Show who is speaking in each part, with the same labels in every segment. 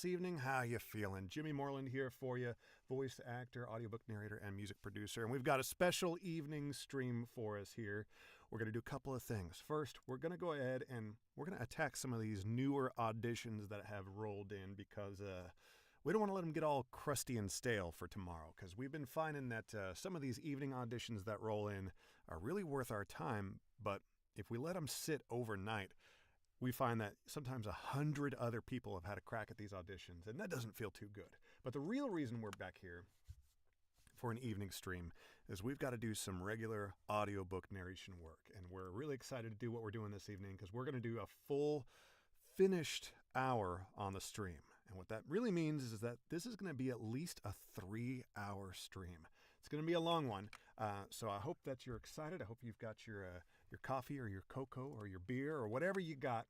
Speaker 1: this evening? How you feeling? Jimmy Moreland here for you, voice actor, audiobook narrator, and music producer. And we've got a special evening stream for us here. We're going to do a couple of things. First, we're going to go ahead and we're going to attack some of these newer auditions that have rolled in because we don't want to let them get all crusty and stale for tomorrow, because we've been finding that some of these evening auditions that roll in are really worth our time, but if we let them sit overnight, we find that sometimes 100 other people have had a crack at these auditions, and that doesn't feel too good. But the real reason we're back here for an evening stream is we've got to do some regular audiobook narration work, and we're really excited to do what we're doing this evening because we're going to do a full finished hour on the stream. And what that really means is that this is going to be at least a 3-hour stream. It's going to be a long one, so I hope that you're excited. I hope you've got your coffee or your cocoa or your beer or whatever you got,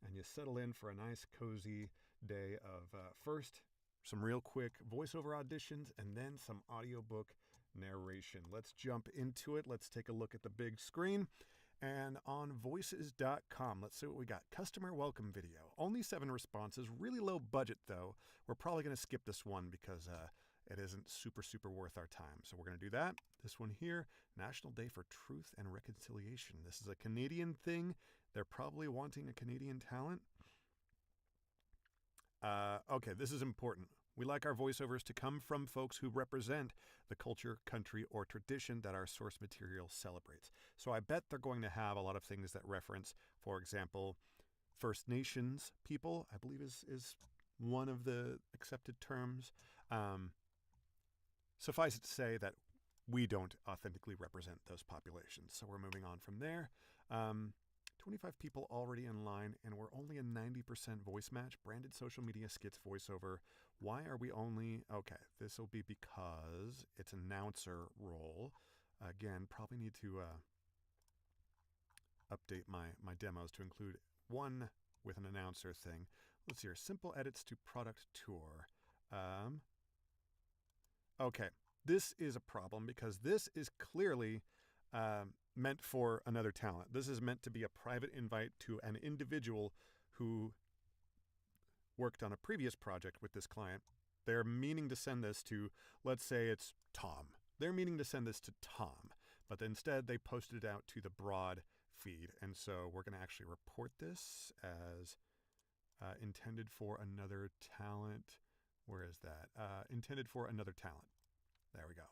Speaker 1: and you settle in for a nice cozy day of first some real quick voiceover auditions and then some audiobook narration. Let's jump into it. Let's take a look at the big screen. And on voices.com, let's see what we got. Customer welcome video. Only 7 responses. Really low budget, though. We're probably going to skip this one because it isn't super worth our time. So we're going to do that. This one here, National Day for Truth and Reconciliation. This is a Canadian thing. They're probably wanting a Canadian talent. Okay, this is important. We like our voiceovers to come from folks who represent the culture, country, or tradition that our source material celebrates. So I bet they're going to have a lot of things that reference, for example, First Nations people, I believe is one of the accepted terms. Suffice it to say that we don't authentically represent those populations. So we're moving on from there. 25 people already in line, and we're only a 90% voice match. Branded social media skits voiceover. Why are we only... Okay, this will be because it's announcer role. Again, probably need to update my demos to include one with an announcer thing. Let's see here. Simple edits to product tour. Okay, this is a problem because this is clearly meant for another talent. This is meant to be a private invite to an individual who worked on a previous project with this client. They're meaning to send this to, let's say it's Tom. They're meaning to send this to Tom, but instead they posted it out to the broad feed. And so we're going to actually report this as intended for another talent. Where is that? Intended for another talent. There we go.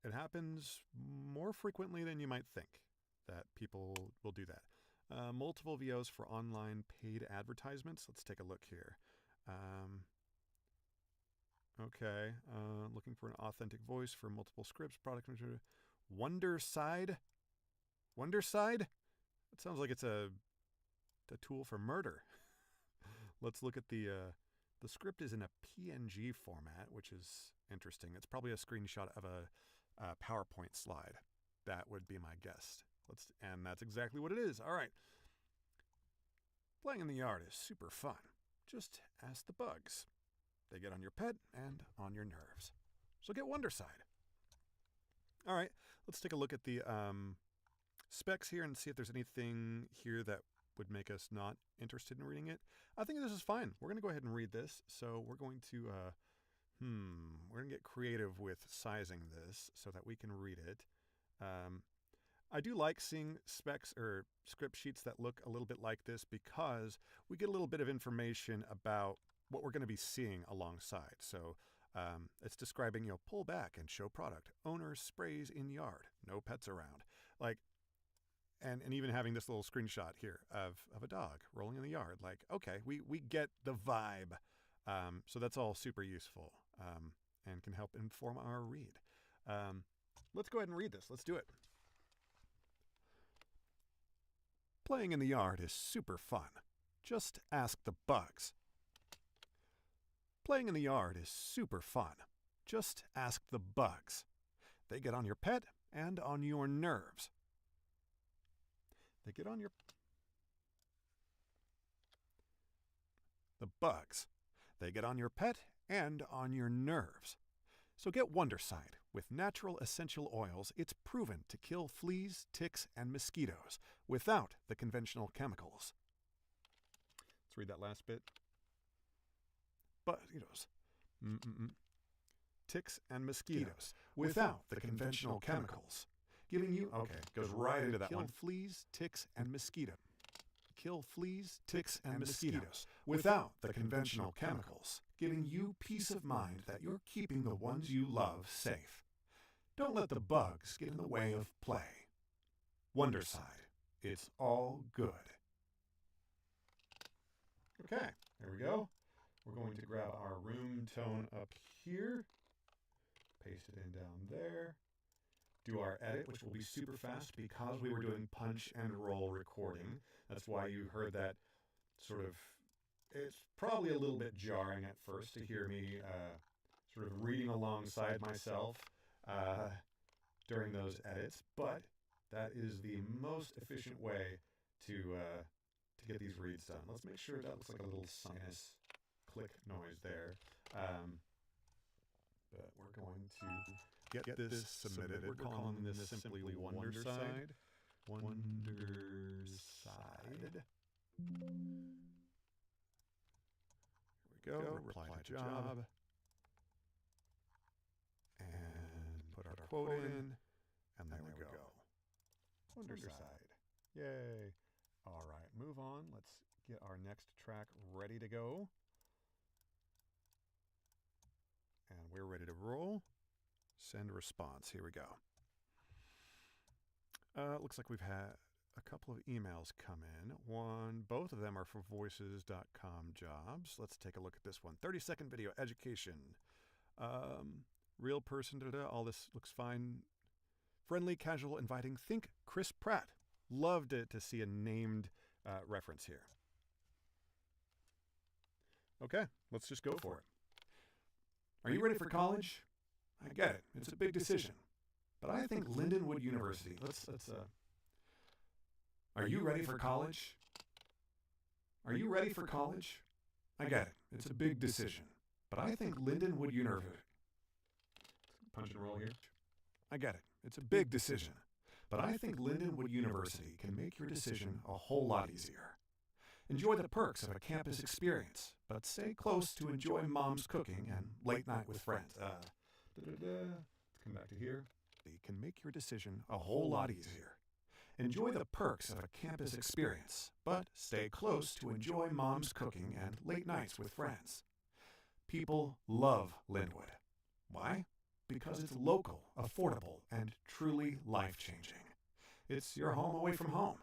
Speaker 1: It happens more frequently than you might think that people will do that. Multiple VOs for online paid advertisements. Let's take a look here. Okay. Looking for an authentic voice for multiple scripts, product material. Wonderside? Wonderside? That sounds like it's a tool for murder. Let's look at the script is in a PNG format, which is interesting. It's probably a screenshot of a PowerPoint slide. That would be my guess. And that's exactly what it is. All right. Playing in the yard is super fun. Just ask the bugs. They get on your pet and on your nerves. So get Wonderside. All right. Let's take a look at the specs here and see if there's anything here that would make us not interested in reading it. I think this is fine. We're going to go ahead and read this. So we're going to we're going to get creative with sizing this so that we can read it. I do like seeing specs or script sheets that look a little bit like this because we get a little bit of information about what we're going to be seeing alongside. So it's describing, pull back and show product. Owner sprays in yard. No pets around. Like, and even having this little screenshot here of a dog rolling in the yard. Like, okay, we get the vibe. So that's all super useful and can help inform our read. Let's go ahead and read this. Let's do it. Playing in the yard is super fun. Just ask the bugs. Playing in the yard is super fun. Just ask the bugs. They get on your pet and on your nerves. They get on your... The bugs. They get on your pet and on your nerves. So get Wonderside. With natural essential oils, it's proven to kill fleas, ticks, and mosquitoes without the conventional chemicals. Let's read that last bit. Mosquitoes. Ticks and mosquitoes without the conventional chemicals. Giving you, okay, goes right into that one. Kill fleas, ticks, and mosquitoes. Kill fleas, ticks, and mosquitoes without the conventional chemicals. Giving you peace of mind that you're keeping the ones you love safe. Don't let the bugs get in the way of play. Wonderside. It's all good. Okay, there we go. We're going to grab our room tone up here, paste it in down there, do our edit, which will be super fast because we were doing punch and roll recording. That's why you heard that sort of, it's probably a little bit jarring at first to hear me sort of reading alongside myself during those edits, but that is the most efficient way to get these reads done. Let's make sure that looks like a little sinus click noise there. But we're going to get this submitted. We're calling this simply Wonderside. Wonderside. Here we go. Reply to job. And put our quote in. And there we go. Wonderside. Yay. All right, move on. Let's get our next track ready to go. And we're ready to roll. Send response. Here we go. Looks like we've had a couple of emails come in. Both of them are for voices.com jobs. Let's take a look at this one. 30-second video, education. Real person, all this looks fine. Friendly, casual, inviting. Think Chris Pratt. Loved it to see a named reference here. Okay, let's just go for it. Are you ready for college? I get it. It's a big decision. But I think Lindenwood University. Are you ready for college? Are you ready for college? I get it. It's a big decision. But I think Lindenwood University. Punch and roll here. I get it. It's a big decision. But I think Lindenwood University can make your decision a whole lot easier. Enjoy the perks of a campus experience, but stay close to enjoy mom's cooking and late night with friends. Let's come back to here. They can make your decision a whole lot easier. Enjoy the perks of a campus experience, but stay close to enjoy mom's cooking and late nights with friends. People love Linwood. Why? Because it's local, affordable, and truly life-changing. It's your home away from home.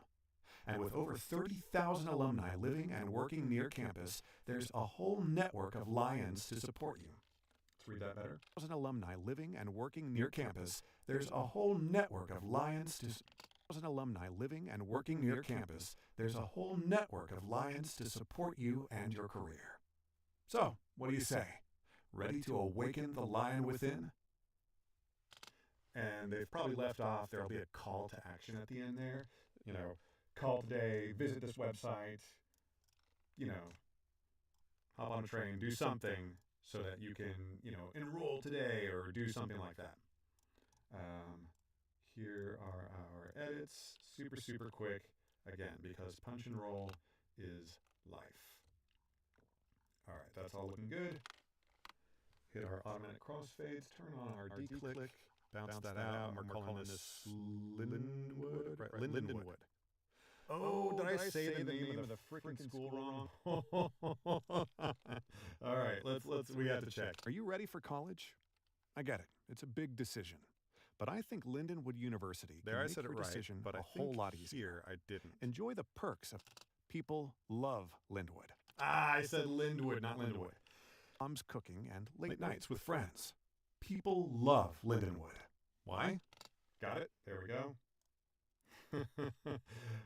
Speaker 1: And with over 30,000 alumni living and working near campus, there's a whole network of Lions to support you. Let's read that better. 1,000 alumni living and working near campus, there's a whole network of Lions to 1,000 alumni living and working near campus, there's a whole network of Lions to support you and your career. So, what do you say? Ready to awaken the lion within? And they've probably left off, there'll be a call to action at the end there. You know, call today, visit this website, you know, hop on a train, do something so that you can, you know, enroll today or do something like that. Here are our edits, super, super quick, again, because punch and roll is life. All right, that's all looking good. Hit our automatic crossfades, turn on our D-click, bounce that out, and we're calling this Lindenwood, right? Lindenwood. Oh, did I say the name of the freaking school wrong? All right, we have to check. Are you ready for college? I get it. It's a big decision. But I think Lindenwood University can make your decision a whole lot easier. I didn't. Enjoy the perks of people love Linwood. I said Linwood, not Lindenwood. Mom's cooking and late nights with friends. People love Lindenwood. Why? Got it. There we go.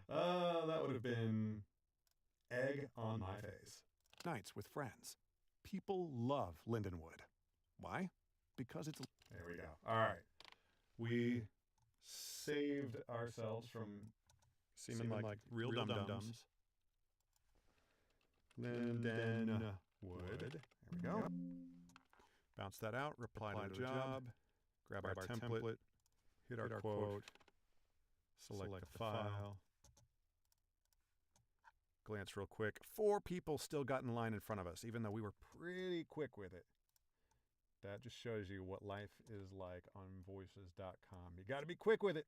Speaker 1: That would have been egg on my face. Nights with friends. People love Lindenwood. Why? Because it's... There we go. All right. We saved ourselves from seeming like real dum-dums. Lindenwood. There we go. Bounce that out, reply to the job, grab our template, hit our quote, select the file, glance real quick. 4 people still got in line in front of us, even though we were pretty quick with it. That just shows you what life is like on voices.com. You got to be quick with it.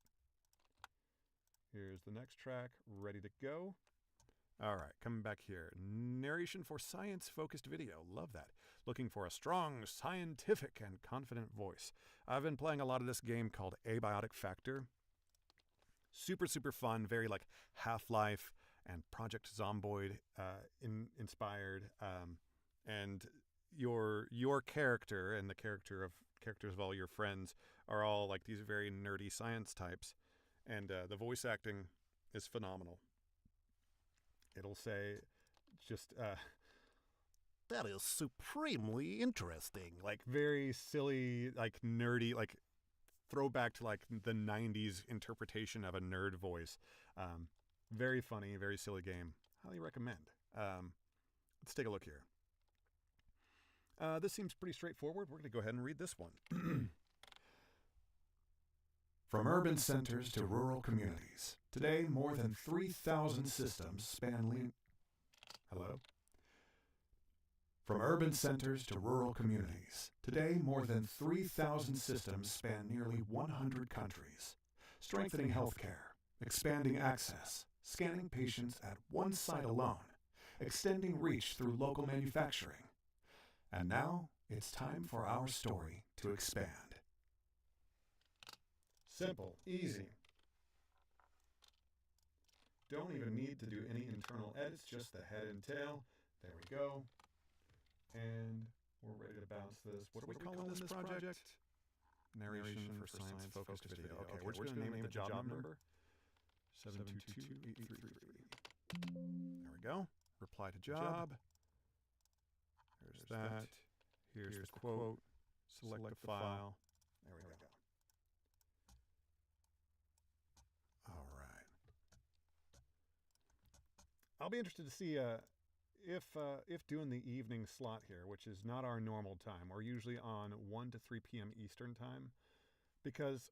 Speaker 1: Here's the next track, ready to go. All right, coming back here. Narration for science-focused video. Love that. Looking for a strong, scientific, and confident voice. I've been playing a lot of this game called Abiotic Factor. Super, super fun. Very like Half-Life and Project Zomboid inspired. And your character and the characters of all your friends are all like these very nerdy science types. And the voice acting is phenomenal. It'll say just, that is supremely interesting. Like very silly, like nerdy, like throwback to like the 90s interpretation of a nerd voice. Very funny, very silly game. Highly recommend. Let's take a look here. This seems pretty straightforward. We're going to go ahead and read this one. From urban centers to rural communities, today more than 3,000 systems span Hello? From urban centers to rural communities, today more than 3,000 systems span nearly 100 countries, strengthening healthcare, expanding access, scanning patients at one site alone, extending reach through local manufacturing. And now, it's time for our story to expand. Simple, easy. Don't even need to do any internal edits, just the head and tail. There we go. And we're ready to bounce this. What are we calling this project? Narration for science-focused video. Okay, we're just going to name the job number. 7228333. There we go. Reply to job. There's that. Here's the quote. Select the file. There we go. All right. I'll be interested to see if doing the evening slot here, which is not our normal time. We're usually on 1 to 3 p.m. Eastern time, because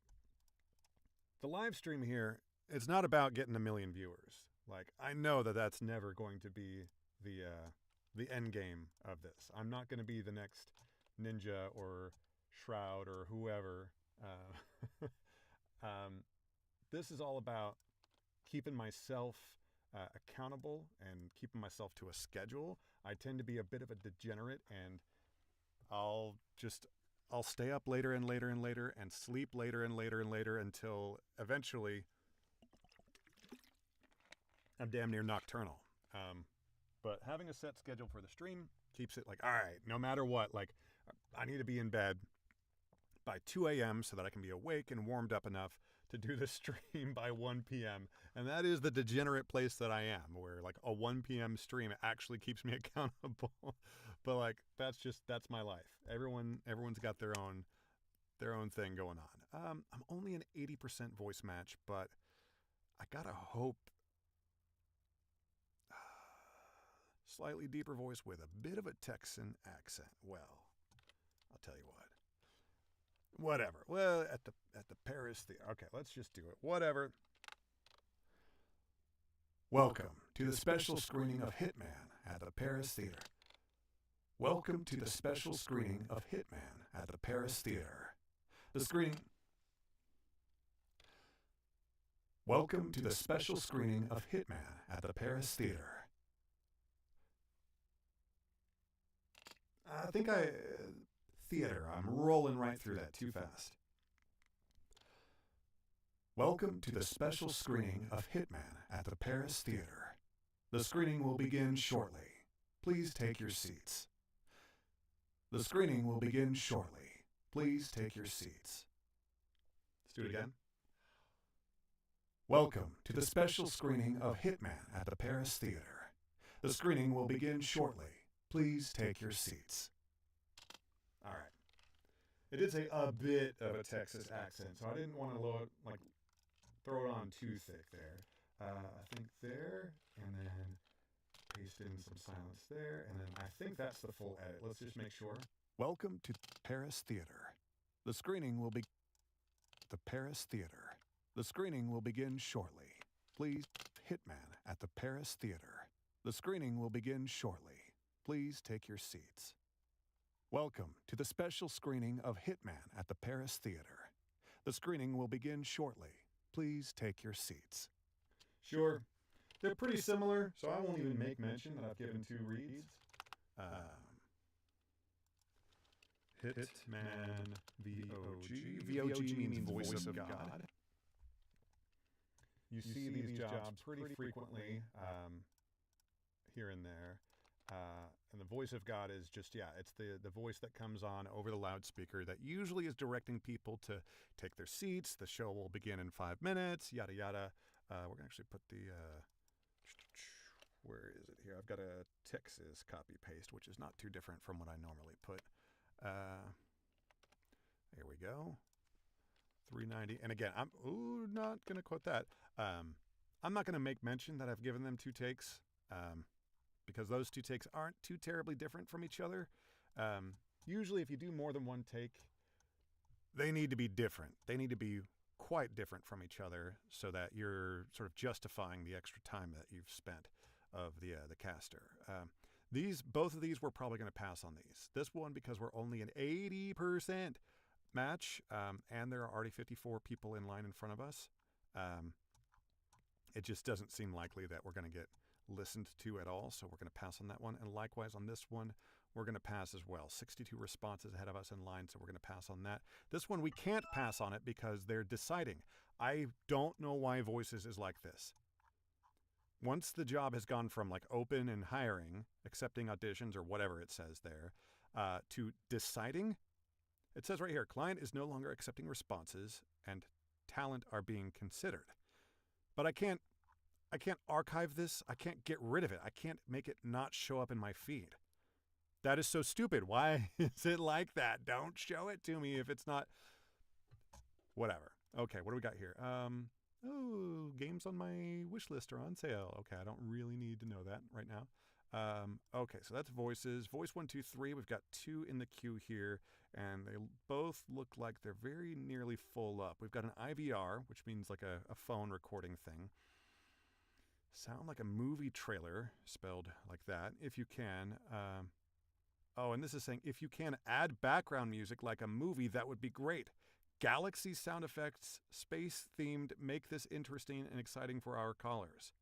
Speaker 1: the live stream here, it's not about getting 1 million viewers. Like, I know that that's never going to be the end game of this. I'm not going to be the next Ninja or Shroud or whoever. This is all about keeping myself accountable and keeping myself to a schedule. I tend to be a bit of a degenerate, and I'll stay up later and later and later and sleep later and later and later until eventually I'm damn near nocturnal. But having a set schedule for the stream keeps it like, all right, no matter what, like I need to be in bed by 2 a.m. so that I can be awake and warmed up enough to do the stream by 1 p.m. And that is the degenerate place that I am, where like a 1 p.m. stream actually keeps me accountable. But like, that's my life. Everyone's got their own thing going on. I'm only an 80% voice match, but I gotta hope slightly deeper voice with a bit of a Texan accent. Well, I'll tell you what. Whatever. Well, at the Paris Theater. Okay, let's just do it. Whatever. Welcome to the special screening of Hitman at the Paris Theater. Welcome to the special screening of Hitman at the Paris Theater. The screening. Welcome to the special screening of Hitman at the Paris Theater. I think theater. I'm rolling right through that too fast. Welcome to the special screening of Hitman at the Paris Theater. The screening will begin shortly. Please take your seats. The screening will begin shortly. Please take your seats. Let's do it again. Welcome to the special screening of Hitman at the Paris Theater. The screening will begin shortly. Please take your seats. All right. It did say a bit of a Texas accent, so I didn't want to throw it on too thick there. I think there, and then paste in some silence there, and then I think that's the full edit. Let's just make sure. Welcome to Paris Theater. The screening will be the Paris Theater. The screening will begin shortly. Please, Hitman at the Paris Theater. The screening will begin shortly. Please take your seats. Welcome to the special screening of Hitman at the Paris Theater. The screening will begin shortly. Please take your seats. Sure. They're pretty similar, so I won't even make mention that I've given 2 reads. Hitman VOG. VOG means Voice of God. You see these jobs pretty frequently here and there. And the voice of God is just, it's the voice that comes on over the loudspeaker that usually is directing people to take their seats. The show will begin in 5 minutes, yada, yada. We're going to actually put the, where is it here? I've got a Texas copy paste, which is not too different from what I normally put. Here we go. 390. And again, I'm not going to quote that. I'm not going to make mention that I've given them 2 takes because those 2 takes aren't too terribly different from each other. Usually if you do more than 1 take, they need to be different. They need to be quite different from each other so that you're sort of justifying the extra time that you've spent of the caster. Both of these, we're probably going to pass on these. This one, because we're only an 80% match, and there are already 54 people in line in front of us. It just doesn't seem likely that we're going to get listened to at all, so we're going to pass on that one. And likewise on this one, we're going to pass as well. 62 responses ahead of us in line, so we're going to pass on that. This one, we can't pass on it because they're deciding. I don't know why Voices is like this. Once the job has gone from like open and hiring, accepting auditions or whatever it says there, to deciding, it says right here, client is no longer accepting responses and talent are being considered. But I can't archive this. I can't get rid of it. I can't make it not show up in my feed. That is so stupid. Why is it like that? Don't show it to me if it's not. Whatever. Okay, what do we got here? Games on my wish list are on sale. Okay, I don't really need to know that right now. Okay, so that's Voices. Voice123, we've got 2 in the queue here, and they both look like they're very nearly full up. We've got an IVR, which means like a phone recording thing. Sound like a movie trailer, spelled like that, if you can. And this is saying, if you can add background music like a movie, that would be great. Galaxy sound effects, space-themed, make this interesting and exciting for our callers.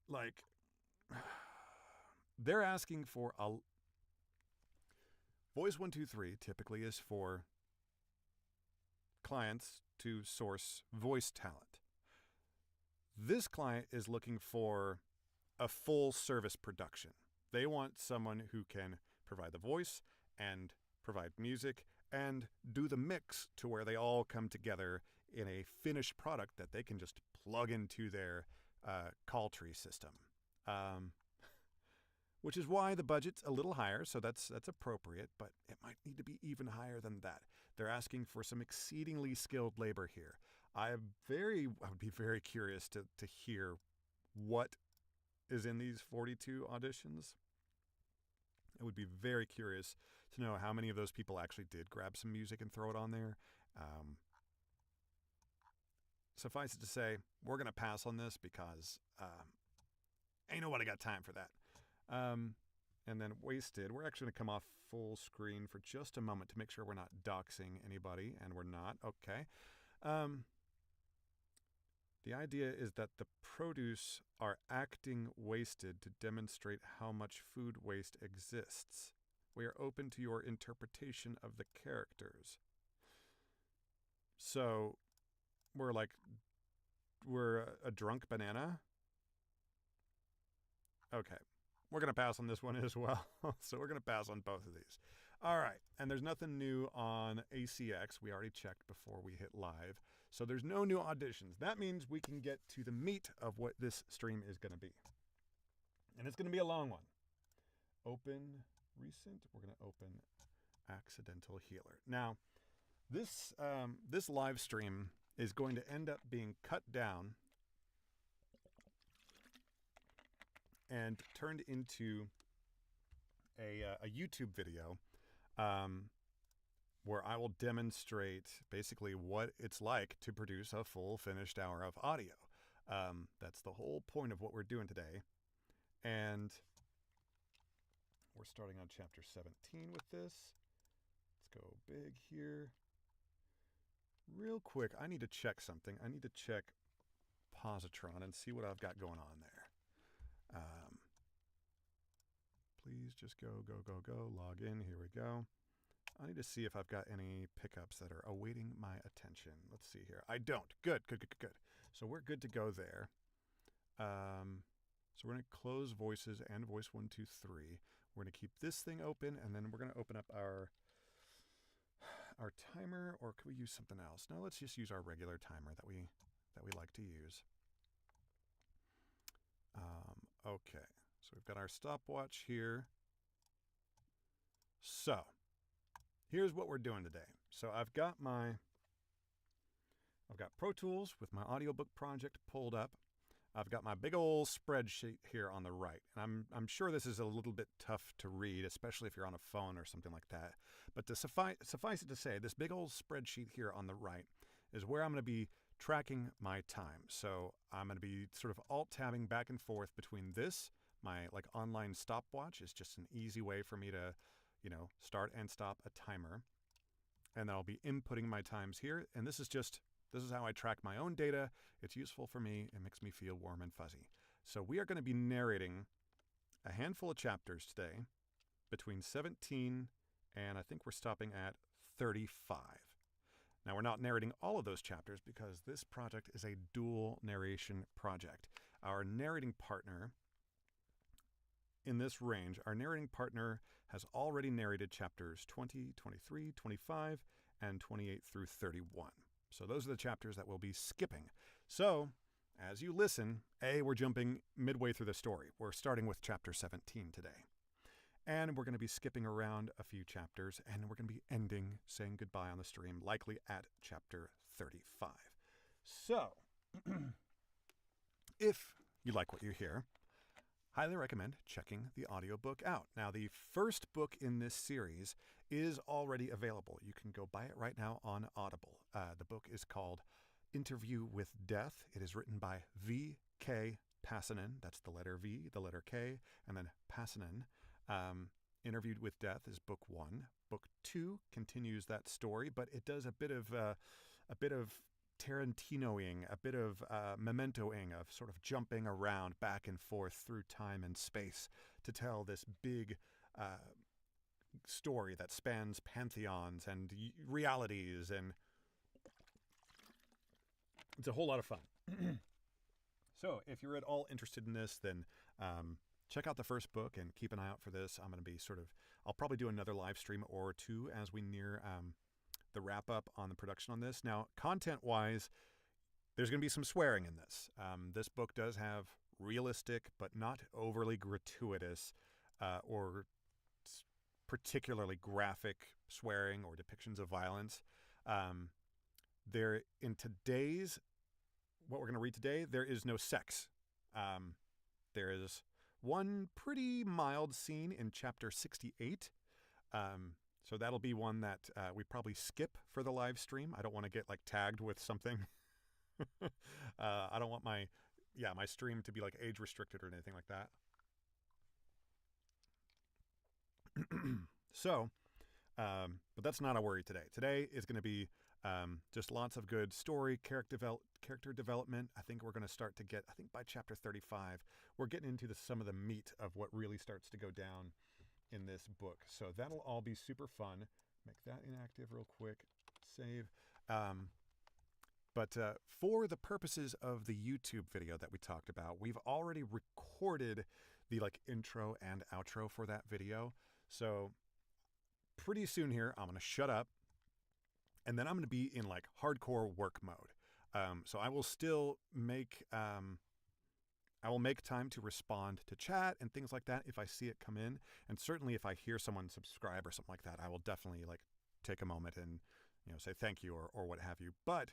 Speaker 1: Like, they're asking for a... Voice123 typically is for clients to source voice talent. This client is looking for a full service production. They want someone who can provide the voice and provide music and do the mix to where they all come together in a finished product that they can just plug into their call tree system. Which is why the budget's a little higher, so that's appropriate, but it might need to be even higher than that. They're asking for some exceedingly skilled labor here. I would be very curious to hear what is in these 42 auditions. I would be very curious to know how many of those people actually did grab some music and throw it on there. Suffice it to say, we're going to pass on this because ain't nobody got time for that. And then Wasted, we're actually going to come off full screen for just a moment to make sure we're not doxing anybody, and we're not. Okay. The idea is that the produce are acting wasted to demonstrate how much food waste exists. We are open to your interpretation of the characters. So, we're a drunk banana? Okay. We're going to pass on this one as well. So we're going to pass on both of these. All right. And there's nothing new on ACX. We already checked before we hit live. So there's no new auditions. That means we can get to the meat of what this stream is going to be. And it's going to be a long one. Open recent. We're going to open accidental healer. Now, this live stream is going to end up being cut down and turned into a YouTube video where I will demonstrate basically what it's like to produce a full finished hour of audio. That's the whole point of what we're doing today. And we're starting on chapter 17 with this. Let's go big here. Real quick, I need to check something. I need to check Positron and see what I've got going on there. Please just go. Log in. Here we go. I need to see if I've got any pickups that are awaiting my attention. Let's see here. I don't. Good. So we're good to go there. So we're going to close voices and Voice123. We're going to keep this thing open, and then we're going to open up our timer, or could we use something else? No, let's just use our regular timer that we like to use. Okay, so we've got our stopwatch here. So here's what we're doing today. So I've got Pro Tools with my audiobook project pulled up. I've got my big old spreadsheet here on the right. And I'm sure this is a little bit tough to read, especially if you're on a phone or something like that. But to suffice it to say, this big old spreadsheet here on the right is where I'm going to be tracking my time. So I'm going to be sort of alt-tabbing back and forth between this, my like online stopwatch is just an easy way for me to, start and stop a timer. And then I'll be inputting my times here. And this is how I track my own data. It's useful for me. It makes me feel warm and fuzzy. So we are going to be narrating a handful of chapters today between 17 and I think we're stopping at 35. Now, we're not narrating all of those chapters because this project is a dual narration project. Our narrating partner in this range, has already narrated chapters 20, 23, 25, and 28 through 31. So those are the chapters that we'll be skipping. So as you listen, we're jumping midway through the story. We're starting with chapter 17 today. And we're going to be skipping around a few chapters, and we're going to be saying goodbye on the stream, likely at chapter 35. So, if you like what you hear, highly recommend checking the audiobook out. Now, the first book in this series is already available. You can go buy it right now on Audible. The book is called Interview with Death. It is written by V.K. Passanen. That's the letter V, the letter K, and then Passanen. Interviewed with Death is book 1. Book 2 continues that story, but it does a bit of Tarantinoing, a bit of mementoing, of sort of jumping around back and forth through time and space to tell this big story that spans pantheons and realities, and it's a whole lot of fun. So if you're at all interested in this, then check out the first book and keep an eye out for this. I'm going to be I'll probably do another live stream or two as we near the wrap up on the production on this. Now, content-wise, there's going to be some swearing in this. This book does have realistic but not overly gratuitous or particularly graphic swearing or depictions of violence. What we're going to read today, there is no sex. There is one pretty mild scene in chapter 68. So that'll be one that we probably skip for the live stream. I don't want to get tagged with something. I don't want my stream to be age restricted or anything like that. So, but that's not a worry today. Today is going to be just lots of good story, character development. I think we're going to start to get, by chapter 35, we're getting into some of the meat of what really starts to go down in this book. So that'll all be super fun. Make that inactive real quick. Save. But for the purposes of the YouTube video that we talked about, we've already recorded the intro and outro for that video. So pretty soon here, I'm going to shut up, and then I'm going to be in hardcore work mode. So I will still make time to respond to chat and things like that if I see it come in. And certainly if I hear someone subscribe or something like that, I will definitely take a moment and say thank you or what have you. But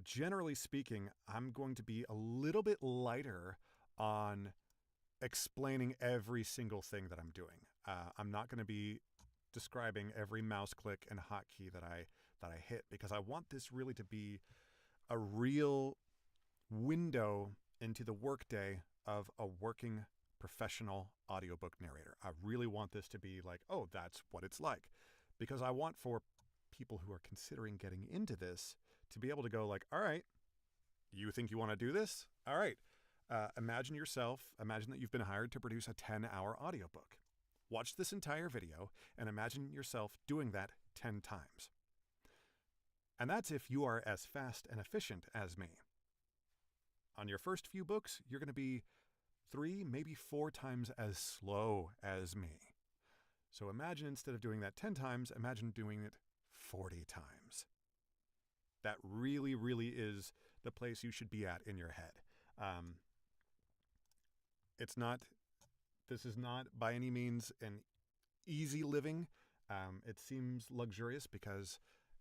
Speaker 1: generally speaking, I'm going to be a little bit lighter on explaining every single thing that I'm doing. I'm not going to be describing every mouse click and hotkey that I hit, because I want this really to be a real window into the workday of a working professional audiobook narrator. I really want this to be like, oh, that's what it's like. Because I want for people who are considering getting into this to be able to go like, all right, you think you want to do this? All right. Imagine that you've been hired to produce a 10-hour audiobook. Watch this entire video and imagine yourself doing that 10 times. And that's if you are as fast and efficient as me. On your first few books, you're going to be 3, maybe 4 times as slow as me. So imagine instead of doing that 10 times, imagine doing it 40 times. That really, really is the place you should be at in your head. This is not by any means an easy living. It seems luxurious because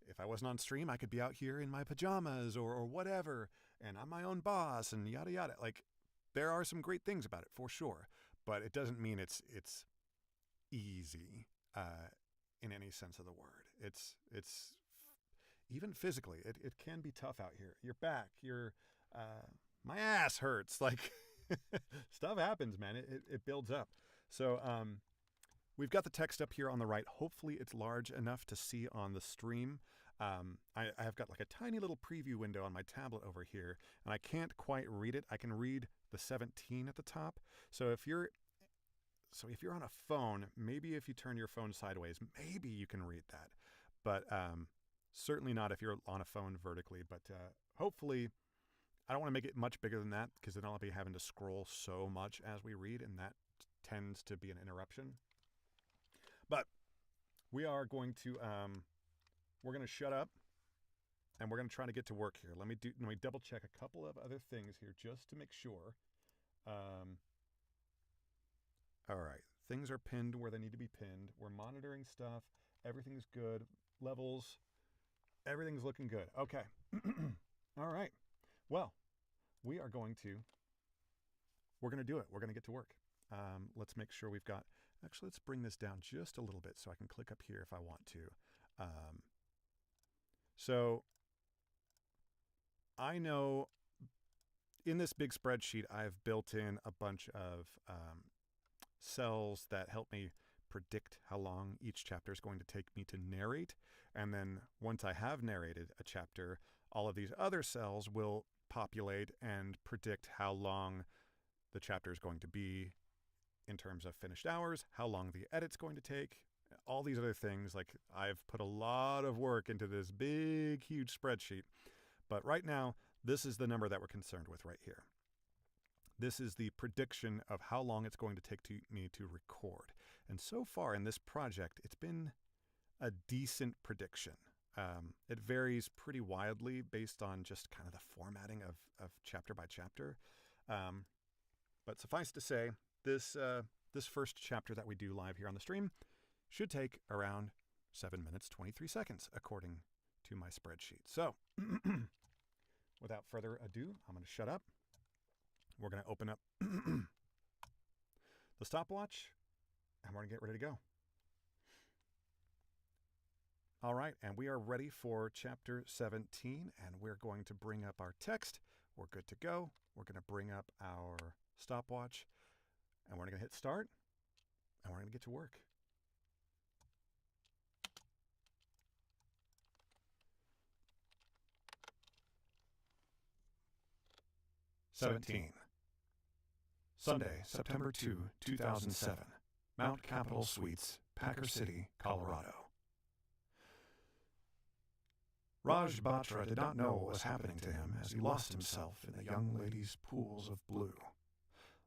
Speaker 1: if I wasn't on stream, I could be out here in my pajamas or whatever, and I'm my own boss and yada yada. Like, there are some great things about it for sure, but it doesn't mean it's easy in any sense of the word. It's even physically, it can be tough out here. Your back, my ass hurts. Like, stuff happens, man. It builds up. So we've got the text up here on the right. Hopefully it's large enough to see on the stream. I have got like a tiny little preview window on my tablet over here, and I can't quite read it. I can read the 17 at the top. So if you're on a phone, maybe if you turn your phone sideways, maybe you can read that. But certainly not if you're on a phone vertically. But hopefully, I don't want to make it much bigger than that because then I'll be having to scroll so much as we read, and that tends to be an interruption. But we are going to we're going to shut up, and we're going to try to get to work here. Let me double check a couple of other things here just to make sure. All right, things are pinned where they need to be pinned. We're monitoring stuff. Everything's good. Levels, everything's looking good. Okay. All right. Well, we're going to do it. We're going to get to work. Let's make sure we've got, actually, let's bring this down just a little bit so I can click up here if I want to. So I know in this big spreadsheet, I've built in a bunch of cells that help me predict how long each chapter is going to take me to narrate. And then once I have narrated a chapter, all of these other cells will populate and predict how long the chapter is going to be in terms of finished hours, how long the edit's going to take, all these other things. Like, I've put a lot of work into this big, huge spreadsheet. But right now, this is the number that we're concerned with right here. This is the prediction of how long it's going to take me to record. And so far in this project, it's been a decent prediction. It varies pretty wildly based on just kind of the formatting of chapter by chapter. But suffice to say, this first chapter that we do live here on the stream should take around 7 minutes, 23 seconds, according to my spreadsheet. So without further ado, I'm going to shut up. We're going to open up the stopwatch, and we're going to get ready to go. All right, and we are ready for chapter 17, and we're going to bring up our text. We're good to go. We're going to bring up our stopwatch, and we're going to hit start, and we're going to get to work. Sunday, September 2, 2007. Mount Capitol Suites, Packer City, Colorado. Raj Batra did not know what was happening to him as he lost himself in the young lady's pools of blue.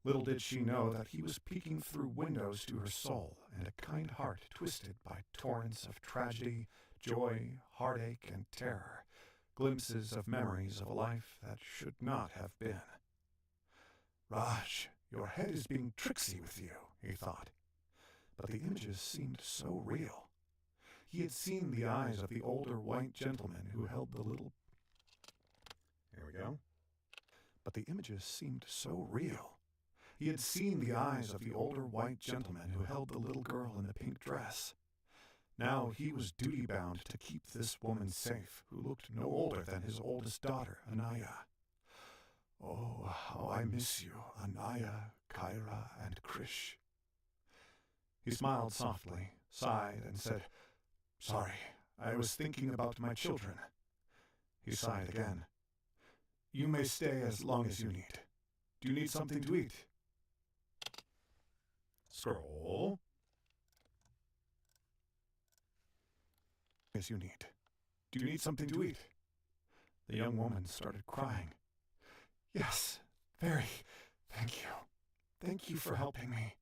Speaker 1: Little did she know that he was peeking through windows to her soul and a kind heart twisted by torrents of tragedy, joy, heartache, and terror, glimpses of memories of a life that should not have been. Raj, your head is being tricksy with you, he thought. But the images seemed so real. He had seen the eyes of the older white gentleman who held the little... Here we go. But the images seemed so real. He had seen the eyes of the older white gentleman who held the little girl in the pink dress. Now he was duty-bound to keep this woman safe, who looked no older than his oldest daughter, Anaya. Oh, how I miss you, Anaya, Kyra, and Krish. He smiled softly, sighed, and said, Sorry, I was thinking about my children. He sighed again. You may stay as long as you need. Do you need something to eat? Scroll. As you need. Do you need something to eat? The young woman started crying. Yes, very. Thank you. Thank you for helping me.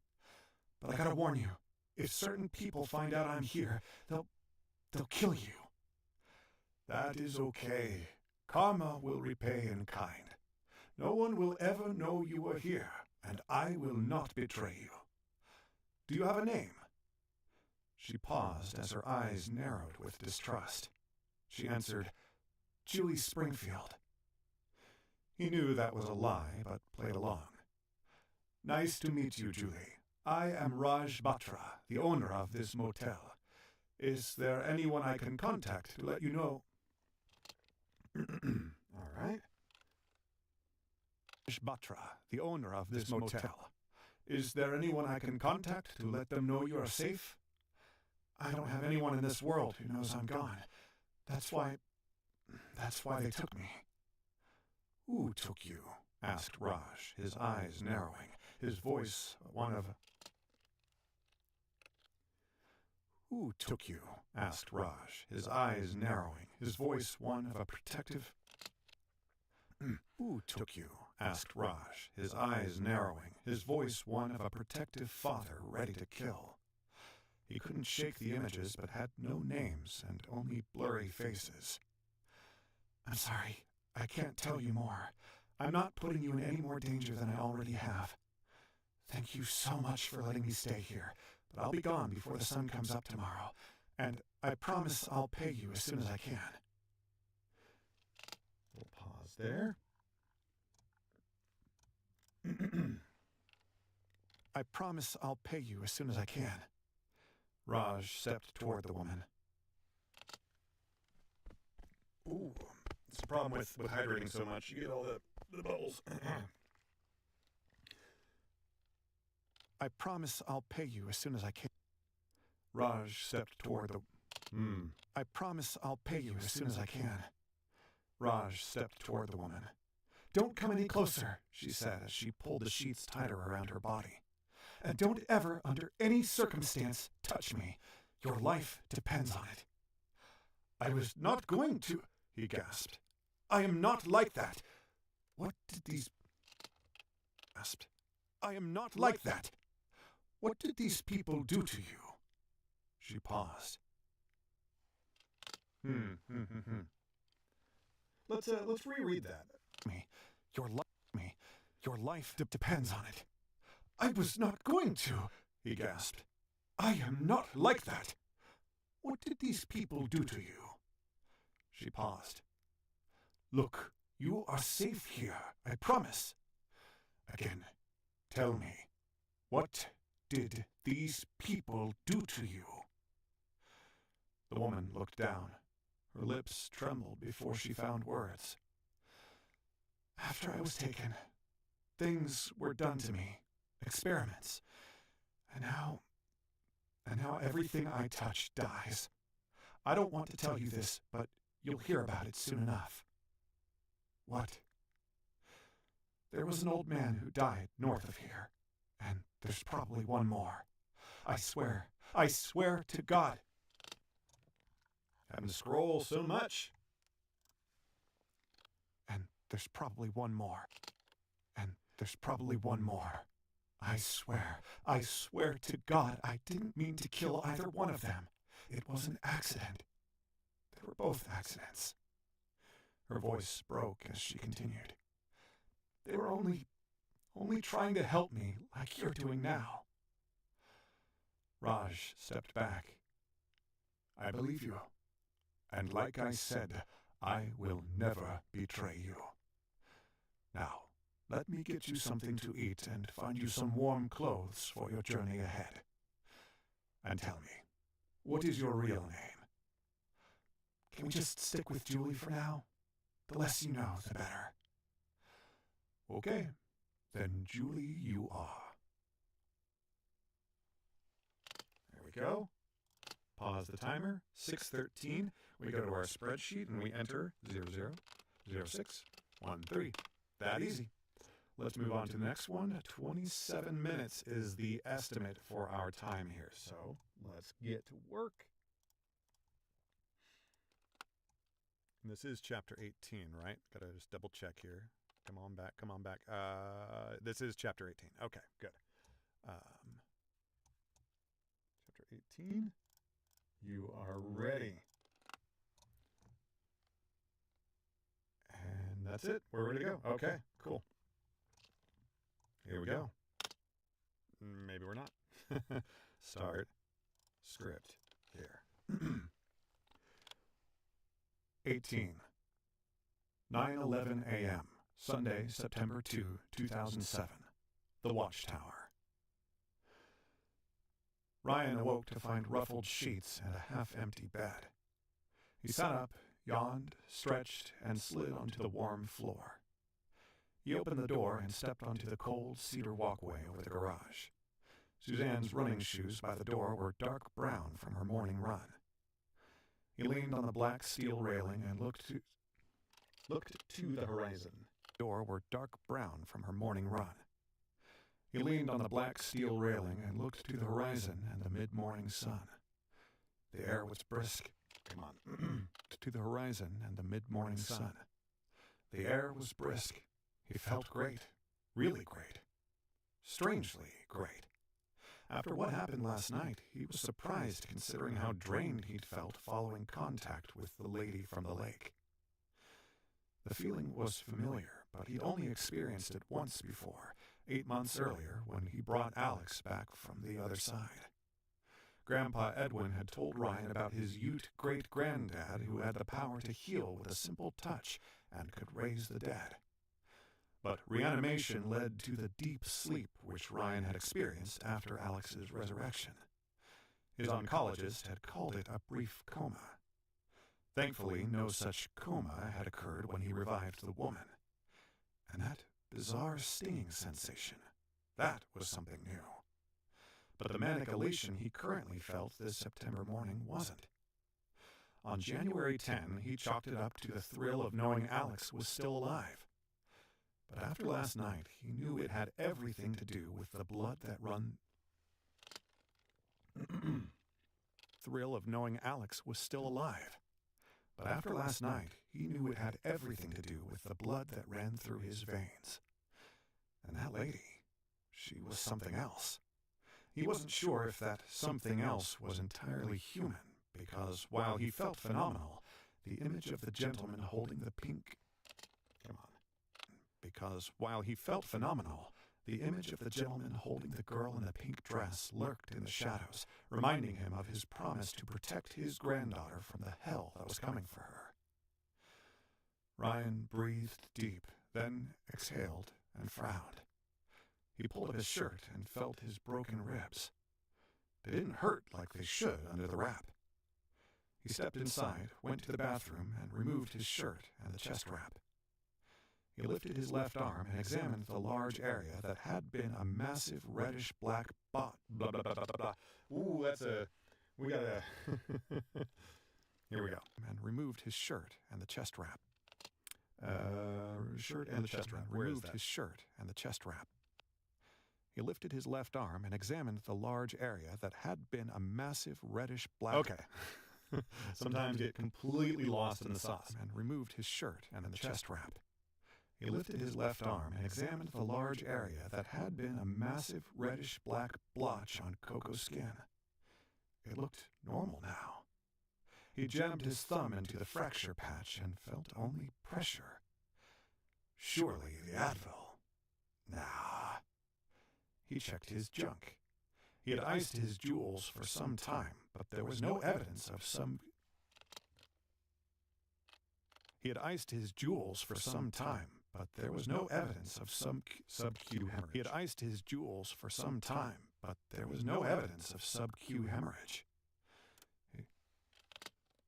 Speaker 1: But I gotta warn you, if certain people find out I'm here, they'll kill you. That is okay. Karma will repay in kind. No one will ever know you are here, and I will not betray you. Do you have a name? She paused as her eyes narrowed with distrust. She answered, Julie Springfield. He knew that was a lie, but played along. Nice to meet you, Julie. I am Raj Batra, the owner of this motel. Is there anyone I can contact to let you know? All right. Raj Batra, the owner of this motel. Is there anyone I can contact to let them know you are safe? I don't have anyone in this world who knows I'm gone. That's why they took me. Who took you? Asked Raj, his eyes narrowing, his voice one of... Who took you? Asked Raj, his eyes narrowing, his voice one of a protective... Who took you? Asked Raj, his eyes narrowing, his voice one of a protective father ready to kill. He couldn't shake the images, but had no names and only blurry faces. I'm sorry, I can't tell you more. I'm not putting you in any more danger than I already have. Thank you so much for letting me stay here, but I'll be gone before the sun comes up tomorrow, and I promise I'll pay you as soon as I can. We'll pause there. I promise I'll pay you as soon as I can. Raj stepped toward the woman. Ooh, it's a problem with hydrating so much. You get all the bubbles. I promise I'll pay you as soon as I can. Raj stepped toward the... I promise I'll pay you as soon as I can. Raj stepped toward the woman. Don't come any closer, she said as she pulled the sheets tighter around her body. And don't ever, under any circumstance, touch me. Your life depends on it. I was not going to, he gasped. I am not like that. What did these... gasped. I am not like that. What did these people do to you? She paused. Let's reread that. Your life depends on it. I was not going to, he gasped. I am not like that. What did these people do to you? She paused. Look, you are safe here, I promise. Again, tell me, what did these people do to you? The woman looked down. Her lips trembled before she found words. After I was taken, things were done to me, experiments, and now everything I touch dies. I don't want to tell you this, but you'll hear about it soon enough. What? There was an old man who died north of here, and there's probably one more. I swear to God. Having to scroll so much. And there's probably one more. And there's probably one more. I swear to God, I didn't mean to kill either one of them. It was an accident. They were both accidents. Her voice broke as she continued. They were only trying to help me like you're doing now. Raj stepped back. I believe you. And like I said, I will never betray you. Now, let me get you something to eat and find you some warm clothes for your journey ahead. And tell me, what is your real name? Can we just stick with Julie for now? The less you know, the better. Okay, then Julie you are. There we go. Pause the timer. 6:13. We go to our spreadsheet and we enter 000613. That easy. Let's move on to the next one. 27 minutes is the estimate for our time here. So let's get to work. And this is chapter 18, right? Gotta just double check here. Come on back, come on back. This is chapter 18. Okay, good. Chapter 18. You are ready. And that's it. We're ready to go. Okay, cool. Here we go. Maybe we're not. Start script here. 18. 9:11 a.m. Sunday, September 2, 2007. The Watchtower. Ryan awoke to find ruffled sheets and a half-empty bed. He sat up, yawned, stretched, and slid onto the warm floor. He opened the door and stepped onto the cold cedar walkway over the garage. Suzanne's running shoes by the door were dark brown from her morning run. He leaned on the black steel railing and looked to the horizon. The door were dark brown from her morning run. He leaned on the black steel railing and looked to the horizon and the mid-morning sun. The air was brisk. Come on. To the horizon and the mid-morning sun. The air was brisk. He felt great. Really great. Strangely great. After what happened last night, he was surprised considering how drained he'd felt following contact with the lady from the lake. The feeling was familiar, but he'd only experienced it once before, 8 months earlier when he brought Alex back from the other side. Grandpa Edwin had told Ryan about his Ute great-granddad who had the power to heal with a simple touch and could raise the dead. But reanimation led to the deep sleep which Ryan had experienced after Alex's resurrection. His oncologist had called it a brief coma. Thankfully, no such coma had occurred when he revived the woman. And that bizarre stinging sensation, that was something new. But the manic elation he currently felt this September morning wasn't. On January 10, he chalked it up to the thrill of knowing Alex was still alive. But after last night, he knew it had everything to do with the blood that run... thrill of knowing Alex was still alive. But after last night, he knew it had everything to do with the blood that ran through his veins. And that lady, she was something else. He wasn't sure if that something else was entirely human, because while he felt phenomenal, the image of the gentleman holding the pink... Because while he felt phenomenal, the image of the gentleman holding the girl in the pink dress lurked in the shadows, reminding him of his promise to protect his granddaughter from the hell that was coming for her. Ryan breathed deep, then exhaled and frowned. He pulled up his shirt and felt his broken ribs. They didn't hurt like they should under the wrap. He stepped inside, went to the bathroom, and removed his shirt and the chest wrap. He lifted his left arm and examined the large area that had been a massive reddish-black bot. Blah, blah, blah, blah, blah. Ooh, that's a... We gotta... Here we go. And removed his shirt and the chest wrap. Shirt and the chest wrap. Removed his shirt and the chest wrap. He lifted his left arm and examined the large area that had been a massive reddish-black... Okay. Sometimes get completely lost in the sauce. And removed his shirt and the chest wrap. He lifted his left arm and examined the large area that had been a massive reddish-black blotch on Coco's skin. It looked normal now. He jammed his thumb into the fracture patch and felt only pressure. Surely the Advil. Nah. He checked his junk. He had iced his jewels for some time, but there was no evidence of some... He had iced his jewels for some time, but there was no evidence of sub-Q hemorrhage. He had iced his jewels for some time, but there was no evidence of sub-Q hemorrhage.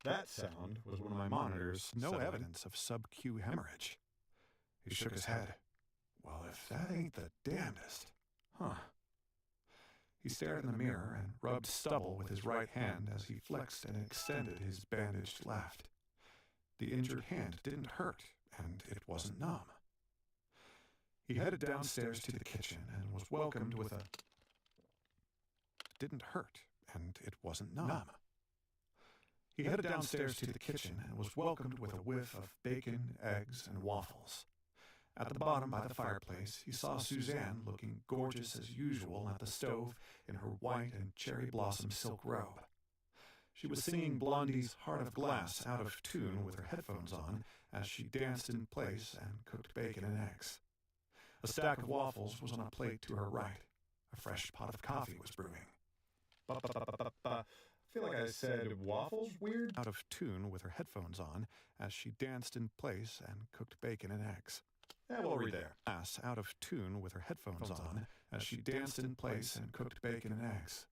Speaker 1: That sound was one of my monitors. No evidence of sub-Q hemorrhage. He shook his head. Well, if that ain't the damnedest. Huh. He stared in the mirror and rubbed stubble with his right hand as he flexed and extended his bandaged left. The injured hand didn't hurt, and it wasn't numb. He headed downstairs to the kitchen and was welcomed with a... It didn't hurt, and it wasn't numb. He headed downstairs to the kitchen and was welcomed with a whiff of bacon, eggs, and waffles. At the bottom by the fireplace, he saw Suzanne looking gorgeous as usual at the stove in her white and cherry blossom silk robe. She was singing Blondie's Heart of Glass out of tune with her headphones on as she danced in place and cooked bacon and eggs. A stack of waffles was on a plate to her right. A fresh pot of coffee was brewing. I feel like I said waffles weird. Out of tune with her headphones on as she danced in place and cooked bacon and eggs. Yeah, we'll read there. Out of tune with her headphones on as she danced in place and cooked bacon and eggs.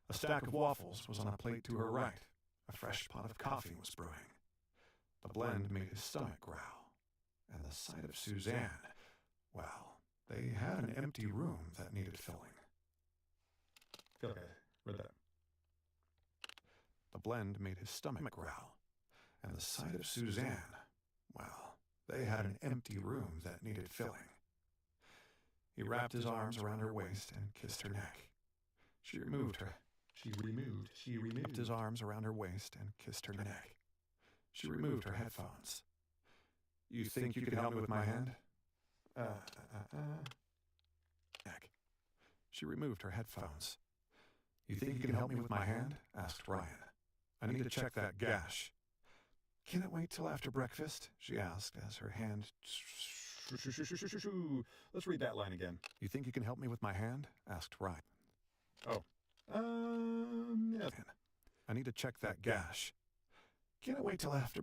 Speaker 1: A stack of waffles was on a plate to her right. A fresh pot of coffee was brewing. The blend made his stomach growl. And the sight of Suzanne, well, they had an empty room that needed filling. I feel like I read that. The blend made his stomach growl. And the sight of Suzanne, well, they had an empty room that needed filling. He wrapped his arms around her waist and kissed her neck. She removed his arms around her waist and kissed her neck. She removed her headphones. You think you can help me with my hand? Neck. She removed her headphones. You think you can help me with my hand? Asked Ryan. I need to check that gash. Can it wait till after breakfast? She asked as her hand... Let's read that line again. You think you can help me with my hand? Asked Ryan. Oh. Yeah. I need to check that gash. Can't it wait till after...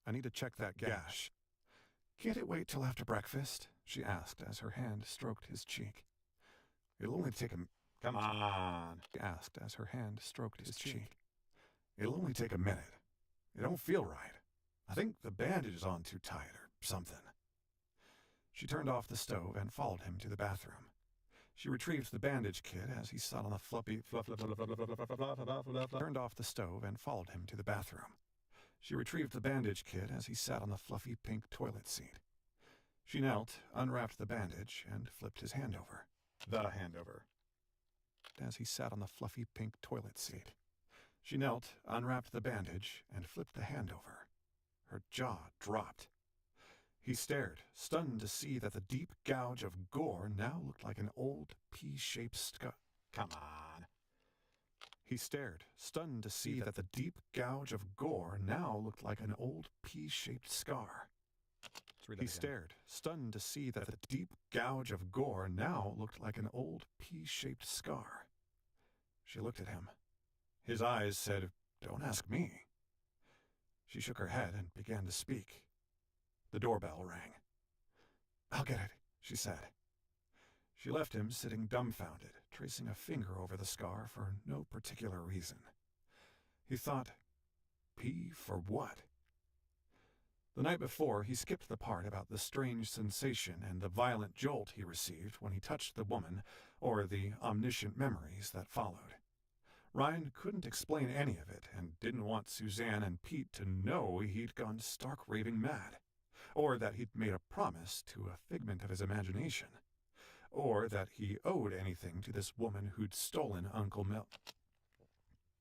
Speaker 1: I need to check that gash. Can't it wait till after breakfast? She asked as her hand stroked his cheek. It'll only take a... Come on. She asked as her hand stroked his cheek. It'll only take a minute. It don't feel right. I think the bandage is on too tight or something. She turned off the stove and followed him to the bathroom. She retrieved the bandage kit as he sat on the turned off the stove and followed him to the bathroom. She retrieved the bandage kit as he sat on the fluffy pink toilet seat. She knelt, unwrapped the bandage, and flipped his hand over. The hand over. As he sat on the fluffy pink toilet seat. She knelt, unwrapped the bandage, and flipped the hand over. Her jaw dropped. He stared, stunned to see that the deep gouge of gore now looked like an old pea-shaped scar. Come on. He stared, stunned to see that the deep gouge of gore now looked like an old pea-shaped scar. He stared, stunned to see that the deep gouge of gore now looked like an old pea-shaped scar. She looked at him. His eyes said, "Don't ask me." She shook her head and began to speak. The doorbell rang. "I'll get it," she said. She left him sitting dumbfounded, tracing a finger over the scar for no particular reason. He thought, P for what? The night before, he skipped the part about the strange sensation and the violent jolt he received when he touched the woman, or the omniscient memories that followed. Ryan couldn't explain any of it and didn't want Suzanne and Pete to know he'd gone stark raving mad, or that he'd made a promise to a figment of his imagination, or that he owed anything to this woman who'd stolen Uncle Mel.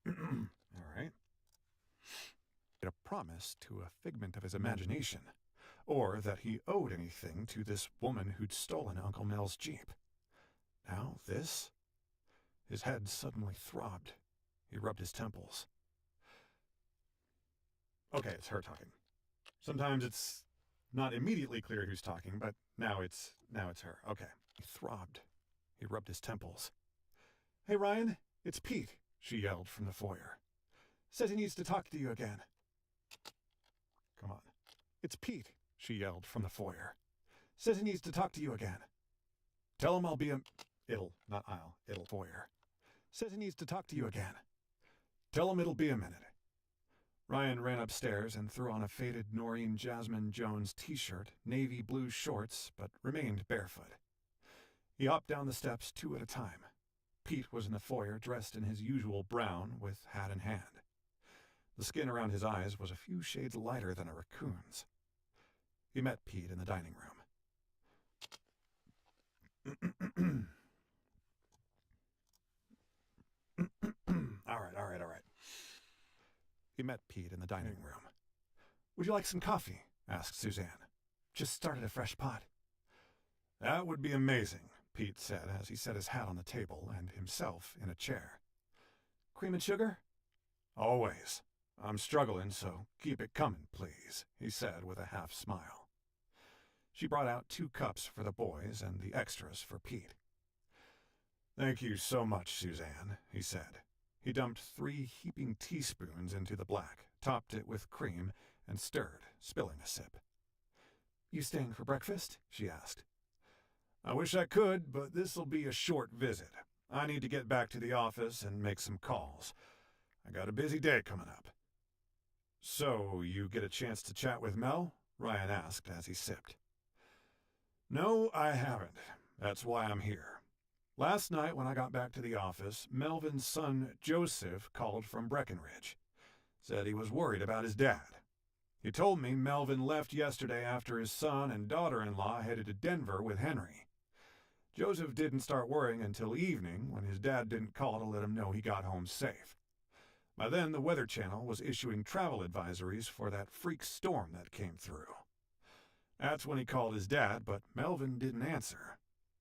Speaker 1: All right. A promise to a figment of his imagination, or that he owed anything to this woman who'd stolen Uncle Mel's Jeep. Now this? His head suddenly throbbed. He rubbed his temples. Okay, it's her talking. Sometimes it's not immediately clear who's talking, but now it's her. Okay. He throbbed. He rubbed his temples. "Hey, Ryan, it's Pete," she yelled from the foyer. "Says he needs to talk to you again." Come on. "It's Pete," she yelled from the foyer. "Says he needs to talk to you again." "Tell him I'll be a..." It'll, not I'll. It'll. Foyer. "Says he needs to talk to you again." "Tell him it'll be a minute." Ryan ran upstairs and threw on a faded Noreen Jasmine Jones t-shirt, navy blue shorts, but remained barefoot. He hopped down the steps 2 at a time. Pete was in the foyer dressed in his usual brown with hat in hand. The skin around his eyes was a few shades lighter than a raccoon's. He met Pete in the dining room. All right. He met Pete in the dining room. "Would you like some coffee?" asked Suzanne. "Just started a fresh pot." "That would be amazing," Pete said as he set his hat on the table and himself in a chair. "Cream and sugar?" "Always. I'm struggling, so keep it coming, please," he said with a half smile. She brought out 2 cups for the boys and the extras for Pete. "Thank you so much, Suzanne," he said. He dumped 3 heaping teaspoons into the black, topped it with cream, and stirred, spilling a sip. "You staying for breakfast?" she asked. "I wish I could, but this'll be a short visit. I need to get back to the office and make some calls. I got a busy day coming up." "So, you get a chance to chat with Mel?" Ryan asked as he sipped. "No, I haven't. That's why I'm here. Last night when I got back to the office, Melvin's son, Joseph, called from Breckenridge. Said he was worried about his dad. He told me Melvin left yesterday after his son and daughter-in-law headed to Denver with Henry. Joseph didn't start worrying until evening when his dad didn't call to let him know he got home safe. By then, the Weather Channel was issuing travel advisories for that freak storm that came through. That's when he called his dad, but Melvin didn't answer.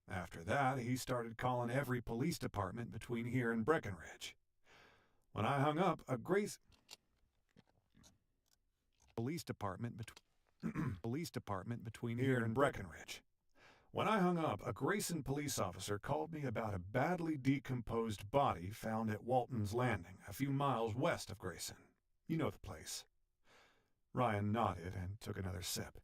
Speaker 1: After that, he started calling every police department between here and Breckenridge. When I hung up, a police department between here and Breckenridge. When I hung up, a Grayson police officer called me about a badly decomposed body found at Walton's Landing, a few miles west of Grayson. You know the place. Ryan nodded and took another sip.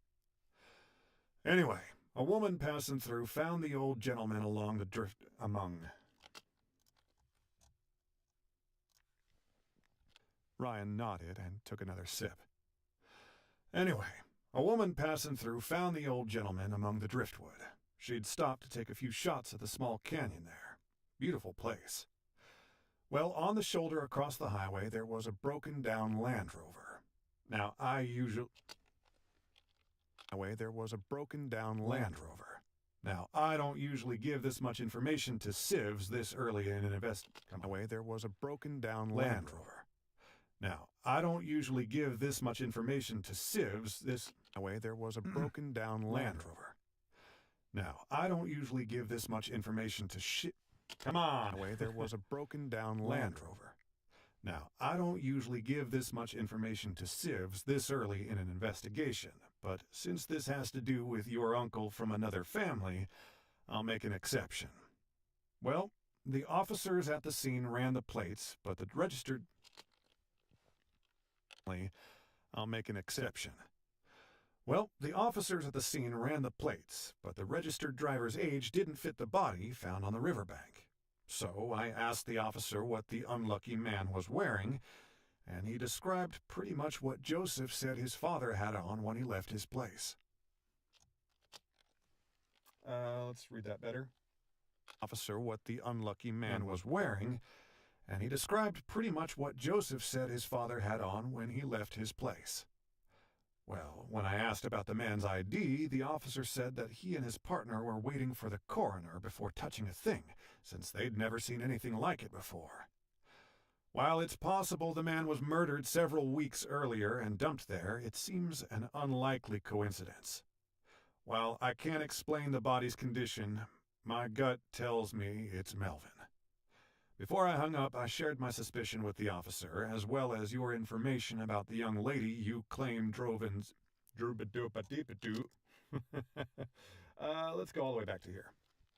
Speaker 1: Anyway, a woman passing through found the old gentleman along the drift among. Ryan nodded and took another sip. Anyway, a woman passing through found the old gentleman among the driftwood. She'd stopped to take a few shots at the small canyon there. Beautiful place. Well, on the shoulder across the highway, there was a broken-down Land Rover. Now, I don't usually give this much information to civs this early in an investigation, but since this has to do with your uncle from another family, I'll make an exception. Well, the officers at the scene ran the plates, but the registered... I'll make an exception. Well, the officers at the scene ran the plates, but the registered driver's age didn't fit the body found on the riverbank. So I asked the officer what the unlucky man was wearing, and he described pretty much what Joseph said his father had on when he left his place. Let's read that better. Officer, what the unlucky man was wearing, and he described pretty much what Joseph said his father had on when he left his place. Well, when I asked about the man's ID, the officer said that he and his partner were waiting for the coroner before touching a thing, since they'd never seen anything like it before. While it's possible the man was murdered several weeks earlier and dumped there, it seems an unlikely coincidence. While I can't explain the body's condition, my gut tells me it's Melvin. Before I hung up, I shared my suspicion with the officer, as well as your information about the young lady you claim drove in... Let's go all the way back to here.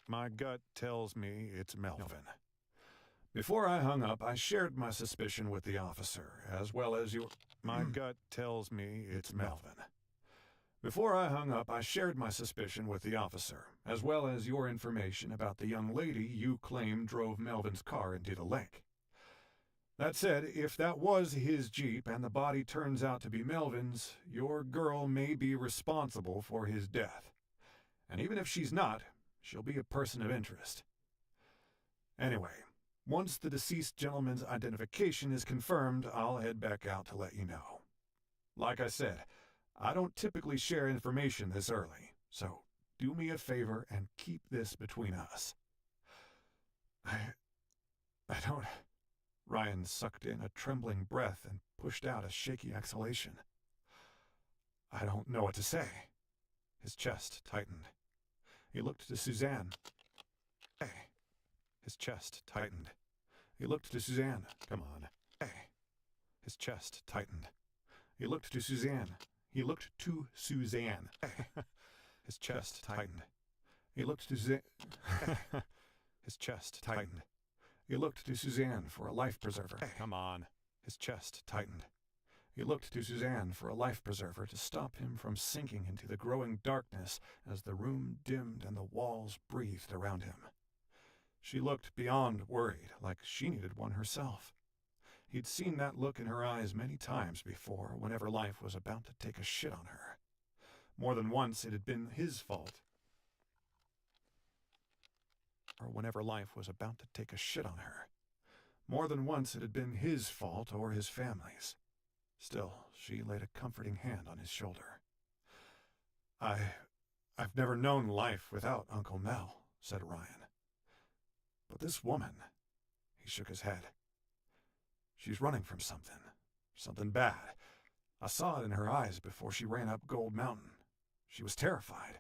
Speaker 1: My gut tells me it's Melvin. Before I hung up, I shared my suspicion with the officer, as well as your... My gut tells me it's Melvin. Before I hung up, I shared my suspicion with the officer, as well as your information about the young lady you claim drove Melvin's car into the lake. That said, if that was his Jeep and the body turns out to be Melvin's, your girl may be responsible for his death. And even if she's not, she'll be a person of interest. Anyway, once the deceased gentleman's identification is confirmed, I'll head back out to let you know. Like I said, I don't typically share information this early, so do me a favor and keep this between us. I don't... Ryan sucked in a trembling breath and pushed out a shaky exhalation. I don't know what to say. His chest tightened. He looked to Suzanne. Hey. His chest tightened. He looked to Suzanne. Come on. Hey. His chest tightened. He looked to Suzanne. He looked to Suzanne. Hey. His chest tightened. He looked to Suzanne. His chest tightened. He looked to Suzanne for a life preserver. Hey. Come on. His chest tightened. He looked to Suzanne for a life preserver to stop him from sinking into the growing darkness as the room dimmed and the walls breathed around him. She looked beyond worried, like she needed one herself. He'd seen that look in her eyes many times before, whenever life was about to take a shit on her. More than once it had been his fault. Or whenever life was about to take a shit on her. More than once it had been his fault or his family's. Still, she laid a comforting hand on his shoulder. I've never known life without Uncle Mel, said Ryan. But this woman, he shook his head. She's running from something bad. I saw it in her eyes before she ran up Gold Mountain. She was terrified.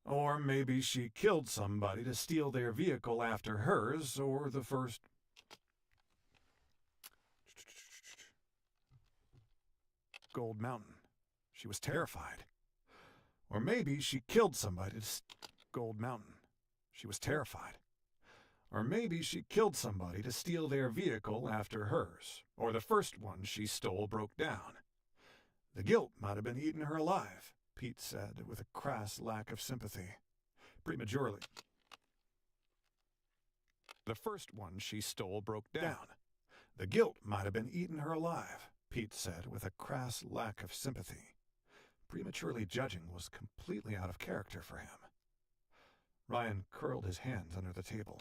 Speaker 1: Or maybe she killed somebody to steal their vehicle after hers, or the first... Gold Mountain. She was terrified. Or maybe she killed somebody to... Gold Mountain. She was terrified. Or maybe she killed somebody to steal their vehicle after hers, or the first one she stole broke down. The guilt might have been eating her alive, Pete said with a crass lack of sympathy. Prematurely. The first one she stole broke down. The guilt might have been eating her alive, Pete said with a crass lack of sympathy. Prematurely judging was completely out of character for him. Ryan curled his hands under the table.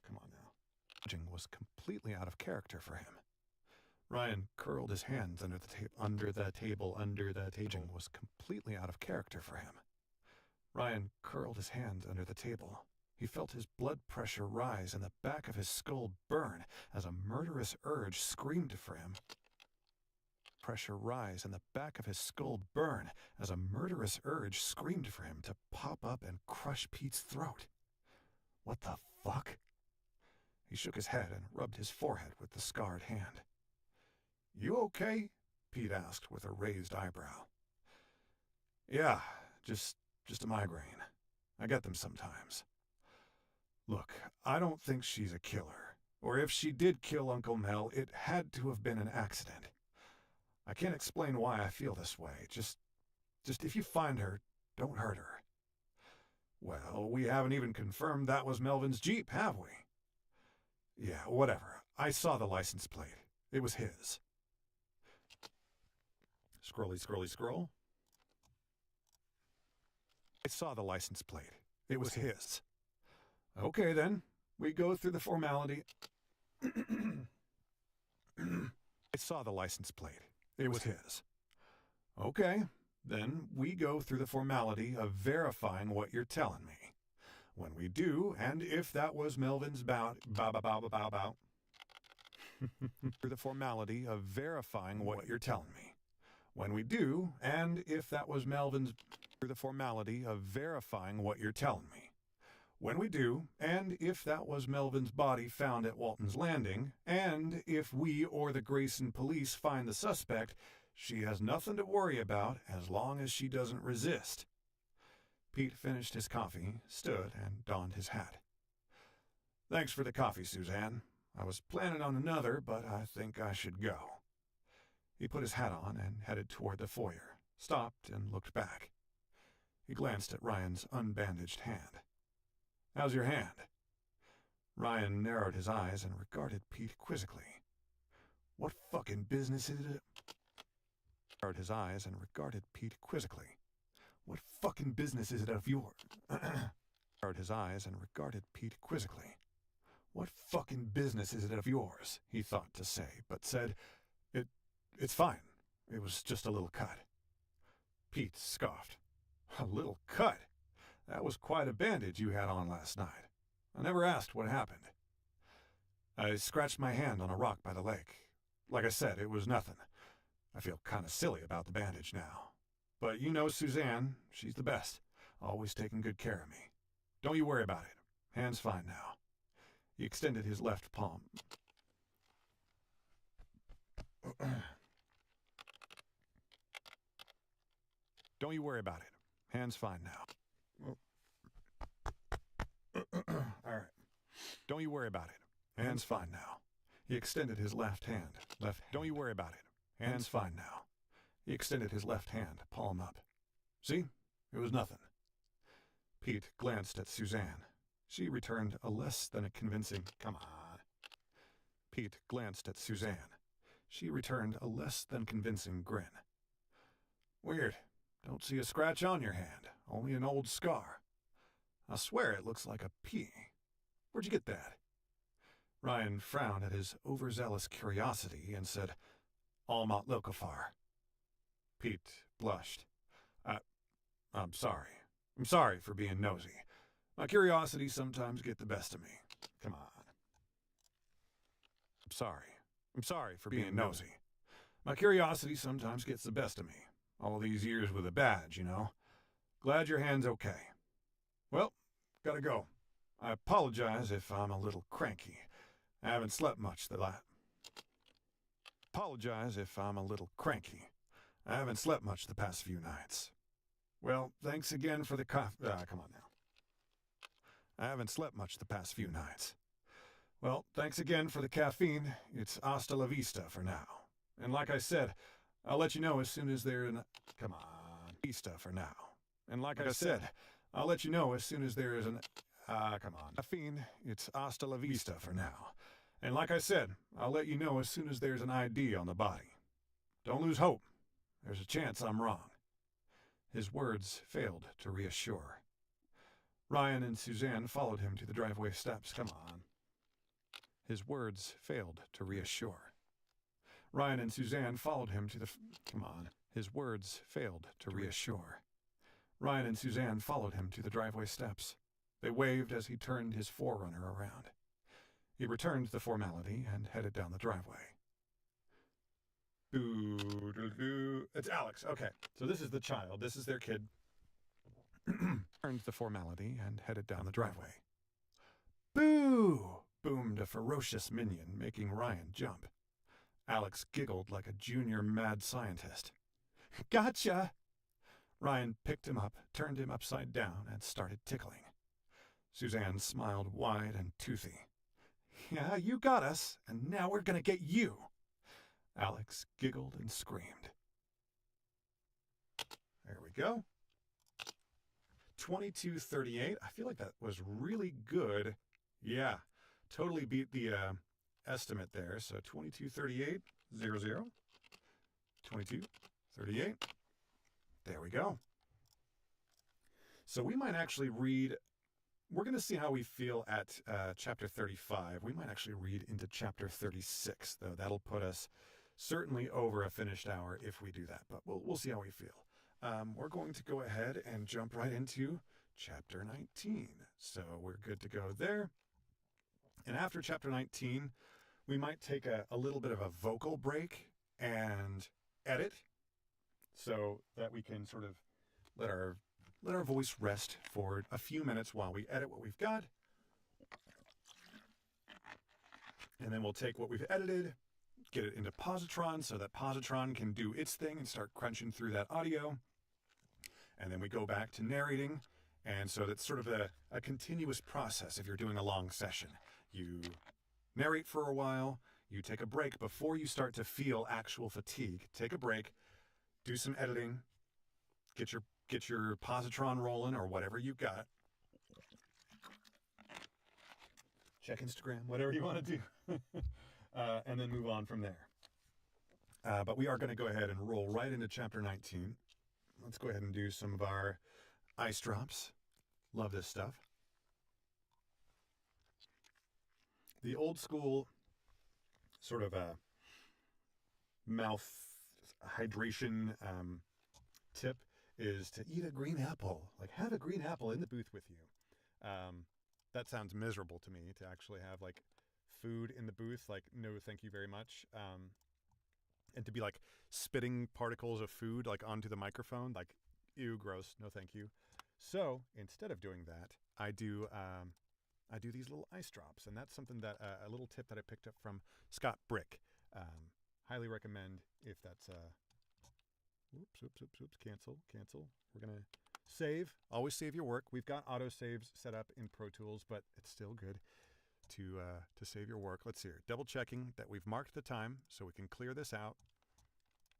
Speaker 1: Come on now. Judging was completely out of character for him. Ryan curled his hands under the table. Judging was completely out of character for him. Ryan curled his hands under the table. He felt his blood pressure rise and the back of his skull burn as a murderous urge screamed for him. Pressure rise and the back of his skull burn as a murderous urge screamed for him to pop up and crush Pete's throat. What the fuck? He shook his head and rubbed his forehead with the scarred hand. You okay? Pete asked with a raised eyebrow. Yeah, just a migraine. I get them sometimes. Look, I don't think she's a killer. Or if she did kill Uncle Mel, it had to have been an accident. I can't explain why I feel this way. Just if you find her, don't hurt her. Well, we haven't even confirmed that was Melvin's Jeep, have we? Yeah, whatever. I saw the license plate. It was his. Scroll. I saw the license plate. It was his. Okay, then. We go through the formality. I saw the license plate. It was his. Okay, then we go through the formality of verifying what you're telling me. When we do, and if that was Melvin's through the formality of verifying what you're telling me. When we do, and if that was Melvin's through the formality of verifying what you're telling me. When we do, and if that was Melvin's body found at Walton's Landing, and if we or the Grayson police find the suspect, she has nothing to worry about as long as she doesn't resist. Pete finished his coffee, stood, and donned his hat. Thanks for the coffee, Suzanne. I was planning on another, but I think I should go. He put his hat on and headed toward the foyer, stopped and looked back. He glanced at Ryan's unbandaged hand. How's your hand? Ryan narrowed his eyes and regarded Pete quizzically. What fucking business is it? Narrowed his eyes and regarded Pete quizzically. What fucking business is it of yours? Narrowed his eyes and regarded Pete quizzically. What fucking business is it of yours? He thought to say, but said, It's fine. It was just a little cut. Pete scoffed. A little cut? That was quite a bandage you had on last night. I never asked what happened. I scratched my hand on a rock by the lake. Like I said, it was nothing. I feel kind of silly about the bandage now. But you know Suzanne, she's the best, always taking good care of me. Don't you worry about it. Hand's fine now. He extended his left palm. Don't you worry about it. Hand's fine now. All right. Don't you worry about it. Hand's fine now. He extended his left hand. Don't you worry about it. Hand's fine now. He extended his left hand, palm up. See? It was nothing. Pete glanced at Suzanne. She returned a less than a convincing, come on. Pete glanced at Suzanne. She returned a less than convincing grin. Weird. Don't see a scratch on your hand, only an old scar. I swear it looks like a P. Where'd you get that? Ryan frowned at his overzealous curiosity and said, Almont Locofar. Pete blushed. I'm sorry. I'm sorry for being nosy. My curiosity sometimes gets the best of me. Come on. I'm sorry. I'm sorry for being nosy. My curiosity sometimes gets the best of me. All these years with a badge, you know. Glad your hand's okay. Well, gotta go. I apologize if I'm a little cranky. I haven't slept much the last... Apologize if I'm a little cranky. I haven't slept much the past few nights. Well, thanks again for the come on now. I haven't slept much the past few nights. Well, thanks again for the caffeine. It's hasta la vista for now. And like I said, I'll let you know as soon as there's an... Come on. Vista for now. And like I said, I'll let you know as soon as there is an... come on. Caffeine, it's hasta la vista for now. And like I said, I'll let you know as soon as there's an ID on the body. Don't lose hope. There's a chance I'm wrong. His words failed to reassure. Ryan and Suzanne followed him to the driveway steps. Come on. His words failed to reassure. Ryan and Suzanne followed him to the... Come on. His words failed to reassure. Ryan and Suzanne followed him to the driveway steps. They waved as he turned his forerunner around. He returned the formality and headed down the driveway. It's Alex. Okay, so this is the child. This is their kid. Turned the formality and headed down the driveway. Boo! Boomed a ferocious minion, making Ryan jump. Alex giggled like a junior mad scientist. Gotcha! Ryan picked him up, turned him upside down, and started tickling. Suzanne smiled wide and toothy. Yeah, you got us, and now we're gonna get you. Alex giggled and screamed. There we go. 2238. I feel like that was really good. Yeah, totally beat the estimate there. So 2238, 00. 2238. There we go. So we might actually read... We're going to see how we feel at chapter 35. We might actually read into chapter 36, though. That'll put us certainly over a finished hour if we do that, but we'll see how we feel. We're going to go ahead and jump right into chapter 19. So we're good to go there. And after chapter 19, we might take a little bit of a vocal break and edit so that we can sort of let our voice rest for a few minutes while we edit what we've got. And then we'll take what we've edited, get it into Positron so that Positron can do its thing and start crunching through that audio. And then we go back to narrating. And so that's sort of a continuous process if you're doing a long session. You narrate for a while, you take a break before you start to feel actual fatigue. Take a break, do some editing, get your positron rolling or whatever you've got. Check Instagram, whatever you want to do. And then move on from there. But we are going to go ahead and roll right into chapter 19. Let's go ahead and do some of our ice drops. Love this stuff. The old school sort of a mouth hydration tip is to eat a green apple. Like, have a green apple in the booth with you. That sounds miserable to me, to actually have like food in the booth. Like, no, thank you very much. And to be like spitting particles of food like onto the microphone, like, ew, gross. No, thank you. So instead of doing that, I do these little ice drops, and that's something that a little tip that I picked up from Scott Brick. Highly recommend if that's oops, cancel. We're gonna save. Always save your work. We've got auto saves set up in Pro Tools, but it's still good to save your work. Let's see here. Double checking that we've marked the time so we can clear this out.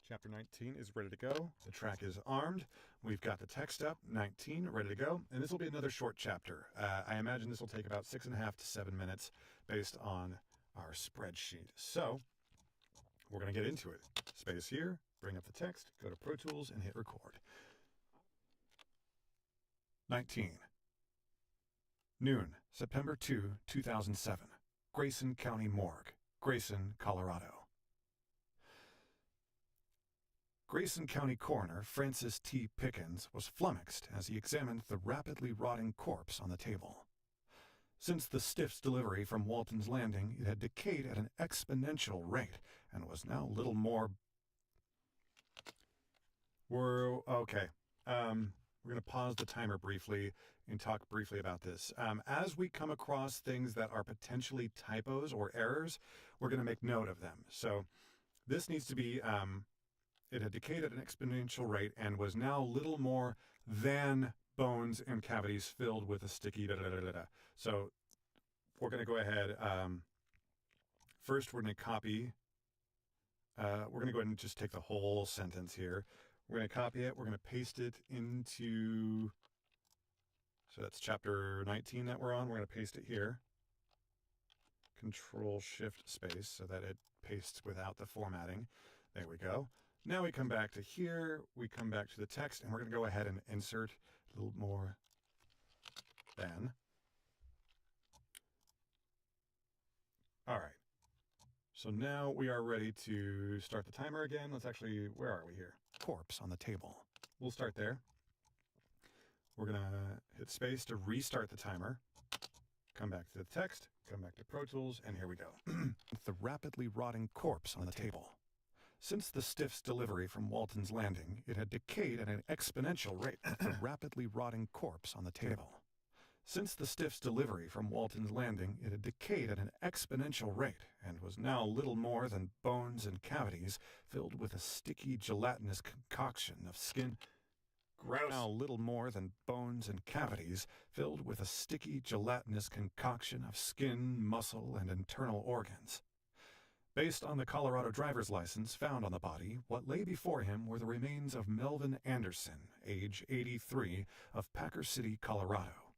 Speaker 1: Chapter 19 is ready to go. The track is armed. We've got the text up, 19, ready to go. And this will be another short chapter. I imagine this will take about 6.5 to 7 minutes based on our spreadsheet. So we're going to get into it. Space here, bring up the text, go to Pro Tools, and hit record. 19. Noon, September 2, 2007. Grayson County Morgue, Grayson, Colorado. Grayson County Coroner Francis T. Pickens was flummoxed as he examined the rapidly rotting corpse on the table. Since the stiff's delivery from Walton's Landing, it had decayed at an exponential rate and was now little more... Okay. We're going to pause the timer briefly and talk briefly about this. As we come across things that are potentially typos or errors, we're going to make note of them. So this needs to be... It had decayed at an exponential rate and was now little more than bones and cavities filled with a sticky da-da-da-da-da. So we're going to go ahead. First, we're going to copy. We're going to go ahead and just take the whole sentence here. We're going to copy it. We're going to paste it into... So that's chapter 19 that we're on. We're going to paste it here. Control-Shift-Space so that it pastes without the formatting. There we go. Now we come back to here, we come back to the text, and we're going to go ahead and insert a little more than. All right. So now we are ready to start the timer again. Let's actually, where are we here? Corpse on the table. We'll start there. We're going to hit space to restart the timer. Come back to the text, come back to Pro Tools, and here we go. The rapidly rotting corpse on the table. Since the stiff's delivery from Walton's Landing, it had decayed at an exponential rate. The rapidly rotting corpse on the table. Since the stiff's delivery from Walton's Landing, it had decayed at an exponential rate and was now little more than bones and cavities filled with a sticky gelatinous concoction of skin. Gross. Now little more than bones and cavities filled with a sticky gelatinous concoction of skin, muscle, and internal organs. Based on the Colorado driver's license found on the body, what lay before him were the remains of Melvin Anderson, age 83, of Packer City, Colorado.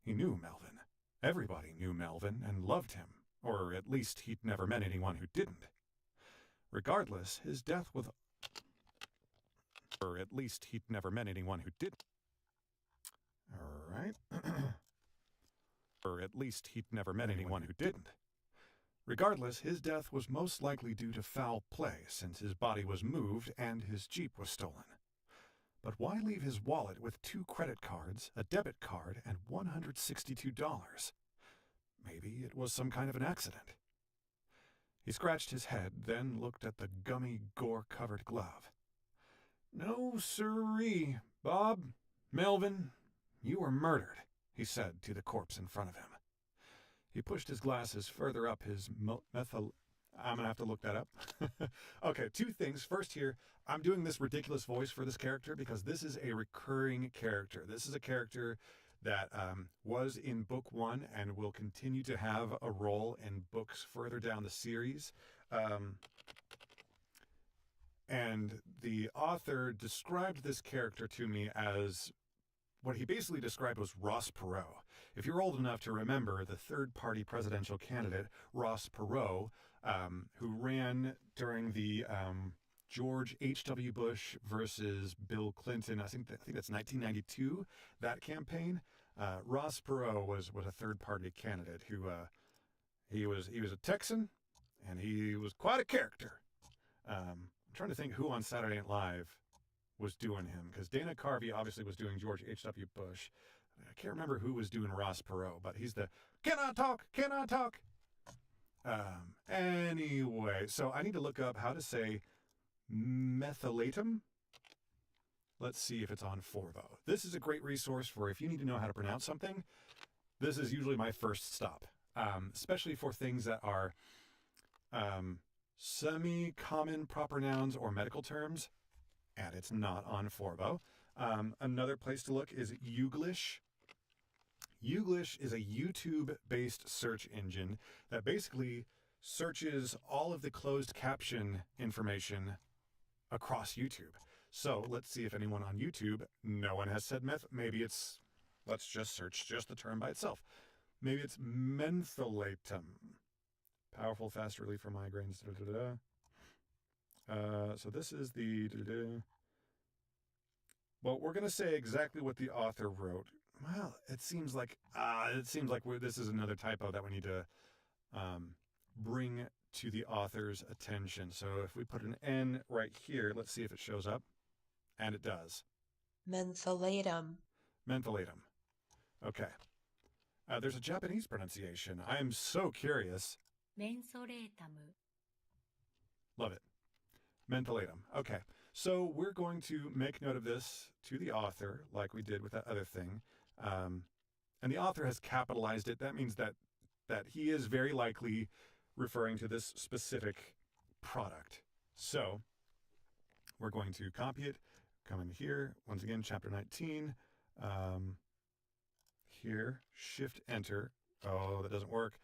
Speaker 1: He knew Melvin. Everybody knew Melvin and loved him, or at least he'd never met anyone who didn't. Regardless, his death was... Or at least he'd never met anyone who didn't. All right. Or at least he'd never met anyone who didn't. Regardless, his death was most likely due to foul play, since his body was moved and his Jeep was stolen. But why leave his wallet with 2 credit cards, a debit card, and $162? Maybe it was some kind of an accident. He scratched his head, then looked at the gummy, gore-covered glove. "No, sirree, Bob, Melvin, you were murdered," he said to the corpse in front of him. He pushed his glasses further up his methyl... I'm going to have to look that up. Okay, 2 things. First here, I'm doing this ridiculous voice for this character because this is a recurring character. This is a character that was in book 1 and will continue to have a role in books further down the series. And the author described this character to me as... What he basically described was Ross Perot. If you're old enough to remember the third-party presidential candidate, Ross Perot, who ran during the George H.W. Bush versus Bill Clinton. I think that's 1992, that campaign. Ross Perot was a third-party candidate who he was a Texan, and he was quite a character. I'm trying to think who on Saturday Night Live was doing him, because Dana Carvey obviously was doing George H.W. Bush. I can't remember who was doing Ross Perot, but he's the "Can I talk? Can I talk?" Anyway, so I need to look up how to say methylatum. Let's see if it's on Forvo. This is a great resource for if you need to know how to pronounce something. This is usually my first stop, especially for things that are semi-common proper nouns or medical terms, and it's not on Forvo. Another place to look is Youglish. Youglish is a YouTube-based search engine that basically searches all of the closed caption information across YouTube. So let's see if anyone on YouTube, no one has said meth. Maybe it's, let's just search just the term by itself. Maybe it's mentholatum. Powerful, fast relief for migraines. So this is the... Well, we're going to say exactly what the author wrote. Well, it seems like this is another typo that we need to bring to the author's attention. So if we put an N right here, let's see if it shows up. And it does.
Speaker 2: Mentholatum.
Speaker 1: Mentholatum. Okay. There's a Japanese pronunciation. I am so curious.
Speaker 3: Mentholatum.
Speaker 1: Love it. Mentholatum. Okay. So we're going to make note of this to the author, like we did with that other thing. And the author has capitalized it. That means that he is very likely referring to this specific product. So we're going to copy it, come in here, once again, chapter 19. Here, shift enter. Oh, that doesn't work.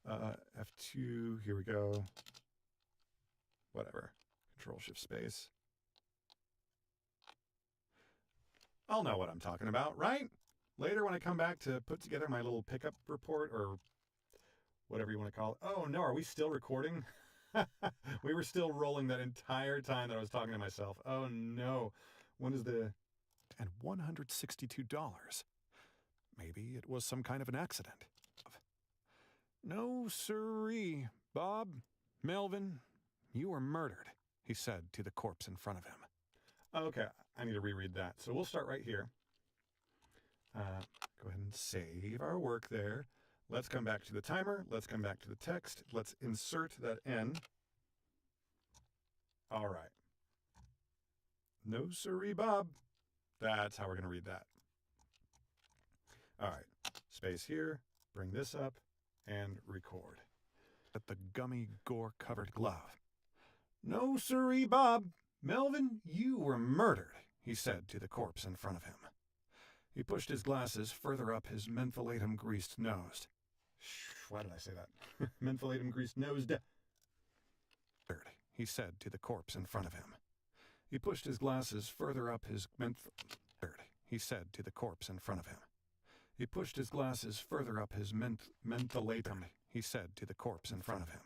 Speaker 1: F2, here we go. Whatever. Control shift space. I'll know what I'm talking about, right? Later when I come back to put together my little pickup report or whatever you want to call it. Oh no, are we still recording? We were still rolling that entire time that I was talking to myself. Oh no. When is the... And $162. Maybe it was some kind of an accident. No siree, Bob. Melvin, you were murdered, he said to the corpse in front of him. Okay, I need to reread that. So we'll start right here. Go ahead and save our work there. Let's come back to the timer. Let's come back to the text. Let's insert that N. All right. No siree, Bob. That's how we're going to read that. All right. Space here. Bring this up and record. At the gummy gore-covered glove. No siree, Bob. Melvin, you were murdered, he said to the corpse in front of him. He pushed his glasses further up his mentholatum-greased nose. Why did I say that? Mentholatum-greased nose. He said to the corpse in front of him. He pushed his glasses further up his He said to the corpse in front of him. He pushed his glasses further up his mentholatum. He said to the corpse in front of him.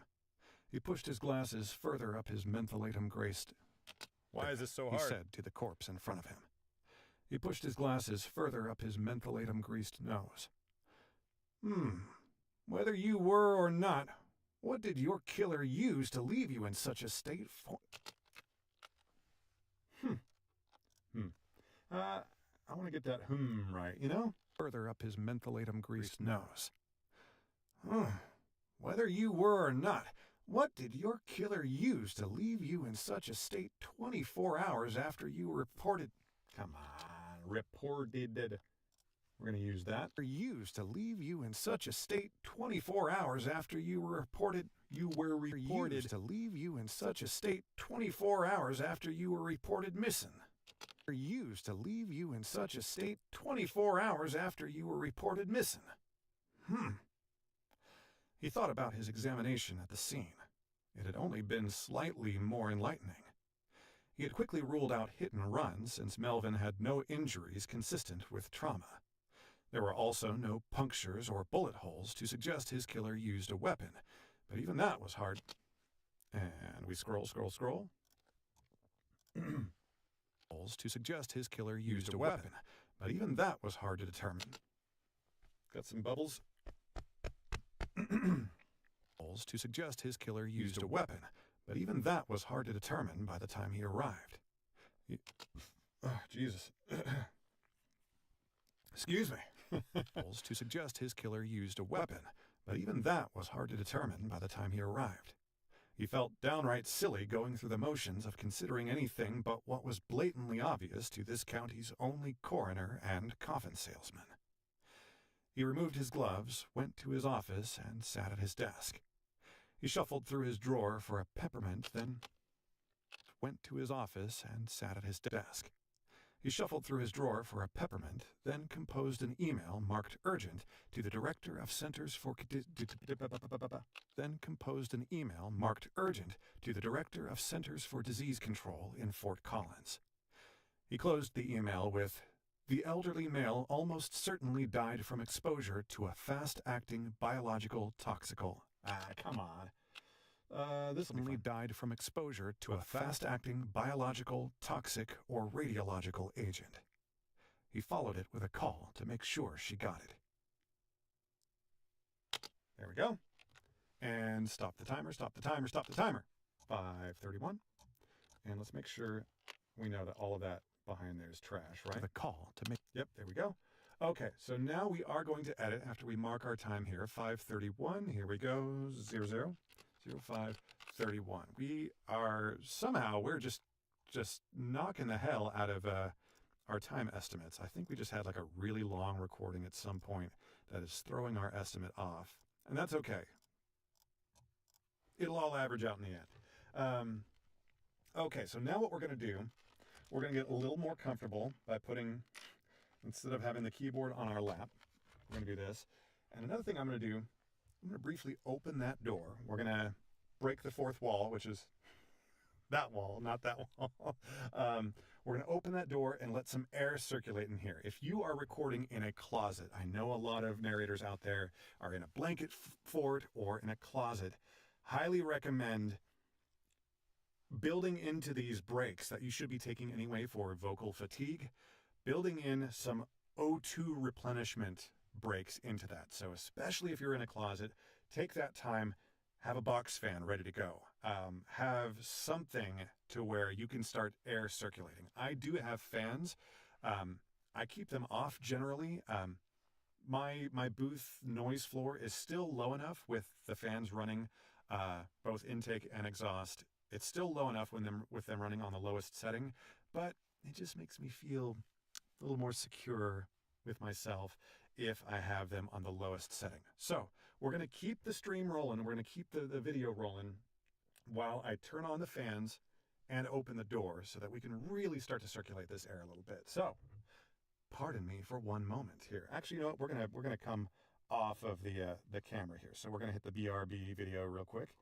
Speaker 1: He pushed his glasses further up his mentholatum-graced...
Speaker 4: Why is this so hard?
Speaker 1: He said to the corpse in front of him. He pushed his glasses further up his mentholatum-greased nose. Whether you were or not, what did your killer use to leave you in such a state for... I want to get that right, you know? Further up his mentholatum-greased nose. Whether you were or not, what did your killer use to leave you in such a state 24 hours after you reported... Come on, reported... We're going to use that. Used to leave you in such a state 24 hours after you were reported... You were reported... Used to leave you in such a state 24 hours after you were reported missing. Used to leave you in such a state 24 hours after you were reported missing. He thought about his examination at the scene. It had only been slightly more enlightening. He had quickly ruled out hit and run since Melvin had no injuries consistent with trauma. There were also no punctures or bullet holes to suggest his killer used a weapon, but even that was hard. And we scroll. To suggest his killer used a weapon, but even that was hard to determine. Got some bubbles. To suggest his killer used a weapon, but even that was hard to determine by the time he arrived. Oh, Jesus. Excuse me. To suggest his killer used a weapon, but even that was hard to determine by the time he arrived. He felt downright silly going through the motions of considering anything but what was blatantly obvious to this county's only coroner and coffin salesman. He removed his gloves, went to his office, and sat at his desk. He shuffled through his drawer for a peppermint, then went to his office and sat at his desk. He shuffled through his drawer for a peppermint, then composed an email marked urgent to the director of Centers for Disease Control in Fort Collins. He closed the email with, "The elderly male almost certainly died from exposure to a fast-acting biological toxical." Come on. This only died from exposure to a fast-acting biological, toxic, or radiological agent. He followed it with a call to make sure she got it. There we go. And stop the timer. 5:31. And let's make sure we know that all of that behind there is trash, right? The call to make... Yep, there we go. Okay, so now we are going to edit after we mark our time here. 5:31. Here we go. 05:31. We are somehow, we're just knocking the hell out of our time estimates. I think we just had like a really long recording at some point that is throwing our estimate off. And that's okay. It'll all average out in the end. Okay, so now what we're going to do, we're going to get a little more comfortable by putting, instead of having the keyboard on our lap, we're going to do this. And another thing I'm going to do, I'm going to briefly open that door. We're going to break the fourth wall, which is that wall, not that wall. We're going to open that door and let some air circulate in here. If you are recording in a closet, I know a lot of narrators out there are in a blanket fort or in a closet. Highly recommend building into these breaks that you should be taking anyway for vocal fatigue, building in some O2 replenishment breaks into that. So especially if you're in a closet, take that time, have a box fan ready to go. Have something to where you can start air circulating. I do have fans. I keep them off generally. My booth noise floor is still low enough with the fans running both intake and exhaust. It's still low enough with them running on the lowest setting, but it just makes me feel a little more secure with myself if I have them on the lowest setting. So we're going to keep the stream rolling. We're going to keep the video rolling while I turn on the fans and open the door so that we can really start to circulate this air a little bit. So pardon me for one moment here. Actually, you know what? We're gonna come off of the camera here. So we're gonna hit the BRB video real quick.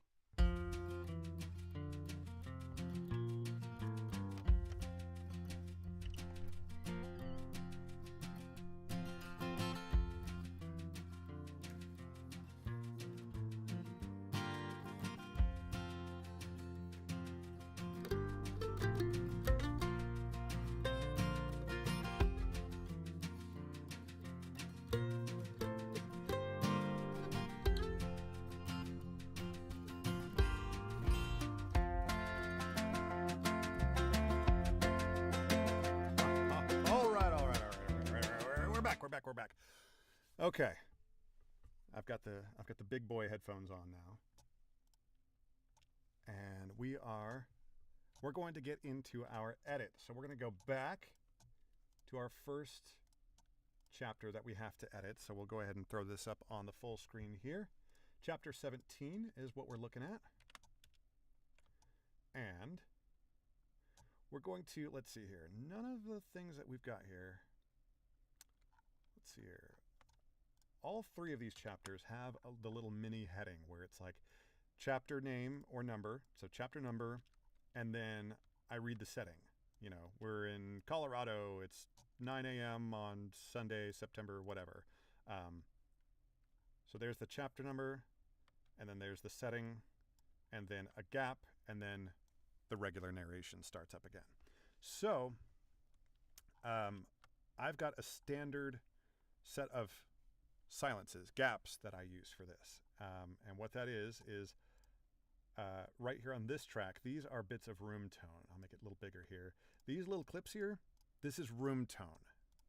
Speaker 1: We're back. Okay. I've got the big boy headphones on now. And we're going to get into our edit. So we're going to go back to our first chapter that we have to edit. So we'll go ahead and throw this up on the full screen here. Chapter 17 is what we're looking at. And we're going to, let's see here. None of the things that we've got here. Let's see here. All three of these chapters have the little mini heading where it's like chapter name or number. So chapter number, and then I read the setting. You know, we're in Colorado. It's 9 a.m. on Sunday, September, whatever. So there's the chapter number, and then there's the setting, and then a gap, and then the regular narration starts up again. So I've got a standard set of silences, gaps that I use for this. And what that is right here on this track, these are bits of room tone. I'll make it a little bigger here. These little clips here, this is room tone.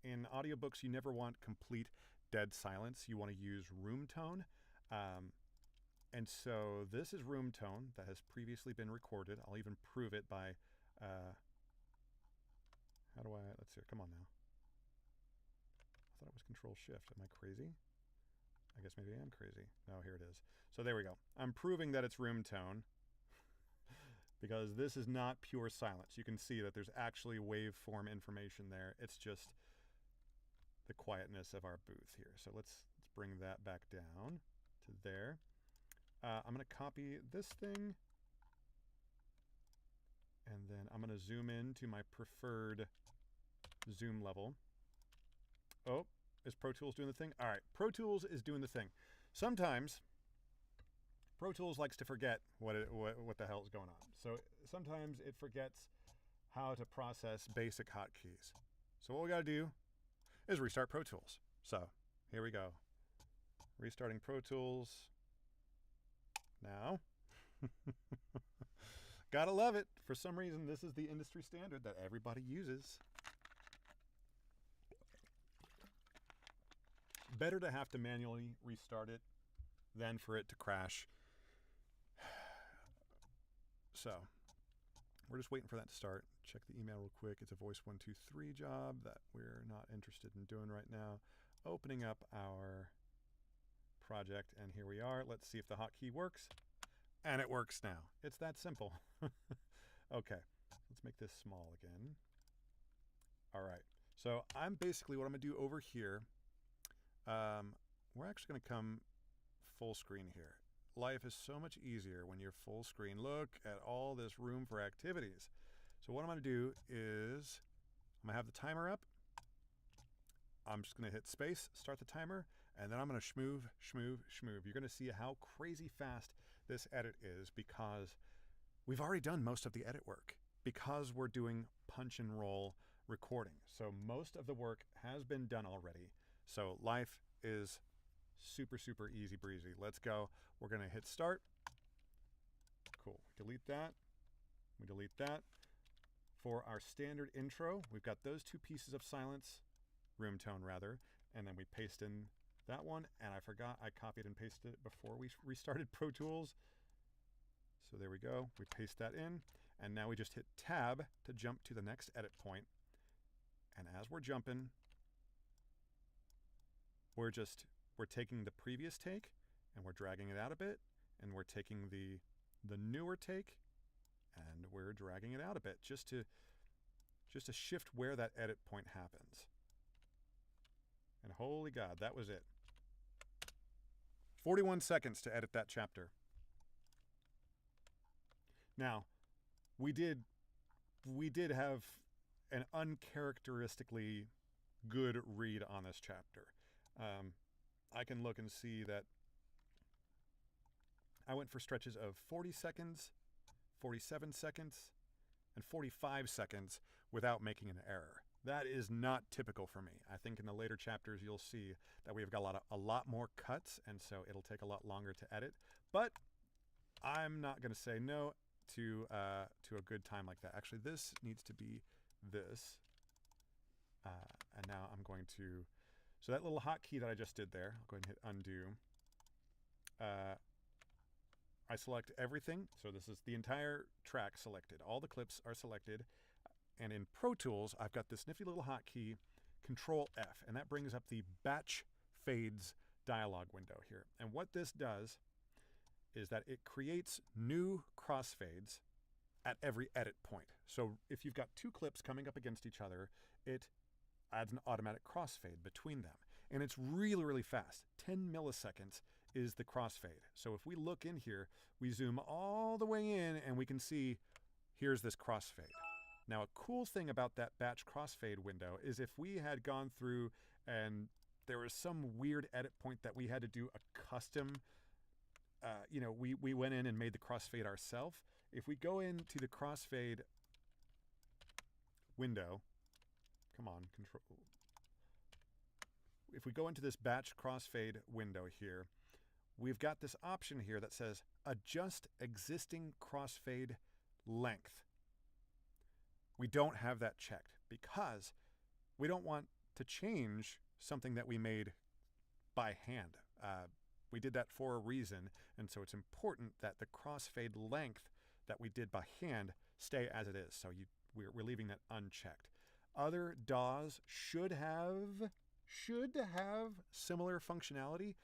Speaker 1: In audiobooks, you never want complete dead silence. You want to use room tone. And so this is room tone that has previously been recorded. I'll even prove it by, let's see, come on now. I thought it was Control Shift. Am I crazy? I guess maybe I am crazy. No, here it is. So there we go. I'm proving that it's room tone because this is not pure silence. You can see that there's actually waveform information there. It's just the quietness of our booth here. So let's bring that back down to there. I'm going to copy this thing, and then I'm going to zoom in to my preferred zoom level. Oh, is Pro Tools doing the thing? All right, Pro Tools is doing the thing. Sometimes Pro Tools likes to forget what the hell is going on. So sometimes it forgets how to process basic hotkeys. So what we got to do is restart Pro Tools. So here we go. Restarting Pro Tools. Now, gotta love it. For some reason, this is the industry standard that everybody uses. Better to have to manually restart it than for it to crash. So, we're just waiting for that to start. Check the email real quick. It's a Voice123 job that we're not interested in doing right now. Opening up our project, and here we are. Let's see if the hotkey works. And it works now. It's that simple. Okay, let's make this small again. All right, so I'm basically, what I'm gonna do over here, we're actually gonna come full screen here. Life is so much easier when you're full screen. Look at all this room for activities. So what I'm gonna do is, I'm gonna have the timer up. I'm just gonna hit space, start the timer, and then I'm gonna shmove, shmove, shmove. You're gonna see how crazy fast this edit is because we've already done most of the edit work because we're doing punch and roll recording. So most of the work has been done already. So life is super, super easy breezy. Let's go. We're gonna hit start. Cool, delete that. We delete that. For our standard intro, we've got those two pieces of silence, room tone rather, and then we paste in that one, and I forgot I copied and pasted it before we restarted Pro Tools. So there we go. We paste that in, and now we just hit tab to jump to the next edit point. And as we're jumping, we're taking the previous take and we're dragging it out a bit, and we're taking the newer take and we're dragging it out a bit just to shift where that edit point happens. And holy God, that was it. 41 seconds to edit that chapter. Now, we did have an uncharacteristically good read on this chapter. I can look and see that I went for stretches of 40 seconds, 47 seconds, and 45 seconds without making an error. That is not typical for me. I think in the later chapters you'll see that we've got a lot more cuts, and so it'll take a lot longer to edit. But I'm not going to say no to a good time like that. Actually, this needs to be this. And now I'm going to, so that little hotkey that I just did there, I'll go ahead and hit undo. I select everything. So this is the entire track selected. All the clips are selected. And in Pro Tools, I've got this nifty little hotkey, Control F, and that brings up the batch fades dialog window here. And what this does is that it creates new crossfades at every edit point. So if you've got two clips coming up against each other, it adds an automatic crossfade between them. And it's really, really fast. 10 milliseconds is the crossfade. So if we look in here, we zoom all the way in and we can see here's this crossfade. Now, a cool thing about that batch crossfade window is if we had gone through and there was some weird edit point that we had to do a custom we went in and made the crossfade ourselves. If we go into the crossfade window, come on, control. If we go into this batch crossfade window here, we've got this option here that says adjust existing crossfade length. We don't have that checked because we don't want to change something that we made by hand. We did that for a reason, and so it's important that the crossfade length that we did by hand stay as it is. So we're leaving that unchecked. Other DAWs should have similar functionality,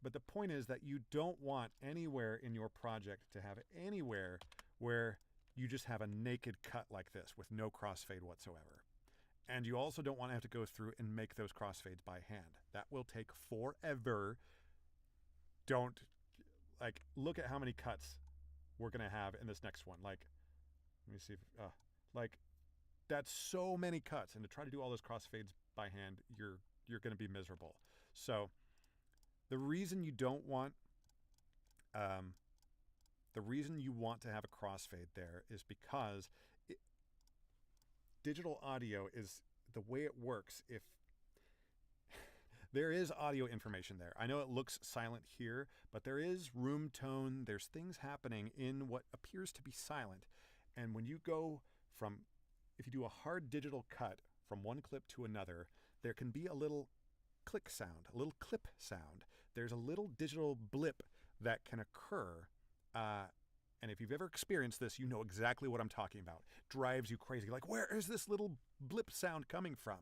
Speaker 1: but the point is that you don't want anywhere in your project to have anywhere where you just have a naked cut like this with no crossfade whatsoever. And you also don't want to have to go through and make those crossfades by hand. That will take forever. Don't, look at how many cuts we're going to have in this next one. Let me see if, that's so many cuts. And to try to do all those crossfades by hand, you're going to be miserable. So the reason you don't want, the reason you want to have a crossfade there is because digital audio is the way it works. If there is audio information there, I know it looks silent here, but there is room tone. There's things happening in what appears to be silent. And when you go from, if you do a hard digital cut from one clip to another, there can be a little click sound, a little clip sound. There's a little digital blip that can occur. And if you've ever experienced this, you know exactly what I'm talking about. Drives you crazy. Like, where is this little blip sound coming from?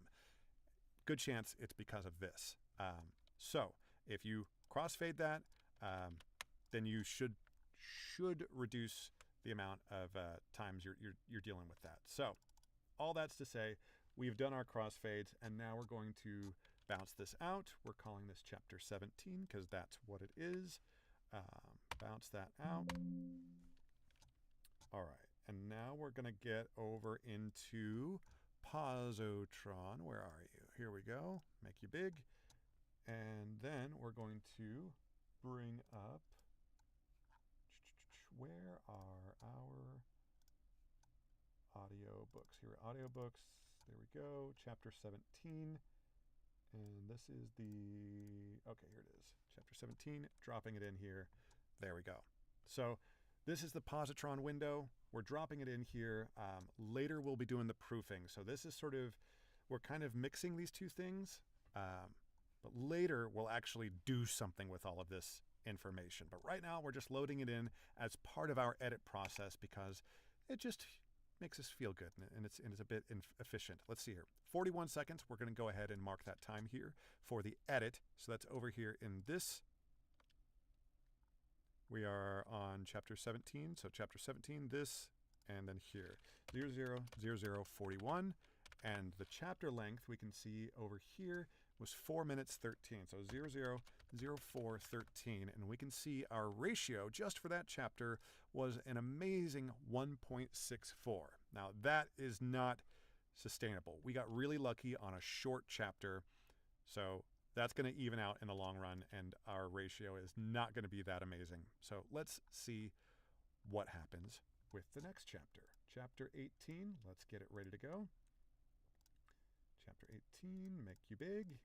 Speaker 1: Good chance it's because of this. So if you crossfade that, then you should reduce the amount of times you're dealing with that. So all that's to say, we've done our crossfades, and now we're going to bounce this out. We're calling this chapter 17 because that's what it is. Bounce that out. All right, and now we're going to get over into Posotron. Where are you? Here we go. Make you big. And then we're going to bring up, where are our audio books? Here are audio books. There we go. Chapter 17. And this is okay, here it is. Chapter 17, dropping it in here. There we go. So this is the positron window. We're dropping it in here. Later we'll be doing the proofing. So this is we're kind of mixing these two things. But later we'll actually do something with all of this information. But right now we're just loading it in as part of our edit process because it just makes us feel good, and it's a bit efficient. Let's see here. 41 seconds. We're going to go ahead and mark that time here for the edit. So that's over here in this. We are on chapter 17. So chapter 17, this, and then here. 000041. And the chapter length we can see over here was 4 minutes 13. So 000413. And we can see our ratio just for that chapter was an amazing 1.64. Now that is not sustainable. We got really lucky on a short chapter. So that's going to even out in the long run, and our ratio is not going to be that amazing. So let's see what happens with the next chapter. Chapter 18, let's get it ready to go. Chapter 18, make you big.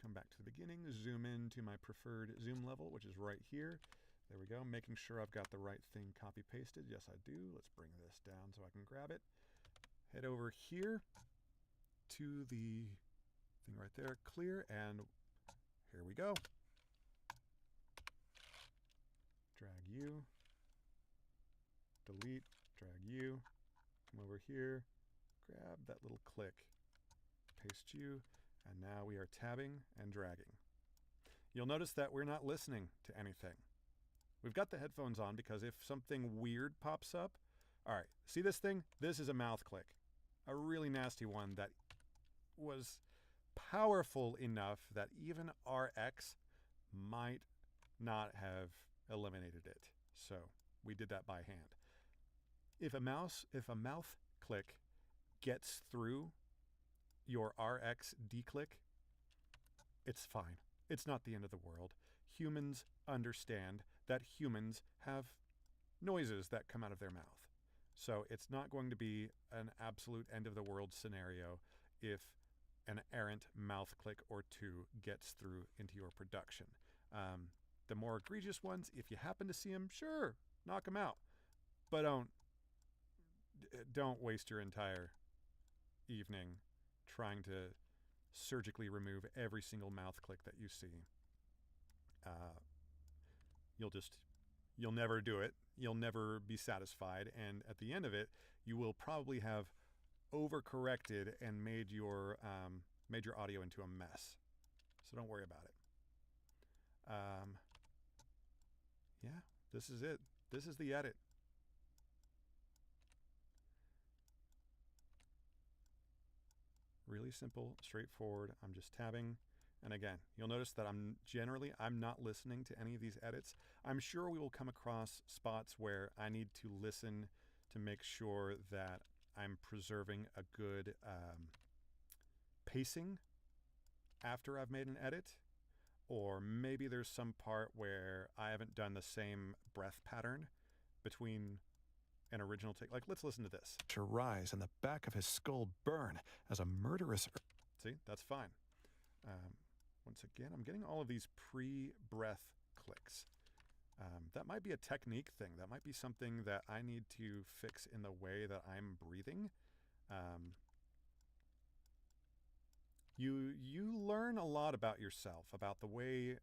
Speaker 1: Come back to the beginning, zoom in to my preferred zoom level, which is right here. There we go, making sure I've got the right thing copy-pasted. Yes, I do. Let's bring this down so I can grab it. Head over here to the thing right there, clear, and here we go. Drag you, delete, drag you, come over here, grab that little click, paste you, and now we are tabbing and dragging. You'll notice that we're not listening to anything. We've got the headphones on because if something weird pops up, all right, see this thing? This is a mouth click, a really nasty one that was powerful enough that even RX might not have eliminated it. So we did that by hand. If a mouth click gets through your RX declick, it's fine. It's not the end of the world. Humans understand that humans have noises that come out of their mouth. So it's not going to be an absolute end of the world scenario if an errant mouth click or two gets through into your production. The more egregious ones, if you happen to see them, sure, knock them out. But don't waste your entire evening trying to surgically remove every single mouth click that you see. You'll never do it. You'll never be satisfied. And at the end of it, you will probably have overcorrected and made your audio into a mess. So don't worry about it. Yeah, this is it. This is the edit. Really simple, straightforward. I'm just tabbing. And again, you'll notice that I'm not listening to any of these edits. I'm sure we will come across spots where I need to listen to make sure that I'm preserving a good pacing after I've made an edit. Or maybe there's some part where I haven't done the same breath pattern between an original take. Like, let's listen to this.
Speaker 5: To rise and the back of his skull burn as a murderous...
Speaker 1: See, that's fine. Once again, I'm getting all of these pre-breath clicks. That might be a technique thing. That might be something that I need to fix in the way that I'm breathing. You learn a lot about yourself, about the way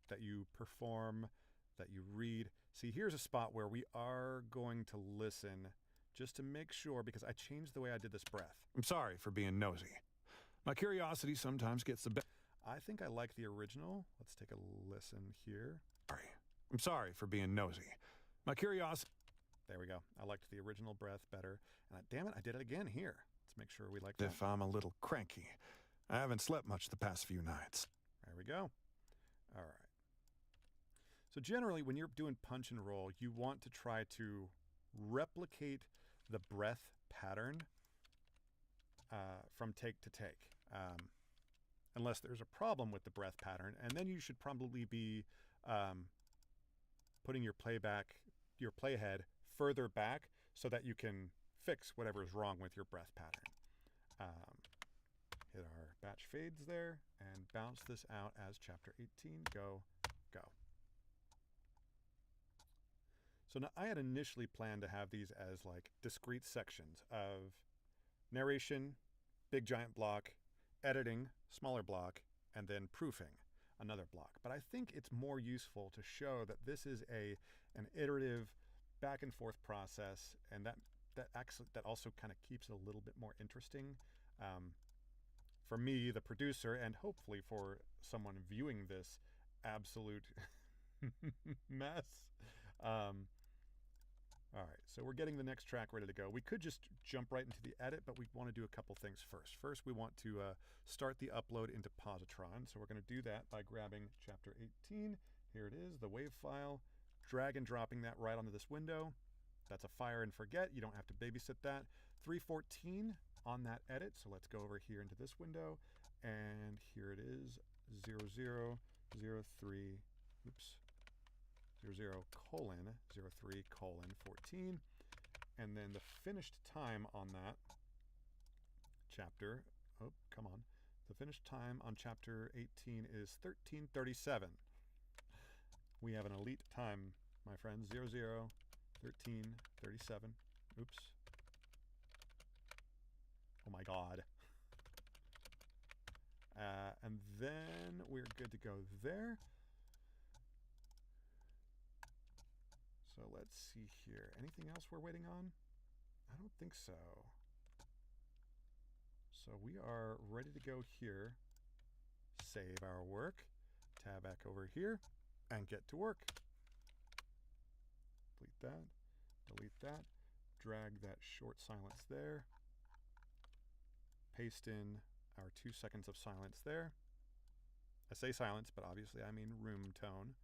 Speaker 1: that you perform, that you read. See, here's a spot where we are going to listen just to make sure, because I changed the way I did this breath.
Speaker 5: I'm sorry for being nosy. My curiosity sometimes gets the best.
Speaker 1: I think I like the original. Let's take a listen here.
Speaker 5: I'm sorry for being nosy. My curiosity...
Speaker 1: There we go. I liked the original breath better. And damn it, I did it again here. Let's make sure we like that.
Speaker 5: If I'm a little cranky. I haven't slept much the past few nights.
Speaker 1: There we go. All right. So generally, when you're doing punch and roll, you want to try to replicate the breath pattern from take to take. Unless there's a problem with the breath pattern, and then you should probably be putting your playhead further back so that you can fix whatever is wrong with your breath pattern. Hit our batch fades there and bounce this out as chapter 18. Go. So now I had initially planned to have these as like discrete sections of narration, big giant block, editing, smaller block, and then proofing, another block. But I think it's more useful to show that this is an iterative back and forth process, and that also kind of keeps it a little bit more interesting. For me, the producer, and hopefully for someone viewing this absolute mess. All right, so we're getting the next track ready to go. We could just jump right into the edit, but we want to do a couple things first. First, we want to start the upload into Positron. So we're going to do that by grabbing chapter 18. Here it is, the WAV file, drag and dropping that right onto this window. That's a fire and forget. You don't have to babysit that. 314 on that edit. So let's go over here into this window. And here it is, 0003, 00:03:14. And then the finished time on that chapter, the finished time on chapter 18 is 13:37. We have an elite time, my friends, 00:13:37. Oops. Oh my God. And then we're good to go there. So let's see here. Anything else we're waiting on? I don't think so. So we are ready to go here. Save our work. Tab back over here and get to work. Delete that. Delete that. Drag that short silence there. Paste in our 2 seconds of silence there. I say silence, but obviously I mean room tone.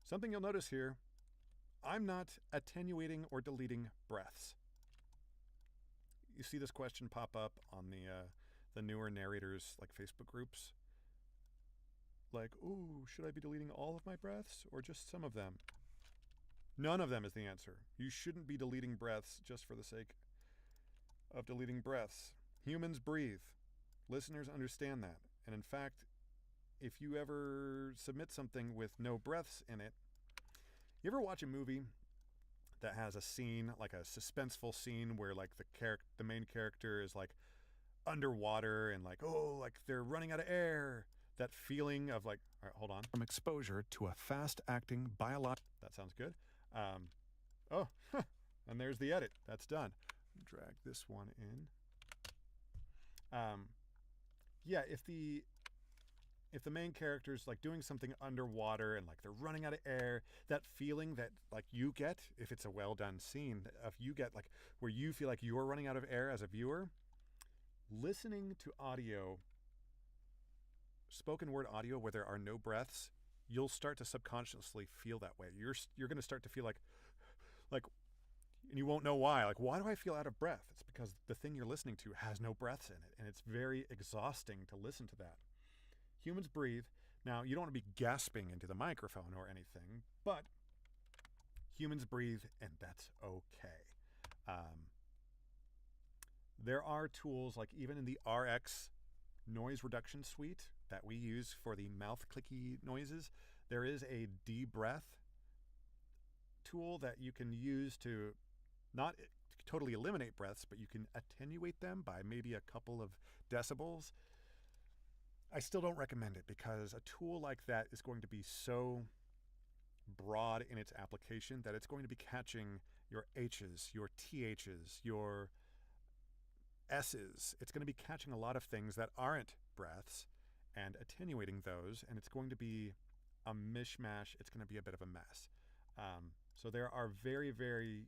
Speaker 1: Something you'll notice here, I'm not attenuating or deleting breaths. You see this question pop up on the newer narrators like Facebook groups. like, ooh, should I be deleting all of my breaths or just some of them? None of them is the answer. You shouldn't be deleting breaths just for the sake of deleting breaths. Humans breathe. Listeners understand that. And in fact, if you ever submit something with no breaths in it, you ever watch a movie that has a scene, like a suspenseful scene where like the main character is like underwater and like, oh, like they're running out of air. That feeling of like, all right, hold on.
Speaker 5: From exposure to a fast-acting biological...
Speaker 1: That sounds good. Oh, and there's the edit. That's done. Drag this one in. Yeah, if the main character's like doing something underwater and like they're running out of air, that feeling that like you get, if it's a well done scene, if you get like where you feel like you're running out of air as a viewer, listening to audio, spoken word audio where there are no breaths, you'll start to subconsciously feel that way. You're going to start to feel like, and you won't know why. Like, why do I feel out of breath? It's because the thing you're listening to has no breaths in it, and it's very exhausting to listen to that. Humans breathe. Now, you don't want to be gasping into the microphone or anything, but humans breathe, and that's okay. There are tools, like even in the RX noise reduction suite that we use for the mouth clicky noises, there is a de-breath tool that you can use to not totally eliminate breaths, but you can attenuate them by maybe a couple of decibels. I still don't recommend it because a tool like that is going to be so broad in its application that it's going to be catching your H's, your TH's, your S's. It's going to be catching a lot of things that aren't breaths and attenuating those, and it's going to be a mishmash. It's going to be a bit of a mess. So there are very, very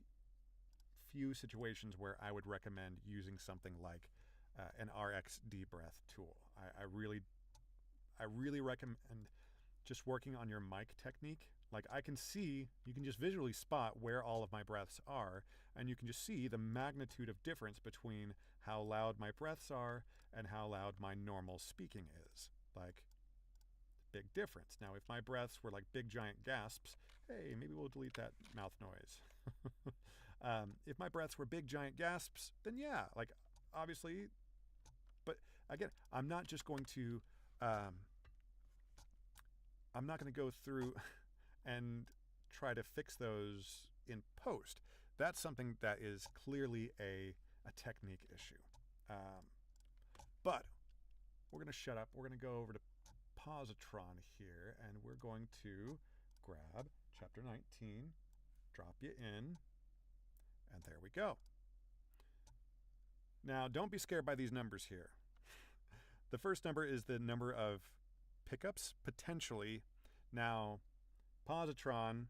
Speaker 1: few situations where I would recommend using something like an RX de-breath tool. I really recommend just working on your mic technique. Like I can see, you can just visually spot where all of my breaths are, and you can just see the magnitude of difference between how loud my breaths are and how loud my normal speaking is. Like, big difference. Now, if my breaths were like big giant gasps, hey, maybe we'll delete that mouth noise. If my breaths were big giant gasps, then yeah, like obviously, but again, I'm not just going to, I'm not going to go through and try to fix those in post. That's something that is clearly a technique issue. But we're going to shut up. We're going to go over to Positron here, and we're going to grab chapter 19, drop you in, and there we go. Now, don't be scared by these numbers here. The first number is the number of pickups, potentially. Now, Positron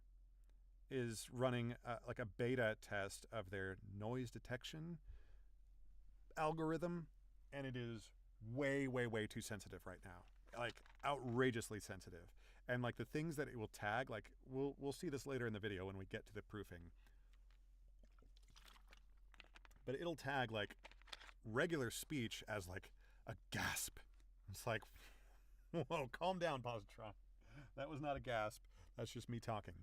Speaker 1: is running like a beta test of their noise detection algorithm, and it is way, way, way too sensitive right now. Like outrageously sensitive. And like the things that it will tag, like we'll see this later in the video when we get to the proofing. But it'll tag like regular speech as like a gasp. It's like, whoa, calm down, Positron. That was not a gasp. That's just me talking.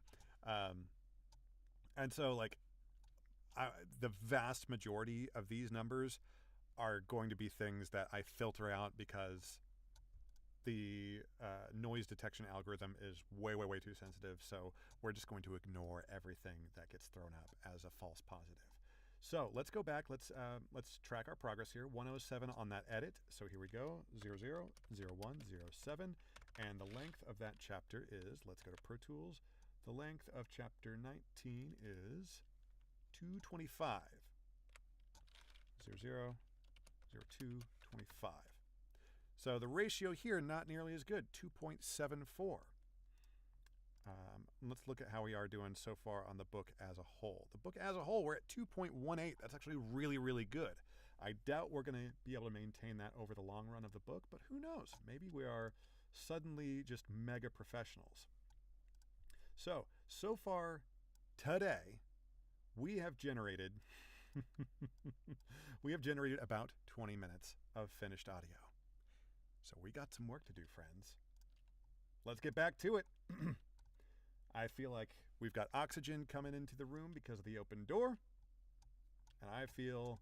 Speaker 1: And so like the vast majority of these numbers are going to be things that I filter out because the noise detection algorithm is way, way, way too sensitive. So we're just going to ignore everything that gets thrown up as a false positive. So let's go back. Let's track our progress here. 107 on that edit. So here we go. 00, 01, 07. And the length of that chapter is, let's go to Pro Tools. The length of chapter 19 is 225. 00, 02, 25. So the ratio here, not nearly as good, 2.74. Let's look at how we are doing so far on the book as a whole. The book as a whole, we're at 2.18. That's actually really, really good. I doubt we're going to be able to maintain that over the long run of the book, but who knows? Maybe we are suddenly just mega professionals. So far today, we have generated about 20 minutes of finished audio. So we got some work to do, friends. let's get back to it. I feel like we've got oxygen coming into the room because of the open door, and I feel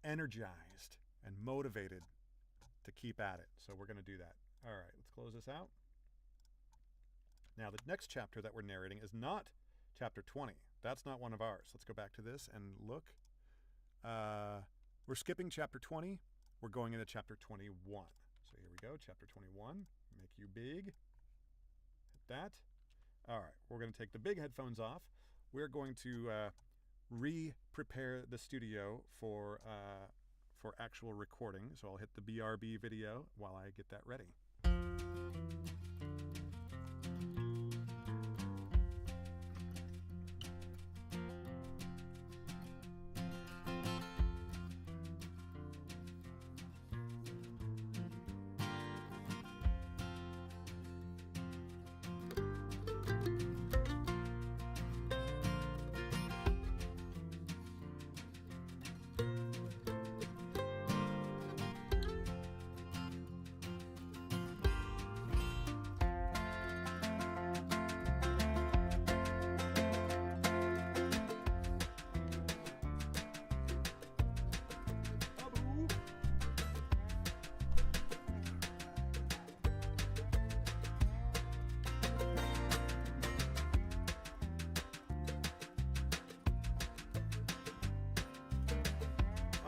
Speaker 1: energized and motivated to keep at it. So we're going to do that. All right, let's close this out. Now, the next chapter that we're narrating is not chapter 20. That's not one of ours. Let's go back to this and look. We're skipping chapter 20. We're going into chapter 21. So here we go, chapter 21. Make you big. Hit that. All right, we're going to take the big headphones off. We're going to re-prepare the studio for actual recording. So I'll hit the BRB video while I get that ready.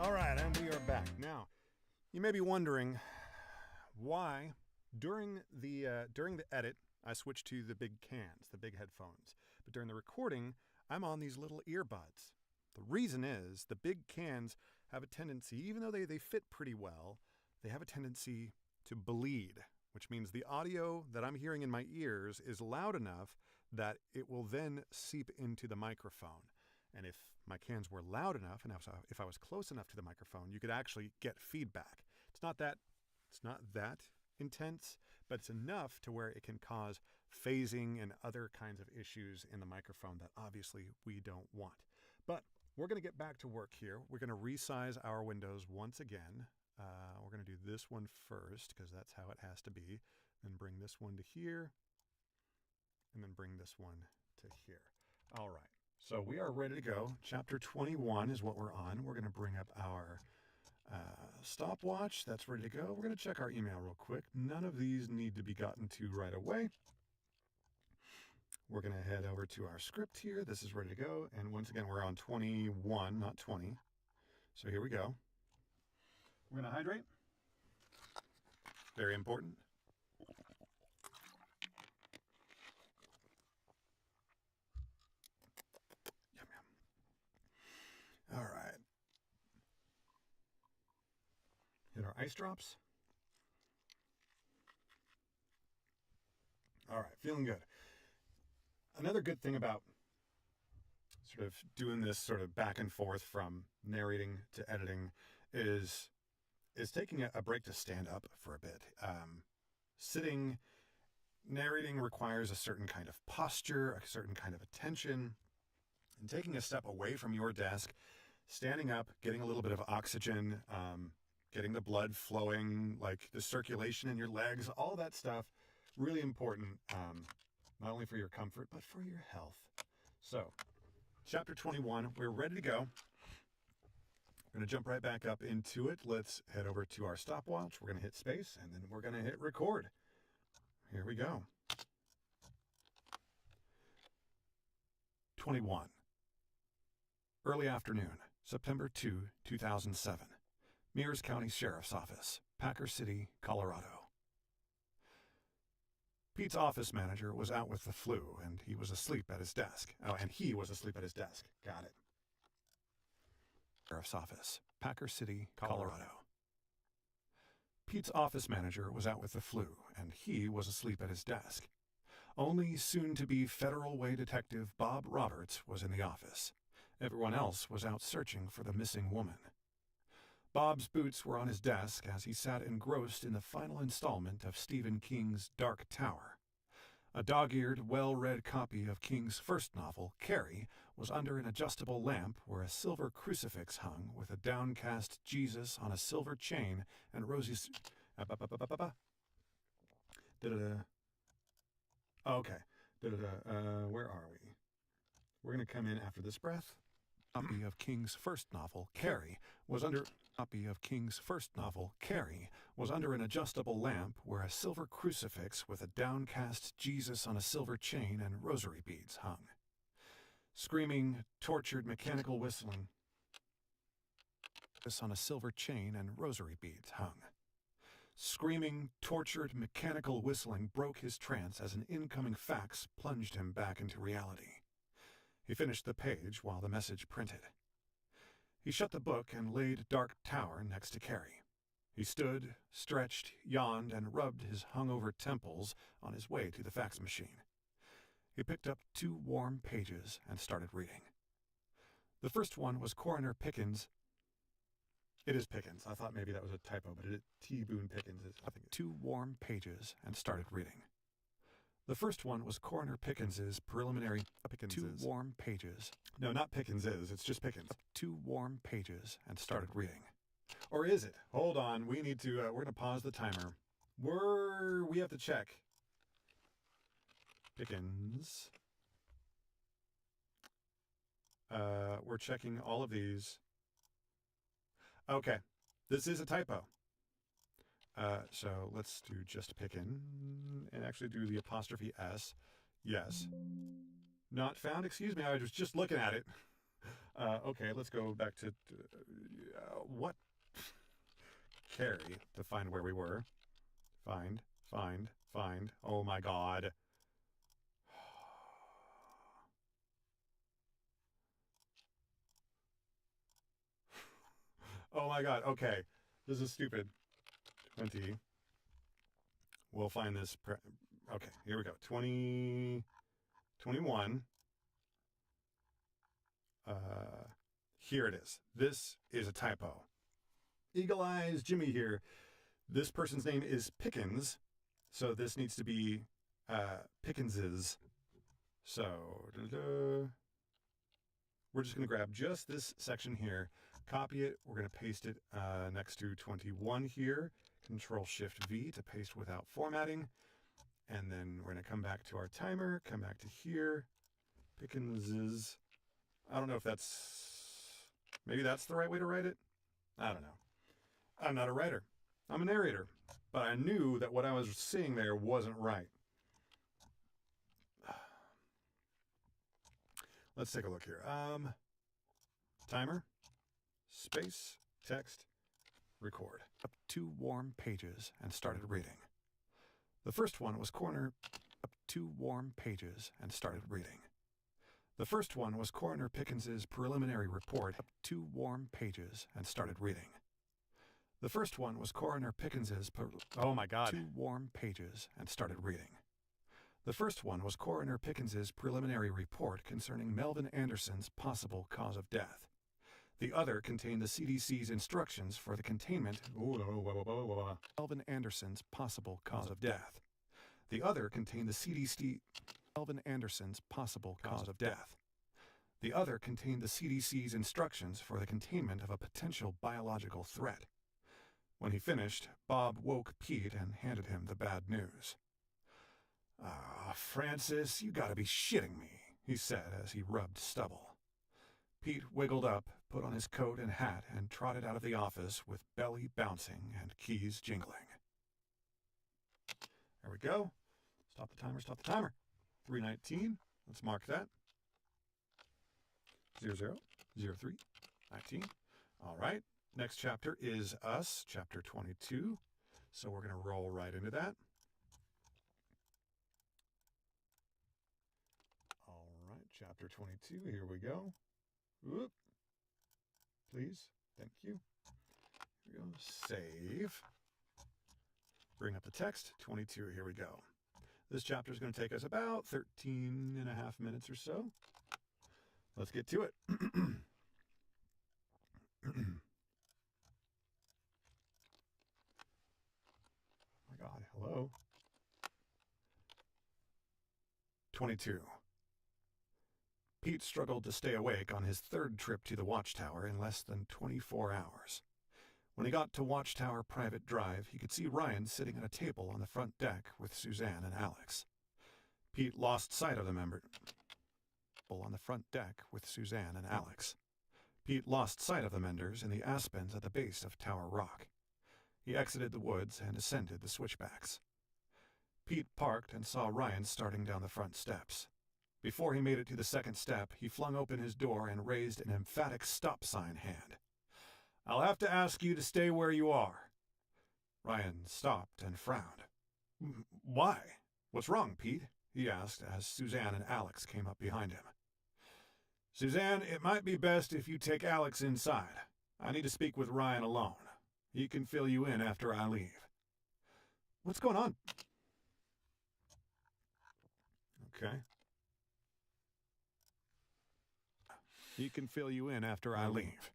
Speaker 1: All right, and we are back. Now, you may be wondering why during the edit I switched to the big cans, the big headphones, but during the recording I'm on these little earbuds. The reason is the big cans have a tendency, even though they fit pretty well, they have a tendency to bleed, which means the audio that I'm hearing in my ears is loud enough that it will then seep into the microphone. And if my cans were loud enough, and if I was close enough to the microphone, you could actually get feedback. It's not that intense, but it's enough to where it can cause phasing and other kinds of issues in the microphone that obviously we don't want. But we're going to get back to work here. We're going to resize our windows once again. We're going to do this one first because that's how it has to be. Then bring this one to here, and then bring this one to here. All right. So we are ready to go. Chapter 21 is what we're on. We're going to bring up our stopwatch. That's ready to go. We're going to check our email real quick. None of these need to be gotten to right away. We're going to head over to our script here. This is ready to go. And once again, we're on 21, not 20. So here we go. We're going to hydrate. Very important. All right. Hit our ice drops. All right, feeling good. Another good thing about sort of doing this sort of back and forth from narrating to editing is taking a break to stand up for a bit. Sitting, narrating requires a certain kind of posture, a certain kind of attention, and taking a step away from your desk, standing up, getting a little bit of oxygen, getting the blood flowing, like the circulation in your legs, all that stuff, really important, not only for your comfort, but for your health. So, chapter 21, we're ready to go. We're going to jump right back up into it. Let's head over to our stopwatch. We're going to hit space, and then we're going to hit record. Here we go. 21. Early afternoon, September 2, 2007. Mears County Sheriff's Office, Packer City, Colorado. Pete's office manager was out with the flu, and he was asleep at his desk. Oh, and he was asleep at his desk. Got it. Sheriff's Office, Packer City, Colorado. Pete's office manager was out with the flu, and he was asleep at his desk. Only soon-to-be Federal Way Detective Bob Roberts was in the office. Everyone else was out searching for the missing woman. Bob's boots were on his desk as he sat engrossed in the final installment of Stephen King's Dark Tower. A dog-eared, well-read copy of King's first novel, Carrie, was under an adjustable lamp where a silver crucifix hung with a downcast Jesus on a silver chain and Rosie's... Da-da-da. Okay. Da-da-da. Where are we? We're going to come in after this breath.
Speaker 5: Copy of King's first novel, Carrie, was under an adjustable lamp where a silver crucifix with a downcast Jesus on a silver chain and rosary beads hung. Screaming, tortured mechanical whistling. This on a silver chain and rosary beads hung. Screaming, tortured mechanical whistling broke his trance as an incoming fax plunged him back into reality. He finished the page while the message printed. He shut the book and laid Dark Tower next to Carrie. He stood, stretched, yawned, and rubbed his hungover temples on his way to the fax machine. He picked up 2 warm pages and started reading. The first one was Coroner Pickens.
Speaker 1: It is Pickens. I thought maybe that was a typo, but T. Boone Pickens is. I think
Speaker 5: 2 warm pages and started reading. The first one was Coroner Pickens's preliminary. 2 warm pages.
Speaker 1: No, not Pickens is. It's just Pickens.
Speaker 5: 2 warm pages and started reading.
Speaker 1: Or is it? Hold on. We need to. We're gonna pause the timer. We have to check. Pickens. We're checking all of these. Okay, this is a typo. So let's do just Picken and actually do the apostrophe S. Yes. Not found. Excuse me. I was just looking at it. Okay, let's go back to what? Carrie to find where we were. Find. Oh my God. Oh my God. Okay. This is stupid. 20. We'll find this. Okay, here we go. 20. 21. Here it is. This is a typo. Eagle Eyes Jimmy here. This person's name is Pickens. So this needs to be Pickens's. So we're just going to grab just this section here. Copy it. We're going to paste it next to 21 here. Control-Shift-V to paste without formatting. And then we're going to come back to our timer, come back to here. Pickens's. I don't know if that's... Maybe that's the right way to write it? I don't know. I'm not a writer. I'm a narrator. But I knew that what I was seeing there wasn't right. Let's take a look here. Timer. Space, text, record.
Speaker 5: Up 2 warm pages and started reading. The first one was Coroner. Up 2 warm pages and started reading. The first one was Coroner Pickens's preliminary report. Up 2 warm pages and started reading. The first one was Coroner Pickens's.
Speaker 1: Oh my God.
Speaker 5: 2 warm pages and started reading. The first one was Coroner Pickens's preliminary report concerning Melvin Anderson's possible cause of death. The other contained the CDC's instructions for the containment of Melvin Anderson's possible cause of death. The other contained the CDC Melvin Anderson's possible cause of death. The other contained the CDC's instructions for the containment of a potential biological threat. When he finished, Bob woke Pete and handed him the bad news. "Ah, Francis, you gotta be shitting me," he said as he rubbed stubble. Pete wiggled up, put on his coat and hat, and trotted out of the office with belly bouncing and keys jingling. There we go. Stop the timer. 3:19. Let's mark that. 00:03 19. All right. Next chapter is Us, chapter 22. So we're going to roll right into that. All right. Chapter 22. Here we go. Whoop. Please. Thank you. Here we go. Save. Bring up the text. 22. Here we go. This chapter is going to take us about 13 and a half minutes or so. Let's get to it. Oh my God. Hello. 22. Pete struggled to stay awake on his third trip to the watchtower in less than 24 hours. When he got to Watchtower Private Drive, he could see Ryan sitting at a table on the front deck with Suzanne and Alex. Pete lost sight of the members on the front deck with Suzanne and Alex. Pete lost sight of the Menders in the aspens at the base of Tower Rock. He exited the woods and ascended the switchbacks. Pete parked and saw Ryan starting down the front steps. Before he made it to the second step, he flung open his door and raised an emphatic stop sign hand. "I'll have to ask you to stay where you are." Ryan stopped and frowned. "Why? What's wrong, Pete?" he asked as Suzanne and Alex came up behind him. "Suzanne, it might be best if you take Alex inside. I need to speak with Ryan alone. He can fill you in after I leave." "What's going on?" "Okay. He can fill you in after I leave."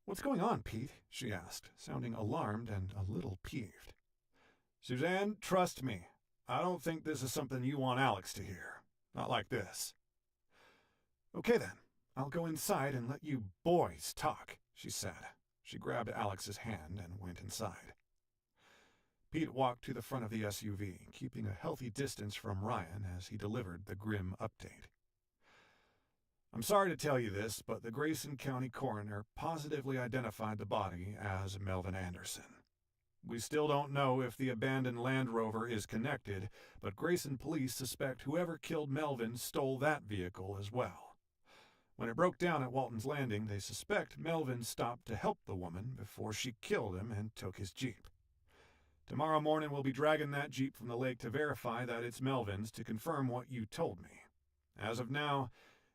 Speaker 5: "What's going on, Pete?" she asked, sounding alarmed and a little peeved. "Suzanne, trust me. I don't think this is something you want Alex to hear. Not like this." "Okay then, I'll go inside and let you boys talk," she said. She grabbed Alex's hand and went inside. Pete walked to the front of the SUV, keeping a healthy distance from Ryan as he delivered the grim update. "I'm sorry to tell you this, but the Grayson County coroner positively identified the body as Melvin Anderson. We still don't know if the abandoned Land Rover is connected, but Grayson police suspect whoever killed Melvin stole that vehicle as well. When it broke down at Walton's Landing, they suspect Melvin stopped to help the woman before she killed him and took his Jeep. Tomorrow morning we'll be dragging that Jeep from the lake to verify that it's Melvin's to confirm what you told me. As of now,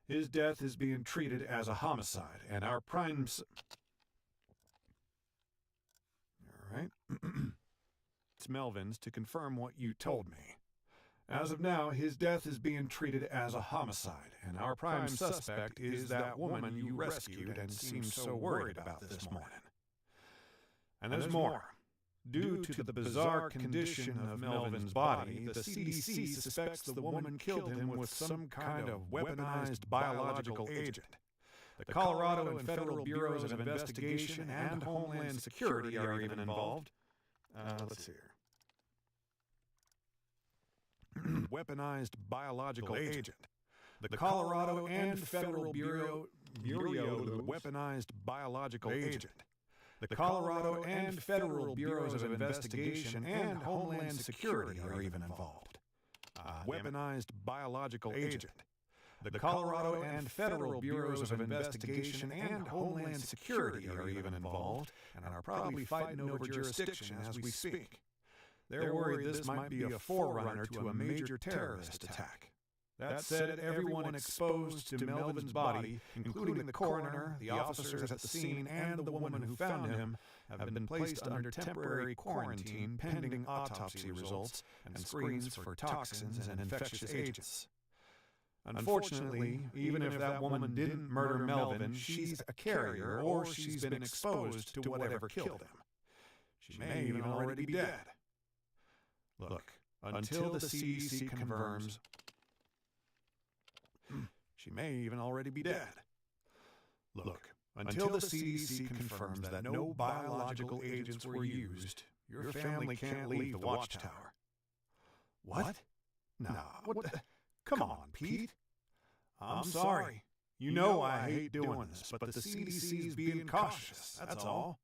Speaker 5: his death is being treated as a homicide, and our prime... All right. It's Melvin's to confirm what you told me. As of now, his death is being treated as a homicide, and our prime suspect is that woman you rescued and seemed so worried about this morning. And there's more. Due to the bizarre condition of Melvin's body, the CDC suspects the woman killed him with some kind of weaponized biological agent. The Colorado and Federal Bureaus of Investigation and Homeland Security are even involved. Let's see here. Weaponized biological agent. The Colorado and Federal Bureau weaponized biological agent. The Colorado and Federal Bureaus of Investigation and Homeland Security are even involved. Weaponized biological agent. The Colorado and Federal Bureaus of Investigation and Homeland Security are even involved and are probably fighting over jurisdiction as we speak. They're worried this might be a forerunner to a major terrorist attack. That said, everyone exposed to Melvin's body, including the coroner, the officers at the scene, and the woman who found him, have been placed under temporary quarantine pending autopsy results and screens for toxins and infectious agents. Unfortunately, even if that woman didn't murder Melvin, she's a carrier or she's been exposed to whatever killed him. She may even already be dead. Look, until the CDC confirms... She may even already be dead. Look, until the CDC confirms that no biological agents were used, your family can't leave the Watchtower. What? No, what the... Come on, Pete. I'm sorry. You know I hate doing this, but the CDC is being cautious, that's all.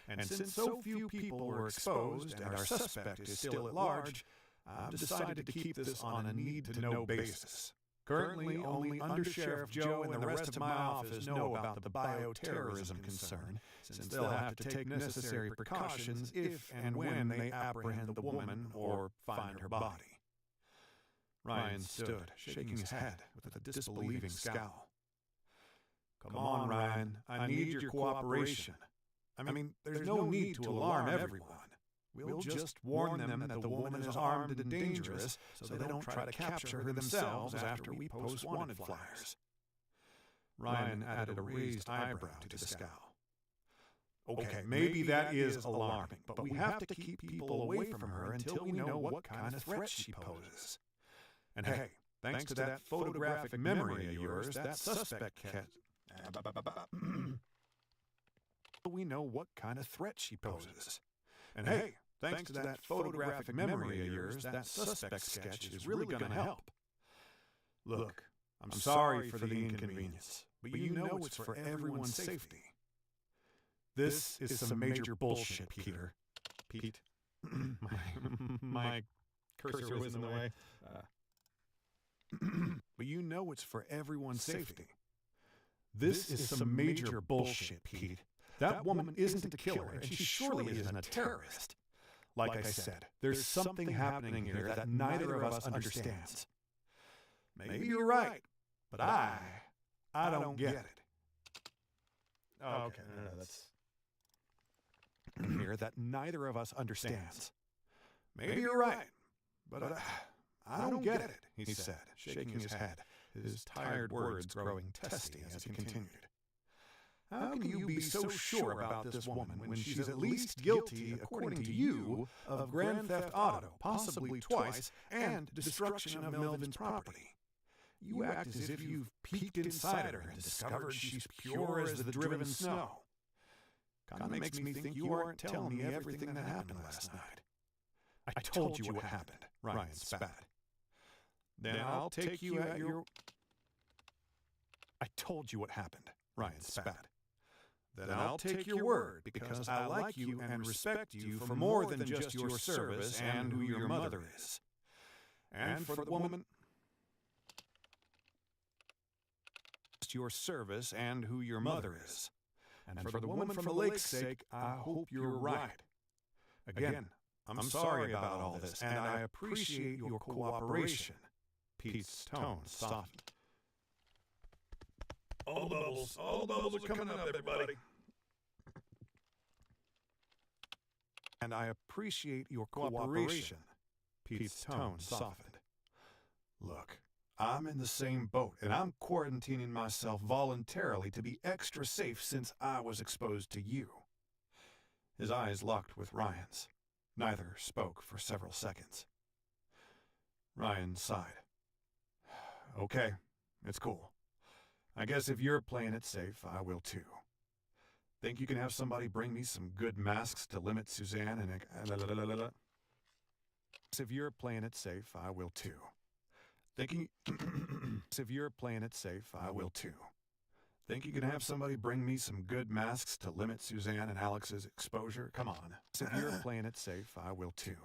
Speaker 5: And since so few people were exposed and our suspect is still at large, I've decided to keep this on a need-to-know basis. Currently, only Undersheriff Joe and the rest of my office know about the bioterrorism concern, since they'll have to take necessary precautions if and when they apprehend the woman or find her body. Ryan stood, shaking his head with a disbelieving scowl. Come on, Ryan, I need your cooperation. I mean, there's no need to alarm everyone. We'll just warn them that the woman is armed and dangerous so they don't try to capture her themselves after we post wanted flyers. Ryan added a raised eyebrow to the scowl. Okay, maybe that is alarming, but we have to keep people away from her until we know what kind of threat she poses. And hey, thanks to that photographic memory of yours, that suspect we know what kind of threat she poses. And hey, thanks to that photographic memory of yours, that suspect sketch is really going to help. Look, I'm sorry for the inconvenience, but you know it's for everyone's safety. This is some major bullshit, Peter. Pete. My cursor was in the way. But you know it's for everyone's safety. This is some major bullshit, Pete. That woman isn't a killer, and she surely isn't a terrorist. Like I said, there's something happening here that neither of us understands. Maybe you're right, but I don't get it.
Speaker 1: Oh, okay. No, that's...
Speaker 5: Here that neither of us understands. Maybe you're right, but I don't get it, he said, shaking his head, his tired words growing testy as he continued. How can you be so sure about this woman when she's at least guilty, according to you, of grand theft auto, possibly twice, and destruction of Melvin's property? You act as if you've peeked inside her and discovered she's pure as the driven snow. Kinda makes me think you aren't telling me everything that happened last night. I told you what happened, Ryan spat. Then I'll take you at your... I told you what happened, Ryan spat. Then I'll take your word, because I like you and respect you for more than just your service and who your mother is. And for the woman... your service and who your mother is. And for the woman from the lake's sake, I hope you're right. Again, I'm sorry about all this, and I appreciate your cooperation. Pete's tone softened.
Speaker 4: All the bubbles are coming up, everybody.
Speaker 5: And I appreciate your cooperation. Pete's tone softened. Look, I'm in the same boat, and I'm quarantining myself voluntarily to be extra safe since I was exposed to you. His eyes locked with Ryan's. Neither spoke for several seconds. Ryan sighed. Okay, it's cool. I guess if you're playing it safe, I will too. Think you can have somebody bring me some good masks to limit Suzanne and... If you're playing it safe, I will too. Thinking... If you're playing it safe, I will too. Think you can have somebody bring me some good masks to limit Suzanne and Alex's exposure? Come on. If you're playing it safe, I will too.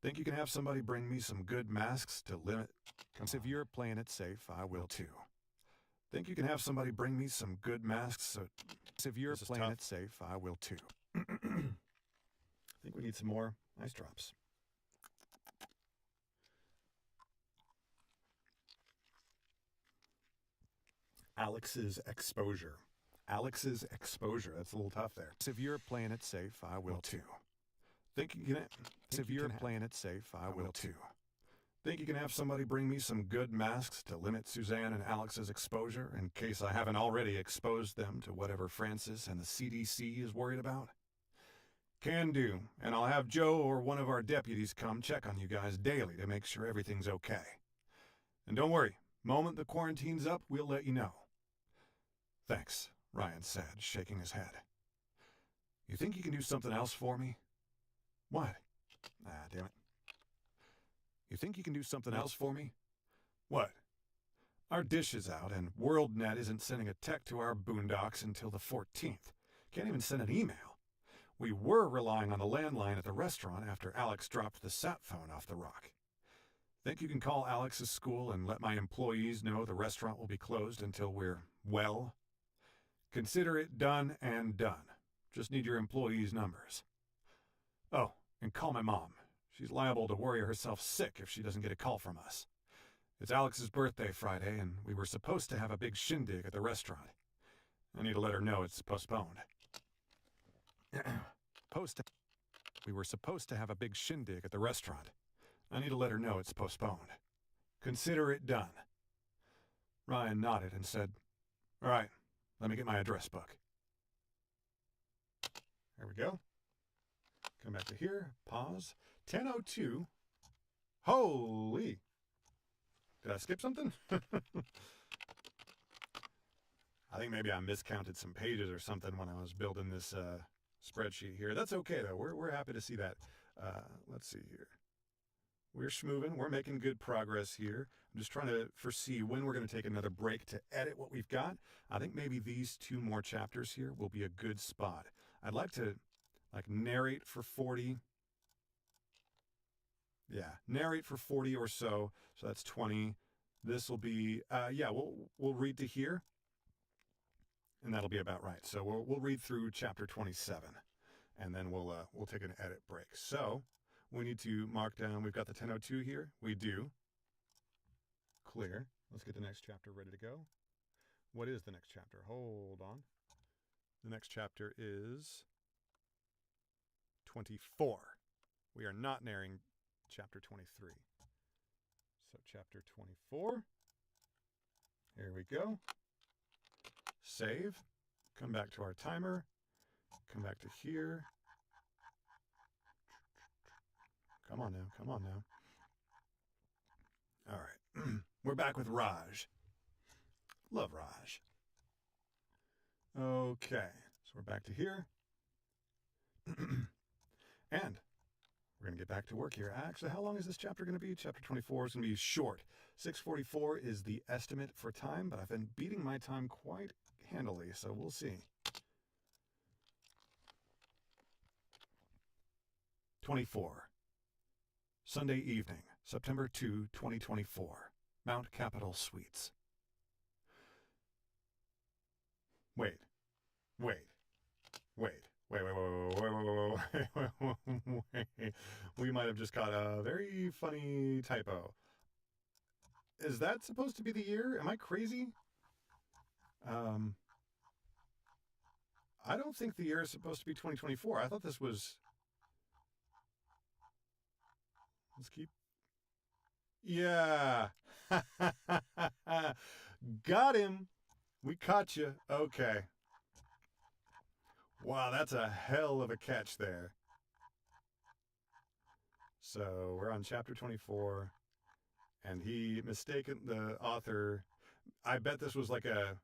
Speaker 5: Think you can have somebody bring me some good masks to limit... If you're playing it safe, I will too. Think you can have somebody bring me some good masks so... If you're playing it safe, I will too.
Speaker 1: I think we need some more ice drops. Alex's exposure. Alex's exposure. That's a little tough there.
Speaker 5: If you're playing it safe, I will too. Think you can... If you're playing it safe, I will too. Think you can have somebody bring me some good masks to limit Suzanne and Alex's exposure in case I haven't already exposed them to whatever Francis and the CDC is worried about? Can do, and I'll have Joe or one of our deputies come check on you guys daily to make sure everything's okay. And don't worry, moment the quarantine's up, we'll let you know. Thanks, Ryan said, shaking his head. You think you can do something else for me? What? Ah, damn it. You think you can do something else for me? What? Our dish is out, and WorldNet isn't sending a tech to our boondocks until the 14th. Can't even send an email. We were relying on the landline at the restaurant after Alex dropped the sat phone off the rock. Think you can call Alex's school and let my employees know the restaurant will be closed until we're well? Consider it done and done. Just need your employees' numbers. Oh, and call my mom. She's liable to worry herself sick if she doesn't get a call from us. It's Alex's birthday Friday, and we were supposed to have a big shindig at the restaurant. I need to let her know it's postponed. We were supposed to have a big shindig at the restaurant. I need to let her know it's postponed. Consider it done. Ryan nodded and said, All right, let me get my address book.
Speaker 1: There we go. Come back to here. Pause. 10:02. Holy. Did I skip something? I think maybe I miscounted some pages or something when I was building this spreadsheet here. That's okay, though. We're happy to see that. Let's see here. We're schmoving. We're making good progress here. I'm just trying to foresee when we're going to take another break to edit what we've got. I think maybe these 2 more chapters here will be a good spot. I'd like to narrate for 40. Yeah, narrate for 40 or so. So that's 20. This will be, we'll read to here. And that'll be about right. So we'll read through chapter 27. And then we'll take an edit break. So we need to mark down, we've got the 10:02 here. We do. Clear. Let's get the next chapter ready to go. What is the next chapter? Hold on. The next chapter is 24. We are not narrating chapter 23. So chapter 24. Here we go. Save. Come back to our timer. Come back to here. Come on now. Come on now. All right. We're back with Raj. Love Raj. Okay. So we're back to here. And we're going to get back to work here. Actually, how long is this chapter going to be? Chapter 24 is going to be short. 6:44 is the estimate for time, but I've been beating my time quite handily, so we'll see. 24. Sunday evening, September 2, 2024. Mount Capitol Suites. Wait. We might have just got a very funny typo. Is that supposed to be the year? Am I crazy? I don't think the year is supposed to be 2024. I thought this was... Let's keep... Yeah. Got him. We caught you. Okay. Wow, that's a hell of a catch there. So we're on chapter 24, and he mistaken the author. I bet this was like a,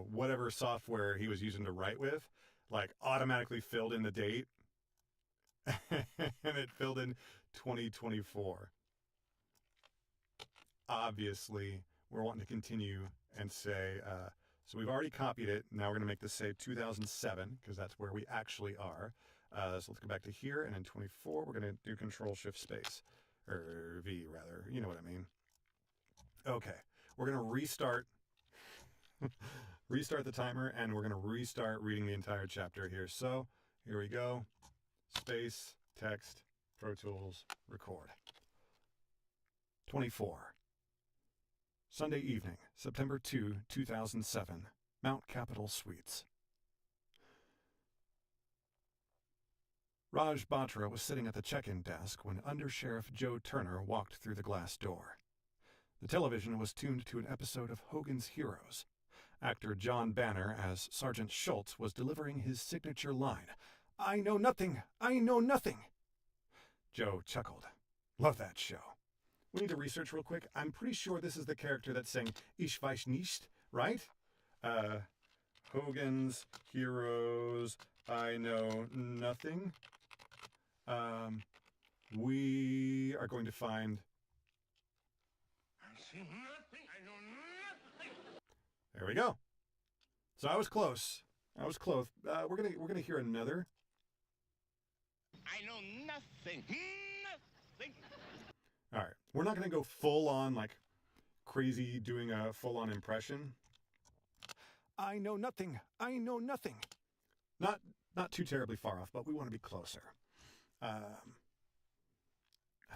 Speaker 1: whatever software he was using to write with, like automatically filled in the date, and it filled in 2024. Obviously, we're wanting to continue and say, so we've already copied it. Now we're going to make this say 2007, because that's where we actually are. So let's go back to here, and in 24, we're going to do Control-Shift-Space, or V, rather. You know what I mean. Okay, we're going to restart the timer, and we're going to restart reading the entire chapter here. So here we go. Space, text, Pro Tools, record. 24. Sunday evening, September 2, 2007, Mount Capitol Suites. Raj Batra was sitting at the check-in desk when Under-Sheriff Joe Turner walked through the glass door. The television was tuned to an episode of Hogan's Heroes. Actor John Banner, as Sergeant Schultz, was delivering his signature line, "I know nothing! I know nothing!" Joe chuckled. Love that show. We need to research real quick. I'm pretty sure this is the character that sang Ich weiß nicht, right? Hogan's Heroes, I know nothing. We are going to find...
Speaker 4: I see nothing. I know nothing.
Speaker 1: There we go. So I was close. We're gonna hear another.
Speaker 4: I know nothing. Nothing.
Speaker 1: All right. We're not gonna go full on like crazy doing a full on impression. I know nothing. I know nothing. Not too terribly far off, but we want to be closer. I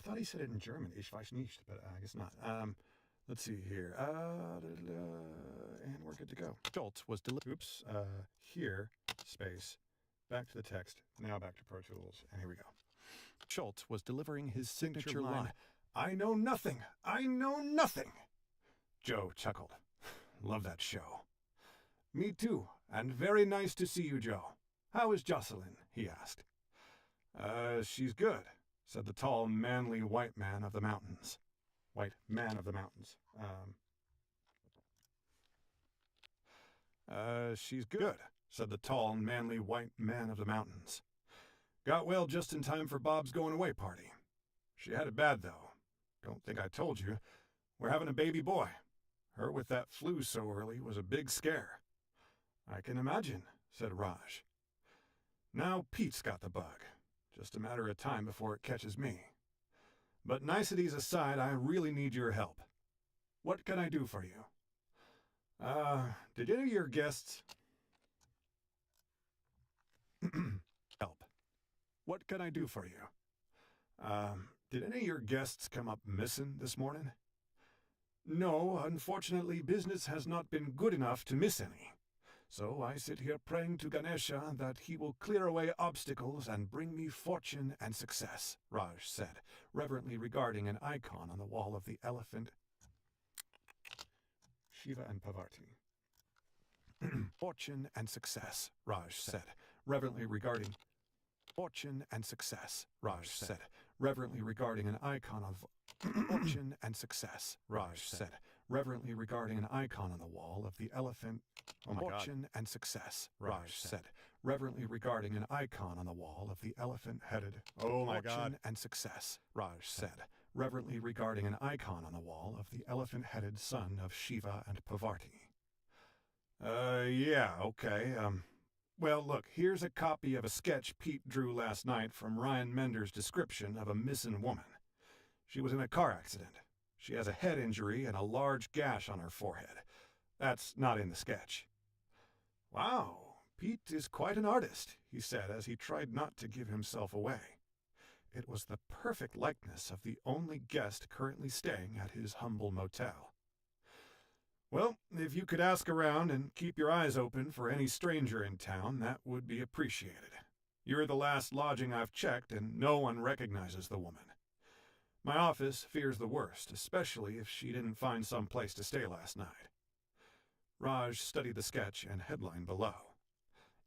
Speaker 1: thought he said it in German, Ich weiß nicht, but I guess not. Let's see here. And we're good to go. Schultz was here, space, back to the text, now back to Pro Tools, and here we go. Schultz was delivering his signature line, I know nothing. I know nothing. Joe chuckled. Love that show. Me too, and very nice to see you, Joe. How is Jocelyn? He asked. She's good, said the tall, manly white man of the mountains. White man of the mountains.
Speaker 5: She's good, said the tall and manly white man of the mountains. Got well just in time for Bob's going-away party. She had it bad, though. Don't think I told you. We're having a baby boy. Her with that flu so early was a big scare. I can imagine, said Raj. Now Pete's got the bug. Just a matter of time before it catches me. But niceties aside, I really need your help. What can I do for you? Did any of your guests... help. What can I do for you? Did any of your guests come up missing this morning? No, unfortunately, business has not been good enough to miss any. So I sit here praying to Ganesha that he will clear away obstacles and bring me fortune and success, Raj said, reverently regarding an icon on the wall of the elephant. Shiva and Parvati. Fortune and success, Raj said, reverently regarding... Fortune and success, Raj said, reverently regarding an icon of... Fortune and success, Raj said, reverently regarding an icon on the wall of the elephant.
Speaker 1: Oh my God.
Speaker 5: Fortune and success, Raj said, reverently regarding an icon on the wall of the elephant-headed.
Speaker 1: Oh my
Speaker 5: Fortune
Speaker 1: God.
Speaker 5: and success, Raj said, reverently regarding an icon on the wall of the elephant-headed son of Shiva and Parvati. Yeah, okay. Well, look, here's a copy of a sketch Pete drew last night from Ryan Mender's description of a missing woman. She was in a car accident. She has a head injury and a large gash on her forehead. That's not in the sketch. Wow, Pete is quite an artist, he said as he tried not to give himself away. It was the perfect likeness of the only guest currently staying at his humble motel. Well, if you could ask around and keep your eyes open for any stranger in town, that would be appreciated. You're the last lodging I've checked, and no one recognizes the woman. My office fears the worst, especially if she didn't find some place to stay last night. Raj studied the sketch and headline below.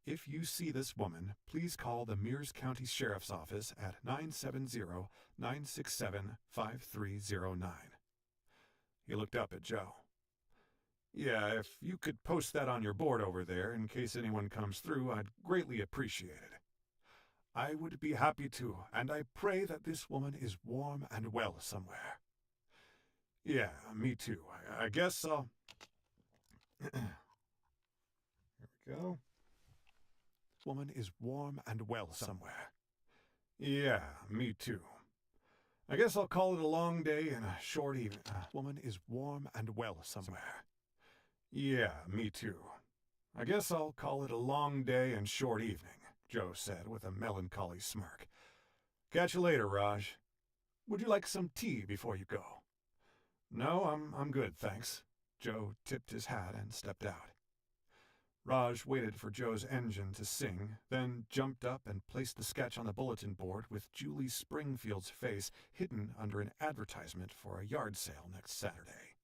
Speaker 5: If you see this woman, please call the Mears County Sheriff's Office at 970-967-5309. He looked up at Joe. Yeah, if you could post that on your board over there in case anyone comes through, I'd greatly appreciate it. I would be happy to, and I pray that this woman is warm and well somewhere. Yeah, me too. I guess I'll... Here we go. Woman is warm and well somewhere. Yeah, me too. I guess I'll call it a long day and a short evening. Woman is warm and well somewhere. Yeah, me too. I guess I'll call it a long day and short evening, Joe said with a melancholy smirk. Catch you later, Raj. Would you like some tea before you go? No, I'm good, thanks. Joe tipped his hat and stepped out. Raj waited for Joe's engine to sing, then jumped up and placed the sketch on the bulletin board with Julie Springfield's face hidden under an advertisement for a yard sale next Saturday.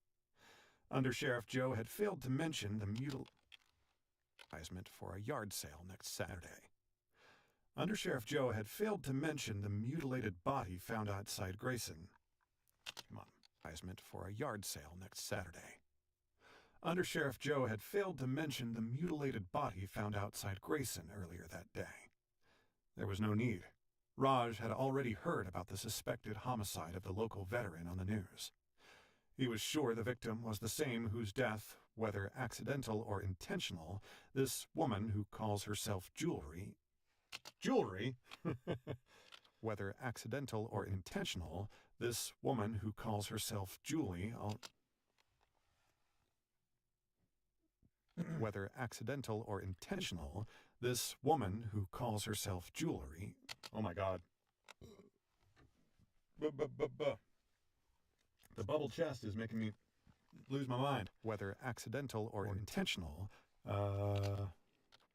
Speaker 5: Under-Sheriff Joe had failed to mention the advertisement for a yard sale next Saturday. Under-Sheriff Joe had failed to mention the mutilated body found outside Grayson. Come on, advertisement for a yard sale next Saturday. Under-Sheriff Joe had failed to mention the mutilated body found outside Grayson earlier that day. There was no need. Raj had already heard about the suspected homicide of the local veteran on the news. He was sure the victim was the same whose death, whether accidental or intentional, this woman who calls herself Jewelry... Jewelry? Whether accidental or intentional, this woman who calls herself Julie... Whether accidental or intentional, this woman who calls herself Jewelry...
Speaker 1: Oh my God. The bubble chest is making me lose my mind.
Speaker 5: Whether accidental or intentional...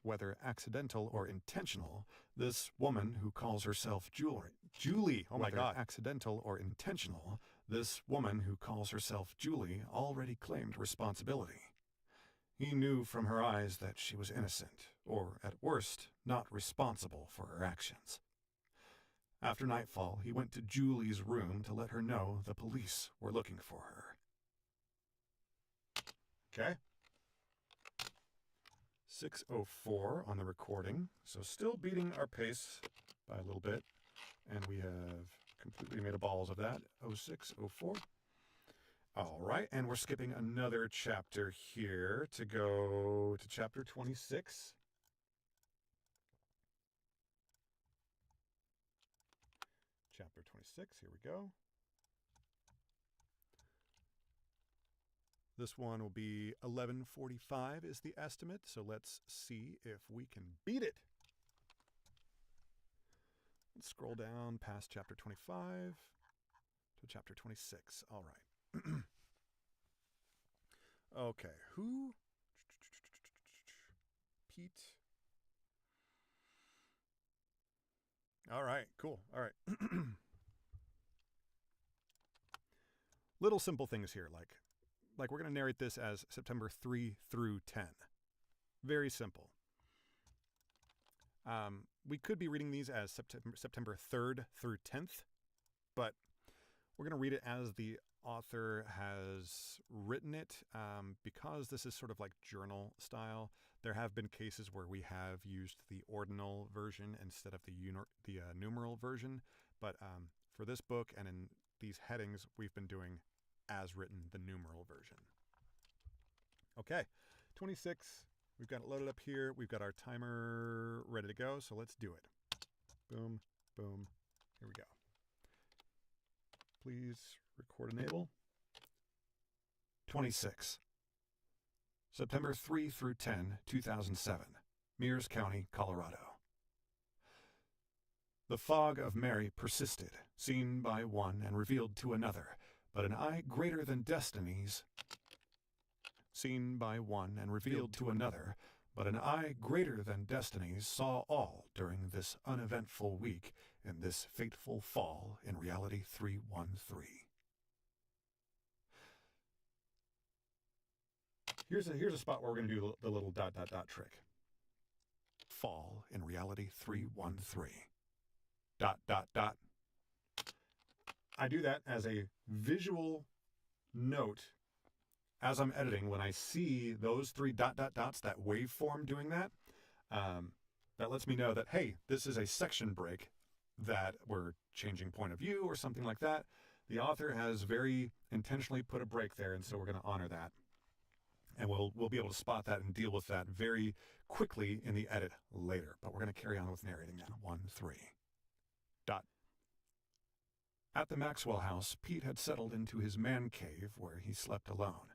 Speaker 5: Whether accidental or intentional, this woman who calls herself Julie...
Speaker 1: Oh my God.
Speaker 5: Accidental or intentional, this woman who calls herself Julie already claimed responsibility. He knew from her eyes that she was innocent, or at worst, not responsible for her actions. After nightfall, he went to Julie's room to let her know the police were looking for her.
Speaker 1: Okay.
Speaker 5: 0604 on the recording. So still beating our pace by a little bit. And we have completely made a balls of that. 0604. All right, and we're skipping another chapter here to go to chapter 26. Chapter 26, here we go. This one will be 11:45 is the estimate, so let's see if we can beat it. Let's scroll down past chapter 25 to chapter 26. All right. Okay, who? Pete. All right, cool. All right. Little simple things here, like we're going to narrate this as September 3 through 10. Very simple. We could be reading these as September 3rd through 10th, but we're going to read it as the author has written it. Because this is sort of like journal style, there have been cases where we have used the ordinal version instead of the numeral version, but for this book and in these headings, we've been doing as written, the numeral version. Okay, 26. We've got it loaded up here. We've got our timer ready to go, so let's do it. Boom, boom. Here we go. Please record enable. 26. September 3 through 10, 2007. Mears County, Colorado. The fog of Mary persisted, seen by one and revealed to another, but an eye greater than destiny's, seen by one and revealed to another, but an eye greater than destiny's saw all during this uneventful week in this fateful fall in reality 313. Here's a spot where we're going to do the little ... trick. Fall in reality 313. ... I do that as a visual note as I'm editing. When I see those three ... that waveform doing that, that lets me know that, hey, this is a section break, that we're changing point of view or something like that. The author has very intentionally put a break there, and so we're going to honor that. And we'll be able to spot that and deal with that very quickly in the edit later. But we're going to carry on with narrating now. 1-3. ... At the Maxwell house, Pete had settled into his man cave where he slept alone.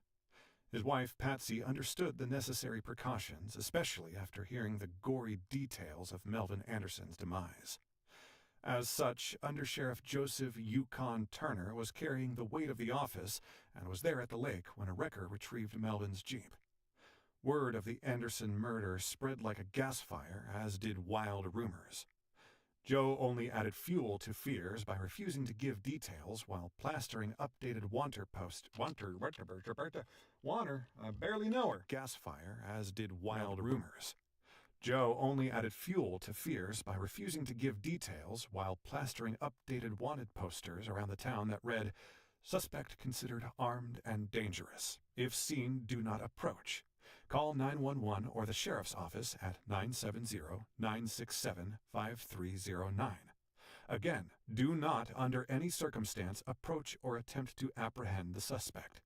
Speaker 5: His wife, Patsy, understood the necessary precautions, especially after hearing the gory details of Melvin Anderson's demise. As such, Undersheriff Joseph Yukon Turner was carrying the weight of the office and was there at the lake when a wrecker retrieved Melvin's Jeep. Word of the Anderson murder spread like a gas fire, as did wild rumors. Joe only added fuel to fears by refusing to give details while plastering updated Wanter, I barely know her. Gas fire, as did wild rumors. Joe only added fuel to fears by refusing to give details while plastering updated wanted posters around the town that read, "Suspect considered armed and dangerous. If seen, do not approach. Call 911 or the sheriff's office at 970-967-5309. Again, do not, under any circumstance, approach or attempt to apprehend the suspect."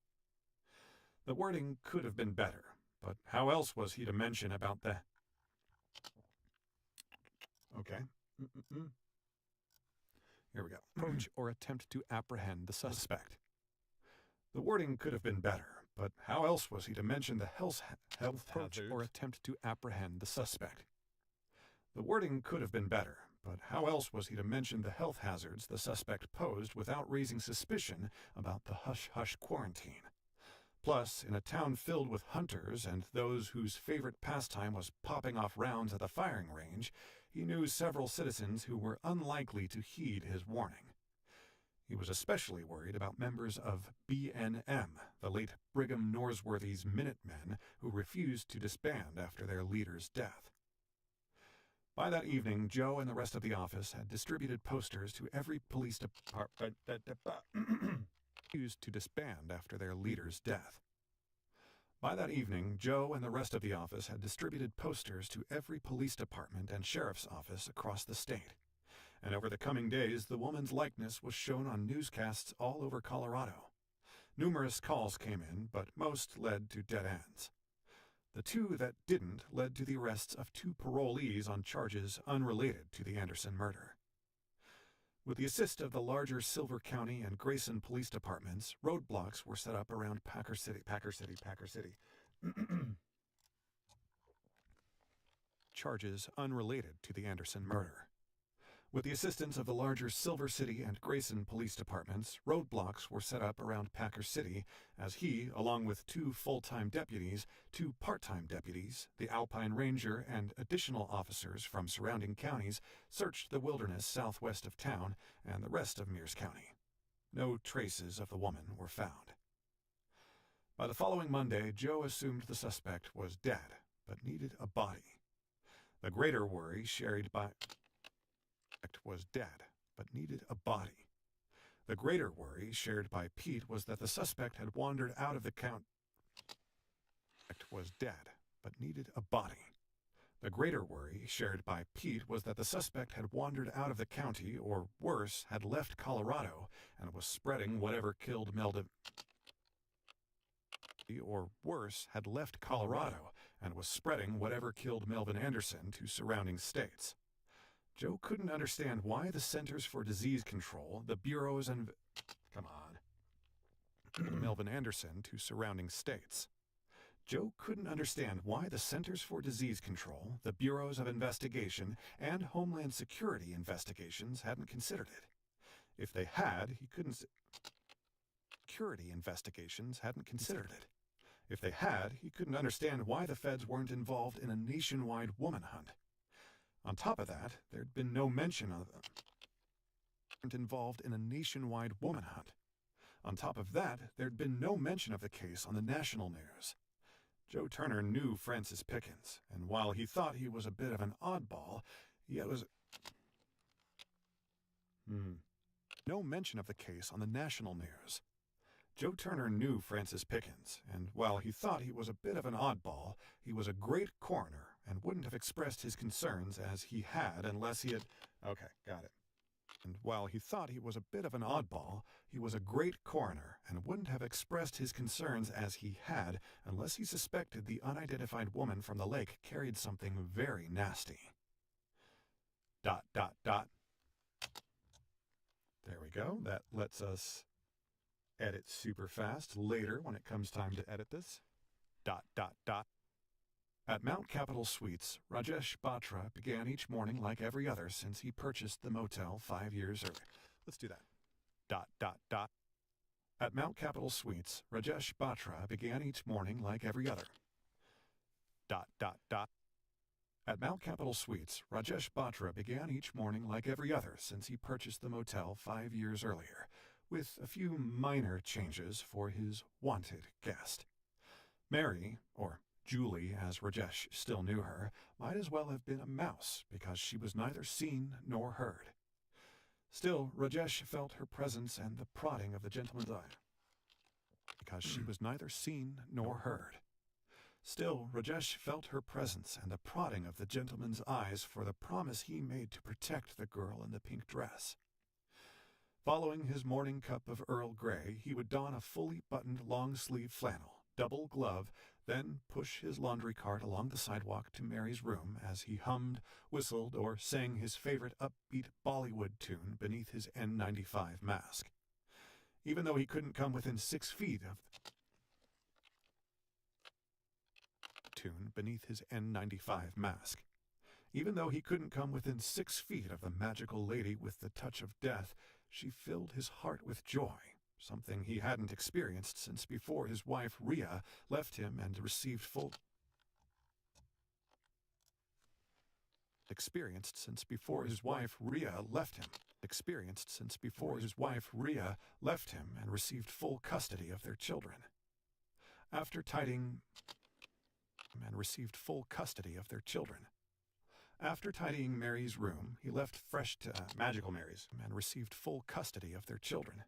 Speaker 5: The wording could have been better, but how else was he to mention about the... Okay. Here we go. Approach or attempt to apprehend the suspect. The wording could have been better, but how else was he to mention the health hazards or attempt to apprehend the suspect? The wording could have been better, but how else was he to mention the health hazards the suspect posed without raising suspicion about the hush-hush quarantine? Plus, in a town filled with hunters and those whose favorite pastime was popping off rounds at the firing range, he knew several citizens who were unlikely to heed his warning. He was especially worried about members of BNM, the late Brigham Norsworthy's Minutemen, who refused to disband after their leader's death. By that evening, Joe and the rest of the office had distributed posters to every police department refused to disband after their leader's death. By that evening, Joe and the rest of the office had distributed posters to every police department and sheriff's office across the state. And over the coming days, the woman's likeness was shown on newscasts all over Colorado. Numerous calls came in, but most led to dead ends. The two that didn't led to the arrests of 2 parolees on charges unrelated to the Anderson murder. With the assist of the larger Silver County and Grayson police departments, roadblocks were set up around Packer City. Charges unrelated to the Anderson murder. With the assistance of the larger Silver City and Grayson police departments, roadblocks were set up around Packer City as he, along with 2 full-time deputies, 2 part-time deputies, the Alpine Ranger, and additional officers from surrounding counties, searched the wilderness southwest of town and the rest of Mears County. No traces of the woman were found. By the following Monday, Joe assumed the suspect was dead, but needed a body. The greater worry shared by was dead, but needed a body. The greater worry shared by Pete was that the suspect had wandered out of the county. Was dead, but needed a body. The greater worry shared by Pete was that the suspect had wandered out of the county, or worse, had left Colorado and was spreading whatever killed Melvin. Or worse, had left Colorado and was spreading whatever killed Melvin Anderson to surrounding states. Joe couldn't understand why the Centers for Disease Control, the bureaus and... Melvin Anderson to surrounding states. Joe couldn't understand why the Centers for Disease Control, the bureaus of investigation, and Homeland Security investigations hadn't considered it. If they had, he couldn't... Security investigations hadn't considered it. If they had, he couldn't understand why the feds weren't involved in a nationwide woman hunt. On top of that, there'd been no mention of them. Involved in a nationwide woman hunt. On top of that, there'd been no mention of the case on the national news. Joe Turner knew Francis Pickens, and while he thought he was a bit of an oddball, yet was... No mention of the case on the national news. Joe Turner knew Francis Pickens, and while he thought he was a bit of an oddball, he was a great coroner and wouldn't have expressed his concerns as he had unless he had... Okay, got it. And while he thought he was a bit of an oddball, he was a great coroner and wouldn't have expressed his concerns as he had unless he suspected the unidentified woman from the lake carried something very nasty. ... There we go. That lets us edit super fast later when it comes time to edit this. ... At Mount Capitol Suites, Rajesh Batra began each morning like every other since he purchased the motel 5 years earlier. Let's do that. ... At Mount Capitol Suites, Rajesh Batra began each morning like every other. ... At Mount Capitol Suites, Rajesh Batra began each morning like every other since he purchased the motel 5 years earlier, with a few minor changes for his wanted guest. Mary, or Julie, as Rajesh still knew her, might as well have been a mouse because she was neither seen nor heard. Still, Rajesh felt her presence and the prodding of the gentleman's eye. Because she was neither seen nor heard. Still, Rajesh felt her presence and the prodding of the gentleman's eyes for the promise he made to protect the girl in the pink dress. Following his morning cup of Earl Grey, he would don a fully buttoned long-sleeve flannel, double glove, then push his laundry cart along the sidewalk to Mary's room as he hummed, whistled, or sang his favorite upbeat Bollywood tune beneath his N95 mask. Even though he couldn't come within 6 feet of the tune beneath his N95 mask. Even though he couldn't come within 6 feet of the magical lady with the touch of death, she filled his heart with joy, something he hadn't experienced since before his wife Rhea left him and received full custody of their children. After tidying Mary's room, he left fresh to Magical Mary's and received full custody of their children.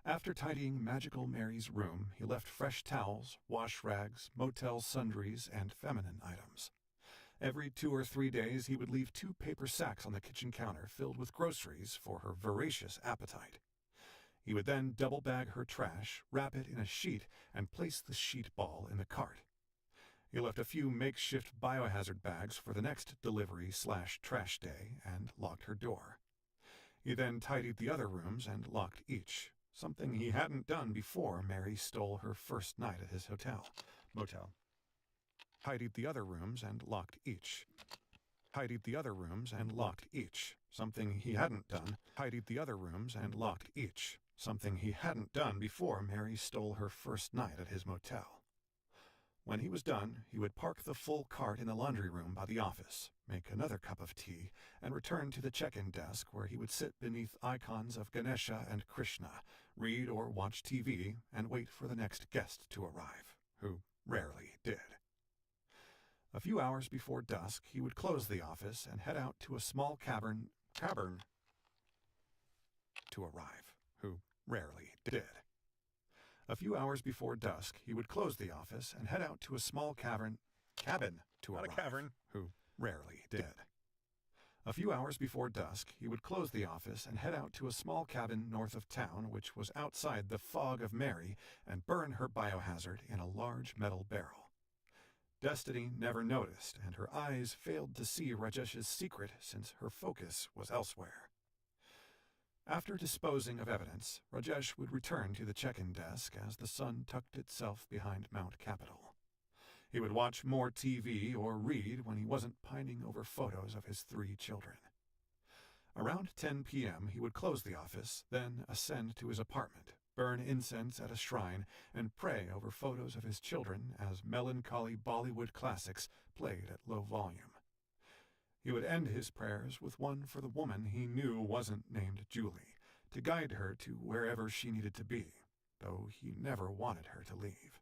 Speaker 5: After tidying Magical Mary's room, he left fresh towels, wash rags, motel sundries, and feminine items. Every 2 or 3 days, he would leave 2 paper sacks on the kitchen counter filled with groceries for her voracious appetite. He would then double-bag her trash, wrap it in a sheet, and place the sheet ball in the cart. He left a few makeshift biohazard bags for the next delivery/trash day and locked her door. He then tidied the other rooms and locked each, something he hadn't done before Mary stole her first night at his motel. Tidied the other rooms and locked each. Tidied the other rooms and locked each, something he hadn't done. Tidied the other rooms and locked each, something he hadn't done before Mary stole her first night at his motel. When he was done, he would park the full cart in the laundry room by the office, make another cup of tea, and return to the check-in desk where he would sit beneath icons of Ganesha and Krishna, read or watch TV, and wait for the next guest to arrive, who rarely did. A few hours before dusk, he would close the office and head out to a small cavern to arrive, who rarely did. A few hours before dusk, he would close the office and head out to a small cabin to
Speaker 1: Not
Speaker 5: arrive,
Speaker 1: a cavern.
Speaker 5: who rarely did. A few hours before dusk, he would close the office and head out to a small cabin north of town, which was outside the fog of Mary, and burn her biohazard in a large metal barrel. Destiny never noticed, and her eyes failed to see Rajesh's secret since her focus was elsewhere. After disposing of evidence, Rajesh would return to the check-in desk as the sun tucked itself behind Mount Capitol. He would watch more TV or read when he wasn't pining over photos of his 3 children. Around 10 p.m., he would close the office, then ascend to his apartment, burn incense at a shrine, and pray over photos of his children as melancholy Bollywood classics played at low volume. He would end his prayers with one for the woman he knew wasn't named Julie, to guide her to wherever she needed to be, though he never wanted her to leave.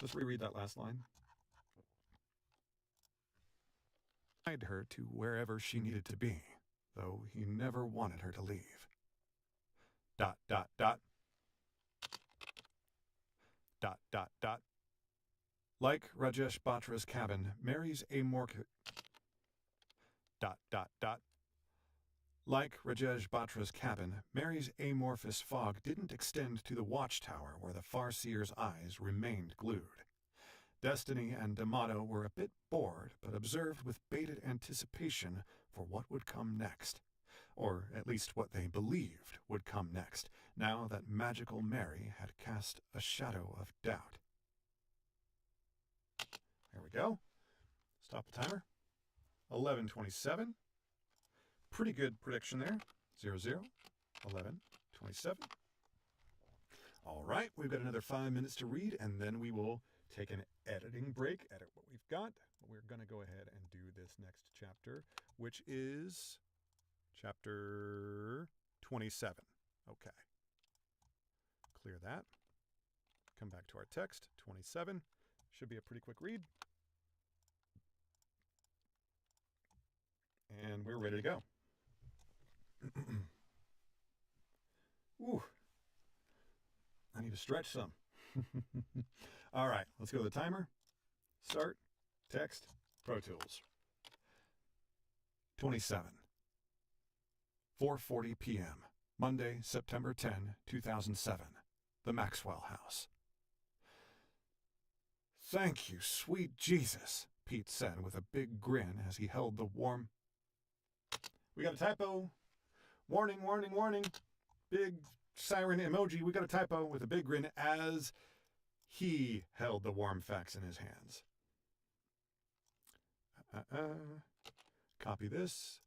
Speaker 5: Let's reread that last line. Guide her to wherever she needed to be, though he never wanted her to leave. ... Like Rajesh Batra's cabin, Mary's Like Rajesh Batra's cabin, Mary's amorphous fog didn't extend to the watchtower where the farseer's eyes remained glued. Destiny and D'Amato were a bit bored, but observed with bated anticipation for what would come next, or at least what they believed would come next, now that Magical Mary had cast a shadow of doubt. There we go. Stop the timer. 11:27. Pretty good prediction there. 00, 11:27. All right, we've got another 5 minutes to read, and then we will take an editing break, edit what we've got. We're going to go ahead and do this next chapter, which is chapter 27. Okay. Clear that. Come back to our text. 27. Should be a pretty quick read. And we're ready to go. Ooh. I need to stretch some. All right, let's go to the timer. Start, text, Pro Tools. 27. 4:40 p.m. Monday, September 10, 2007. The Maxwell House. Thank you, sweet Jesus, Pete said with a big grin as he held the warm... We got a typo. Warning, warning, warning. Big siren emoji. We got a typo with a big grin as he held the warm fax in his hands. Copy this.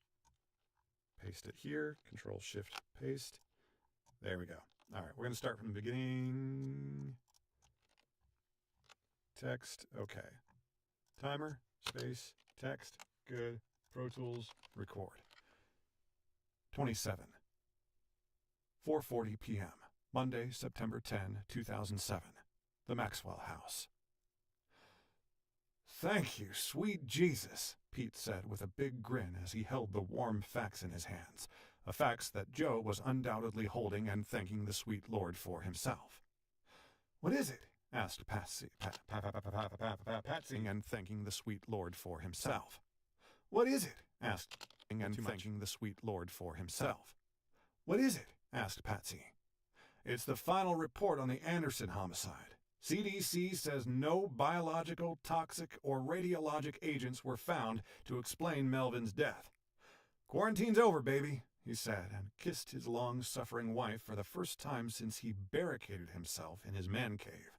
Speaker 5: Paste it here. Control Shift Paste. There we go. All right, we're going to start from the beginning. Text. Okay. Timer. Space. Text. Good. Pro Tools. Record. 27. 4:40 p.m. Monday, September 10, 2007. The Maxwell House. Thank you, sweet Jesus, Pete said with a big grin as he held the warm fax in his hands. effects that Joe was undoubtedly holding and thanking the sweet Lord for himself. "What is it?" asked Patsy, and thanking the sweet Lord for himself. "What is it?" asked and thanking the sweet Lord for himself. "What is it?" asked Patsy. "It's the final report on the Anderson homicide. CDC says no biological, toxic, or radiologic agents were found to explain Melvin's death. Quarantine's over, baby," he said, and kissed his long-suffering wife for the first time since he barricaded himself in his man cave.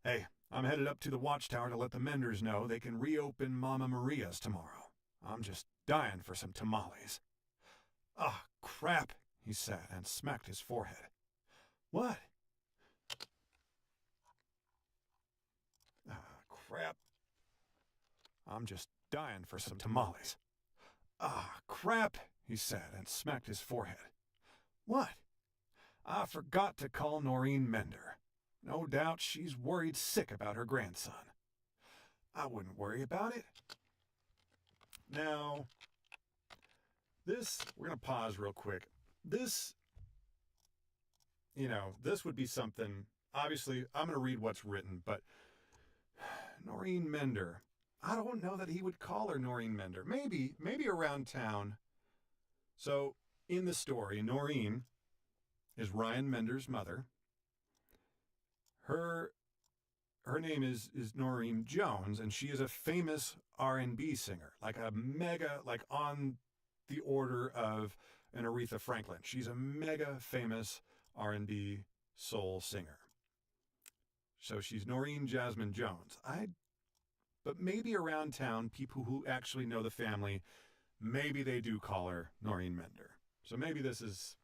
Speaker 5: "Hey, I'm headed up to the watchtower to let the Menders know they can reopen Mama Maria's tomorrow. I'm just dying for some tamales." "Ah, crap," he said, and smacked his forehead. "What?" "Ah, crap. I'm just dying for some tamales." "Ah, crap," he said, and smacked his forehead. "What?" "I forgot to call Noreen Mender. No doubt she's worried sick about her grandson." "I wouldn't worry about it." Now, we're going to pause real quick. This would be something, obviously, I'm going to read what's written, but Noreen Mender, I don't know that he would call her Noreen Mender. Maybe around town. So, in the story, Noreen is Ryan Mender's mother. Her name is Noreen Jones, and she is a famous R&B singer, like a mega, like on the order of an Aretha Franklin. She's a mega famous R&B soul singer. So she's Noreen Jasmine Jones. But maybe around town, people who actually know the family, maybe they do call her Noreen Mender. So maybe this is...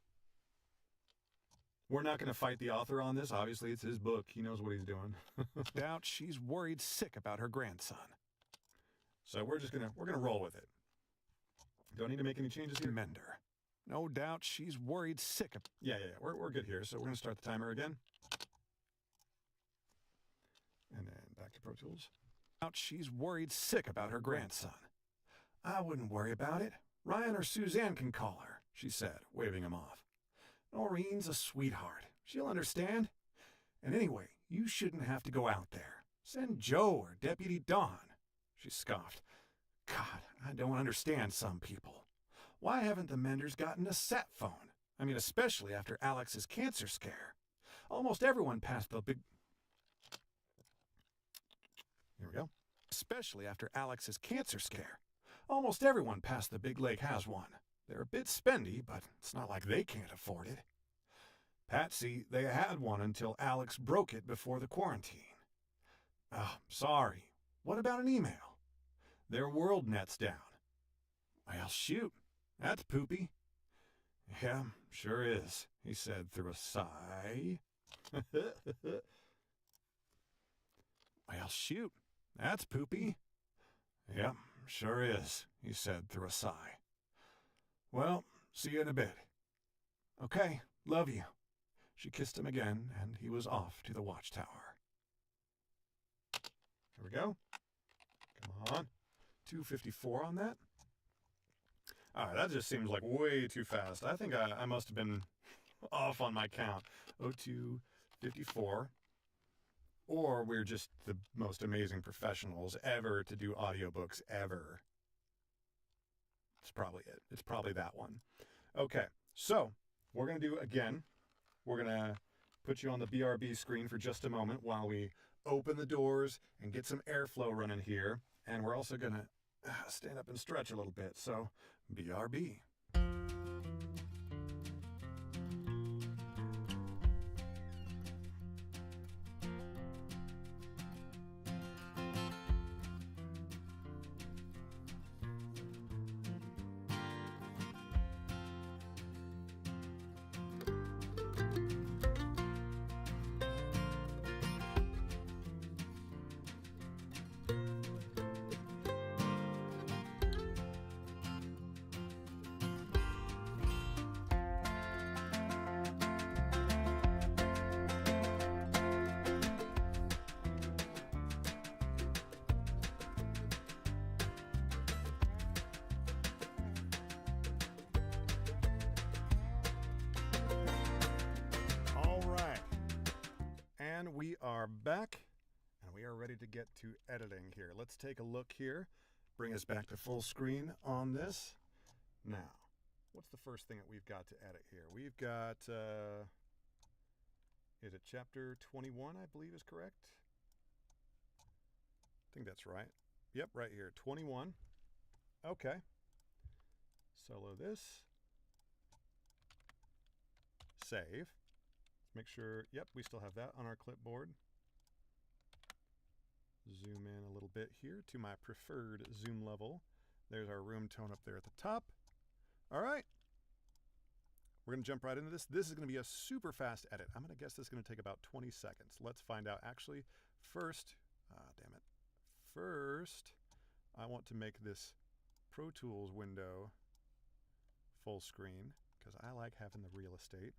Speaker 5: We're not going to fight the author on this. Obviously, it's his book. He knows what he's doing. Doubt she's worried sick about her grandson. So we're gonna roll with it. Don't need to make any changes here. Mender. No doubt she's worried sick of... Yeah. We're good here. So we're going to start the timer again. And then back to Pro Tools. Doubt she's worried sick about her grandson. "I wouldn't worry about it. Ryan or Suzanne can call her," she said, waving him off. "Noreen's a sweetheart. She'll understand. And anyway, you shouldn't have to go out there. Send Joe or Deputy Don." She scoffed. "God, I don't understand some people. Why haven't the Menders gotten a sat phone? I mean, especially after Alex's cancer scare. Almost everyone past the big... Here we go. Especially after Alex's cancer scare. Almost everyone past the big lake has one. They're a bit spendy, but it's not like they can't afford it. Patsy, they had one until Alex broke it before the quarantine. Oh, sorry. What about an email? Their world net's down. Well, shoot. That's poopy. Yeah, sure is, he said through a sigh. Well, shoot. That's poopy. Yeah, sure is, he said through a sigh. Well, see you in a bit. Okay, love you. She kissed him again, and he was off to the watchtower. Here we go. Come on. 254 on that. All right, that just seems like way too fast. I think I must have been off on my count. 0254. Or we're just the most amazing professionals ever to do audiobooks ever. It's probably it. It's probably that one. Okay, so we're going to do again. We're going to put you on the BRB screen for just a moment while we open the doors and get some airflow running here. And we're also going to stand up and stretch a little bit. So, BRB.
Speaker 1: we are back and we are ready to get to editing here. Let's take a look here. Bring us back to full screen on this. Now, what's the first thing that we've got to edit here? We've got, is it chapter 21, I believe is correct? I think that's right. Yep, right here, 21. Okay. Solo this. Save. Let's make sure, yep, we still have that on our clipboard. Zoom in a little bit here to my preferred zoom level. There's our room tone up there at the top. All right. We're going to jump right into this. This is going to be a super fast edit. I'm going to guess this is going to take about 20 seconds. Let's find out. Actually, first, damn it. First, I want to make this Pro Tools window full screen because I like having the real estate.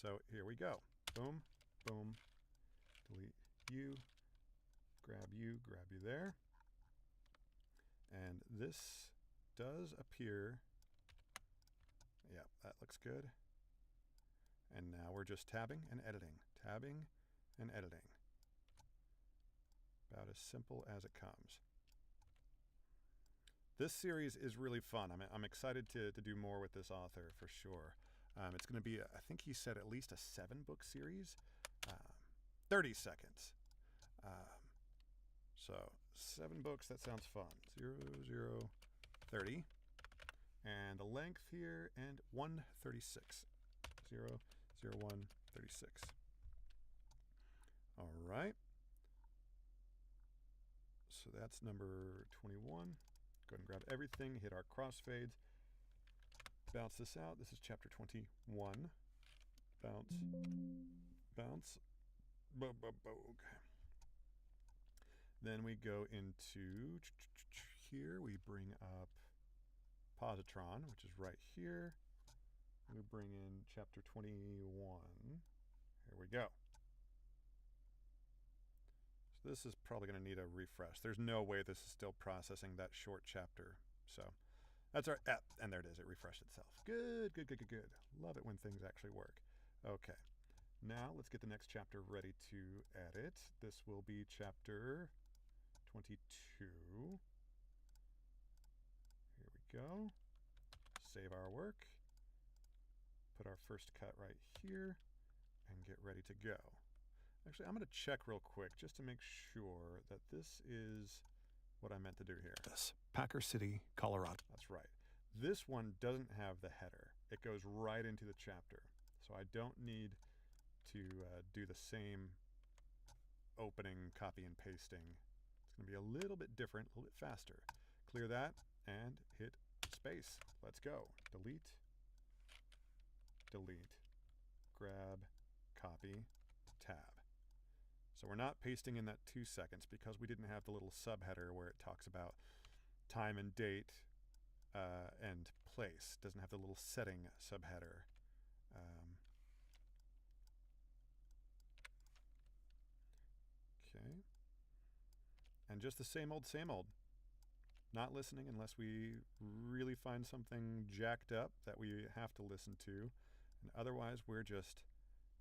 Speaker 1: So here we go. Boom, boom, delete you, grab you there. And this does appear, yeah, that looks good. And now we're just tabbing and editing, tabbing and editing. About as simple as it comes. This series is really fun. I'm excited to do more with this author for sure. It's going to be, I think he said at least a 7-book series, 30 seconds. So 7 books, that sounds fun. 0, 0, 30. And the length here, and 136. 0, 0, 1, 36. All right. So that's number 21. Go ahead and grab everything, hit our crossfades. Bounce this out. This is chapter 21. Bounce, bounce, okay. Then we go into here. We bring up positron, which is right here. We bring in chapter 21. Here we go. So this is probably going to need a refresh. There's no way this is still processing that short chapter. So that's our, and there it is. It refreshed itself. Good, good, good, good, good. Love it when things actually work. Okay. Now let's get the next chapter ready to edit. This will be chapter 22. Here we go. Save our work. Put our first cut right here and get ready to go. Actually, I'm going to check real quick just to make sure that this is what I meant to do here.
Speaker 5: This, Packer City, Colorado.
Speaker 1: That's right. This one doesn't have the header. It goes right into the chapter. So I don't need to do the same opening, copy and pasting. It's going to be a little bit different, a little bit faster. Clear that and hit space. Let's go. Delete, delete, grab, copy, tab. So we're not pasting in that 2 seconds because we didn't have the little subheader where it talks about time and date and place. Doesn't have the little setting subheader. Okay. And just the same old, same old. Not listening unless we really find something jacked up that we have to listen to. And otherwise, we're just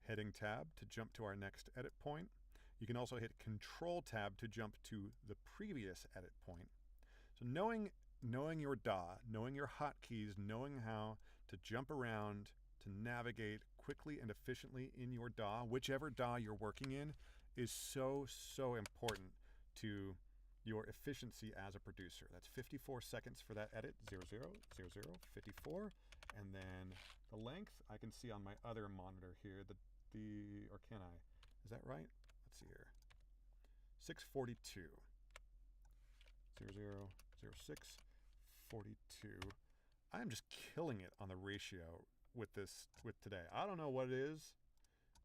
Speaker 1: hitting tab to jump to our next edit point. You can also hit Control Tab to jump to the previous edit point. So knowing your DAW, knowing your hotkeys, knowing how to jump around, to navigate quickly and efficiently in your DAW, whichever DAW you're working in, is so, so important to your efficiency as a producer. That's 54 seconds for that edit, 0, 0, 0, 0, 54. And then the length, I can see on my other monitor here, or can I? Is that right? Let's see here. 642. 0, 0, 0, 6, 42. I am just killing it on the ratio with today. I don't know what it is.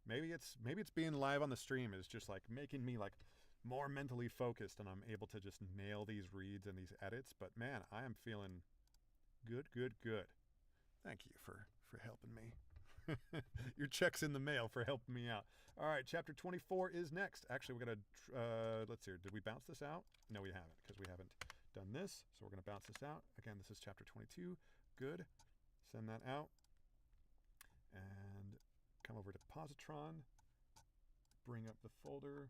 Speaker 1: Maybe it's being live on the stream is just like making me like more mentally focused and I'm able to just nail these reads and these edits. But man, I am feeling good, good, good. Thank you for helping me. Your check's in the mail for helping me out. All right, chapter 24 is next. Actually, we're going to, let's see, did we bounce this out? No, we haven't because we haven't done this. So we're going to bounce this out. Again, this is chapter 22. Good. Send that out. And come over to positron. bring up the folder.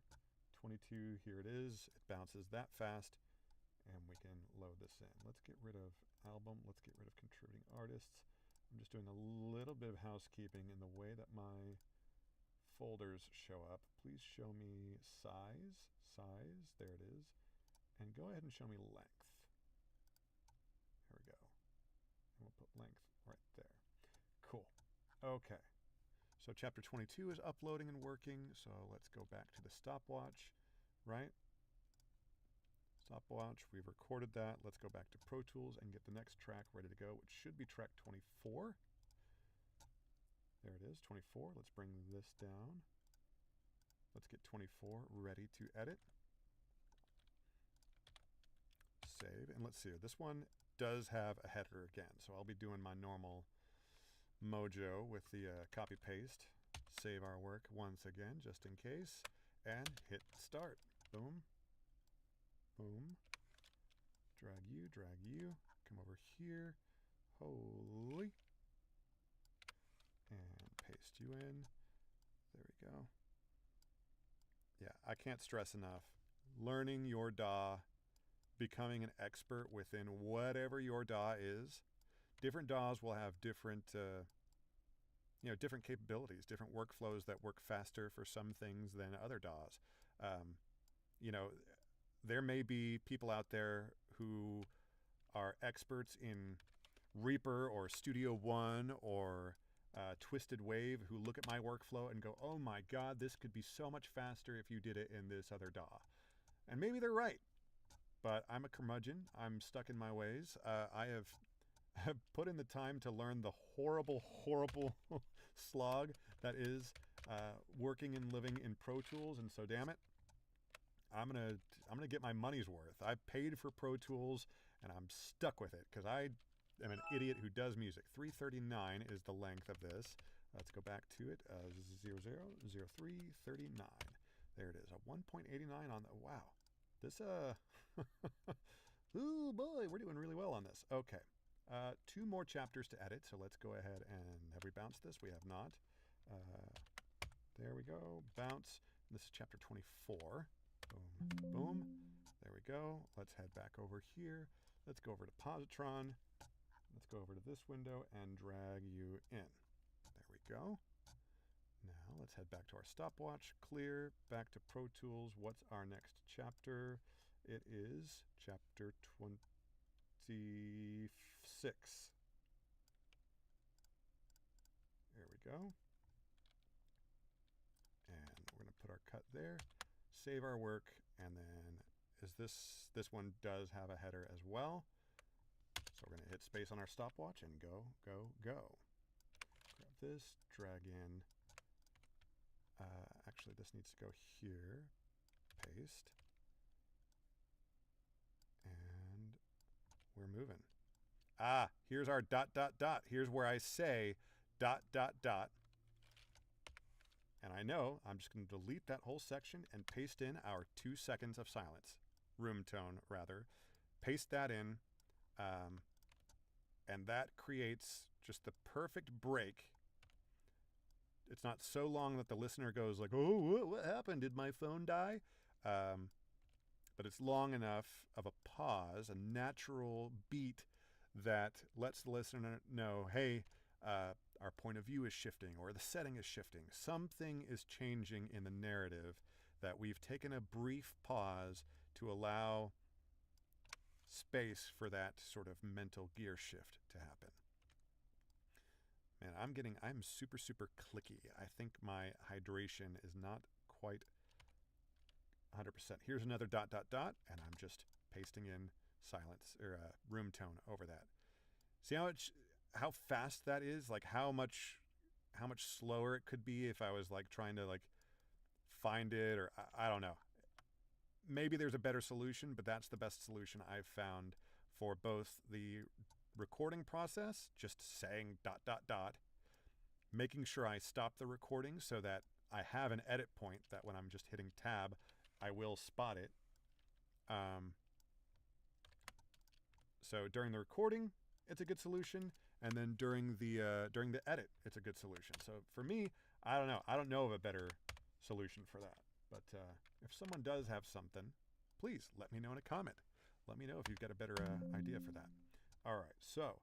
Speaker 1: 22, here it is. It bounces that fast, and we can load this in. Let's get rid of album. Let's get rid of contributing artists. I'm just doing a little bit of housekeeping in the way that my folders show up. Please show me size, there it is, and go ahead and show me length. There we go. And we'll put length right there. Cool. Okay. So chapter 22 is uploading and working, so let's go back to the stopwatch, right? Stopwatch, we've recorded that. Let's go back to Pro Tools and get the next track ready to go, which should be track 24. There it is, 24. Let's bring this down. Let's get 24 ready to edit. Save, and let's see here. This one does have a header again, so I'll be doing my normal mojo with the copy paste. Save our work once again, just in case, and hit start. Boom, boom. Drag you, come over here. Holy. And paste you in. There we go. Yeah, I can't stress enough. Learning your DAW, becoming an expert within whatever your DAW is. Different DAWs will have different, different capabilities, different workflows that work faster for some things than other DAWs. There may be people out there who are experts in Reaper or Studio One or Twisted Wave who look at my workflow and go, oh my God, this could be so much faster if you did it in this other DAW. And maybe they're right, but I'm a curmudgeon. I'm stuck in my ways. I have put in the time to learn the horrible slog that is working and living in Pro Tools, and so damn it, I'm gonna get my money's worth. I paid for Pro Tools, and I'm stuck with it because I am an idiot who does music. 339 is the length of this. Let's go back to it. 000339. There it is. A 1.89 on the. Wow, this ooh boy, we're doing really well on this. Okay. 2 more chapters to edit, so let's go ahead and have we bounced this? We have not. There we go. Bounce. This is chapter 24. Boom, boom. There we go. Let's head back over here. Let's go over to Positron. Let's go over to this window and drag you in. There we go. Now let's head back to our stopwatch. Clear. Back to Pro Tools. What's our next chapter? It is chapter 26. There we go. And we're going to put our cut there, save our work, and then this one does have a header as well. So we're going to hit space on our stopwatch and go, go, go. Grab this, drag in. Actually, this needs to go here. Paste. And we're moving. Here's our ... Here's where I say ... And I know I'm just going to delete that whole section and paste in our 2 seconds of silence. Room tone, rather. Paste that in. And that creates just the perfect break. It's not so long that the listener goes like, oh, what happened? Did my phone die? But it's long enough of a pause, a natural beat that lets the listener know, hey, our point of view is shifting or the setting is shifting. Something is changing in the narrative that we've taken a brief pause to allow space for that sort of mental gear shift to happen. Man, I'm super clicky. I think my hydration is not quite 100%. Here's another ... and I'm just pasting in silence or room tone over that. See how fast that is? Like how much slower it could be if I was like trying to like find it, or I don't know. Maybe there's a better solution, but that's the best solution I've found for both the recording process, just saying ... making sure I stop the recording so that I have an edit point that when I'm just hitting tab, I will spot it. So during the recording, it's a good solution, and then during the edit, it's a good solution. So for me, I don't know of a better solution for that. But if someone does have something, please let me know in a comment. Let me know if you've got a better idea for that. All right, so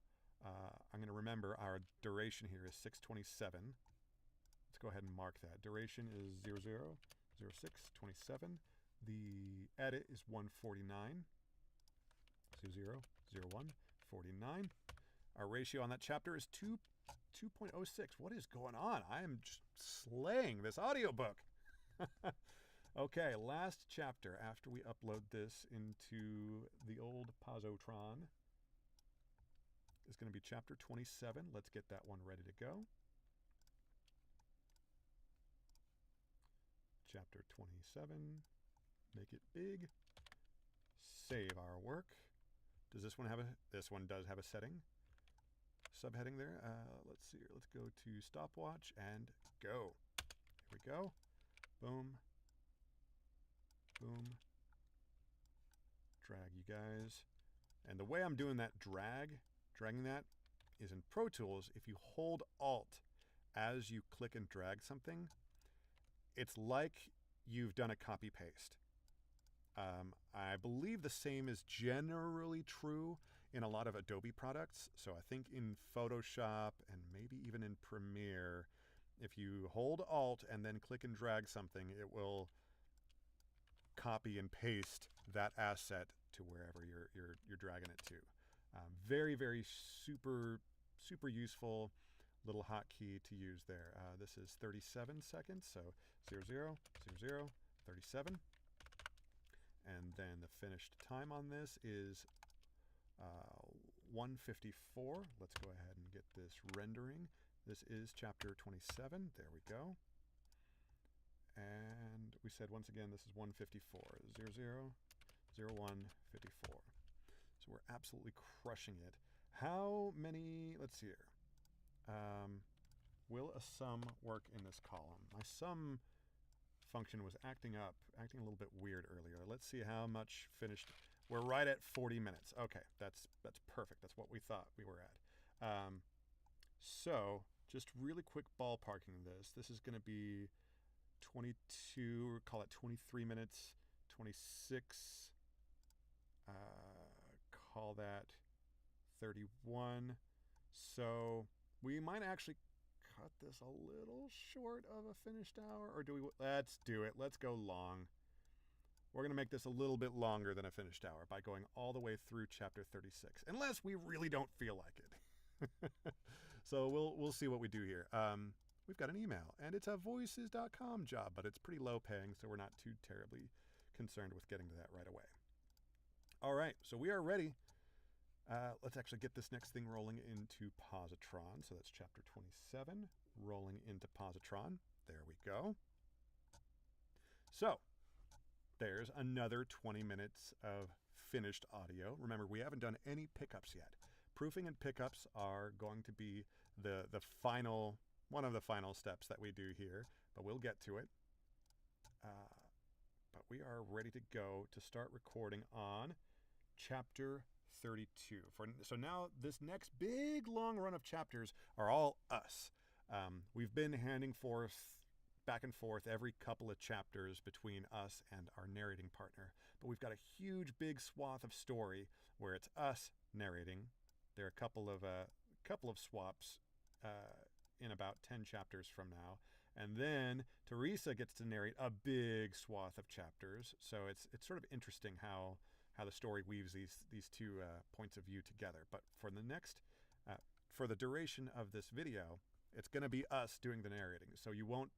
Speaker 1: I'm going to remember our duration here is 627. Let's go ahead and mark that. Duration is 000627. The edit is 149. 000149. Our ratio on that chapter is 2.06. What is going on? I am just slaying this audiobook. Okay, last chapter after we upload this into the old Posotron is going to be chapter 27. Let's get that one ready to go. Chapter 27. Make it big. Save our work. Does this one have a... This one does have a setting. Subheading there. Let's see here. Let's go to stopwatch and go. Here we go. Boom. Boom. Drag, you guys. And the way I'm doing that dragging that, is in Pro Tools. If you hold Alt as you click and drag something, it's like you've done a copy-paste. I believe the same is generally true in a lot of Adobe products. So I think in Photoshop and maybe even in Premiere, if you hold Alt and then click and drag something, it will copy and paste that asset to wherever you're dragging it to. Very, very super useful little hotkey to use there. This is 37 seconds, so 00, 00, 37. And then the finished time on this is 1:54. Let's go ahead and get this rendering. This is chapter 27. There we go. And we said once again, this is 1:54. 00, 01:54. So we're absolutely crushing it. How many, let's see here. Will a sum work in this column? My sum function was acting a little bit weird earlier. Let's see how much finished. We're right at 40 minutes. Okay, that's perfect. That's what we thought we were at. So just really quick ballparking this. This is going to be 22, call it 23 minutes, 26, call that 31. So we might actually cut this a little short of a finished hour, or do we? Let's do it. Let's go long. We're going to make this a little bit longer than a finished hour by going all the way through chapter 36, unless we really don't feel like it. So we'll see what we do here. We've got an email, and it's a voices.com job, but it's pretty low paying, so we're not too terribly concerned with getting to that right away. All right, so we are ready. Let's actually get this next thing rolling into Positron. So that's chapter 27, rolling into Positron. There we go. So there's another 20 minutes of finished audio. Remember, we haven't done any pickups yet. Proofing and pickups are going to be one of the final steps that we do here, but we'll get to it. But we are ready to go to start recording on chapter 32. So now this next big long run of chapters are all us. We've been handing back and forth every couple of chapters between us and our narrating partner, but we've got a huge big swath of story where it's us narrating. There are a couple of swaps in about 10 chapters from now, and then Teresa gets to narrate a big swath of chapters. So it's sort of interesting how the story weaves these two points of view together. But for the duration of this video, it's going to be us doing the narrating. So you won't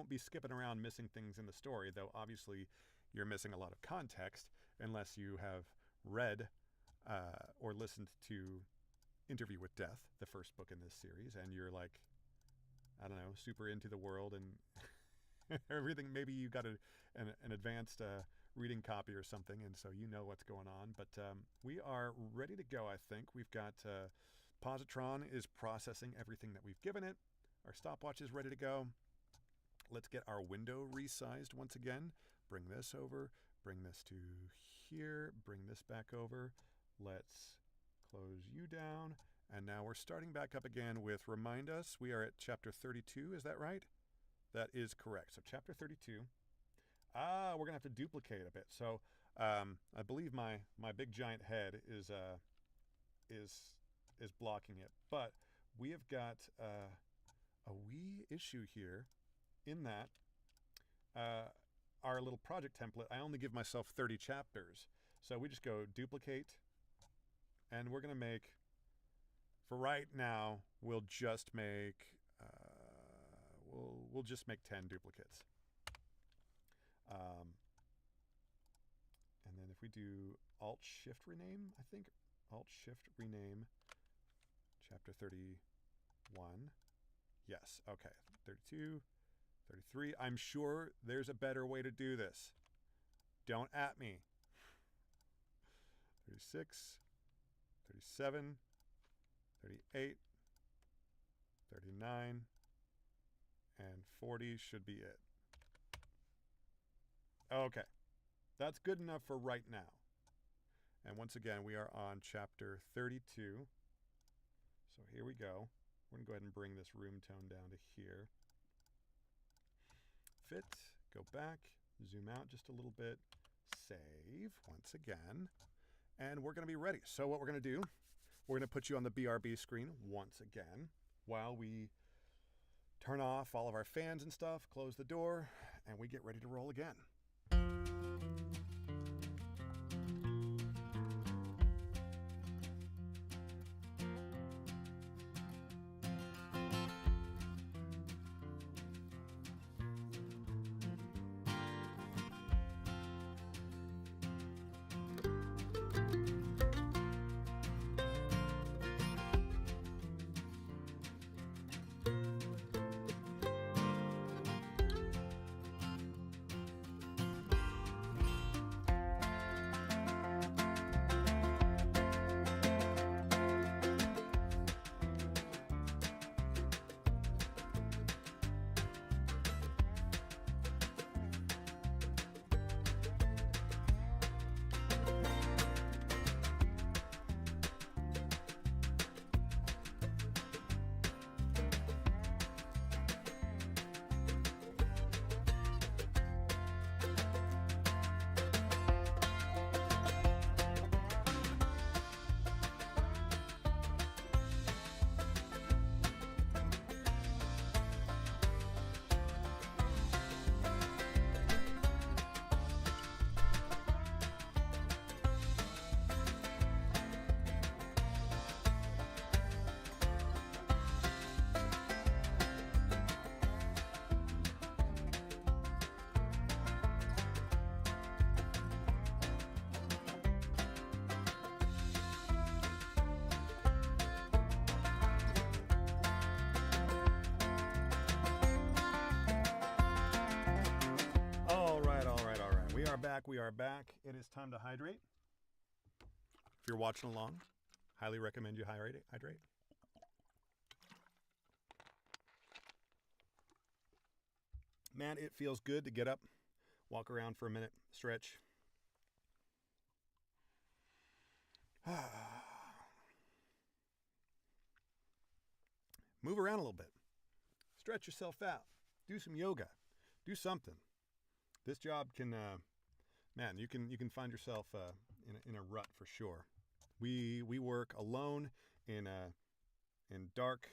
Speaker 1: be skipping around missing things in the story, though obviously you're missing a lot of context unless you have read or listened to Interview with Death, the first book in this series, and you're like, I don't know, super into the world and everything. Maybe you got an advanced reading copy or something, and so you know what's going on. But we are ready to go, I think. We've got Positron is processing everything that we've given it. Our stopwatch is ready to go. Let's get our window resized once again. Bring this over, bring this to here, bring this back over. Let's close you down. And now we're starting back up again with, remind us, we are at chapter 32, is that right? That is correct. So chapter 32. We're going to have to duplicate a bit. So I believe my big giant head is blocking it. But we have got a wee issue here in that our little project template, I only give myself 30 chapters. So we just go duplicate, and we're going to make, for right now, we'll just make 10 duplicates. And then if we do Alt-Shift rename, I think Alt-Shift rename chapter 31. Yes, okay. 32, 33. I'm sure there's a better way to do this. Don't at me. 36, 37, 38, 39, and 40 should be it. Okay, that's good enough for right now. And once again, we are on chapter 32. So here we go. We're going to go ahead and bring this room tone down to here. Fit, go back, zoom out just a little bit, save once again, and we're going to be ready. So what we're going to do, we're going to put you on the BRB screen once again while we turn off all of our fans and stuff, close the door, and we get ready to roll again. We are back. It is time to hydrate. If you're watching along, highly recommend you hydrate. Man, it feels good to get up, walk around for a minute, stretch. Move around a little bit. Stretch yourself out. Do some yoga. Do something. This job can, man, you can find yourself in a rut for sure. We work alone in dark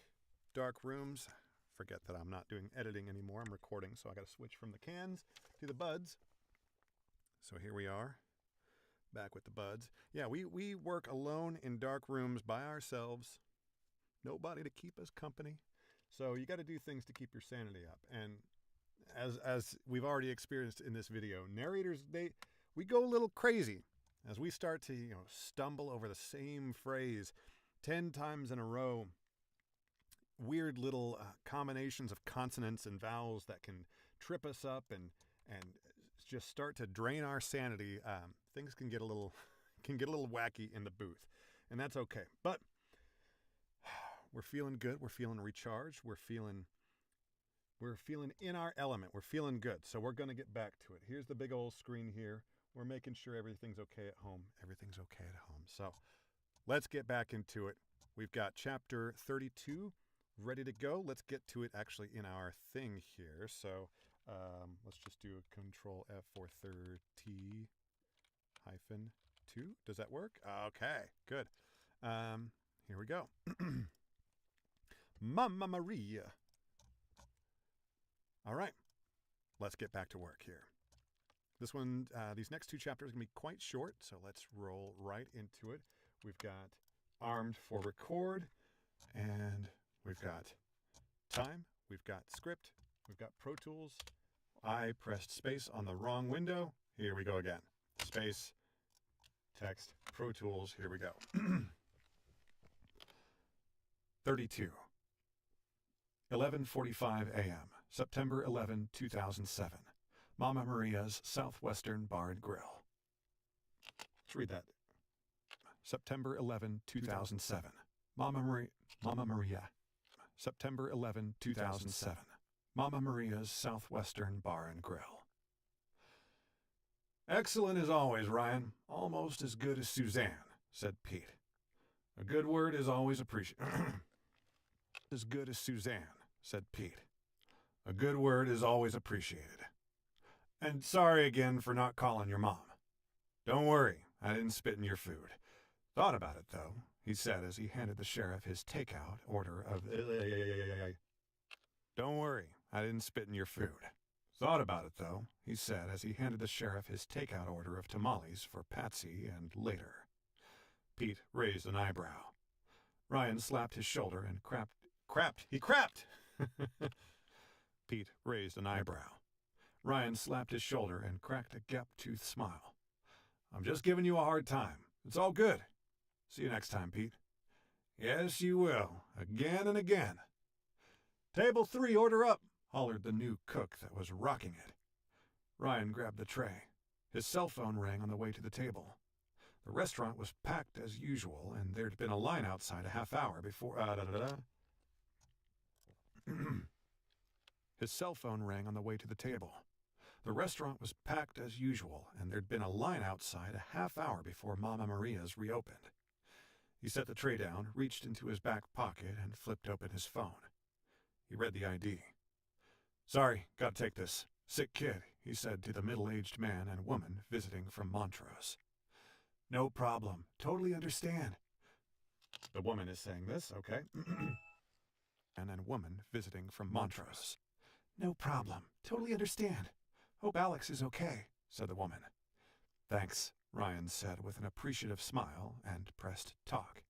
Speaker 1: rooms. Forget that I'm not doing editing anymore. I'm recording, so I got to switch from the cans to the buds. So here we are, back with the buds. Yeah, we work alone in dark rooms by ourselves. Nobody to keep us company. So you got to do things to keep your sanity up. And as we've already experienced in this video, narrators, we go a little crazy as we start to stumble over the same phrase 10 times in a row. Weird little combinations of consonants and vowels that can trip us up and just start to drain our sanity. Things can get a little wacky in the booth, and that's okay. But we're feeling good. We're feeling recharged. We're feeling in our element. We're feeling good. So we're going to get back to it. Here's the big old screen here. We're making sure everything's okay at home. Everything's okay at home. So let's get back into it. We've got chapter 32. ready to go. Let's get to it actually in our thing here. So let's just do a Control F for 30-2. Does that work? Okay, good. Here we go. Mamma Maria. All right, let's get back to work here. This one, these next two chapters are going to be quite short, so let's roll right into it. We've got armed for record, and we've got time, we've got script, we've got Pro Tools. I pressed space on the wrong window. Here we go again. Space, text, Pro Tools, here we go. 32. 11:45 a.m., September 11, 2007. Mama Maria's Southwestern Bar and Grill. Let's read that. September 11, 2007. Mama Maria. September 11, 2007. Mama Maria's Southwestern Bar and Grill. Excellent as always, Ryan. Almost as good as Suzanne, said Pete. A good word is always appreciated. As good as Suzanne, said Pete. A good word is always appreciated. And sorry again for not calling your mom. Don't worry, I didn't spit in your food. Thought about it, though, he said as he handed the sheriff his takeout order of... Don't worry, I didn't spit in your food. Thought about it, though, he said as he handed the sheriff his takeout order of tamales for Patsy and later. Pete raised an eyebrow. Ryan slapped his shoulder and crapped. Pete raised an eyebrow. Ryan slapped his shoulder and cracked a gap-toothed smile. I'm just giving you a hard time. It's all good. See you next time, Pete. Yes, you will. Again and again. Table 3, order up, hollered the new cook that was rocking it. Ryan grabbed the tray. His cell phone rang on the way to the table. The restaurant was packed as usual, and there'd been a line outside a half hour before... His cell phone rang on the way to the table. The restaurant was packed as usual, and there'd been a line outside a half hour before Mama Maria's reopened. He set the tray down, reached into his back pocket, and flipped open his phone. He read the ID. Sorry, gotta take this. Sick kid, he said to the middle-aged man and woman visiting from Montrose. No problem. Totally understand. The woman is saying this, okay? Man and woman visiting from Montrose. No problem. Totally understand. Hope Alex is okay, said the woman. Thanks, Ryan said with an appreciative smile and pressed talk.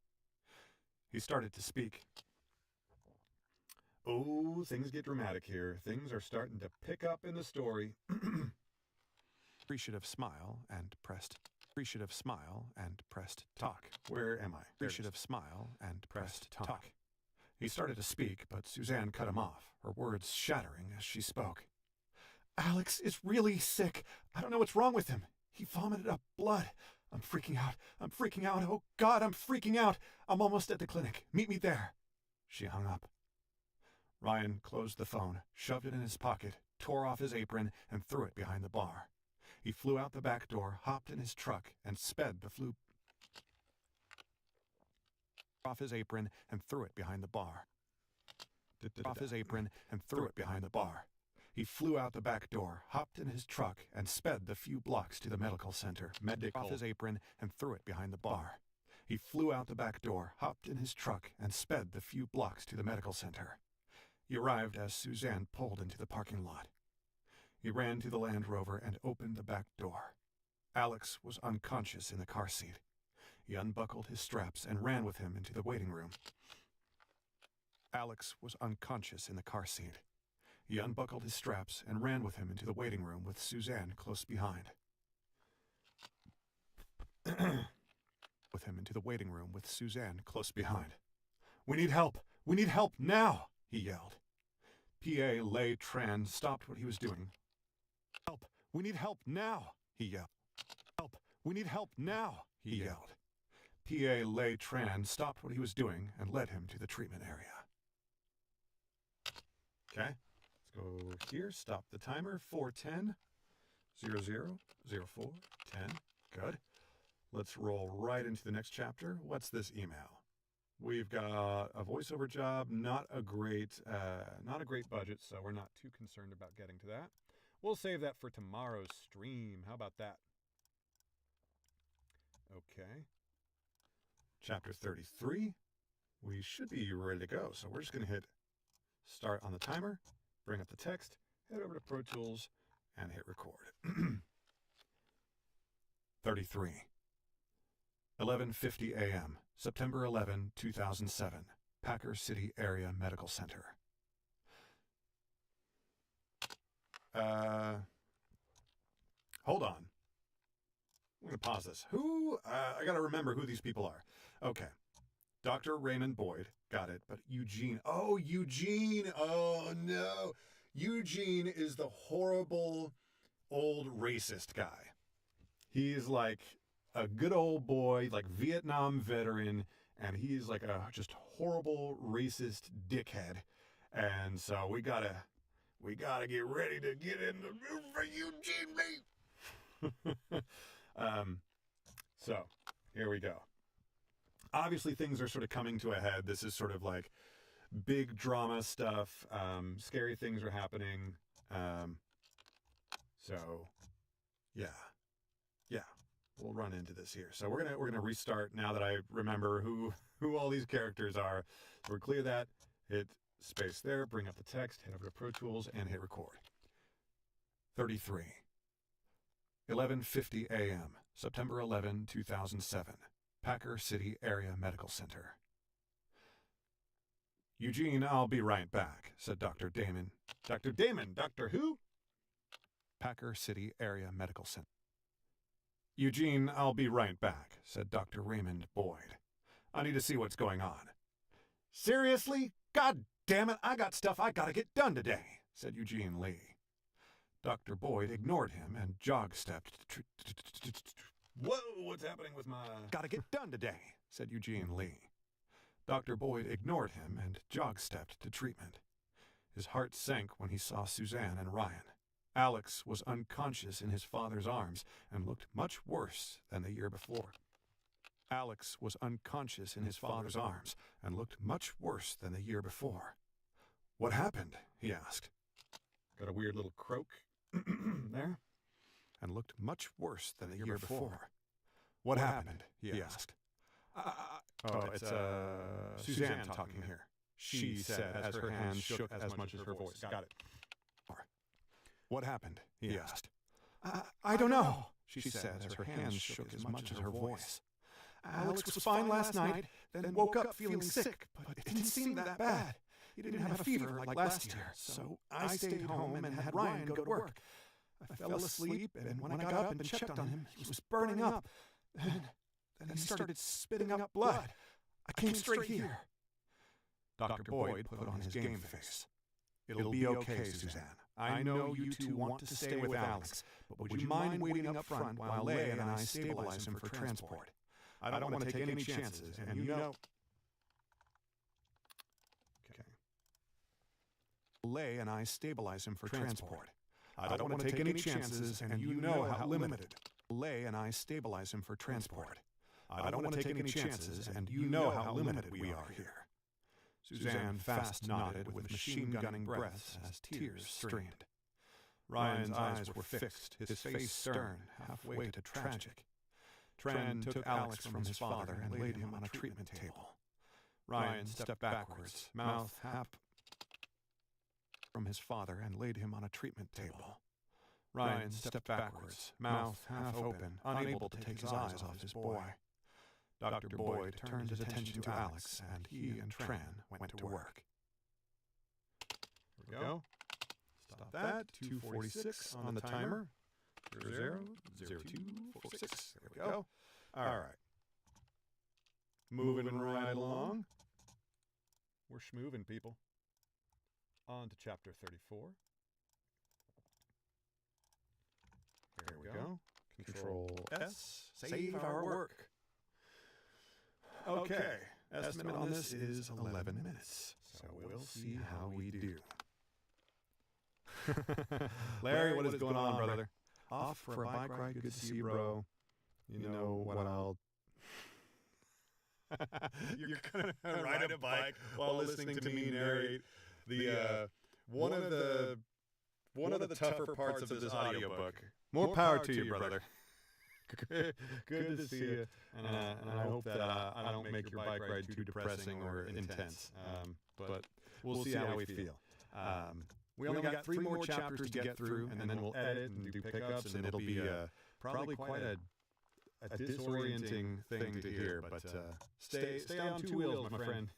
Speaker 1: He started to speak. Oh, things get dramatic here. Things are starting to pick up in the story. Appreciative smile and pressed talk. Where am I? Appreciative smile and pressed talk. He started to speak, but Suzanne cut him off, her words shattering as she spoke. Alex is really sick. I don't know what's wrong with him. He vomited up blood. I'm freaking out. Oh, God, I'm freaking out. I'm almost at the clinic. Meet me there. She hung up. Ryan closed the phone, shoved it in his pocket, tore off his apron, and threw it behind the bar. He flew out the back door, hopped in his truck, and sped the off his apron and threw it behind the bar. He flew out the back door, hopped in his truck, and sped the few blocks to the medical center. Off his apron and threw it behind the bar. He flew out the back door, hopped in his truck, and sped the few blocks to the medical center. He arrived as Suzanne pulled into the parking lot. He ran to the Land Rover and opened the back door. Alex was unconscious in the car seat. He unbuckled his straps and ran with him into the waiting room. Alex was unconscious in the car seat. He unbuckled his straps and ran with him into the waiting room with Suzanne close behind. We need help! We need help now! He yelled. P.A. Lay Tran stopped what he was doing. Help! We need help now! He yelled. Help! We need help now! He yelled. P.A. Lay Tran stopped what he was doing and led him to the treatment area. Okay, let's go here. Stop the timer. 4:10, 00, 04, 10. Good. Let's roll right into the next chapter. What's this email? We've got a voiceover job, not a great budget, so we're not too concerned about getting to that. We'll save that for tomorrow's stream. How about that? Okay. Chapter 33. We should be ready to go, so we're just going to hit start on the timer, bring up the text, head over to Pro Tools, and hit record. 33. 11:50 a.m., September 11, 2007, Packer City Area Medical Center. Hold on. I'm going to pause this. I got to remember who these people are. Okay. Dr. Raymond Boyd, got it, but Eugene. Oh, Eugene. Oh, no. Eugene is the horrible old racist guy. He's like a good old boy, like Vietnam veteran, and he's like a just horrible racist dickhead. And so we gotta get ready to get in the room for Eugene, mate. So here we go. Obviously things are sort of coming to a head. This is sort of like big drama stuff. Scary things are happening. So yeah, we'll run into this here. So we're gonna restart now that I remember who all these characters are. So we're clear that, hit space there, bring up the text, head over to Pro Tools, and hit record. 33. 11:50 a.m., September 11, 2007, Packer City Area Medical Center. Eugene, I'll be right back, said Dr. Damon. Dr. Damon? Dr. who? Packer City Area Medical Center. Eugene, I'll be right back, said Dr. Raymond Boyd. I need to see what's going on. Seriously? God damn it, I got stuff I gotta get done today, said Eugene Lee. Dr. Boyd ignored him and jog-stepped. Whoa, what's happening with my... Gotta get done today, said Eugene Lee. Dr. Boyd ignored him and jog-stepped to treatment. His heart sank when he saw Suzanne and Ryan. Alex was unconscious in his father's arms and looked much worse than the year before. Alex was unconscious in his father's arms and looked much worse than the year before. What happened? He asked. Got a weird little croak there. And looked much worse than the year before. What happened? He asked. It's Suzanne talking here. She said as her hands shook as much as her voice. Got it. What happened? He asked. I don't know, she said as her hands shook as much as her voice. Alex was fine last night, then woke up feeling sick, but it didn't seem that bad. He didn't have a fever like last year, so I stayed home and had Ryan go to work. I fell asleep, and when I got up and checked on him, he was burning up. Then he started spitting up blood. I came straight here. Dr. Boyd put on his game face. It'll be okay, Suzanne. I know you two want to stay with Alex, but would you mind waiting up front while Leigh and I stabilize him for transport? I don't want to take any chances, and you know... Okay. Leigh and I stabilize him for transport. I don't want to take any chances, and you know how limited. Leigh and I stabilize him for transport. I don't want to take any chances, and you know how limited we are here. Suzanne fast nodded with machine-gunning breaths as tears streamed. Ryan's eyes were fixed, his face stern, halfway to tragic. Tran took Alex from his father and laid him on a treatment table. Ryan stepped backwards, mouth half from his father and laid him on a treatment table. Ryan stepped backwards, mouth half open, unable to take his eyes off his boy. Dr. Boyd turned his attention to Alex, and he and Tran went to work. There we go. Stop that. 2:46 on the timer. 000246. There we go. All right. Moving right along. We're schmoving, people. On to chapter 34. Here we go. Control S. Save our work. Okay. Estimate on this is 11 minutes. So we'll see how we do. Larry, what is going on, brother? Off for a bike ride. Good to see you, bro. You know what I'll... You're gonna ride a bike while listening to me narrate the one of the tougher parts of this audiobook. More power to you, brother. Good to see you, and I hope that I don't make your bike ride too depressing or intense. But we'll see how we feel. We only got 3 more chapters to get through, and then we'll edit and do pickups, and it'll be probably quite a disorienting thing to hear. But stay on 2 wheels, my friend.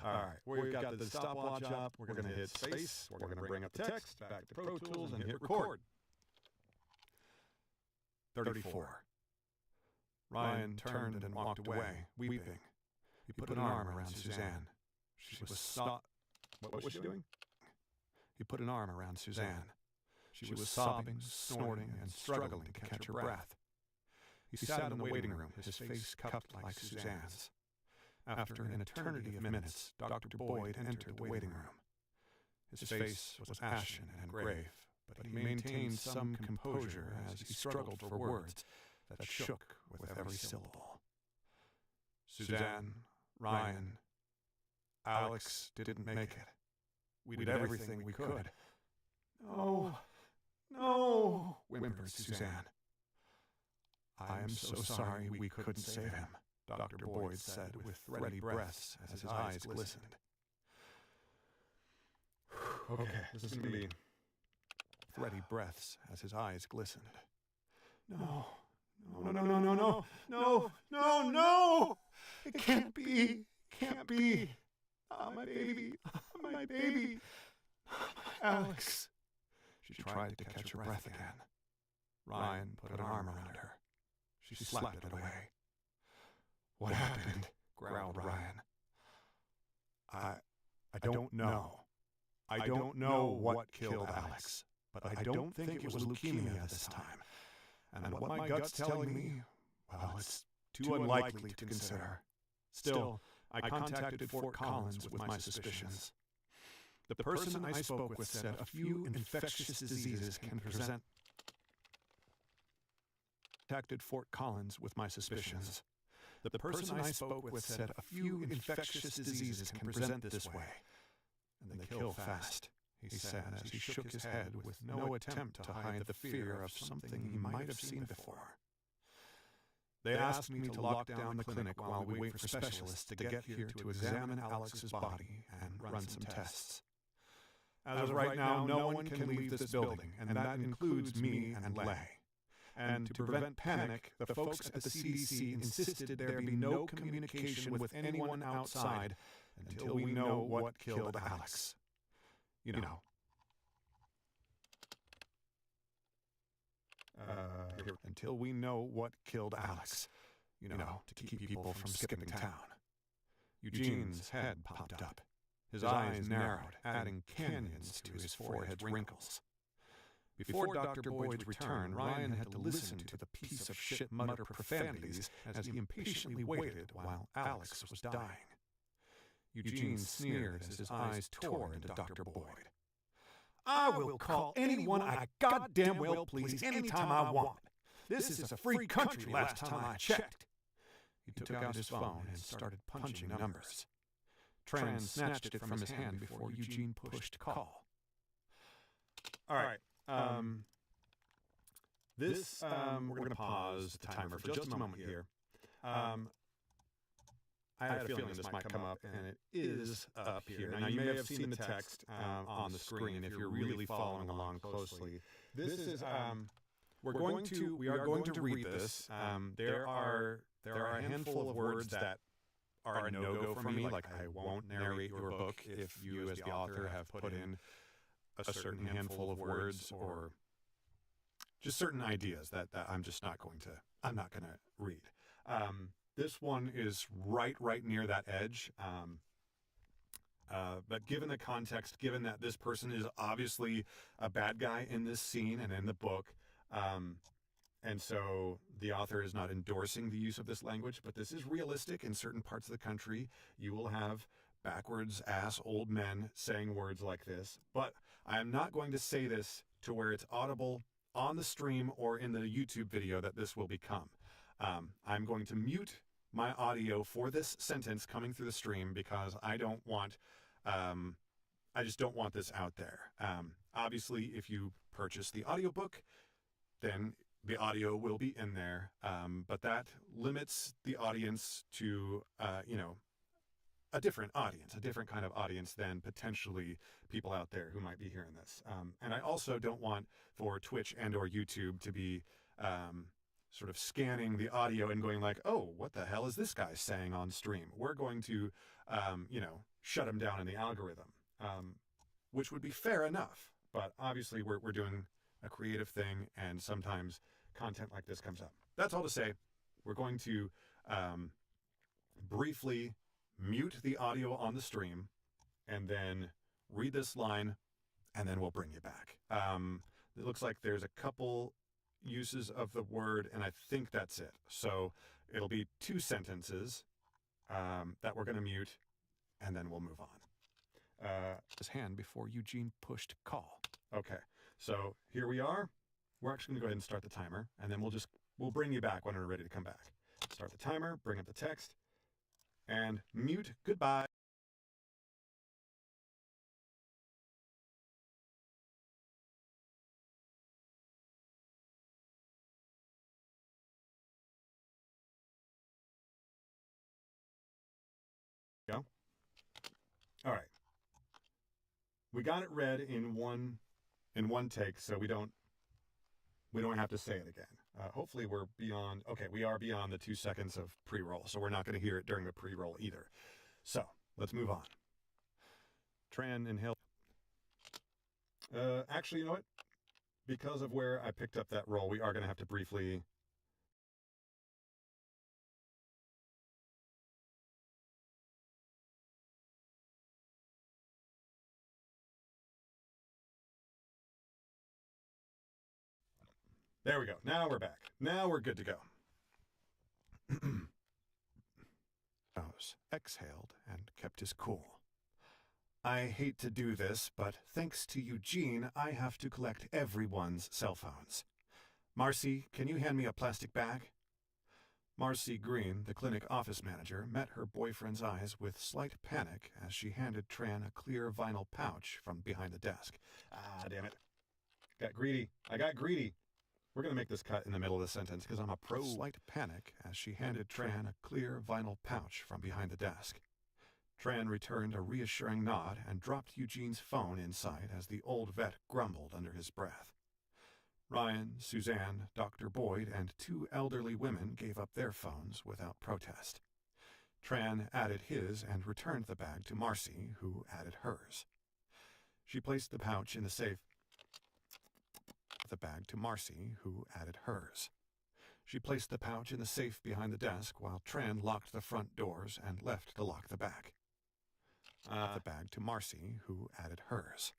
Speaker 1: All right, we've got the stopwatch up. We're going to hit space. We're going to bring up the text, back to Pro Tools, and hit record. 34. Ryan turned and walked away, weeping. He put an arm around Suzanne. She was What was she doing? He put an arm around Suzanne. She was sobbing, snorting, and struggling to catch her breath. He sat in the waiting room, his face cupped like Suzanne's. After an eternity of minutes, Dr. Boyd entered the waiting room. His face was ashen and grave, but he maintained some composure as he struggled for words that shook with every syllable. Suzanne, Ryan, Alex didn't make it. We did everything we could. No, no, whimpered Suzanne. I am so sorry we couldn't save him, Dr. Boyd said with ready breaths as his eyes glistened. Okay, this is going to be ready breaths as his eyes glistened. No, no, no, no, no, no, no, no, no! It can't be, can't be. My baby, my baby. Alex. She tried to catch her breath again. Ryan put an arm around her. She slapped it away. What happened? Growled Ryan. I don't know. I don't know what killed Alex, but I don't think it was leukemia this time. And what my gut's telling me, well, it's too unlikely to consider. Still, I contacted Fort Collins with my suspicions. The person I spoke with said a few infectious diseases can present. Contacted Fort Collins with my suspicions. The person I spoke with said a few infectious diseases can present this way, and they kill fast, he said as he shook his head with no attempt to hide the fear of something he might have seen before. They asked me to lock down the clinic while we wait for specialists to get here to examine Alex's body and run some tests. As of right now, no one can leave this building, and that includes me and Lay. And to prevent panic, the folks at the CDC insisted there be no communication with anyone outside until we know what killed Alex. You know. Until we know what killed Alex. You know, to keep people from skipping town. Eugene's head popped up. His eyes narrowed, adding canyons to his forehead's wrinkles. Before Dr. Boyd's return, Ryan had to listen to the piece of shit mutter profanities as he impatiently waited while Alex was dying. Eugene sneered as his eyes tore into Dr. Boyd. I will call anyone I goddamn well please anytime I want. This is a free country last time I checked. He took out his phone and started punching numbers. Tran snatched it from his hand before Eugene pushed call. All right. We're going to pause the timer for just a moment here. I had a feeling this might come up, and it is up here. Now, you may have seen the text on the screen if you're really following along closely. This is, we are going to read this. There are a handful of words that are a no-go for me, like I won't narrate your book if you as the author have put in a certain handful of words or just certain ideas that I'm not going to read. This one is right near that edge. But given the context, given that this person is obviously a bad guy in this scene and in the book, and so the author is not endorsing the use of this language, but this is realistic in certain parts of the country. You will have backwards ass old men saying words like this, but I am not going to say this to where it's audible on the stream or in the YouTube video that this will become. I'm going to mute
Speaker 5: my audio for this sentence coming through the stream because I don't want, I just don't want this out there. Obviously, if you purchase the audiobook, then the audio will be in there, but that limits the audience to, a different audience, a different kind of audience than potentially people out there who might be hearing this. And I also don't want for Twitch and or YouTube to be sort of scanning the audio and going like, oh, what the hell is this guy saying on stream? We're going to, shut him down in the algorithm, which would be fair enough. But obviously we're doing a creative thing, and sometimes content like this comes up. That's all to say, we're going to briefly mute the audio on the stream and then read this line, and then we'll bring you back. It looks like there's a couple uses of the word, and I think that's it. So it'll be 2 sentences that we're going to mute, and then we'll move on. His hand before Eugene pushed call. Okay, so here we are. We're actually going to go ahead and start the timer, and then we'll bring you back when we're ready to come back. Start the timer, bring up the text, and mute. Goodbye. Go. All right. We got it read in one take, so we don't have to say it again. Hopefully we're beyond, okay, we are beyond the 2 seconds of pre-roll, so we're not going to hear it during the pre-roll either. So let's move on. Tran inhale. Actually, you know what? Because of where I picked up that roll, we are going to have to briefly... There we go. Now we're back. Now we're good to go. Exhaled and kept his cool. I hate to do this, but thanks to Eugene, I have to collect everyone's cell phones. Marcy, can you hand me a plastic bag? Marcy Green, the clinic office manager, met her boyfriend's eyes with slight panic as she handed Tran a clear vinyl pouch from behind the desk. Ah, damn it. Got greedy. I got greedy. We're going to make this cut in the middle of the sentence because I'm a pro. Slight panic as she handed Tran a clear vinyl pouch from behind the desk. Tran returned a reassuring nod and dropped Eugene's phone inside as the old vet grumbled under his breath. Ryan, Suzanne, Dr. Boyd, and 2 elderly women gave up their phones without protest. Tran added his and returned the bag to Marcy, who added hers. She placed the pouch in the safe. The bag to Marcy, who added hers. She placed the pouch in the safe behind the desk while Tran locked the front doors and left to lock the back. The bag to Marcy, who added hers.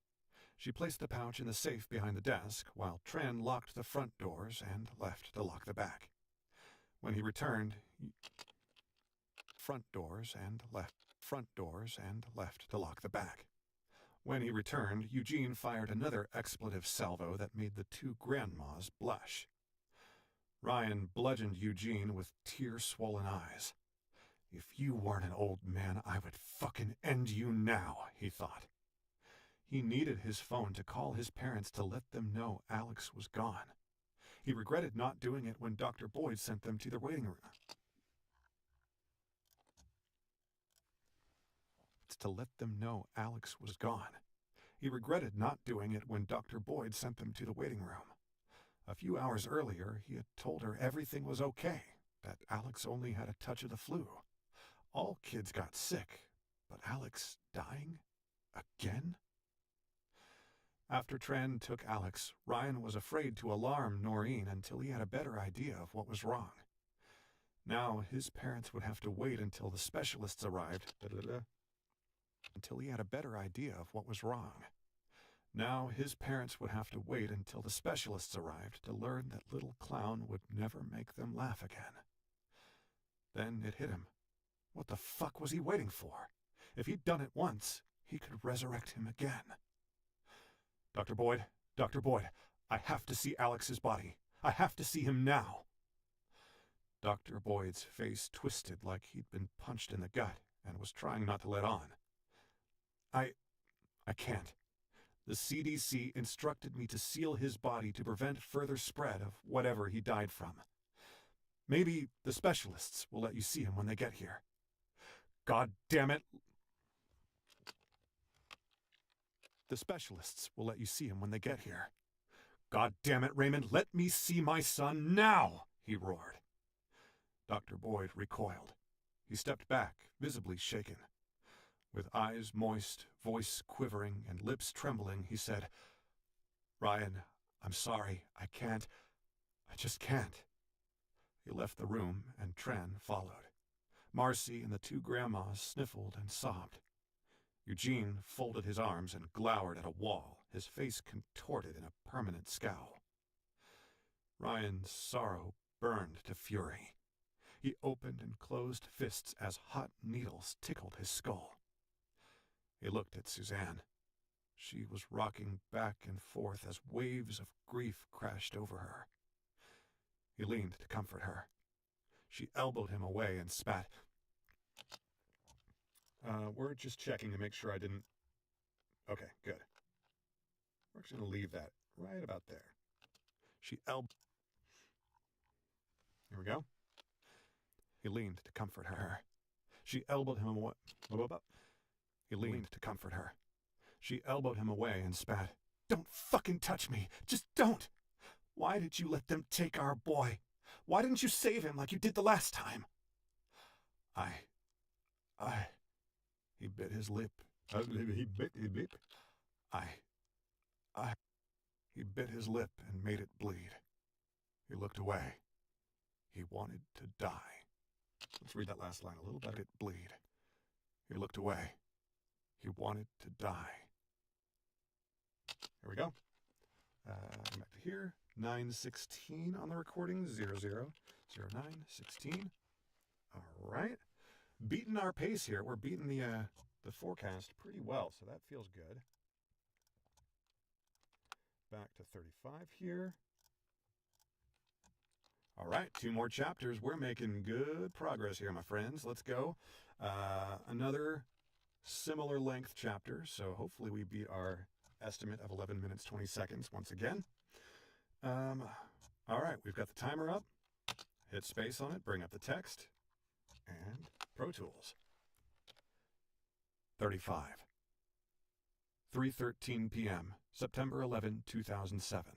Speaker 5: She placed the pouch in the safe behind the desk while Tran locked the front doors and left to lock the back. When he returned, front doors and left to lock the back. When he returned, Eugene fired another expletive salvo that made the 2 grandmas blush. Ryan bludgeoned Eugene with tear-swollen eyes. If you weren't an old man, I would fucking end you now, he thought. He needed his phone to call his parents to let them know Alex was gone. He regretted not doing it when Dr. Boyd sent them to the waiting room. To let them know Alex was gone. He regretted not doing it when Dr. Boyd sent them to the waiting room. A few hours earlier, he had told her everything was okay, that Alex only had a touch of the flu. All kids got sick, but Alex dying? Again? After Tran took Alex, Ryan was afraid to alarm Noreen until he had a better idea of what was wrong. Now his parents would have to wait until the specialists arrived. Until he had a better idea of what was wrong. Now his parents would have to wait until the specialists arrived to learn that little clown would never make them laugh again. Then it hit him. What the fuck was he waiting for? If he'd done it once, he could resurrect him again. Dr. Boyd, I have to see Alex's body. I have to see him now. Dr. Boyd's face twisted like he'd been punched in the gut and was trying not to let on. I can't. The CDC instructed me to seal his body to prevent further spread of whatever he died from. Maybe the specialists will let you see him when they get here. God damn it! The specialists will let you see him when they get here. God damn it, Raymond, let me see my son now! He roared. Dr. Boyd recoiled. He stepped back, visibly shaken. With eyes moist, voice quivering, and lips trembling, he said, "Ryan, I'm sorry. I can't. I just can't." He left the room, and Tran followed. Marcy and the two grandmas sniffled and sobbed. Eugene folded his arms and glowered at a wall, his face contorted in a permanent scowl. Ryan's sorrow burned to fury. He opened and closed fists as hot needles tickled his skull. He looked at Suzanne. She was rocking back and forth as waves of grief crashed over her. He leaned to comfort her. She elbowed him away and spat. We're just checking to make sure I didn't... Okay, good. We're actually going to leave that right about there. She elbowed... Here we go. He leaned to comfort her. She elbowed him away. He leaned to comfort her. She elbowed him away and spat. "Don't fucking touch me! Just don't! Why did you let them take our boy? Why didn't you save him like you did the last time?" He bit his lip. He bit his lip and made it bleed. He looked away. He wanted to die. Let's read that last line a little better. It bleed. He looked away. He wanted to die. Here we go. Come back to here. 916 on the recording. 000916. All right. Beating our pace here. We're beating the forecast pretty well, so that feels good. Back to 35 here. All right, 2 more chapters. We're making good progress here, my friends. Let's go. Another similar length chapter, so hopefully we beat our estimate of 11 minutes, 20 seconds once again. All right, we've got the timer up. Hit space on it, bring up the text, and Pro Tools. 35. 3:13 p.m., September 11, 2007.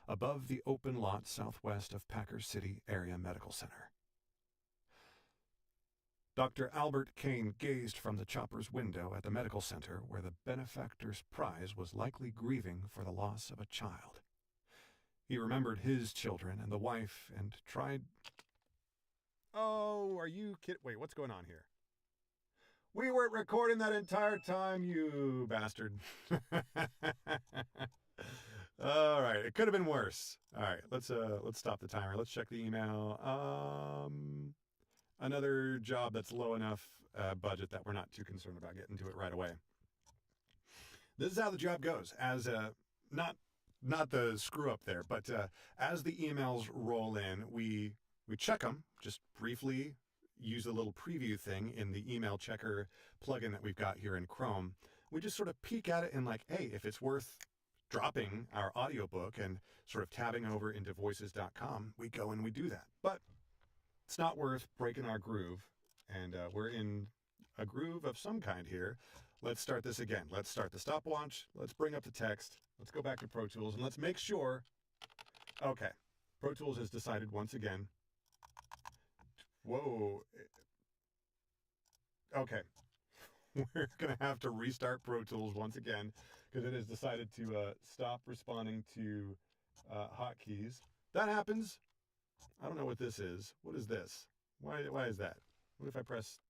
Speaker 5: Above the open lot southwest of Packer City Area Medical Center. Dr. Albert Kane gazed from the chopper's window at the medical center where the benefactor's prize was likely grieving for the loss of a child. He remembered his children and the wife and tried...
Speaker 1: Oh, are you kidding? Wait, what's going on here? We weren't recording that entire time, you bastard.
Speaker 5: All right, it could have been worse. All right, let's stop the timer. Let's check the email. Another job that's low enough budget that we're not too concerned about getting to it right away. This is how the job goes. As not the screw up there, but as the emails roll in, we check them just briefly. Use a little preview thing in the email checker plugin that we've got here in Chrome. We just sort of peek at it and like, hey, if it's worth dropping our audiobook and sort of tabbing over into voices.com, we go and we do that. But it's not worth breaking our groove, and we're in a groove of some kind here. Let's start this again. Let's start the stopwatch. Let's bring up the text. Let's go back to Pro Tools, and let's make sure... Okay, Pro Tools has decided once again... Whoa. Okay. We're going to have to restart Pro Tools once again because it has decided to stop responding to hotkeys. That happens. I don't know what this is. What is this? Why is that? What if I press...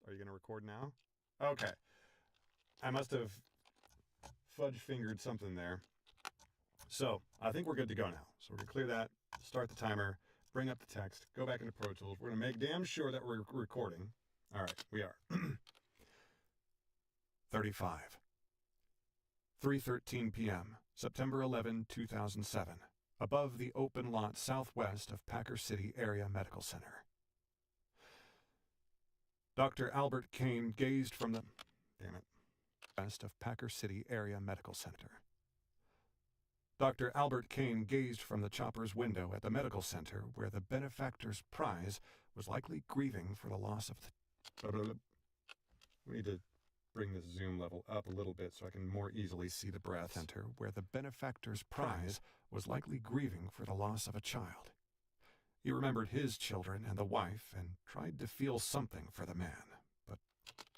Speaker 5: Are you going to record now? Okay. I must have fudge-fingered something there. So I think we're good to go now. So we're going to clear that, start the timer, bring up the text, go back into Pro Tools. We're going to make damn sure that we're recording. All right, we are. 35. 3:13 p.m., September 11, 2007. above the open lot southwest of Packer City Area Medical Center. Dr. Albert Kane gazed from the west of Packer City Area Medical Center. Dr. Albert Kane gazed from the chopper's window at the medical center where the benefactor's prize was likely grieving for the loss of the...
Speaker 1: We need to bring the zoom level up a little bit so I can more easily see the breaths.
Speaker 5: Center where the benefactor's prize was likely grieving for the loss of a child. He remembered his children and the wife and tried to feel something for the man, but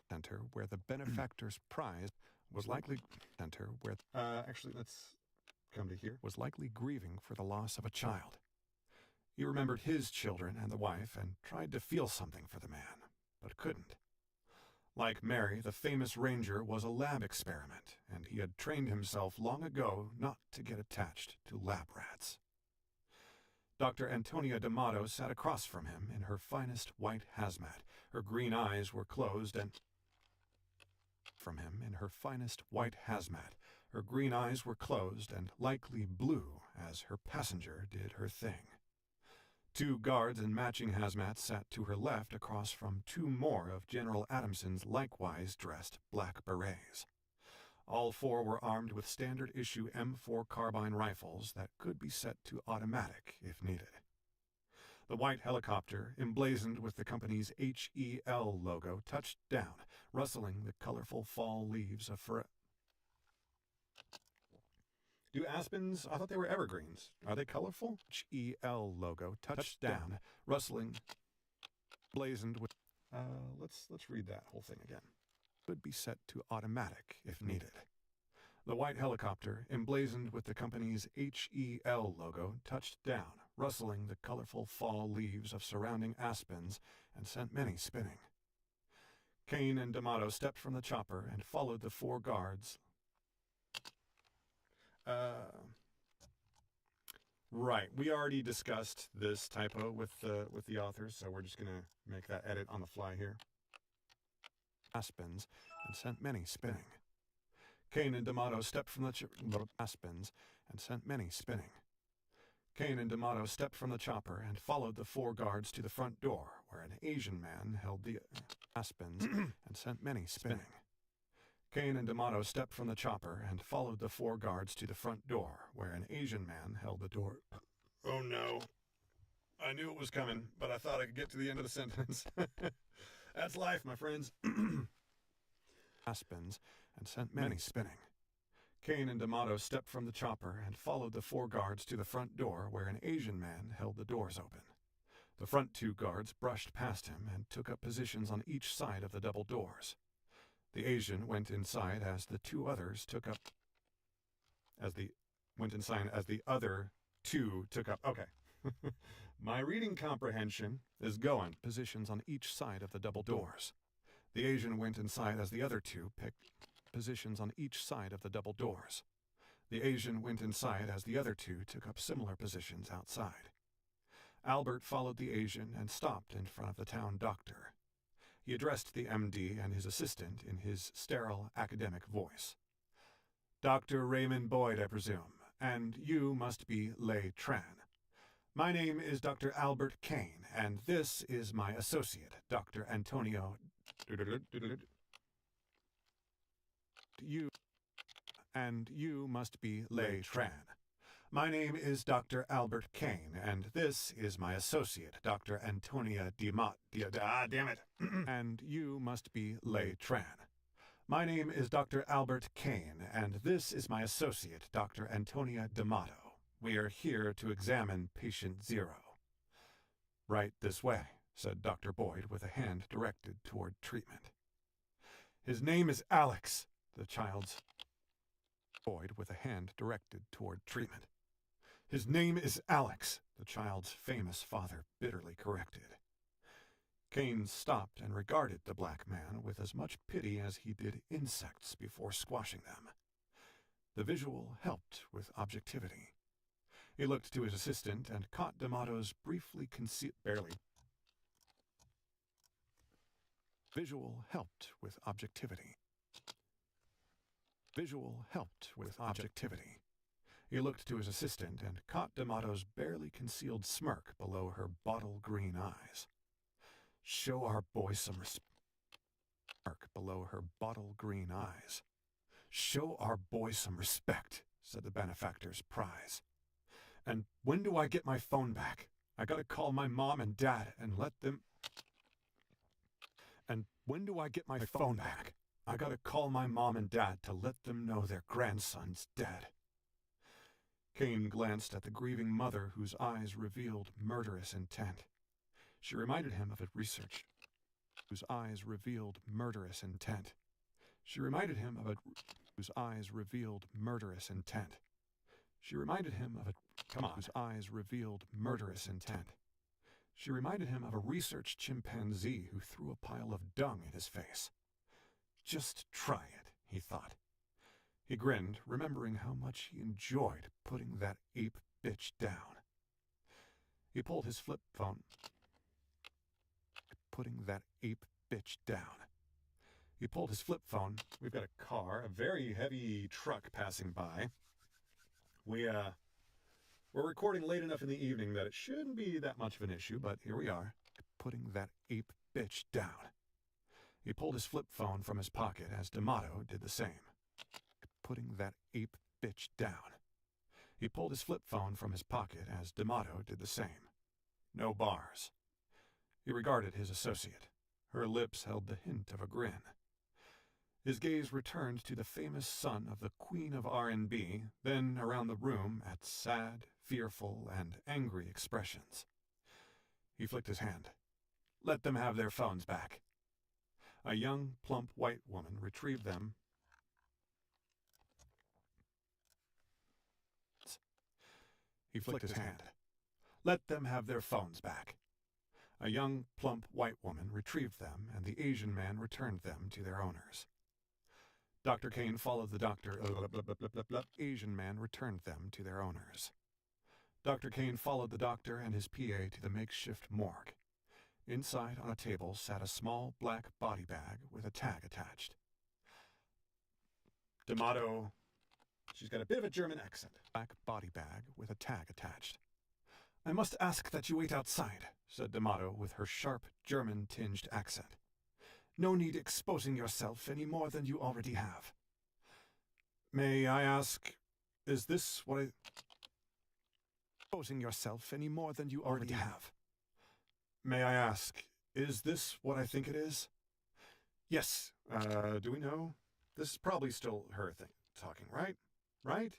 Speaker 5: center where the benefactor's prize was likely
Speaker 1: actually, let's come to here.
Speaker 5: Was likely grieving for the loss of a child. He remembered his children and the wife and tried to feel something for the man, but couldn't. Like Mary, the famous ranger was a lab experiment, and he had trained himself long ago not to get attached to lab rats. Dr. Antonia D'Amato sat across from him in her finest white hazmat. Her green eyes were closed and... From him in her finest white hazmat. Her green eyes were closed and likely blue as her passenger did her thing. 2 guards in matching hazmats sat to her left across from 2 more of General Adamson's likewise dressed black berets. All 4 were armed with standard-issue M4 carbine rifles that could be set to automatic if needed. The white helicopter, emblazoned with the company's HEL logo, touched down, rustling the colorful fall leaves of
Speaker 1: Do aspens? I thought they were evergreens. Are they colorful?
Speaker 5: HEL logo touched down, rustling, blazoned with...
Speaker 1: Let's read that whole thing again.
Speaker 5: Could be set to automatic if needed. The white helicopter, emblazoned with the company's HEL logo, touched down, rustling the colorful fall leaves of surrounding aspens, and sent many spinning. Kane and D'Amato stepped from the chopper and followed the 4 guards.
Speaker 1: Right. We already discussed this typo with the authors, so we're just gonna make that edit on the fly here.
Speaker 5: Aspens, and sent many spinning. Kane and D'Amato stepped from the aspens, and sent many spinning. Kane and D'Amato stepped from the chopper and followed the 4 guards to the front door, where an Asian man held the aspens and sent many spinning. Kane and D'Amato stepped from the chopper and followed the 4 guards to the front door, where an Asian man held the door.
Speaker 1: Oh no. I knew it was coming, but I thought I could get to the end of the sentence. That's life, my friends.
Speaker 5: Aspens, and sent many spinning. Kane and D'Amato stepped from the chopper and followed the 4 guards to the front door, where an Asian man held the doors open. The front 2 guards brushed past him and took up positions on each side of the double doors. The Asian went inside as the 2 others took up... As the other 2 took up... Okay. My reading comprehension is going. Positions on each side of the double doors. The Asian went inside as the other 2 picked positions on each side of the double doors. The Asian went inside as the other 2 took up similar positions outside. Albert followed the Asian and stopped in front of the town doctor. He addressed the MD and his assistant in his sterile academic voice. Dr. Raymond Boyd, I presume, and you must be Lei Tran. My name is Dr. Albert Kane, and this is my associate, Dr. Antonio... You must be Lei Tran. My name is Dr. Albert Kane, and this is my associate, Dr. Antonia damn it. And you must be Lei Tran. My name is Dr. Albert Kane, and this is my associate, Dr. Antonia D'Amato. We are here to examine patient 0. Right this way, said Dr. Boyd with a hand directed toward treatment. His name is Alex, the child's... Boyd with a hand directed toward treatment. His name is Alex, the child's famous father bitterly corrected. Kane stopped and regarded the black man with as much pity as he did insects before squashing them. The visual helped with objectivity. He looked to his assistant and caught D'Amato's briefly concealed... Visual helped with objectivity. Visual helped with objectivity. He looked to his assistant and caught D'Amato's barely concealed smirk below her bottle-green eyes. Show our boy some respect. Below her bottle-green eyes. Show our boy some respect, said the benefactor's prize. And when do I get my phone back? I gotta call my mom and dad and let them... And when do I get my phone back? I gotta call my mom and dad to let them know their grandson's dead. Kane glanced at the grieving mother whose eyes revealed murderous intent. She reminded him of a research whose eyes revealed murderous intent. She reminded him of a whose eyes revealed murderous intent. She reminded him of a whose eyes revealed murderous intent. She reminded him of a research chimpanzee who threw a pile of dung in his face. Just try it, he thought. He grinned, remembering how much he enjoyed putting that ape bitch down. He pulled his flip phone. Putting that ape bitch down. He pulled his flip phone. We've got a car, a very heavy truck passing by. We're recording late enough in the evening that it shouldn't be that much of an issue, but here we are, putting that ape bitch down. He pulled his flip phone from his pocket as D'Amato did the same. Putting that ape bitch down. He pulled his flip phone from his pocket as D'Amato did the same. No bars. He regarded his associate. Her lips held the hint of a grin. His gaze returned to the famous son of the Queen of R&B, then around the room at sad, fearful, and angry expressions. He flicked his hand. Let them have their phones back. A young, plump white woman retrieved them. He flicked his hand. Let them have their phones back. A young, plump white woman retrieved them, and the Asian man returned them to their owners. Dr. Kane followed the doctor. Asian man returned them to their owners. Dr. Kane followed the doctor and his PA to the makeshift morgue. Inside on a table sat a small black body bag with a tag attached. D'Amato. She's got a bit of a German accent. Black body bag with a tag attached. I must ask that you wait outside, said D'Amato with her sharp German-tinged accent. No need exposing yourself any more than you already have. May I ask, is this what I... Exposing yourself any more than you already have. May I ask, is this what I think it is? Yes, do we know? This is probably still her thing talking, right? Right?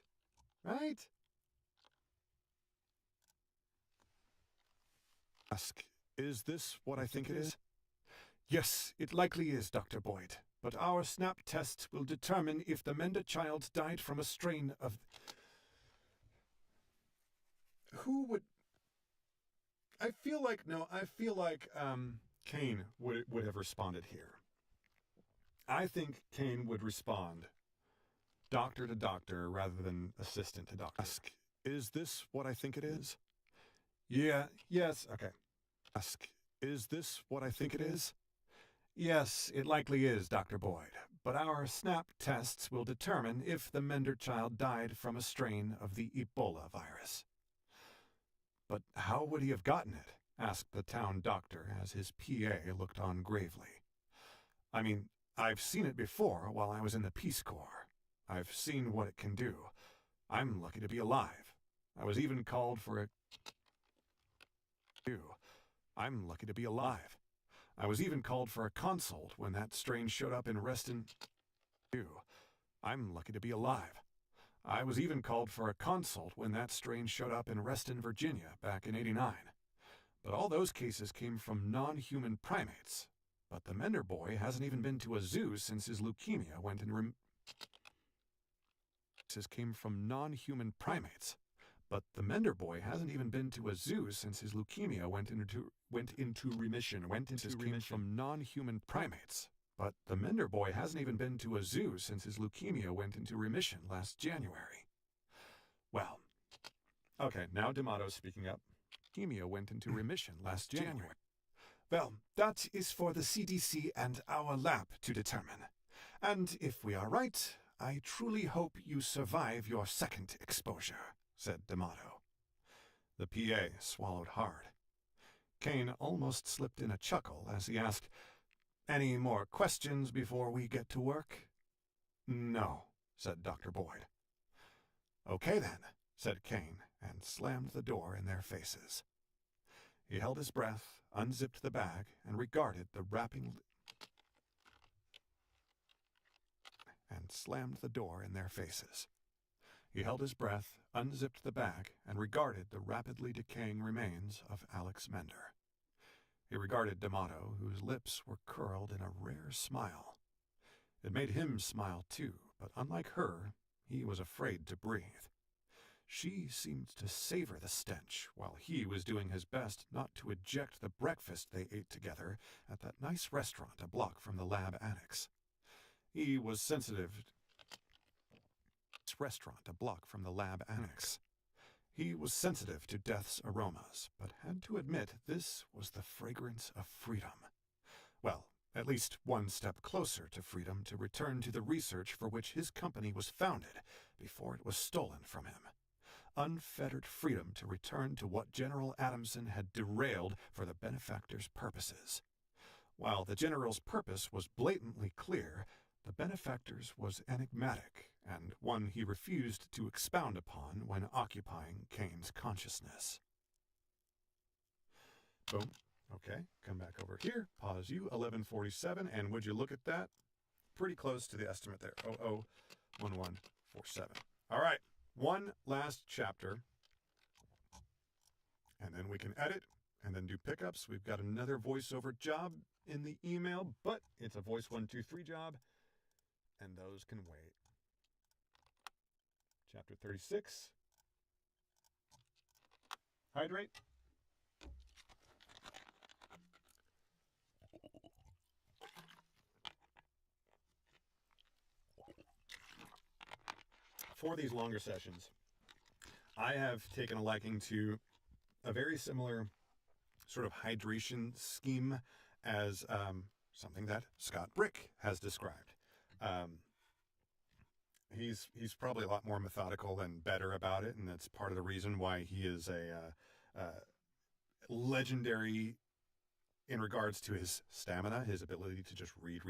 Speaker 5: Ask, is this what I think it is? Yes, it likely is, Dr. Boyd, but our snap tests will determine if the Mender child died from a strain of... Who would... I feel like Kane would have responded here. I think Kane would respond doctor to doctor rather than assistant to doctor. Ask, is this what I think it is? Yeah, yes, okay. Ask, is this what I think it is? Yes, it likely is, Dr. Boyd, but our snap tests will determine if the Mender child died from a strain of the Ebola virus. But how would he have gotten it? Asked the town doctor as his PA looked on gravely. I mean, I've seen it before while I was in the Peace Corps. I've seen what it can do. I'm lucky to be alive. I was even called for a... I'm lucky to be alive. I was even called for a consult when that strain showed up in Reston. I'm lucky to be alive. I was even called for a consult when that strain showed up in Reston, Virginia, back in '89. But all those cases came from non-human primates. But the Mender boy hasn't even been to a zoo since his leukemia went in came from non-human primates. But the Mender boy hasn't even been to a zoo since his leukemia went into remission. Came from non-human primates. But the Mender boy hasn't even been to a zoo since his leukemia went into remission last January. Well, okay, now D'Amato's speaking up. Leukemia went into remission last January. Well, that is for the CDC and our lab to determine. And if we are right, I truly hope you survive your second exposure, said D'Amato. The PA swallowed hard. Kane almost slipped in a chuckle as he asked, Any more questions before we get to work? No, said Dr. Boyd. Okay then, said Kane, and slammed the door in their faces. He held his breath, unzipped the bag, and regarded the rapidly decaying remains of Alex Mender. He regarded D'Amato, whose lips were curled in a rare smile. It made him smile too, but unlike her, he was afraid to breathe. She seemed to savor the stench, while he was doing his best not to eject the breakfast they ate together at that nice restaurant a block from the lab annex. He was sensitive to death's aromas, but had to admit this was the fragrance of freedom. Well, at least one step closer to freedom to return to the research for which his company was founded before it was stolen from him. Unfettered freedom to return to what General Adamson had derailed for the benefactor's purposes. While the general's purpose was blatantly clear, the benefactor's was enigmatic, and one he refused to expound upon when occupying Kane's consciousness. Boom. Okay, come back over here. Pause you, 1147, and would you look at that? Pretty close to the estimate there, 001147. All right, one last chapter, and then we can edit and then do pickups. We've got another voiceover job in the email, but it's a Voice123 job, and those can wait. Chapter 36. Hydrate. For these longer sessions, I have taken a liking to a very similar sort of hydration scheme as something that Scott Brick has described. He's probably a lot more methodical and better about it, and that's part of the reason why he is a legendary in regards to his stamina, his ability to just read.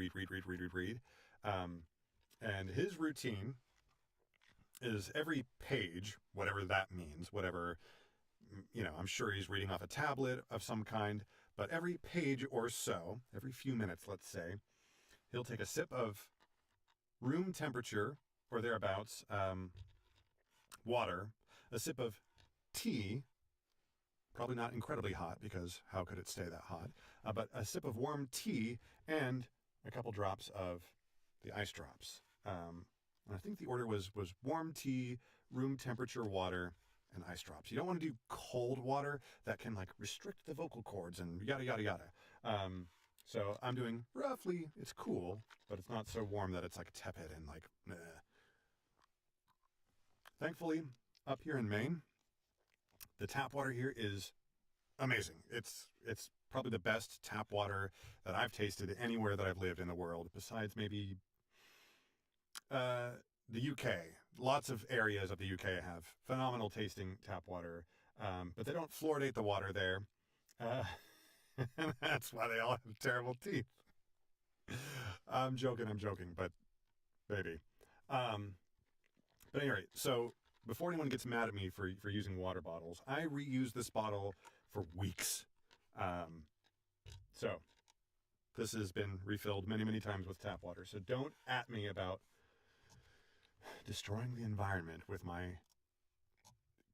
Speaker 5: And his routine is every page, whatever that means, whatever, I'm sure he's reading off a tablet of some kind, but every page or so, every few minutes, let's say, he'll take a sip of room temperature or thereabouts water, a sip of tea, probably not incredibly hot because how could it stay that hot, but a sip of warm tea and a couple drops of the ice drops. And I think the order was warm tea, room temperature water, and ice drops. You don't want to do cold water. That can restrict the vocal cords and yada, yada, yada. So I'm doing roughly, it's cool, but it's not so warm that it's tepid and meh. Thankfully, up here in Maine, the tap water here is amazing. It's probably the best tap water that I've tasted anywhere that I've lived in the world, besides maybe the UK. Lots of areas of the UK have phenomenal tasting tap water, but they don't fluoridate the water there. And that's why they all have terrible teeth. I'm joking, but maybe. But anyway, so before anyone gets mad at me for using water bottles, I reuse this bottle for weeks. So this has been refilled many, many times with tap water. So don't at me about destroying the environment with my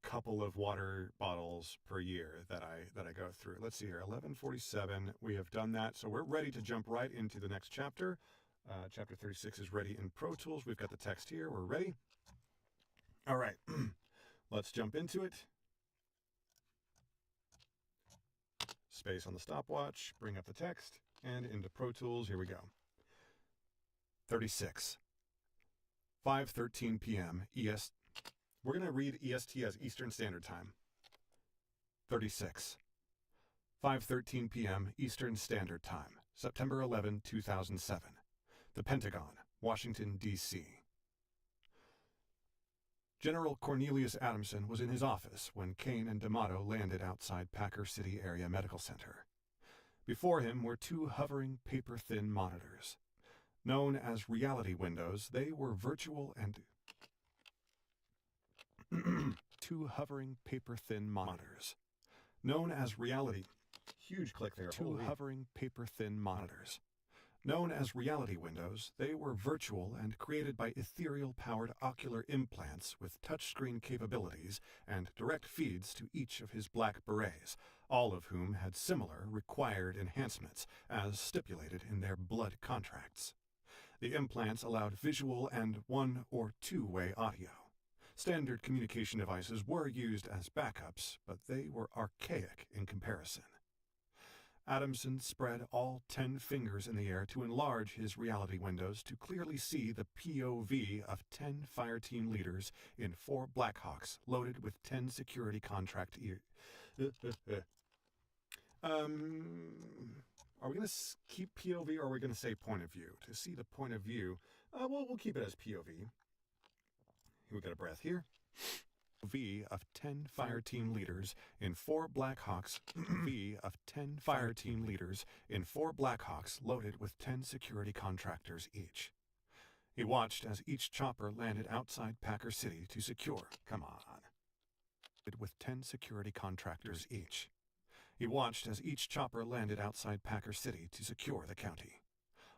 Speaker 5: couple of water bottles per year that I go through. Let's see here, 1147. We have done that, so we're ready to jump right into the next chapter. Chapter 36 is ready in Pro Tools. We've got the text here. We're ready. All right, let's jump into it. Space on the stopwatch. Bring up the text and into Pro Tools. Here we go. 36. 5:13 p.m. EST. We're going to read EST as Eastern Standard Time. 36. 5:13 p.m. Eastern Standard Time, September 11, 2007. The Pentagon, Washington, D.C. General Cornelius Adamson was in his office when Kane and D'Amato landed outside Packer City Area Medical Center. Before him were two hovering paper-thin monitors. Known as reality windows, they were virtual and two hovering paper-thin monitors. Known as reality...
Speaker 1: Huge click there.
Speaker 5: Two
Speaker 1: Holy.
Speaker 5: hovering paper-thin monitors. Known as reality windows, they were virtual and created by ethereal-powered ocular implants with touchscreen capabilities and direct feeds to each of his black berets, all of whom had similar required enhancements, as stipulated in their blood contracts. The implants allowed visual and one- or two-way audio. Standard communication devices were used as backups, but they were archaic in comparison. Adamson spread all 10 fingers in the air to enlarge his reality windows to clearly see the POV of 10 fire team leaders in 4 Blackhawks loaded with 10 security contract Are we going to keep POV or are we going to say point of view? To see the point of view, we'll keep it as POV. We got a breath here. V of 10 fire team leaders in 4 Blackhawks. V of 10 fire team leaders in 4 Blackhawks loaded with 10 security contractors each. He watched as each chopper landed outside Packer City to secure. Come on. With 10 security contractors each. He watched as each chopper landed outside Packer City to secure the county.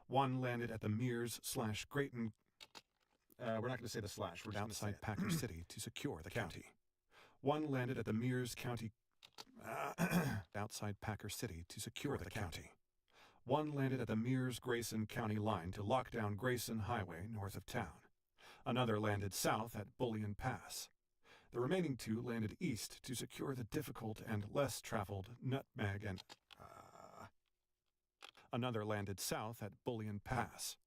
Speaker 5: One landed at the Mears/Grayton. We're not going to say the slash. We're outside Packer City to secure the county. One landed at the Mears County. Outside Packer City to secure the county. One landed at the Mears-Grayson County line to lock down Grayson Highway north of town. Another landed south at Bullion Pass. The remaining 2 landed east to secure the difficult and less traveled Nutmeg and... Another landed south at Bullion Pass.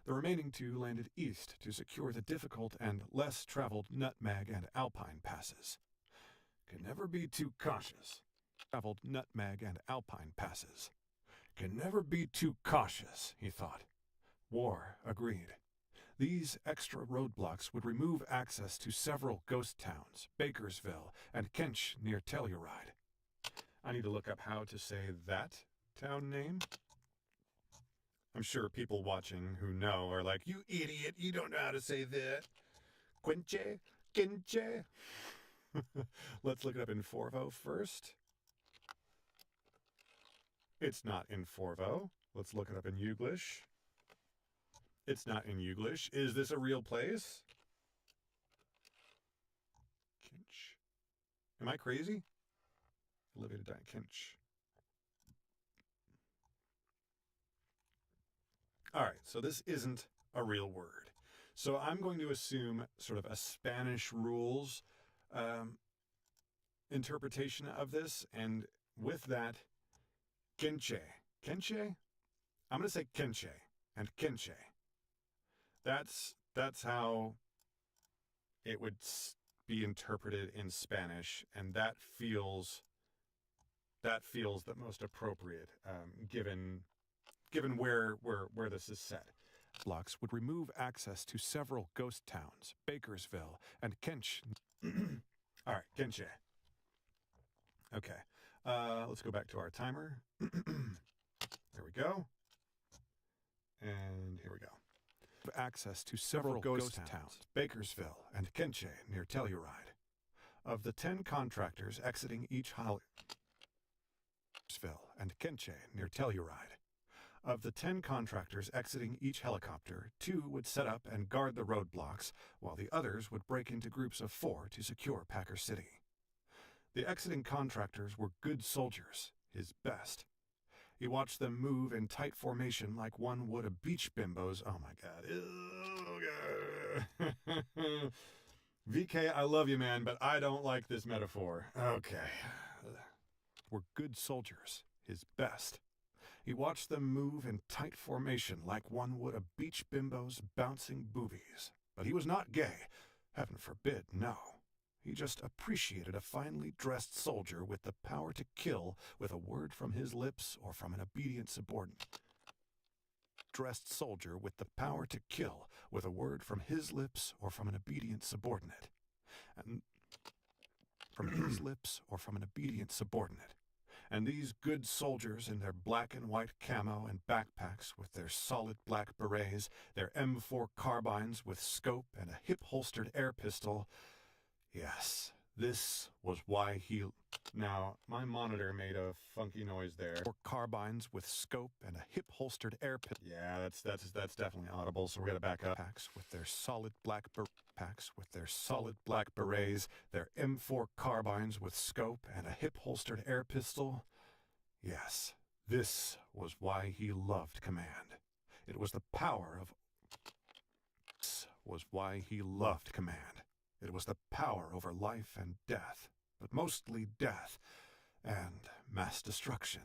Speaker 5: The remaining 2 landed east to secure the difficult and less traveled Nutmeg and Alpine passes. Can never be too cautious. Traveled Nutmeg and Alpine passes. Can never be too cautious, he thought. War agreed. These extra roadblocks would remove access to several ghost towns, Bakersville and Kench near Telluride. I need to look up how to say that town name. I'm sure people watching who know are like, you idiot, you don't know how to say that. Quinche? Quinche? Let's look it up in Forvo first. It's not in Forvo. Let's look it up in Youglish. It's not in Youglish. Is this a real place? Kinch. Am I crazy? Olivia to die. Kinch. All right, so this isn't a real word. So I'm going to assume sort of a Spanish rules interpretation of this, and with that, Kenche. Kenche? I'm going to say Kenche and Kenche. That's how it would be interpreted in Spanish, and that feels the most appropriate, given where this is set. Blocks would remove access to several ghost towns, Bakersville and Kench. All right, Kenche. Okay, let's go back to our timer. There we go. And here we go. Access to several ghost towns, Bakersville and Kenche near Telluride. Of the 10 contractors exiting each Bakersville and Kenche near Telluride. Of the 10 contractors exiting each helicopter, 2 would set up and guard the roadblocks, while the others would break into groups of 4 to secure Packer City. The exiting contractors were good soldiers, his best. He watched them move in tight formation like one would a beach bimbo's. Oh my God. Oh God. VK, I love you, man, but I don't like this metaphor. Okay. Were good soldiers, his best. He watched them move in tight formation like one would a beach bimbo's bouncing boobies. But he was not gay. Heaven forbid, no. He just appreciated a finely dressed soldier with the power to kill with a word from his lips or from an obedient subordinate. Dressed soldier with the power to kill with a word from his lips or from an obedient subordinate. and from his lips or from an obedient subordinate. And these good soldiers in their black and white camo and backpacks with their solid black berets, their M4 carbines with scope and a hip-holstered air pistol. Yes, this was why he... Now, my monitor made a funky noise there. Or carbines with scope and a hip-holstered air pistol. Yeah, that's definitely audible, so we're gonna back up. Packs with their solid black berets, their M4 carbines with scope and a hip-holstered air pistol. Yes, this was why he loved command. It was the power of... This was why he loved command. It was the power over life and death, but mostly death and mass destruction.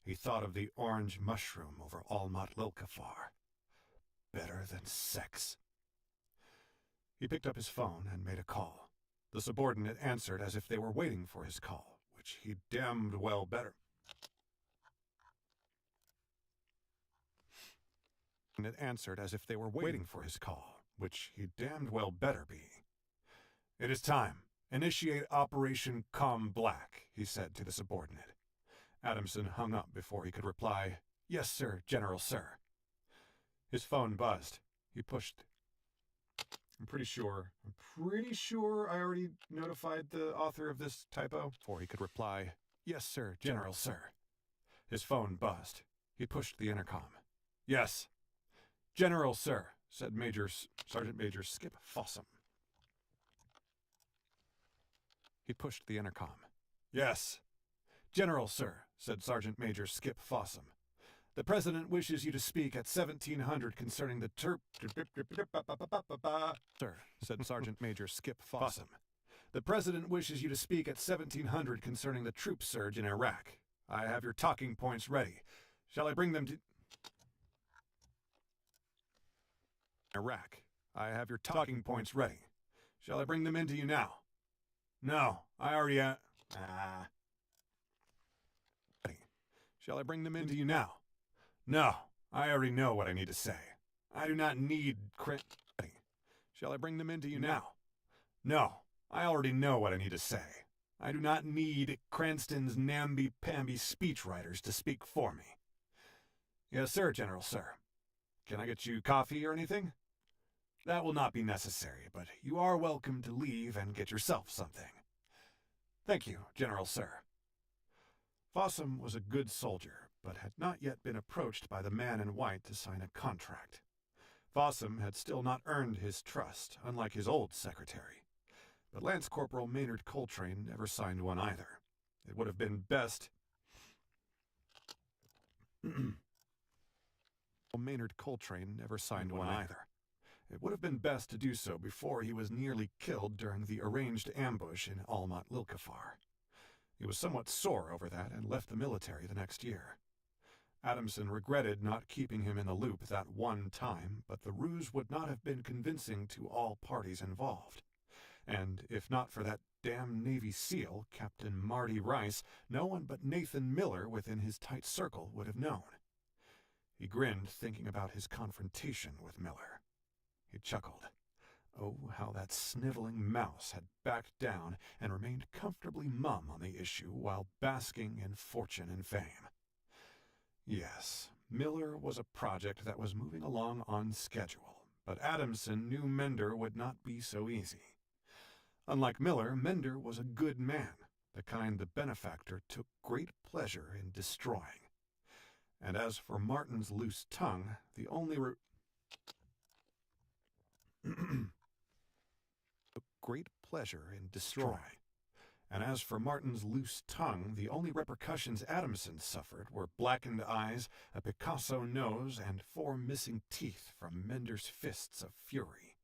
Speaker 5: He thought of the orange mushroom over Almat Lilkafar. Better than sex. He picked up his phone and made a call. The subordinate answered as if they were waiting for his call, which he damned well better. And it answered as if they were waiting for his call, which he damned well better be. "It is time. Initiate Operation Calm Black," he said to the subordinate. Adamson hung up before he could reply, "Yes, sir, General, sir." His phone buzzed. He pushed... I'm pretty sure I already notified the author of this typo before he could reply, "Yes, sir, General, sir." His phone buzzed. He pushed the intercom. "Yes. General, sir," said Sergeant Major Skip Fossum. He pushed the intercom. "Yes. General, sir," said Sergeant Major Skip Fossum. "The President wishes you to speak at 1700 concerning the Sir," said Sergeant Major Skip Fossum. "The President wishes you to speak at 1700 concerning the troop surge in Iraq. I have your talking points ready. Shall I bring them to... Iraq. I have your talking points ready. Shall I bring them into you now? No, I already Shall I bring them into you now? No, I already know what I need to say. I do not need Shall I bring them into you now? No, I already know what I need to say. I do not need Cranston's namby-pamby speechwriters to speak for me. Yes, sir, General, sir. Can I get you coffee or anything? That will not be necessary, but you are welcome to leave and get yourself something. Thank you, General, sir. Fossum was a good soldier, but had not yet been approached by the man in white to sign a contract. Fossum had still not earned his trust, unlike his old secretary. But Lance Corporal Maynard Coltrane never signed one either. It would have been best... Maynard Coltrane never signed one either. It would have been best to do so before he was nearly killed during the arranged ambush in Almat Lilkafar. He was somewhat sore over that and left the military the next year. Adamson regretted not keeping him in the loop that one time, but the ruse would not have been convincing to all parties involved. And if not for that damn Navy SEAL, Captain Marty Rice, no one but Nathan Miller within his tight circle would have known. He grinned, thinking about his confrontation with Miller. He chuckled. Oh, how that sniveling mouse had backed down and remained comfortably mum on the issue while basking in fortune and fame. Yes, Miller was a project that was moving along on schedule, but Adamson knew Mender would not be so easy. Unlike Miller, Mender was a good man, the kind the benefactor took great pleasure in destroying. And as for Martin's loose tongue, the only took great pleasure in destroying. And as for Martin's loose tongue, the only repercussions Adamson suffered were blackened eyes, a Picasso nose, and 4 missing teeth from Mender's fists of fury.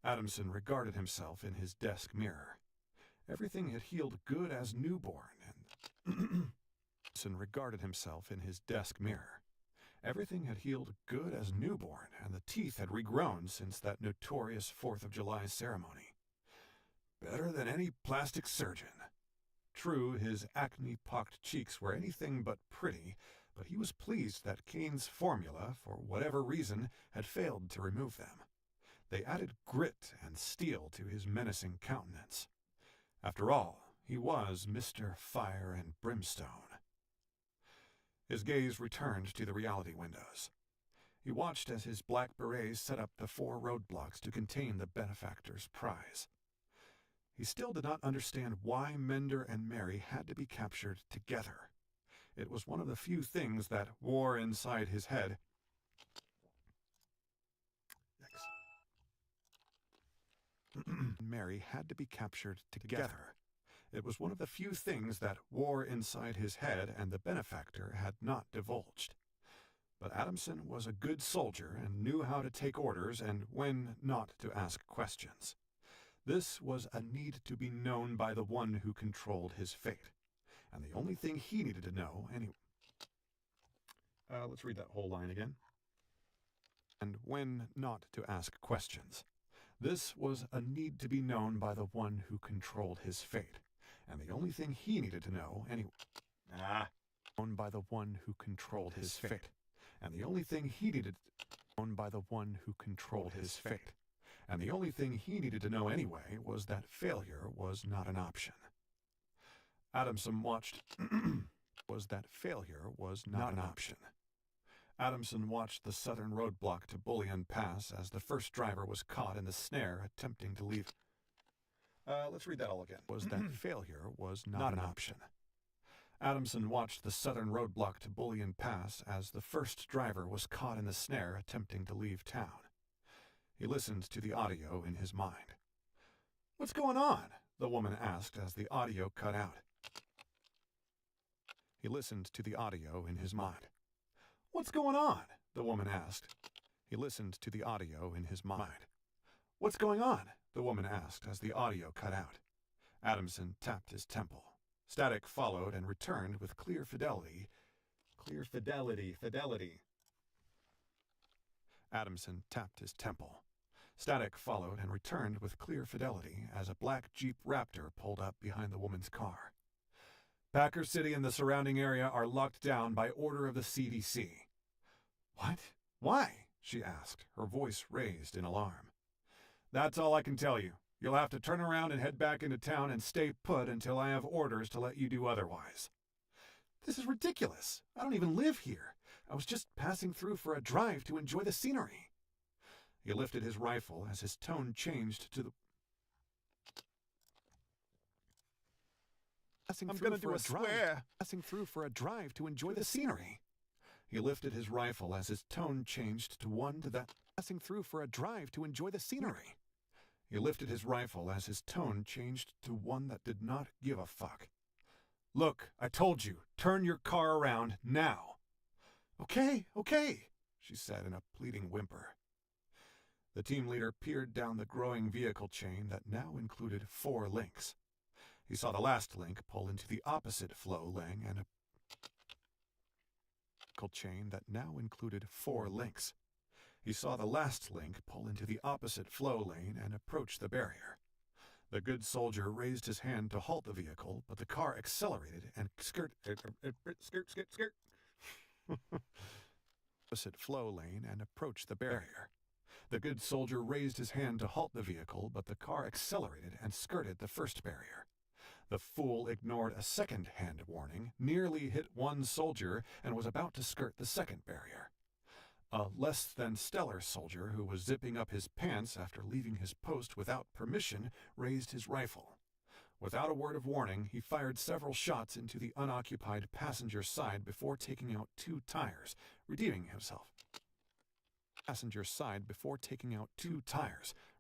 Speaker 5: Adamson regarded himself in his desk mirror. Everything had healed good as newborn, and Adamson regarded himself in his desk mirror. Everything had healed good as newborn, and the teeth had regrown since that notorious 4th of July ceremony. Better than any plastic surgeon. True, his acne-pocked cheeks were anything but pretty, but he was pleased that Kane's formula, for whatever reason, had failed to remove them. They added grit and steel to his menacing countenance. After all, he was Mr. Fire and Brimstone. His gaze returned to the reality windows. He watched as his black berets set up the 4 roadblocks to contain the benefactor's prize. He still did not understand why Mender and Mary had to be captured together. It was one of the few things that war inside his head. Mary had to be captured together. It was one of the few things that war inside his head and the benefactor had not divulged. But Adamson was a good soldier and knew how to take orders and when not to ask questions. This was a need to be known by the one who controlled his fate. And the only thing he needed to know anyway. Let's read that whole line again. And when not to ask questions. This was a need to be known by the one who controlled his fate. And the only thing he needed to know anyway. Known by the one who controlled his fate. And the only thing he needed known by the one who controlled his fate. And the only thing he needed to know anyway was that failure was not an option. Adamson watched was that failure was not an option. Adamson watched the southern roadblock to Bullion Pass as the first driver was caught in the snare attempting to leave. Let's read that all again. Was that failure was not an option. Adamson watched the southern roadblock to Bullion Pass as the first driver was caught in the snare attempting to leave town. He listened to the audio in his mind. "What's going on?" the woman asked as the audio cut out. He listened to the audio in his mind. "What's going on?" the woman asked. He listened to the audio in his mind. "What's going on?" the woman asked as the audio cut out. Adamson tapped his temple. Static followed and returned with clear fidelity. Clear fidelity. Adamson tapped his temple. Static followed and returned with clear fidelity as a black Jeep Raptor pulled up behind the woman's car. Packer City and the surrounding area are locked down by order of the CDC. "What? Why?" she asked, her voice raised in alarm. "That's all I can tell you. You'll have to turn around and head back into town and stay put until I have orders to let you do otherwise." "This is ridiculous. I don't even live here. I was just passing through for a drive to enjoy the scenery." He lifted his rifle as his tone changed to the... "I'm gonna do a swear. Passing through for a drive to enjoy the scenery." He lifted his rifle as his tone changed to one to that... "Passing through for a drive to enjoy the scenery." He lifted his rifle as his tone changed to one that did not give a fuck. "Look, I told you, turn your car around now." Okay, she said in a pleading whimper. The team leader peered down the growing vehicle chain that now included 4 links. He saw the last link pull into the opposite flow lane and a vehicle chain that now included 4 links. He saw the last link pull into the opposite flow lane and approach the barrier. The good soldier raised his hand to halt the vehicle, but the car accelerated and skirt. Opposite flow lane and approach the barrier. The good soldier raised his hand to halt the vehicle, but the car accelerated and skirted the first barrier. The fool ignored a second hand warning, nearly hit one soldier, and was about to skirt the second barrier. A less than stellar soldier who was zipping up his pants after leaving his post without permission raised his rifle. Without a word of warning, he fired several shots into the unoccupied passenger side before taking out 2 tires, redeeming himself.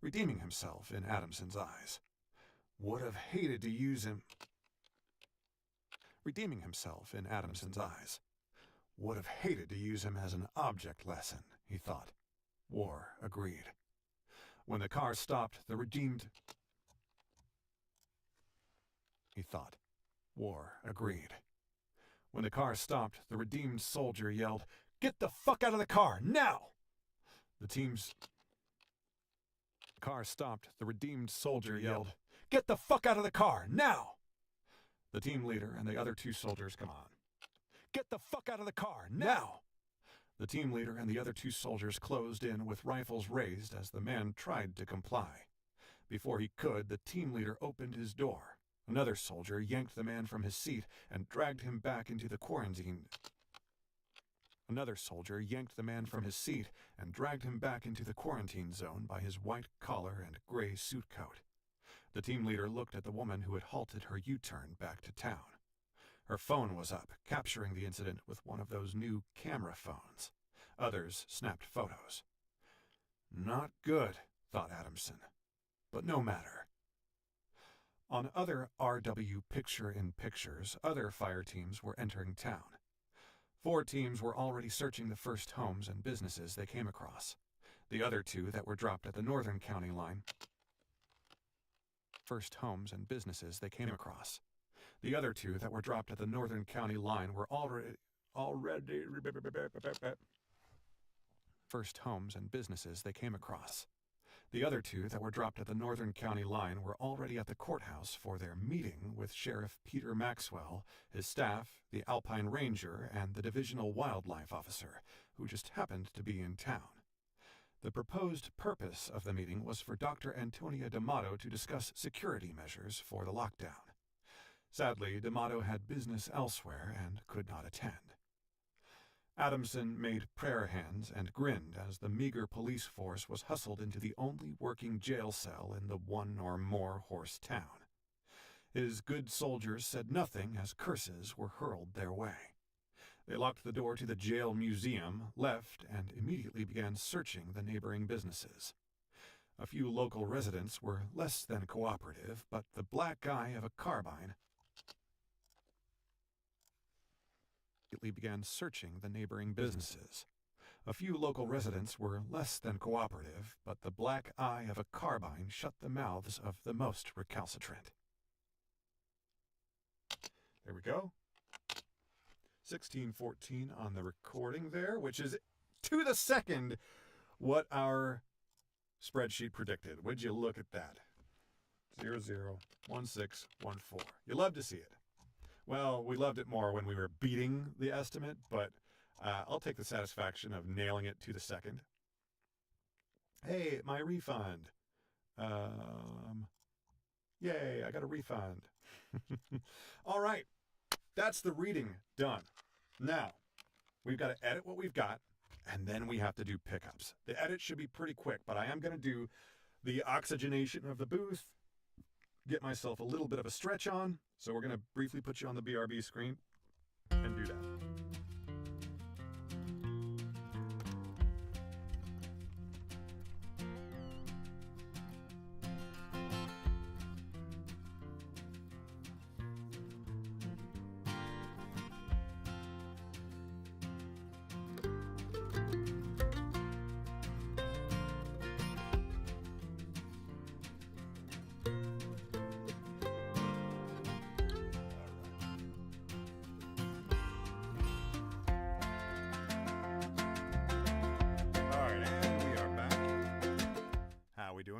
Speaker 5: Redeeming himself in Adamson's eyes. Would have hated to use him. Redeeming himself in Adamson's eyes. Would have hated to use him as an object lesson, he thought. War agreed. When the car stopped, the redeemed... He thought. War agreed. When the car stopped, the redeemed soldier yelled, "Get the fuck out of the car, now!" The team's... car stopped, the redeemed soldier yelled, "Get the fuck out of the car, now!" The team leader and the other 2 soldiers, "Come on. Get the fuck out of the car, now!" The team leader and the other 2 soldiers closed in with rifles raised as the man tried to comply. Before he could, the team leader opened his door. Another soldier yanked the man from his seat and dragged him back into the quarantine. Another soldier yanked the man from his seat and dragged him back into the quarantine zone by his white collar and gray suit coat. The team leader looked at the woman who had halted her U-turn back to town. Her phone was up, capturing the incident with one of those new camera phones. Others snapped photos. Not good, thought Adamson. But no matter. On other RW picture-in-pictures, other fire teams were entering town. 4 teams were already searching the first homes and businesses they came across. The other 2 that were dropped at the northern county line. First homes and businesses they came across. The other 2 that were dropped at the northern county line were already first homes and businesses they came across. The other 2 that were dropped at the northern county line were already at the courthouse for their meeting with Sheriff Peter Maxwell, his staff, the Alpine Ranger, and the divisional wildlife officer, who just happened to be in town. The proposed purpose of the meeting was for Dr. Antonia D'Amato to discuss security measures for the lockdown. Sadly, D'Amato had business elsewhere and could not attend. Adamson made prayer hands and grinned as the meager police force was hustled into the only working jail cell in the 1 or more horse town. His good soldiers said nothing as curses were hurled their way. They locked the door to the jail museum, left, and immediately began searching the neighboring businesses. A few local residents were less than cooperative, but the black eye of a carbine began searching the neighboring businesses. A few local residents were less than cooperative, but the black eye of a carbine shut the mouths of the most recalcitrant.
Speaker 1: There we go. 1614 on the recording there, which is to the second what our spreadsheet predicted. Would you look at that? 001614. You love to see it. Well, we loved it more when we were beating the estimate, but I'll take the satisfaction of nailing it to the second. Hey, my refund. Yay, I got a refund. All right, that's the reading done. Now, we've got to edit what we've got, and then we have to do pickups. The edit should be pretty quick, but I am going to do the oxygenation of the booth, get myself a little bit of a stretch on. So we're going to briefly put you on the BRB screen and do that.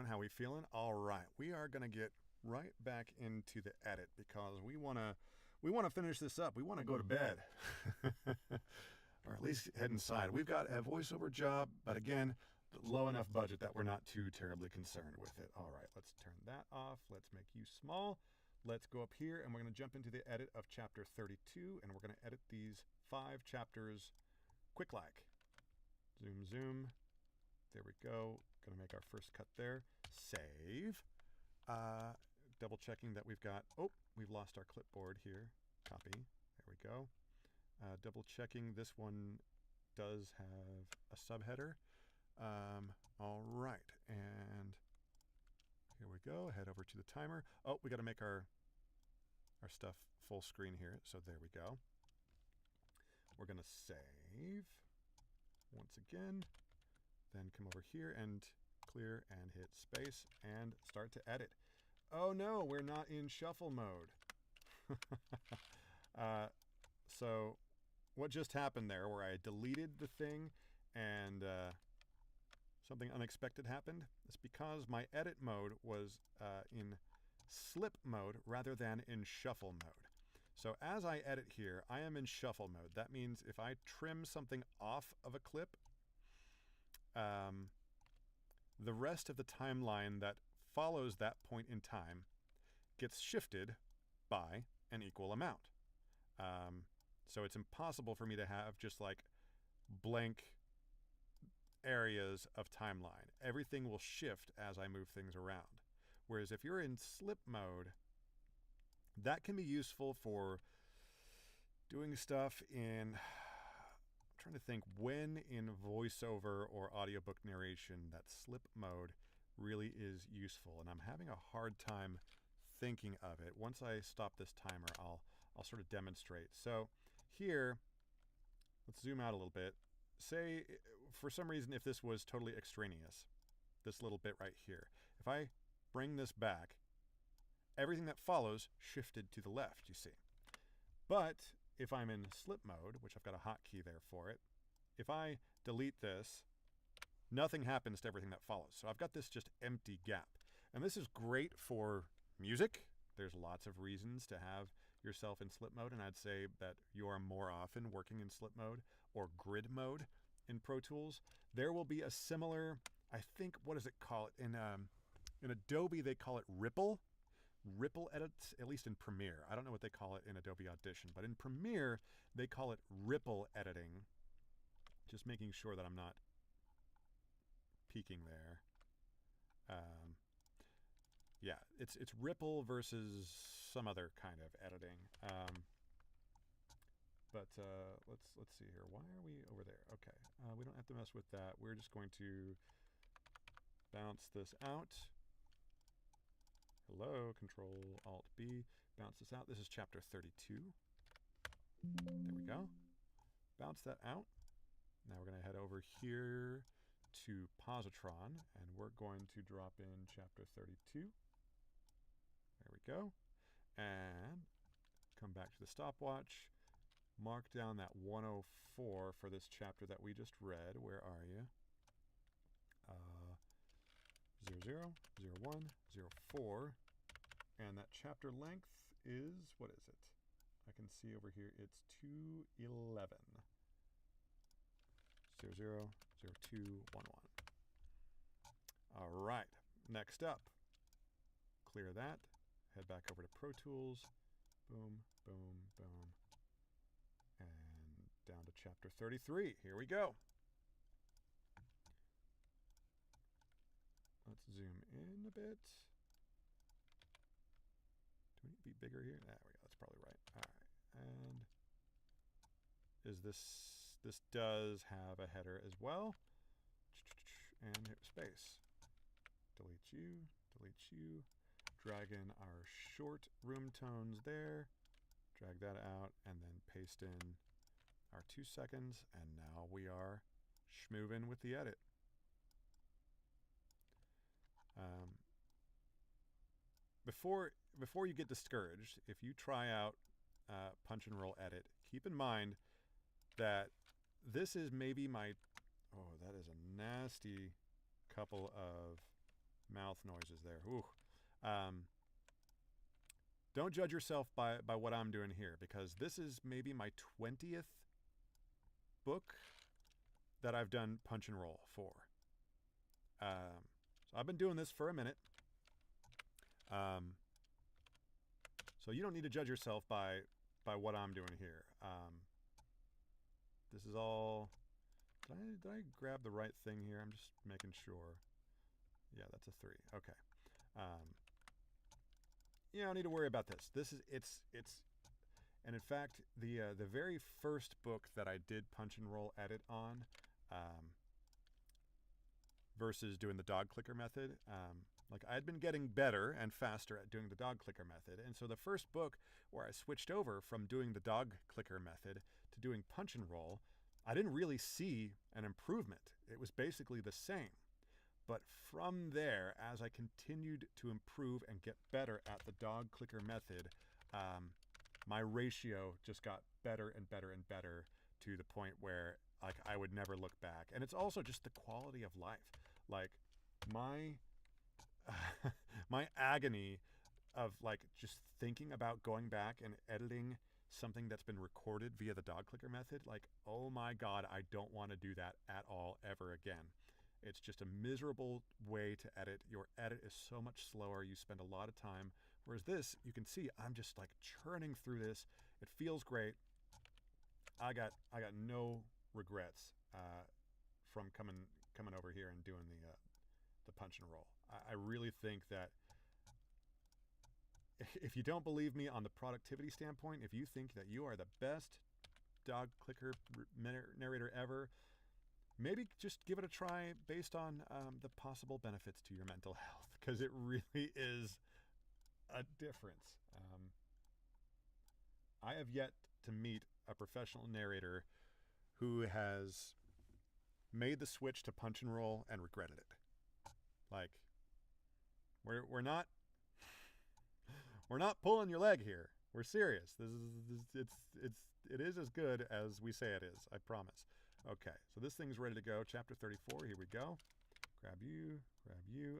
Speaker 1: How we feeling? All right, we are going to get right back into the edit because we want to finish this up. We want to go to bed, or at least head inside. We've got a voiceover job, but again, low enough budget that we're not too terribly concerned with it. All right, let's turn that off. Let's make you small. Let's go up here, and we're going to jump into the edit of chapter 32, and we're going to edit these 5 chapters quick like. Zoom, zoom. There we go. Going to make our first cut there. Save. Double checking that we've got, we've lost our clipboard here. Copy. There we go. Double checking this one does have a subheader. All right. And here we go. Head over to the timer. Oh, we got to make our stuff full screen here. So there we go. We're going to save once again. Then come over here and clear and hit space and start to edit. Oh no, we're not in shuffle mode. So what just happened there where I deleted the thing and something unexpected happened? It's because my edit mode was in slip mode rather than in shuffle mode. So as I edit here, I am in shuffle mode. That means if I trim something off of a clip, the rest of the timeline that follows that point in time gets shifted by an equal amount. So it's impossible for me to have just like blank areas of timeline. Everything will shift as I move things around. Whereas if you're in slip mode, that can be useful for doing stuff in, I'm trying to think when in voiceover or audiobook narration that slip mode really is useful. And I'm having a hard time thinking of it. Once I stop this timer, I'll sort of demonstrate. So here, let's zoom out a little bit. Say, for some reason, if this was totally extraneous, this little bit right here, if I bring this back, everything that follows shifted to the left, you see. But if I'm in slip mode, which I've got a hotkey there for it, if I delete this, nothing happens to everything that follows. So I've got this just empty gap. And this is great for music. There's lots of reasons to have yourself in slip mode, and I'd say that you are more often working in slip mode or grid mode in Pro Tools. There will be a similar, I think, what does it call it? In Adobe, they call it ripple edits, at least in Premiere. I don't know what they call it in Adobe Audition, but in Premiere, they call it ripple editing. Just making sure that I'm not peeking there. Yeah, it's ripple versus some other kind of editing. But let's see here. Why are we over there? Okay, we don't have to mess with that. We're just going to bounce this out. Hello, Control Alt B. Bounce this out. This is chapter 32. There we go. Bounce that out. Now we're going to head over here to Positron, and we're going to drop in chapter 32. There we go. And come back to the stopwatch. Mark down that 104 for this chapter that we just read. Where are you? 00, 01, 04. And that chapter length is, what is it? I can see over here, it's 211. 00, 02, 11. All right, next up, clear that, head back over to Pro Tools, boom, boom, boom, and down to chapter 33. Here we go. Let's zoom in a bit. Do we need to be bigger here? There we go, that's probably right. All right, and is this does have a header as well. And hit space. Delete you, drag in our short room tones there, drag that out, and then paste in our 2 seconds, and now we are schmovin' with the edit. Before you get discouraged, if you try out punch and roll edit, keep in mind that this is maybe my, oh, that is a nasty couple of mouth noises there. Ooh. Don't judge yourself by what I'm doing here, because this is maybe my 20th book that I've done punch and roll for. So I've been doing this for a minute. So you don't need to judge yourself by what I'm doing here. This is all, did I grab the right thing here? I'm just making sure. Yeah, that's a 3. Okay. You don't need to worry about this. It's and in fact, the very first book that I did punch and roll edit on, versus doing the dog clicker method, like I had been getting better and faster at doing the dog clicker method. And so the first book where I switched over from doing the dog clicker method to doing punch and roll, I didn't really see an improvement. It was basically the same. But from there, as I continued to improve and get better at the dog clicker method, my ratio just got better and better and better to the point where like I would never look back. And it's also just the quality of life. Like my my agony of like just thinking about going back and editing something that's been recorded via the dog clicker method, like, oh my God, I don't want to do that at all ever again. It's just a miserable way to edit. Your edit is so much slower. You spend a lot of time. Whereas this, you can see I'm just like churning through this. It feels great. I got no regrets from coming over here and doing the punch and roll. I really think that if you don't believe me on the productivity standpoint, if you think that you are the best dog clicker narrator ever, maybe just give it a try based on the possible benefits to your mental health, because it really is a difference. I have yet to meet a professional narrator who has made the switch to punch and roll and regretted it. Like, we're not pulling your leg here. We're serious. It is as good as we say it is. I promise. Okay, so this thing's ready to go. Chapter 34. Here we go. Grab you.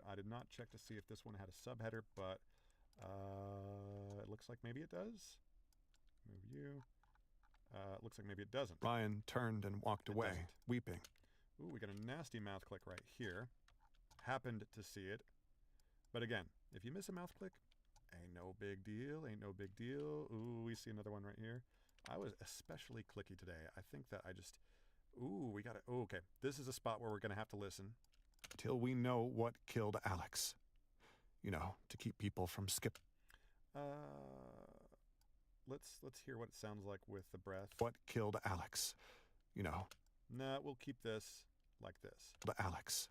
Speaker 1: I did not check to see if this one had a subheader, but it looks like maybe it does. Move you. It looks like maybe it doesn't.
Speaker 5: Ryan turned and walked away, weeping.
Speaker 1: Ooh, we got a nasty mouth click right here. Happened to see it. But again, if you miss a mouth click, ain't no big deal. Ooh, we see another one right here. I was especially clicky today. I think that I just... Ooh, we got it. Oh, okay. This is a spot where we're going to have to listen.
Speaker 5: Till we know what killed Alex. You know, to keep people from skip.
Speaker 1: Let's hear what it sounds like with the breath.
Speaker 5: What killed Alex? You know.
Speaker 1: Nah, we'll keep this like this.
Speaker 5: Alex.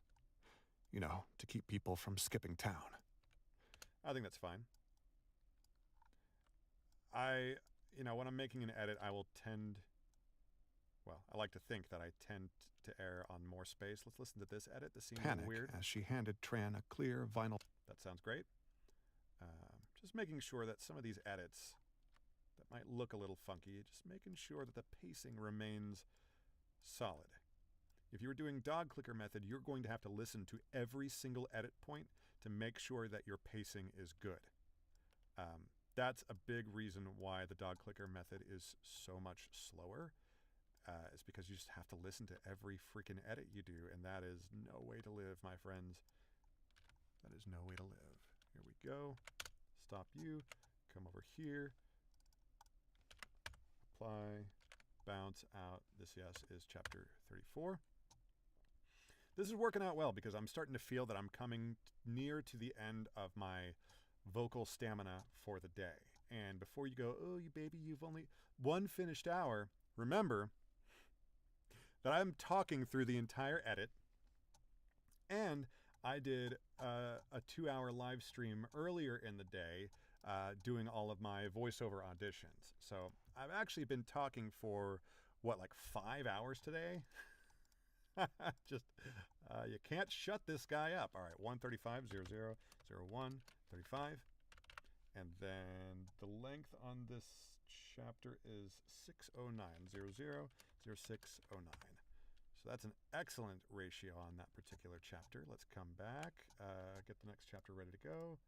Speaker 5: You know, to keep people from skipping town.
Speaker 1: I think that's fine. When I'm making an edit, I like to think that I tend to err on more space. Let's listen to this edit. This seems
Speaker 5: Panic
Speaker 1: weird.
Speaker 5: as she handed Tran a clear vinyl.
Speaker 1: That sounds great. Just making sure that some of these edits that might look a little funky, just making sure that the pacing remains solid. If you were doing dog clicker method, you're going to have to listen to every single edit point to make sure that your pacing is good. That's a big reason why the dog clicker method is so much slower. It's because you just have to listen to every freaking edit you do, and that is no way to live, my friends. That is no way to live. Here we go. Stop you. Come over here. Apply. Bounce out. This, yes, is chapter 34. This is working out well because I'm starting to feel that I'm coming near to the end of my vocal stamina for the day. And before you go, oh, you baby, you've only one finished hour, remember that I'm talking through the entire edit, and I did a 2-hour live stream earlier in the day doing all of my voiceover auditions. So I've actually been talking for, like 5 hours today? Just, you can't shut this guy up. All right, 135, 00, 01, 35. And then the length on this chapter is 609, 00, 0609. So that's an excellent ratio on that particular chapter. Let's come back, get the next chapter ready to go.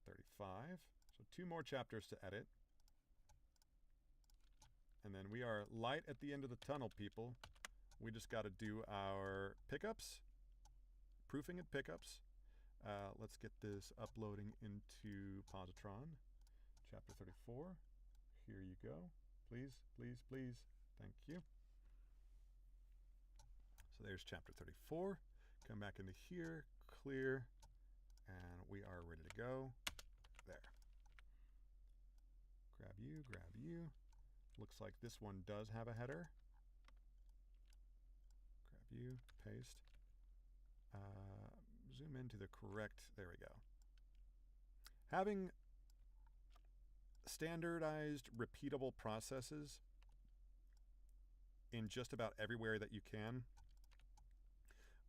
Speaker 1: 35. So 2 more chapters to edit. And then we are light at the end of the tunnel, people. We just got to do our pickups, proofing and pickups. Let's get this uploading into Positron. Chapter 34. Here you go. Please, please, please. Thank you. So there's chapter 34. Come back into here, clear, and we are ready to go. There. Grab you, grab you. Looks like this one does have a header. Grab you, paste. Zoom into the correct, there we go. Having standardized, repeatable processes in just about everywhere that you can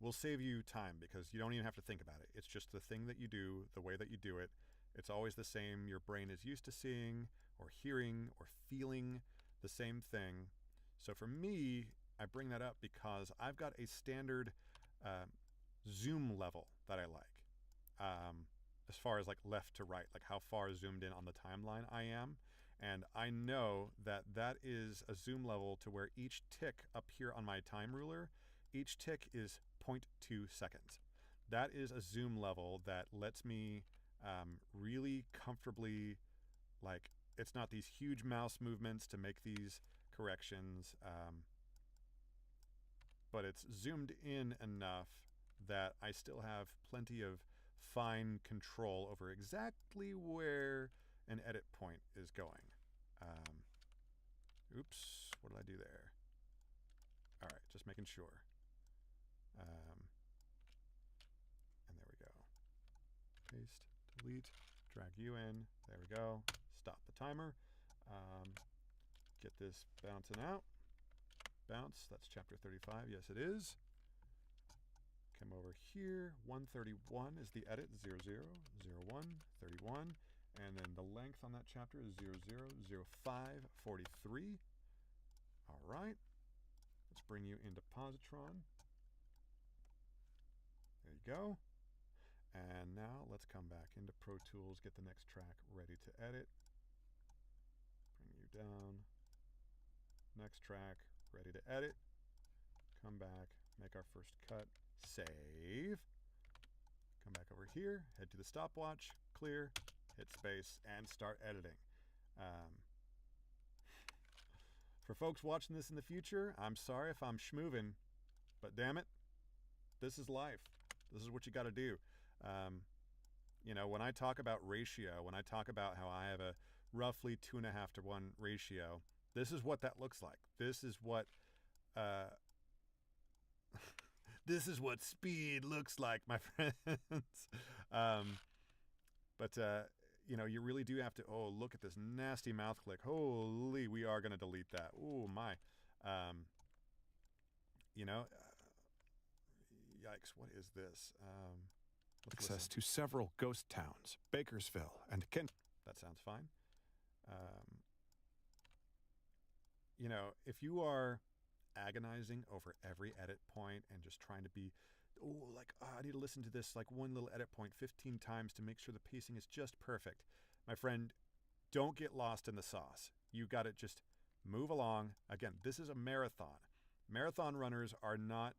Speaker 1: will save you time because you don't even have to think about it. It's just the thing that you do, the way that you do it. It's always the same. Your brain is used to seeing or hearing or feeling the same thing. So for me, I bring that up because I've got a standard zoom level that I like. as far as like left to right, like how far zoomed in on the timeline I am. And I know that that is a zoom level to where each tick up here on my time ruler, each tick is 0.2 seconds. That is a zoom level that lets me really comfortably, like, it's not these huge mouse movements to make these corrections, but it's zoomed in enough that I still have plenty of fine control over exactly where an edit point is going. Oops, what did I do there? All right, just making sure. And there we go. Paste, delete, drag you in. There we go. Stop the timer. Get this bouncing out. Bounce, that's chapter 35. Yes, it is. Come over here. 131 is the edit. 00, 01, 31. And then the length on that chapter is 000543. All right. Let's bring you into Positron. There you go. And now let's come back into Pro Tools, get the next track ready to edit. Bring you down. Next track, ready to edit. Come back, make our first cut, save. Come back over here, head to the stopwatch, clear, hit space, and start editing. For folks watching this in the future, I'm sorry if I'm schmoovin', but damn it, this is life. This is what you got to do. You know, when I talk about ratio, when I talk about how I have a roughly 2.5 to 1 ratio, this is what that looks like. This is what this is what speed looks like, my friends. You know, you really do have to, oh, look at this nasty mouth click. Holy, we are going to delete that. Oh, my. You know, yikes, what is this?
Speaker 5: Access to several ghost towns, Bakersville and Kent.
Speaker 1: That sounds fine. You know, if you are agonizing over every edit point and just trying to be, I need to listen to this like one little edit point 15 times to make sure the pacing is just perfect. My friend, don't get lost in the sauce. You got to just move along. Again, this is a marathon. Marathon runners are not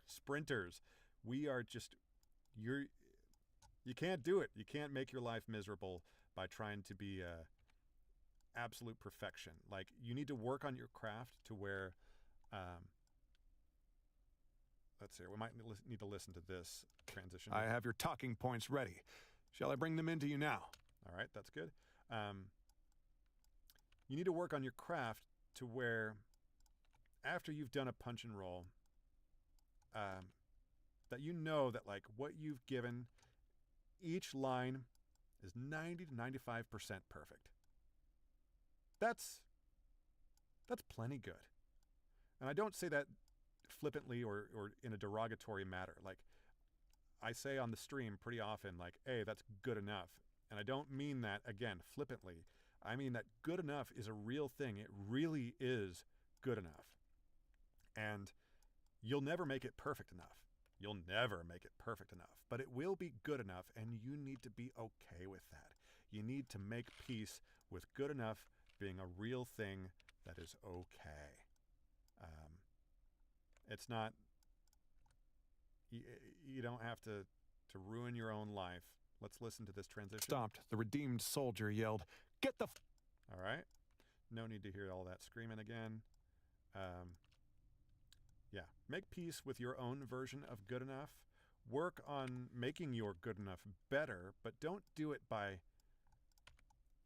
Speaker 1: sprinters. We are just, you can't do it. You can't make your life miserable by trying to be absolute perfection. Like, you need to work on your craft to where, let's see, we might need to listen to this transition.
Speaker 5: I have your talking points ready. Shall I bring them into you now?
Speaker 1: All right, that's good. You need to work on your craft to where after you've done a punch and roll, that you know that like what you've given, each line is 90 to 95% perfect. That's plenty good. And I don't say that flippantly or in a derogatory matter. Like, I say on the stream pretty often, like, hey, that's good enough. And I don't mean that, again, flippantly. I mean that good enough is a real thing. It really is good enough. And you'll never make it perfect enough. You'll never make it perfect enough. But it will be good enough, and you need to be okay with that. You need to make peace with good enough being a real thing that is okay. It's not, you don't have to ruin your own life. Let's listen to this transition.
Speaker 5: Stopped. The redeemed soldier yelled, "Get the
Speaker 1: All right. No need to hear all that screaming again. Yeah. Make peace with your own version of good enough. Work on making your good enough better, but don't do it by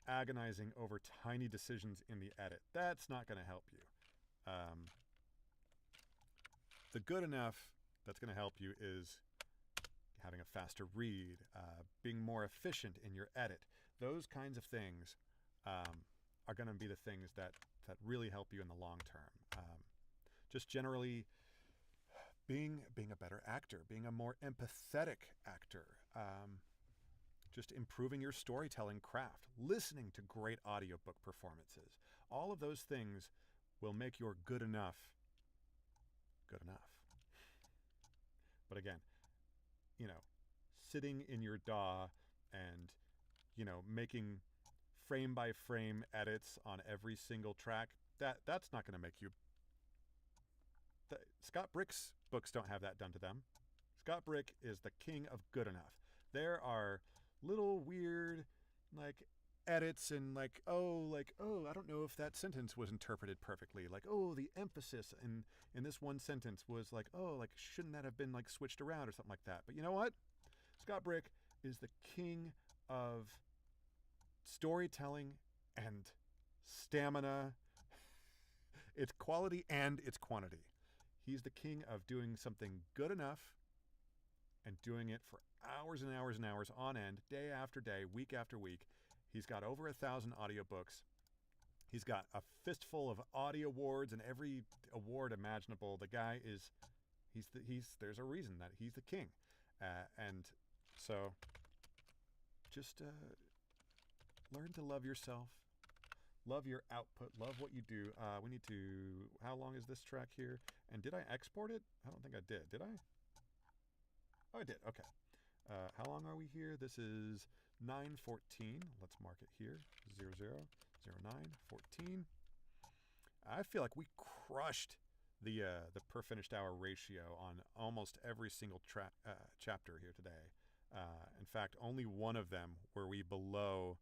Speaker 1: agonizing over tiny decisions in the edit. That's not going to help you. The good enough that's going to help you is having a faster read, being more efficient in your edit. Those kinds of things are going to be the things that really help you in the long term. Just generally being a better actor, being a more empathetic actor, just improving your storytelling craft, listening to great audiobook performances. All of those things will make your good enough good enough. But again, you know, sitting in your DAW and, making frame by frame edits on every single track, that's not going to make you. Scott Brick's books don't have that done to them. Scott Brick is the king of good enough. There are little weird, edits and I don't know if that sentence was interpreted perfectly. The emphasis in this one sentence was shouldn't that have been switched around or something like that? But you know what? Scott Brick is the king of storytelling and stamina. It's quality and it's quantity. He's the king of doing something good enough and doing it for hours and hours and hours on end, day after day, week after week. He's got over 1,000 audiobooks. He's got a fistful of audio awards and every award imaginable. The guy is, there's a reason that he's the king. And so just learn to love yourself. Love your output. Love what you do. We need to, how long is this track here? And did I export it? I don't think I did. Did I? Oh, I did. Okay. How long are we here? This is 9:14. Let's mark it here. 0009:14. I feel like we crushed the per finished hour ratio on almost every single chapter here today. In fact, only one of them were we below,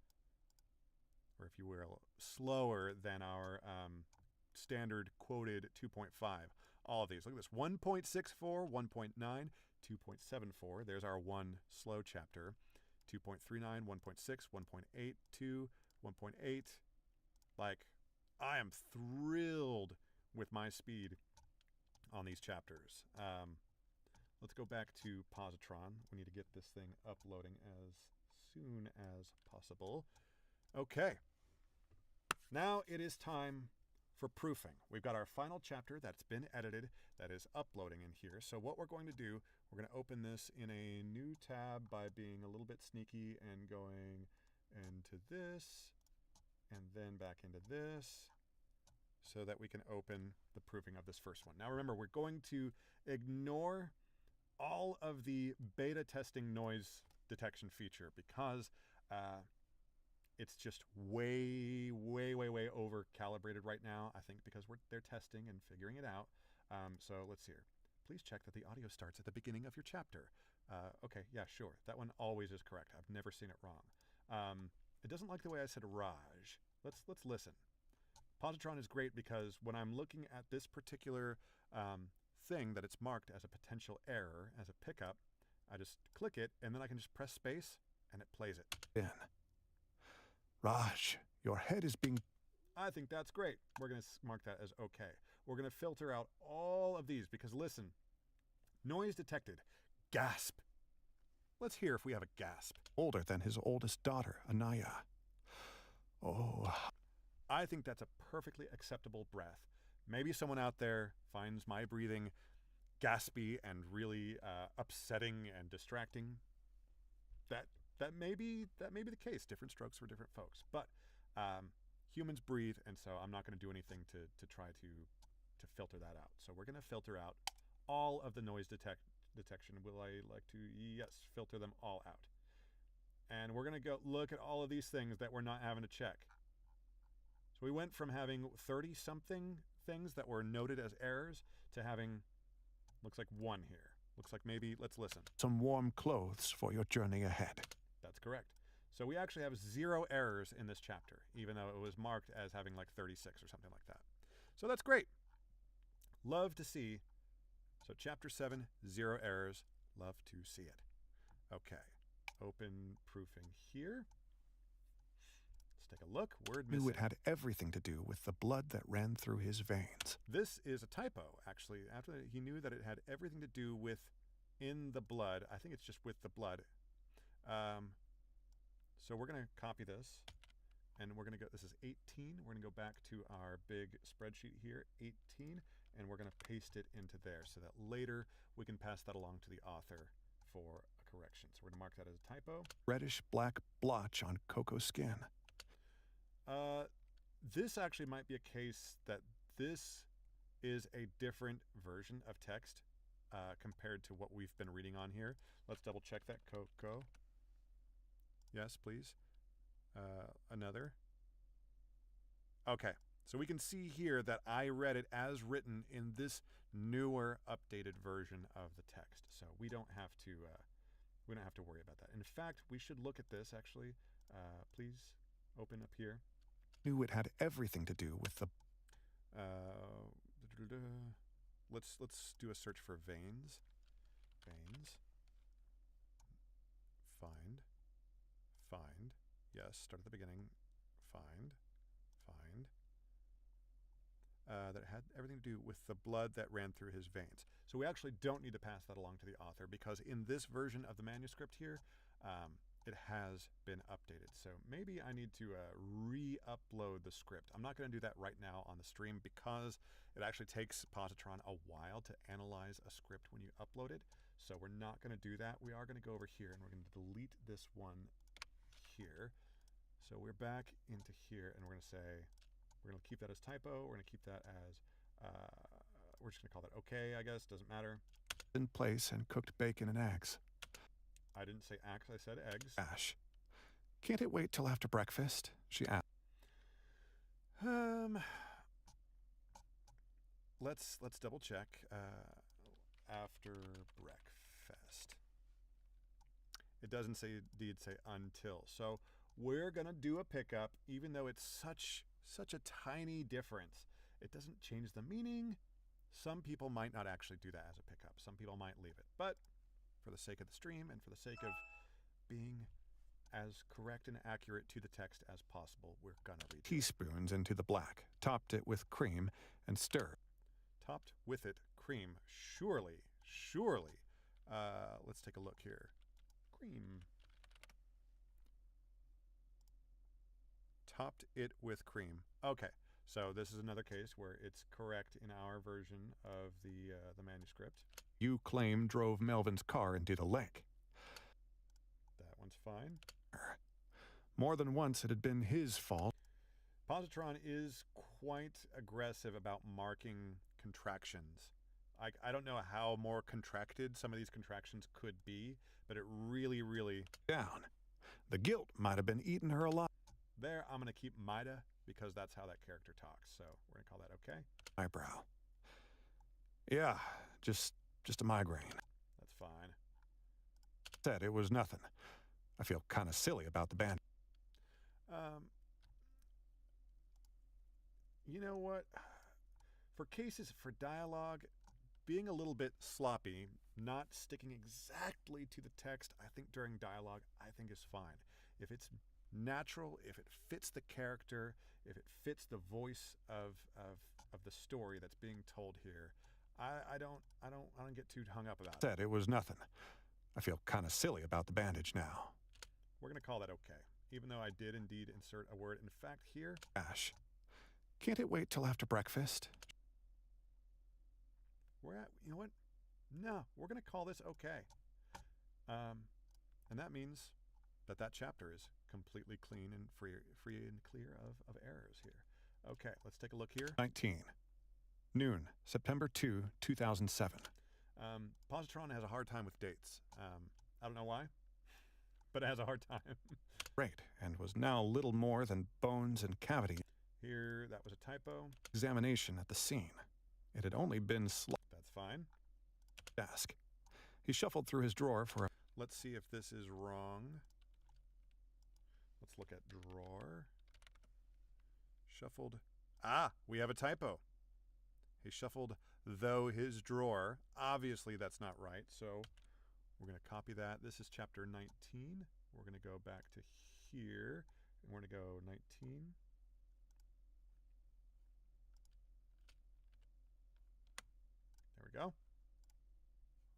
Speaker 1: or if you will, slower than our standard quoted 2.5. All of these. Look at this. 1.64, 1.9, 2.74. There's our one slow chapter. 2.39, 1.6, 1.82, 1.8. I am thrilled with my speed on these chapters. Let's go back to Positron. We need to get this thing uploading as soon as possible. Okay. Now it is time for proofing. We've got our final chapter that's been edited, that is uploading in here. So what we're going to do, we're going to open this in a new tab by being a little bit sneaky and going into this and then back into this so that we can open the proofing of this first one. Now remember, we're going to ignore all of the beta testing noise detection feature because it's just way over calibrated right now, I think, because they're testing and figuring it out. So let's see here. Please check that the audio starts at the beginning of your chapter. Okay, yeah, sure. That one always is correct. I've never seen it wrong. It doesn't like the way I said Raj. Let's listen. Positron is great because when I'm looking at this particular thing that it's marked as a potential error, as a pickup, I just click it and then I can just press space and it plays it.
Speaker 5: In. Raj, your head is being...
Speaker 1: I think that's great. We're going to mark that as okay. We're going to filter out all of these because listen, noise detected. Gasp. Let's hear if we have a gasp.
Speaker 5: Older than his oldest daughter, Anaya. Oh.
Speaker 1: I think that's a perfectly acceptable breath. Maybe someone out there finds my breathing gaspy and really upsetting and distracting. That may be the case. Different strokes for different folks. But humans breathe, and so I'm not going to do anything to try to filter that out. So we're going to filter out all of the noise detection. Will I like to? Yes, filter them all out. And we're going to go look at all of these things that we're not having to check. So we went from having 30-something things that were noted as errors to having, looks like one here. Looks like maybe, let's listen.
Speaker 5: Some warm clothes for your journey ahead.
Speaker 1: That's correct. So we actually have 0 errors in this chapter, even though it was marked as having 36 or something like that. So that's great. Love to see. So chapter 7, 0 errors. Love to see it. Okay. Open proofing here. Let's take a look. Word missing.
Speaker 5: Knew it had everything to do with the blood that ran through his veins.
Speaker 1: This is a typo, actually. After he knew that it had everything to do with in the blood. I think it's just with the blood. So we're going to copy this, and we're going to go, this is 18. We're going to go back to our big spreadsheet here, 18, and we're going to paste it into there so that later we can pass that along to the author for a correction. So we're going to mark that as a typo.
Speaker 5: Reddish-black blotch on cocoa skin.
Speaker 1: This actually might be a case that this is a different version of text compared to what we've been reading on here. Let's double check that. Cocoa. Yes, please. Another. Okay, so we can see here that I read it as written in this newer, updated version of the text. So we don't have to worry about that. In fact, we should look at this actually. Please open up here.
Speaker 5: Knew it had everything to do with the
Speaker 1: Let's do a search for veins. Veins. Find. Yes, start at the beginning. Find. That it had everything to do with the blood that ran through his veins. So we actually don't need to pass that along to the author because in this version of the manuscript here, it has been updated. So maybe I need to re-upload the script. I'm not going to do that right now on the stream because it actually takes Positron a while to analyze a script when you upload it. So we're not going to do that. We are going to go over here and we're going to delete this one here. So we're back into here and we're going to say, we're going to keep that as typo. We're going to keep that as, we're just going to call that okay, I guess. Doesn't matter.
Speaker 5: in place and cooked bacon and eggs.
Speaker 1: I didn't say axe, I said eggs.
Speaker 5: Ash. Can't it wait till after breakfast? She asked.
Speaker 1: Let's double check. After breakfast. It doesn't say indeed say until. So we're gonna do a pickup, even though it's such a tiny difference. It doesn't change the meaning. Some people might not actually do that as a pickup. Some people might leave it. But for the sake of the stream and for the sake of being as correct and accurate to the text as possible, we're gonna read it.
Speaker 5: Teaspoons into the black, topped it with cream, and stirred.
Speaker 1: Topped with it cream. Surely. Let's take a look here. Cream. Topped it with cream. Okay, so this is another case where it's correct in our version of the manuscript.
Speaker 5: You claim drove Melvin's car into the lake.
Speaker 1: That one's fine.
Speaker 5: More than once it had been his fault.
Speaker 1: Positron is quite aggressive about marking contractions. I don't know how more contracted some of these contractions could be, but it really
Speaker 5: Down. The guilt might have been eating her alive.
Speaker 1: there. I'm going to keep Mida because that's how that character talks. So we're going to call that okay.
Speaker 5: Eyebrow. Yeah, just a migraine.
Speaker 1: That's fine.
Speaker 5: Said it was nothing. I feel kind of silly about the band.
Speaker 1: You know what? For dialogue, being a little bit sloppy, not sticking exactly to the text, I think during dialogue, I think is fine. If it's natural, if it fits the character, if it fits the voice of the story that's being told here, I don't get too hung up about it.
Speaker 5: Said it was nothing. I feel kind of silly about the bandage now.
Speaker 1: We're going to call that okay, even though I did indeed insert a word. In fact, here,
Speaker 5: Ash. Can't it wait till after breakfast?
Speaker 1: you know what? No, we're going to call this okay. And that means that chapter is completely clean and free and clear of errors here. Okay, let's take a look here.
Speaker 5: 19. Noon, September 2, 2007.
Speaker 1: Positron has a hard time with dates. I don't know why, but it has a hard time.
Speaker 5: Great, and was now little more than bones and cavity.
Speaker 1: Here, that was a typo.
Speaker 5: Examination at the scene. It had only been
Speaker 1: That's fine.
Speaker 5: desk. He shuffled through his drawer for a...
Speaker 1: Let's see if this is wrong. Let's look at drawer. Shuffled. Ah, we have a typo. He shuffled though his drawer. Obviously, that's not right. So we're going to copy that. This is chapter 19. We're going to go back to here. And we're going to go 19. There we go.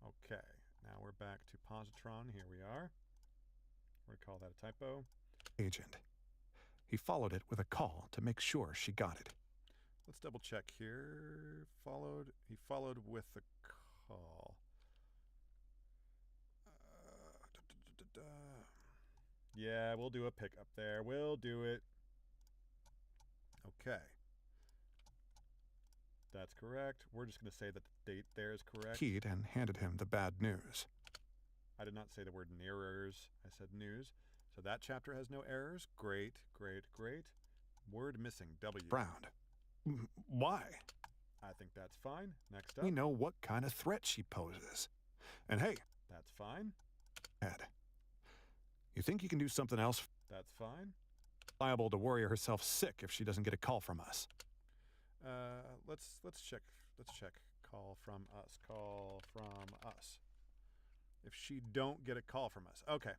Speaker 1: Okay, now we're back to positron. Here we are. We're going to call that a typo.
Speaker 5: agent. He followed it with a call to make sure she got it.
Speaker 1: Let's double check here. He followed with the call. Yeah, we'll do a pickup there. We'll do it. Okay. That's correct. We're just going to say that the date there is correct.
Speaker 5: Keyed and handed him the bad news.
Speaker 1: I did not say the word nearers. I said news. So that chapter has no errors. Great, great, great. Word missing, W.
Speaker 5: Frowned. Why?
Speaker 1: I think that's fine. Next up.
Speaker 5: We know what kind of threat she poses. And hey,
Speaker 1: That's fine.
Speaker 5: Ed, you think you can do something else?
Speaker 1: That's fine.
Speaker 5: Liable to worry herself sick if she doesn't get a call from us.
Speaker 1: Let's check. Let's check. Call from us. Call from us. If she don't get a call from us. Okay.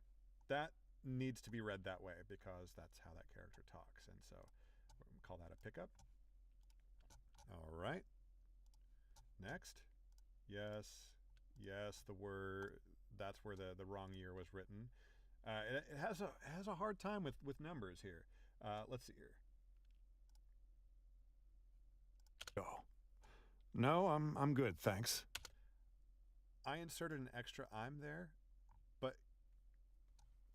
Speaker 1: That needs to be read that way because that's how that character talks. And so we're going to call that a pickup. All right. Next. Yes. Yes, the word, that's where the wrong year was written. It has a hard time with numbers here. Let's see here.
Speaker 5: Oh. No, I'm good, thanks.
Speaker 1: I inserted an extra I'm there, but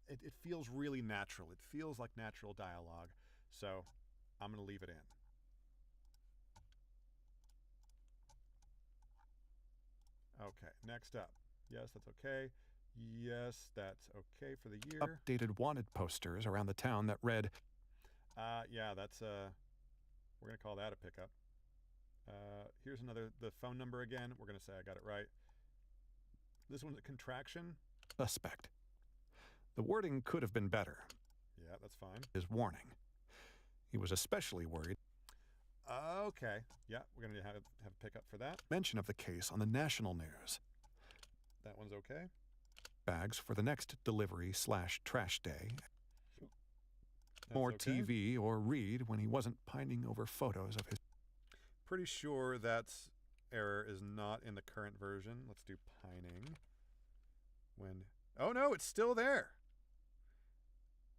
Speaker 1: it feels really natural. It feels like natural dialogue. So I'm going to leave it in. Okay, next up. Yes, that's okay. Yes, that's okay for the year.
Speaker 5: Updated wanted posters around the town that read,
Speaker 1: Yeah, that's we're gonna call that a pickup. Here's the phone number again. We're gonna say I got it right. This one's a contraction.
Speaker 5: suspect. The wording could have been better.
Speaker 1: Yeah, that's fine.
Speaker 5: His warning. He was especially worried.
Speaker 1: Okay. Yeah, we're gonna have a pickup for that.
Speaker 5: Mention of the case on the national news.
Speaker 1: That one's okay.
Speaker 5: Bags for the next delivery/trash day.
Speaker 1: That's
Speaker 5: More
Speaker 1: okay.
Speaker 5: TV or read when he wasn't pining over photos of his.
Speaker 1: Pretty sure that's error is not in the current version. Let's do pining. Oh no, it's still there.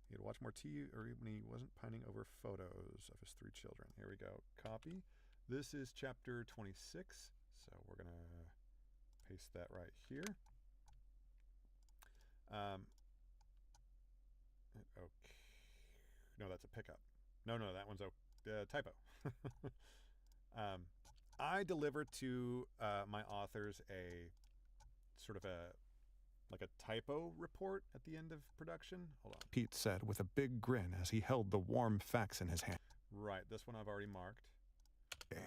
Speaker 1: He had watched more TV or when he wasn't pining over photos of his 3 children. Here we go. Copy. This is chapter 26. So we're going to paste that right here. Okay. No, that's a pickup. No, that one's a typo. I delivered to my authors a sort of like a typo report at the end of production. Hold on.
Speaker 5: Pete said with a big grin as he held the warm fax in his hand.
Speaker 1: Right, this one I've already marked.
Speaker 5: Dave.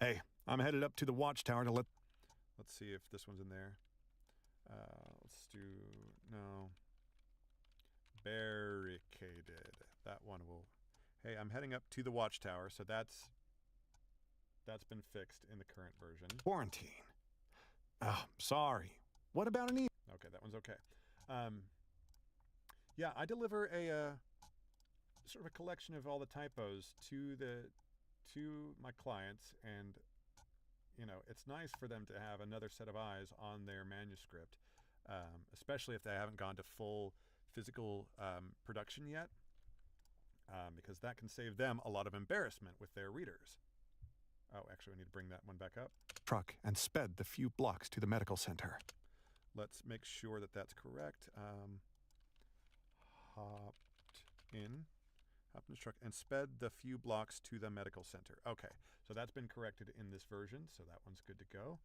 Speaker 5: Hey, I'm headed up to the watchtower to let.
Speaker 1: Let's see if this one's in there. Let's do no. Barricaded. That one will. Hey, I'm heading up to the watchtower, so that's been fixed in the current version.
Speaker 5: Quarantine. Oh, sorry. What about an email?
Speaker 1: Okay, that one's okay. Yeah, I deliver a sort of a collection of all the typos to my clients, and it's nice for them to have another set of eyes on their manuscript, especially if they haven't gone to full physical production yet, because that can save them a lot of embarrassment with their readers. Oh, actually, I need to bring that one back up.
Speaker 5: Truck and sped the few blocks to the medical center.
Speaker 1: Let's make sure that that's correct. Hopped in the truck and sped the few blocks to the medical center. Okay, so that's been corrected in this version, so that one's good to go.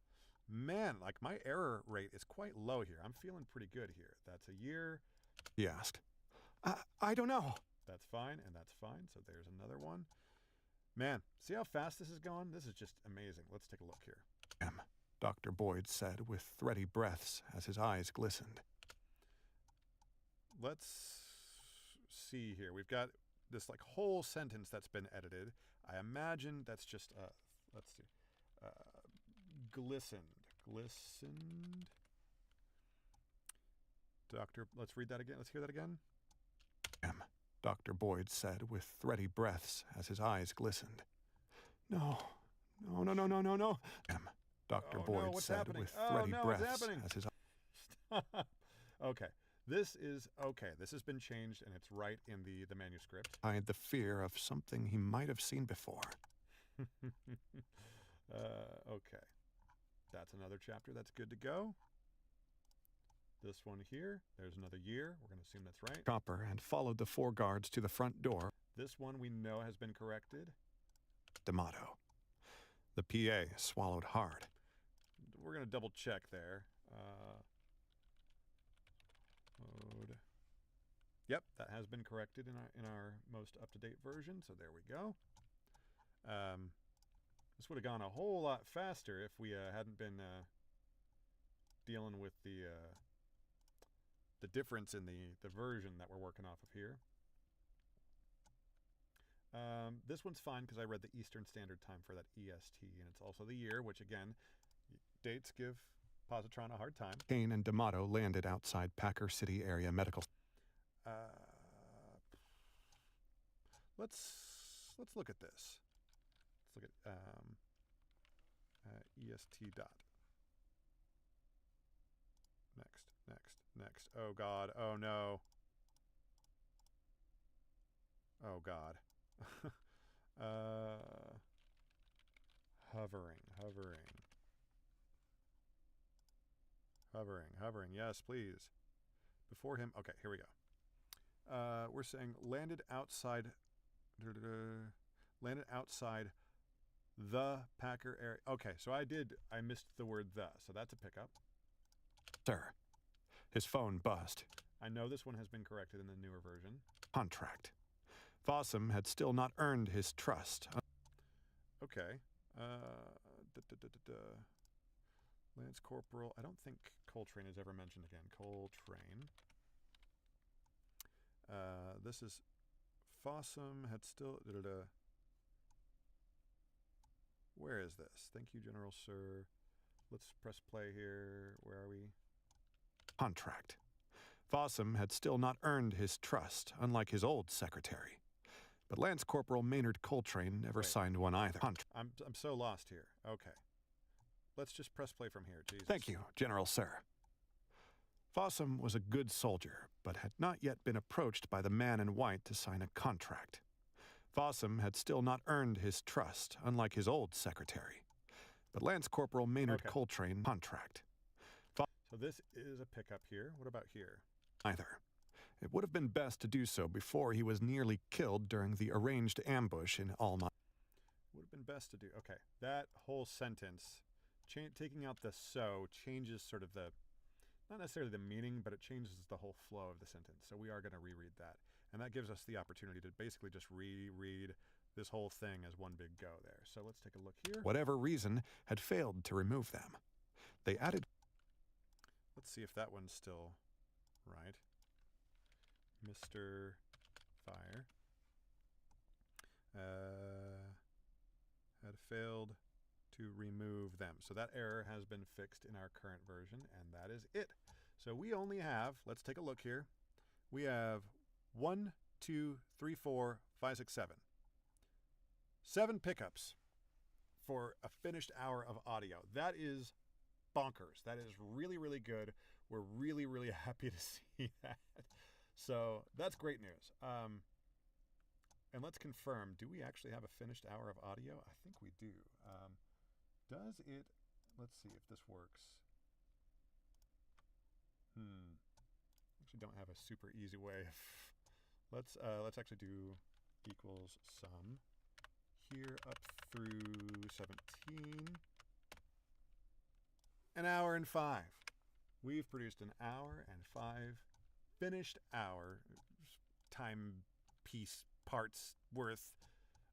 Speaker 1: Man, like my error rate is quite low here. I'm feeling pretty good here. That's a year.
Speaker 5: He asked. I don't know.
Speaker 1: That's fine, and that's fine. So there's another one. Man, see how fast this is going? This is just amazing. Let's take a look here.
Speaker 5: Dr. Boyd said with thready breaths as his eyes glistened.
Speaker 1: Let's see here. We've got this like whole sentence that's been edited. I imagine that's just let's see. Glistened. Doctor, let's read that again. Let's hear that again.
Speaker 5: Dr. Boyd said with thready breaths as his eyes glistened. No. Dr. Boyd
Speaker 1: what's
Speaker 5: said
Speaker 1: happening?
Speaker 5: with thready
Speaker 1: what's
Speaker 5: breaths
Speaker 1: happening?
Speaker 5: as his
Speaker 1: Stop. Okay. This has been changed and it's right in the manuscript.
Speaker 5: eyed the fear of something he might have seen before.
Speaker 1: Okay. That's another chapter that's good to go. This one here, there's another year. We're going to assume that's right.
Speaker 5: Chopper and followed the 4 guards to the front door.
Speaker 1: This one we know has been corrected.
Speaker 5: D'Amato. The PA swallowed hard.
Speaker 1: We're going to double check there. Mode. Yep, that has been corrected in our most up-to-date version, so there we go. This would have gone a whole lot faster if we hadn't been dealing with the difference in the version that we're working off of here. This one's fine because I read the Eastern Standard Time for that EST, and it's also the year, which again, dates give positron a hard time.
Speaker 5: Kane and D'Amato landed outside Packer City area medical.
Speaker 1: Let's look at this. Let's look at EST dot. Next. Oh God. Oh no. Oh God. Hovering. Yes, please. Before him. Okay, here we go. We're saying landed outside the Packer area. Okay, so I missed the word the, so that's a pickup.
Speaker 5: Sir, his phone buzzed.
Speaker 1: I know this one has been corrected in the newer version.
Speaker 5: Contract. Fossum had still not earned his trust.
Speaker 1: Okay. Lance Corporal. I don't think Coltrane is ever mentioned again. Coltrane. This is Fossum had still. Where is this? Thank you, General Sir. Let's press play here. Where are we?
Speaker 5: Contract. Fossum had still not earned his trust, unlike his old secretary. But Lance Corporal Maynard Coltrane never signed one either.
Speaker 1: I'm so lost here. Okay. Let's just press play from here. Jesus.
Speaker 5: Thank you, General Sir. Fossum was a good soldier, but had not yet been approached by the man in white to sign a contract. Fossum had still not earned his trust, unlike his old secretary. But Lance Corporal Maynard Coltrane contract.
Speaker 1: So this is a pickup here. What about here?
Speaker 5: Either. It would have been best to do so before he was nearly killed during the arranged ambush in Alma.
Speaker 1: Would have been best to do. Okay, that whole sentence, taking out the so, changes sort of the, not necessarily the meaning, but it changes the whole flow of the sentence. So we are going to reread that. And that gives us the opportunity to basically just reread this whole thing as one big go there. So let's take a look here.
Speaker 5: Whatever reason had failed to remove them. They added...
Speaker 1: Let's see if that one's still right. Mr. Fire had failed to remove them. So that error has been fixed in our current version, and that is it. So we only have, let's take a look here. We have 1, 2, 3, 4, 5, 6, 7. 7 pickups for a finished hour of audio. That is bonkers. That is really, really good. We're really, really happy to see that. So that's great news. And let's confirm, do we actually have a finished hour of audio? I think we do. Does it, let's see if this works. Actually don't have a super easy way. Let's actually do equals sum here up through 17. An hour and 5. We've produced an hour and 5 finished hour timepiece parts worth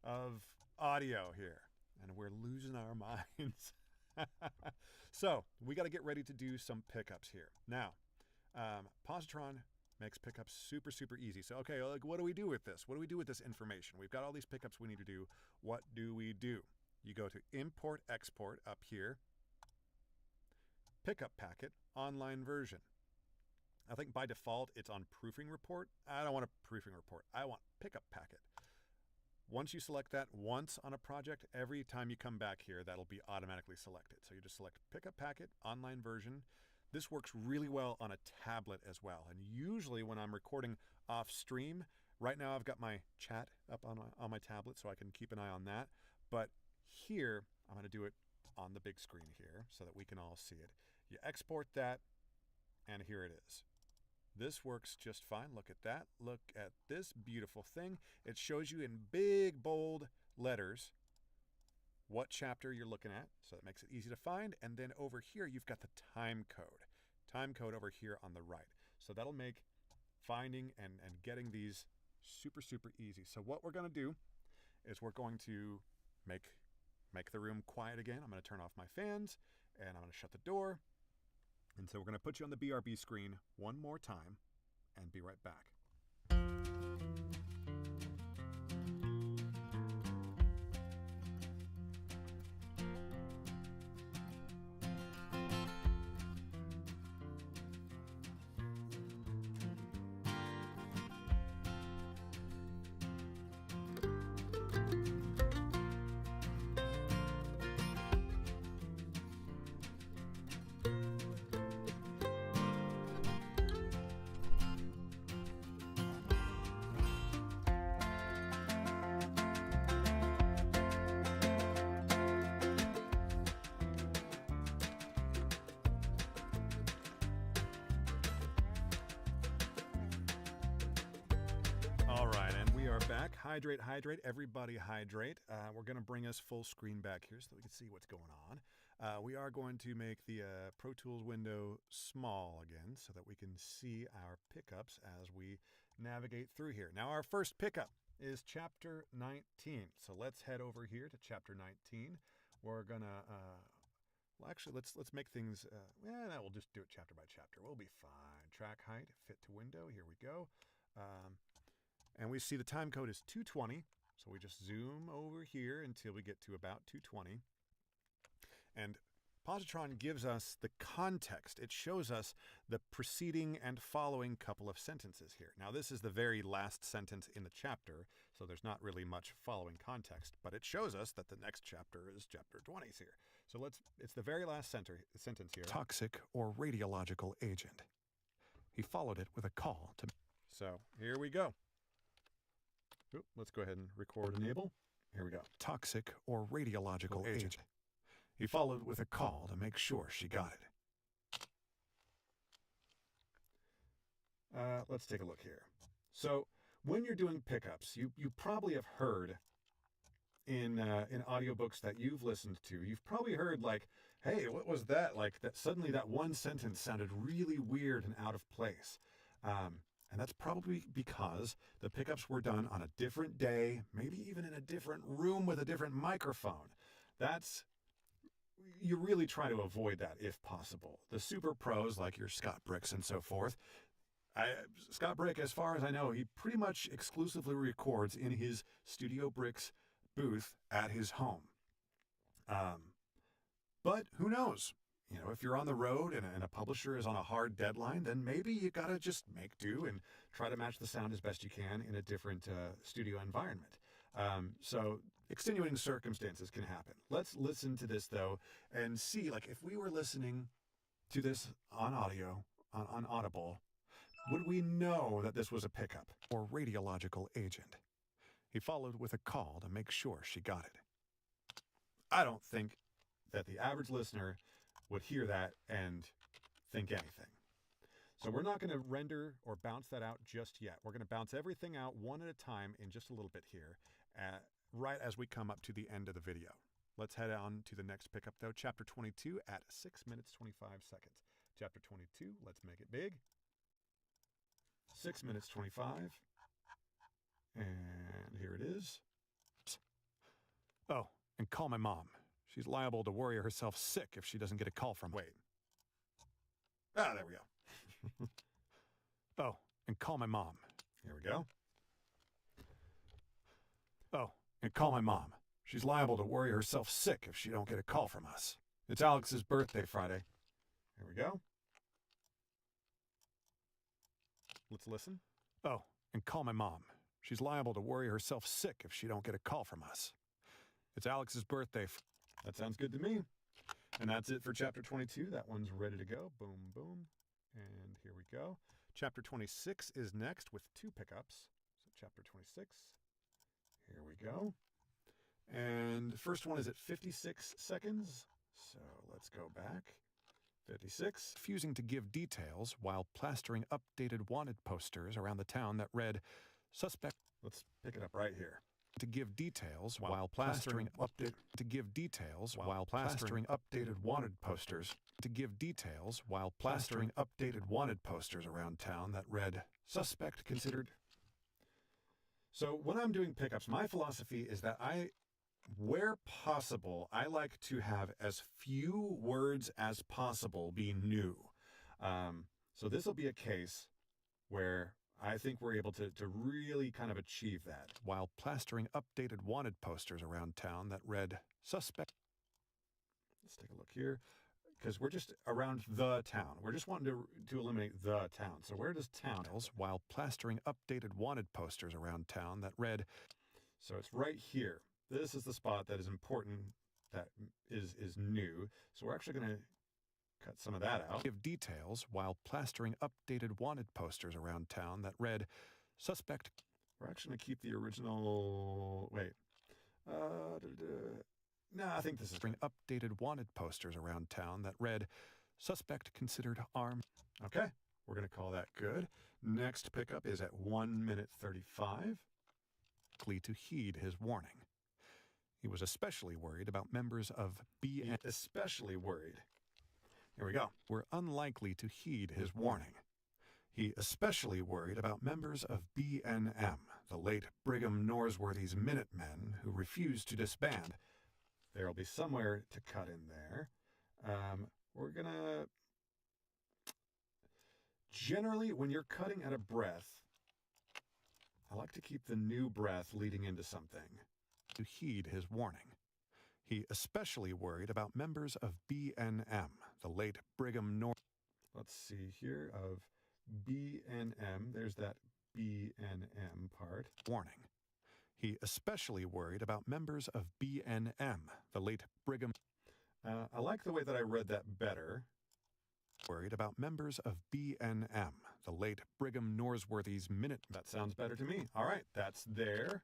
Speaker 1: of audio here, and we're losing our minds. So we got to get ready to do some pickups here. Now, positron makes pickups super, super easy. So, okay, like, what do we do with this? What do we do with this information? We've got all these pickups we need to do. What do we do? You go to import, export up here, pickup packet, online version. I think by default it's on proofing report. I don't want a proofing report. I want pickup packet. Once you select that once on a project, every time you come back here, that'll be automatically selected. So you just select pickup packet, online version. This works really well on a tablet as well. And usually when I'm recording off stream, right now I've got my chat up on my tablet so I can keep an eye on that. But here, I'm going to do it on the big screen here so that we can all see it. You export that, and here it is. This works just fine. Look at that. Look at this beautiful thing. It shows you in big, bold letters what chapter you're looking at, so it makes it easy to find. And then over here, you've got the time code. Time code over here on the right. So that'll make finding and getting these super, super easy. So what we're going to do is we're going to make the room quiet again. I'm going to turn off my fans, and I'm going to shut the door. And so we're going to put you on the BRB screen one more time and be right back. All right, and we are back. Hydrate, hydrate. Everybody hydrate. We're going to bring us full screen back here so that we can see what's going on. We are going to make the Pro Tools window small again so that we can see our pickups as we navigate through here. Now, our first pickup is Chapter 19. So let's head over here to Chapter 19. We're going to... well, actually, let's make things... we'll just do it chapter by chapter. We'll be fine. Track height, fit to window. Here we go. And we see the time code is 220, so we just zoom over here until we get to about 220. And positron gives us the context. It shows us the preceding and following couple of sentences here. Now, this is the very last sentence in the chapter, so there's not really much following context, but it shows us that the next chapter is chapter 20 here. So it's the very last sentence here.
Speaker 5: Toxic or radiological agent. He followed it with a call to...
Speaker 1: So here we go. Oop, let's go ahead and record enable. Here we go.
Speaker 5: Toxic or radiological agent. He followed with a call to make sure she got it.
Speaker 1: Let's take a look here. So when you're doing pickups, you probably have heard in audiobooks that you've listened to, you've probably heard like, hey, what was that? Like that suddenly that one sentence sounded really weird and out of place. And that's probably because the pickups were done on a different day, maybe even in a different room with a different microphone. You really try to avoid that if possible. The super pros like your Scott Bricks and so forth, Scott Brick, as far as I know, he pretty much exclusively records in his Studio Bricks booth at his home. But who knows? You know, if you're on the road and a publisher is on a hard deadline, then maybe you got to just make do and try to match the sound as best you can in a different studio environment. So extenuating circumstances can happen. Let's listen to this, though, and see, like, if we were listening to this on audio, on Audible, would we know that this was a pickup?
Speaker 5: Or radiological agent. He followed with a call to make sure she got it.
Speaker 1: I don't think that the average listener would hear that and think anything. So we're not going to render or bounce that out just yet. We're going to bounce everything out one at a time in just a little bit here, right as we come up to the end of the video. Let's head on to the next pickup, though. Chapter 22 at 6 minutes, 25 seconds. Chapter 22, let's make it big. 6 minutes, 25. And here it is.
Speaker 5: Oh, and call my mom. She's liable to worry herself sick if she doesn't get a call from...
Speaker 1: Wait. Ah, there we go.
Speaker 5: Oh, and call my mom.
Speaker 1: Here we go.
Speaker 5: Oh, and call my mom. She's liable to worry herself sick if she don't get a call from us. It's Alex's birthday Friday.
Speaker 1: Here we go. Let's listen.
Speaker 5: Oh, and call my mom. She's liable to worry herself sick if she don't get a call from us. It's Alex's birthday.
Speaker 1: That sounds good to me. And that's it for Chapter 22. That one's ready to go. Boom, boom. And here we go. Chapter 26 is next with 2 pickups. So Chapter 26. Here we go. And the first one is at 56 seconds. So let's go back. 56.
Speaker 5: Refusing to give details while plastering updated wanted posters around the town that read, suspect...
Speaker 1: Let's pick it up right here.
Speaker 5: to give details while plastering updated wanted posters around town that read suspect considered.
Speaker 1: So when I'm doing pickups, my philosophy is that where possible, I like to have as few words as possible be new. So this will be a case where I think we're able to really kind of achieve that.
Speaker 5: While plastering updated wanted posters around town that read suspect.
Speaker 1: Let's take a look here, because we're just around the town. We're just wanting to eliminate the town. So where does town?
Speaker 5: While plastering updated wanted posters around town that read.
Speaker 1: So it's right here. This is the spot that is important, that is new. So we're actually going to cut some of that out.
Speaker 5: Give details while plastering updated wanted posters around town that read suspect.
Speaker 1: We're actually going to keep the original. Wait. No, I think this is.
Speaker 5: Bring updated wanted posters around town that read suspect considered armed.
Speaker 1: Okay, we're going to call that good. Next pickup is at 1 minute 35.
Speaker 5: To heed his warning. He was especially worried about members of BN.
Speaker 1: Especially worried. Here we go.
Speaker 5: Were unlikely to heed his warning. He especially worried about members of BNM, the late Brigham Norsworthy's Minutemen, who refused to disband.
Speaker 1: There will be somewhere to cut in there. We're going to... Generally, when you're cutting out a breath, I like to keep the new breath leading into something.
Speaker 5: To heed his warning. He especially worried about members of BNM, the late Brigham Nor.
Speaker 1: Let's see here, of BNM. There's that BNM part.
Speaker 5: Warning. He especially worried about members of BNM, the late Brigham.
Speaker 1: I like the way that I read that better.
Speaker 5: Worried about members of BNM, the late Brigham Norsworthy's Minute.
Speaker 1: That sounds better to me. All right, that's there.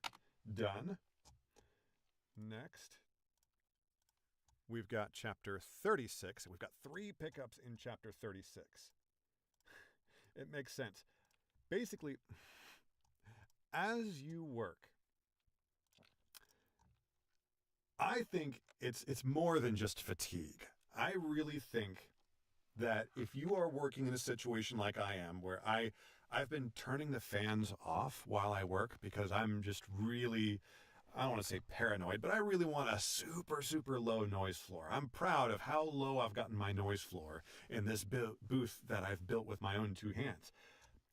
Speaker 1: Done. Next, we've got chapter 36. We've got 3 pickups in chapter 36. It makes sense. Basically, as you work, I think it's more than just fatigue. I really think that if you are working in a situation like I am, where I've been turning the fans off while I work because I'm just really, I don't want to say paranoid, but I really want a super, super low noise floor. I'm proud of how low I've gotten my noise floor in this booth that I've built with my own 2 hands.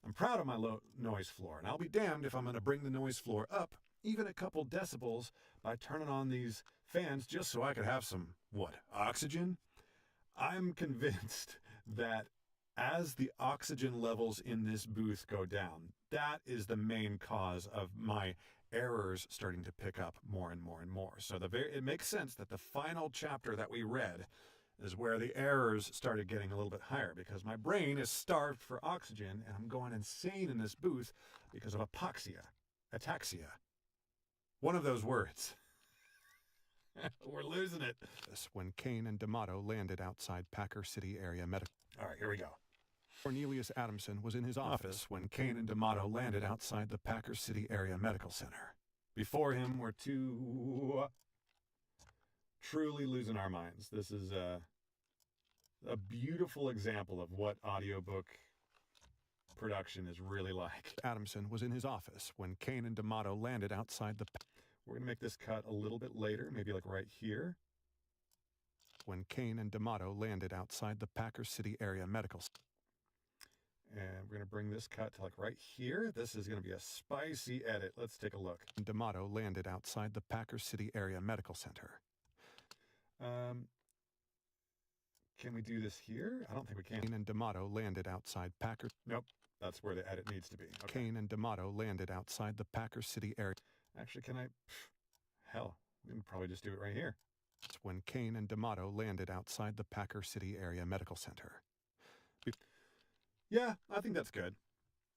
Speaker 1: I'm proud of my low noise floor, and I'll be damned if I'm going to bring the noise floor up even a couple decibels by turning on these fans just so I could have some, oxygen? I'm convinced that as the oxygen levels in this booth go down, that is the main cause of my errors starting to pick up more and more and more. So it makes sense that the final chapter that we read is where the errors started getting a little bit higher, because my brain is starved for oxygen and I'm going insane in this booth because of ataxia. One of those words. We're losing it.
Speaker 5: When Kane and D'Amato landed outside Packer City Area Medical.
Speaker 1: All right, here we go.
Speaker 5: Cornelius Adamson was in his office when Kane and D'Amato landed outside the Packer City Area Medical Center.
Speaker 1: Before him were 2 truly losing our minds. This is a beautiful example of what audiobook production is really like.
Speaker 5: Adamson was in his office when Kane and D'Amato landed outside the...
Speaker 1: We're going to make this cut a little bit later, maybe like right here.
Speaker 5: When Kane and D'Amato landed outside the Packer City Area Medical Center.
Speaker 1: And we're going to bring this cut to like right here. This is going to be a spicy edit. Let's take a look.
Speaker 5: D'Amato landed outside the Packer City Area Medical Center.
Speaker 1: Can we do this here? I don't think we can.
Speaker 5: Kane and D'Amato landed outside Packer...
Speaker 1: Nope, that's where the edit needs to be. Okay.
Speaker 5: Kane and D'Amato landed outside the Packer City Area...
Speaker 1: Actually, can I... Hell, we can probably just do it right here.
Speaker 5: It's when Kane and D'Amato landed outside the Packer City Area Medical Center.
Speaker 1: Yeah, I think that's good.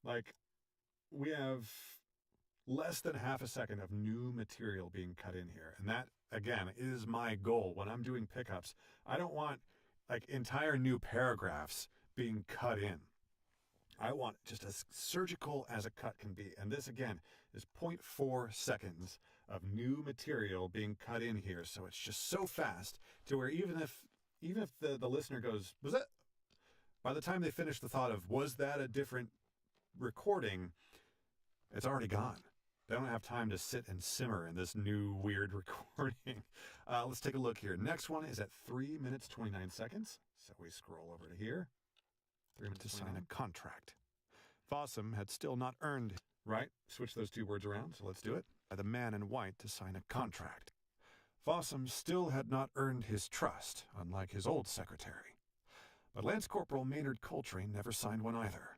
Speaker 1: Like, we have less than half a second of new material being cut in here. And that, again, is my goal when I'm doing pickups. I don't want, like, entire new paragraphs being cut in. I want just as surgical as a cut can be. And this, again, is 0.4 seconds of new material being cut in here. So it's just so fast to where even if the listener goes, was that? By the time they finish the thought of, was that a different recording, it's already gone. They don't have time to sit and simmer in this new weird recording. Let's take a look here. Next one is at 3 minutes, 29 seconds. So we scroll over to here. 3 minutes to sign a contract. Fossum had still not earned, right? Switch those two words around, so let's do it. By the man in white to sign a contract. Fossum still had not earned his trust, unlike his old secretary. But Lance Corporal Maynard Coltrane never signed one either.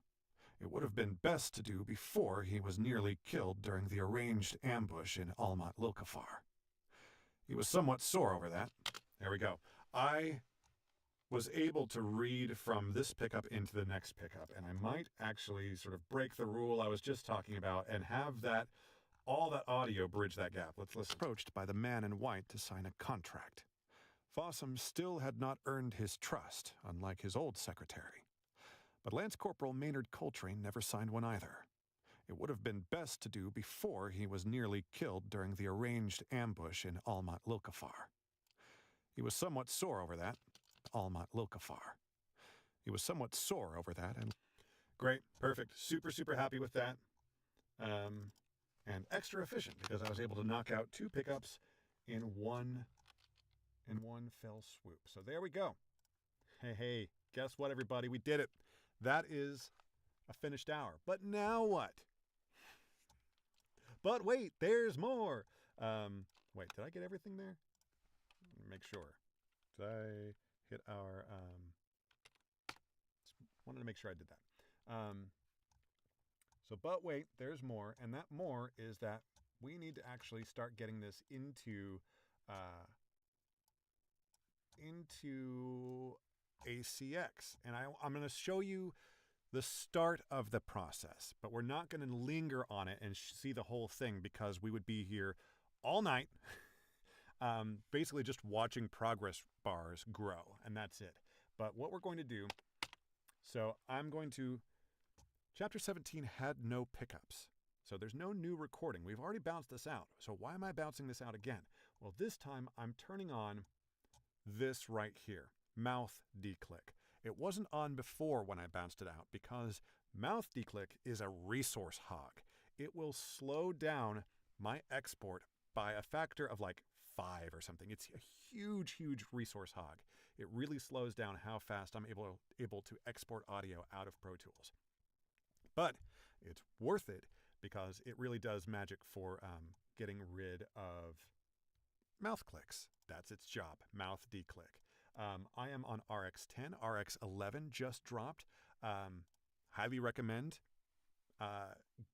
Speaker 1: It would have been best to do before he was nearly killed during the arranged ambush in Almat Lilkafar. He was somewhat sore over that. There we go. I was able to read from this pickup into the next pickup, and I might actually sort of break the rule I was just talking about and have that all that audio bridge that gap. Let's listen. Approached by the man in white to sign a contract. Fossum still had not earned his trust, unlike his old secretary. But Lance Corporal Maynard Coltrane never signed one either. It would have been best to do before he was nearly killed during the arranged ambush in Almat Lilkafar. He was somewhat sore over that. Almat Lilkafar. He was somewhat sore over that, and great, perfect, super happy with that, and extra efficient because I was able to knock out two pickups in one fell swoop. So there we go. Hey, guess what, everybody? We did it. That is a finished hour. But now what? But wait, there's more. Wait, did I get everything there? Let me make sure. Did I hit our... wanted to make sure I did that. But wait, there's more. And that more is that we need to actually start getting this into ACX. And I'm going to show you the start of the process, but we're not going to linger on it and see the whole thing because we would be here all night, basically just watching progress bars grow, and that's it. But what we're going to do, so Chapter 17 had no pickups, so there's no new recording. We've already bounced this out, so why am I bouncing this out again? Well, this time I'm turning on this right here, mouth declick. It wasn't on before when I bounced it out because mouth declick is a resource hog. It will slow down my export by a factor of like 5 or something. It's a huge resource hog. It really slows down how fast I'm able to export audio out of Pro Tools. But it's worth it because it really does magic for getting rid of mouth clicks. That's its job, mouth declick. I am on RX10. RX11 just dropped. Highly recommend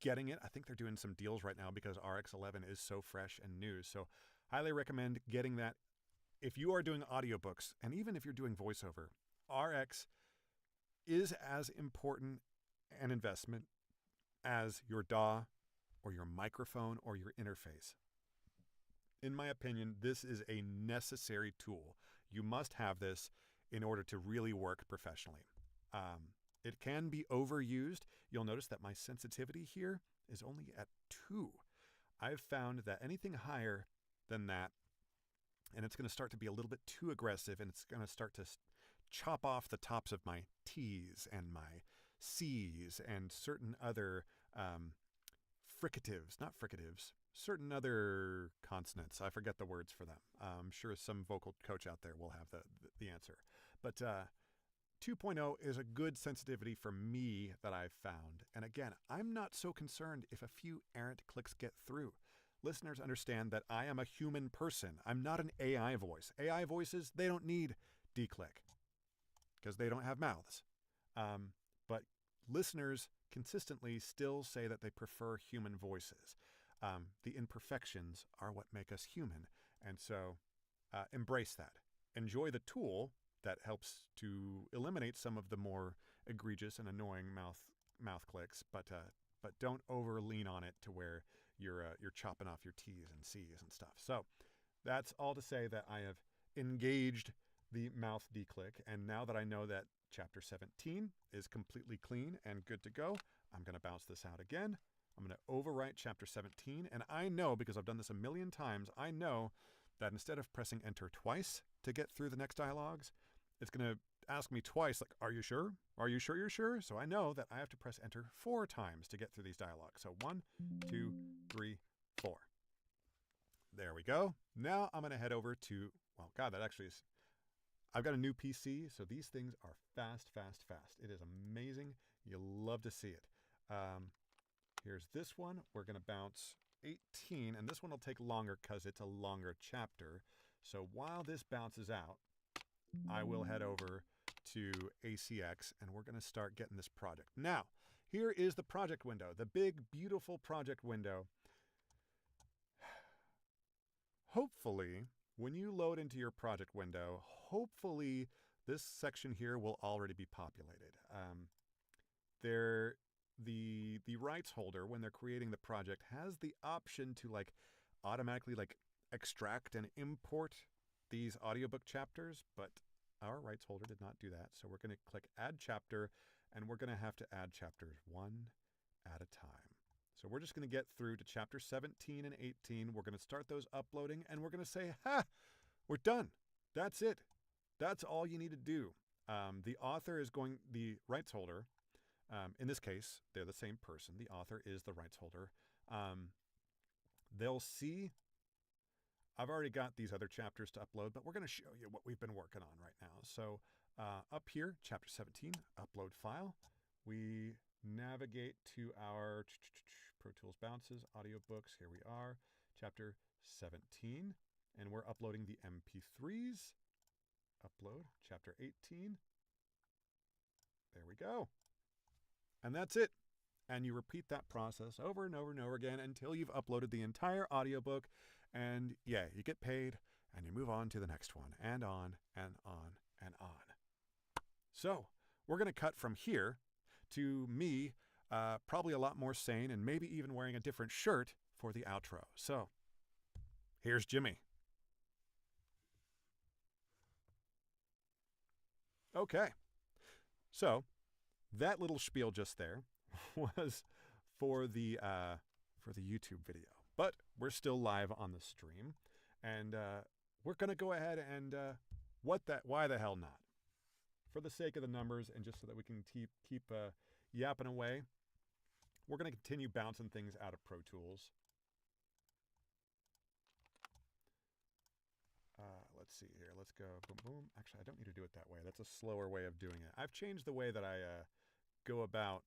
Speaker 1: getting it. I think they're doing some deals right now because RX11 is so fresh and new. So highly recommend getting that. If you are doing audiobooks, and even if you're doing voiceover, RX is as important an investment as your DAW or your microphone or your interface. In my opinion, this is a necessary tool. You must have this in order to really work professionally. It can be overused. You'll notice that my sensitivity here is only at 2. I've found that anything higher than that, and it's going to start to be a little bit too aggressive, and it's going to start to chop off the tops of my T's and my C's and certain other certain other consonants. I forget the words for them. I'm sure some vocal coach out there will have the answer. But 2.0 is a good sensitivity for me that I've found. And again, I'm not so concerned if a few errant clicks get through. Listeners understand that I am a human person. I'm not an AI voice. AI voices, they don't need declick because they don't have mouths. But listeners consistently still say that they prefer human voices. The imperfections are what make us human. And so embrace that. Enjoy the tool that helps to eliminate some of the more egregious and annoying mouth clicks, but don't over lean on it to where you're chopping off your T's and C's and stuff. So that's all to say that I have engaged the mouth declick, and now that I know that Chapter 17 is completely clean and good to go. I'm going to bounce this out again. I'm going to overwrite chapter 17, and I know, because I've done this a million times, I know that instead of pressing enter twice to get through the next dialogues, it's going to ask me twice, like, are you sure? Are you sure you're sure? So I know that I have to press enter 4 times to get through these dialogues. So 1, 2, 3, 4. There we go. Now I'm going to head over to, well, God, that actually is, I've got a new PC, so these things are fast, fast, fast. It is amazing. You'll love to see it. Here's this one. We're going to bounce 18, and this one will take longer because it's a longer chapter. So while this bounces out, I will head over to ACX, and we're going to start getting this project. Now, here is the project window, the big, beautiful project window. Hopefully, when you load into your project window, hopefully this section here will already be populated. The rights holder, when they're creating the project, has the option to like automatically like extract and import these audiobook chapters, but our rights holder did not do that. So we're going to click add chapter, and we're going to have to add chapters one at a time. So we're just going to get through to chapter 17 and 18. We're going to start those uploading, and we're going to say, ha, we're done. That's it. That's all you need to do. The author is going, the rights holder, in this case, they're the same person. The author is the rights holder. They'll see, I've already got these other chapters to upload, but we're going to show you what we've been working on right now. So up here, chapter 17, upload file. We navigate to our Pro Tools bounces, audiobooks. Here we are, chapter 17, and we're uploading the MP3s. Upload, chapter 18. There we go. And that's it. And you repeat that process over and over and over again until you've uploaded the entire audiobook. And yeah, you get paid and you move on to the next one, and on and on and on. So we're going to cut from here to me, probably a lot more sane and maybe even wearing a different shirt for the outro. So here's Jimmy. Okay. So that little spiel just there was for the YouTube video, but we're still live on the stream, and we're gonna go ahead and why the hell not? For the sake of the numbers, and just so that we can keep yapping away, we're gonna continue bouncing things out of Pro Tools. Let's see here. Let's go boom, boom. Actually, I don't need to do it that way. That's a slower way of doing it. I've changed the way that I go about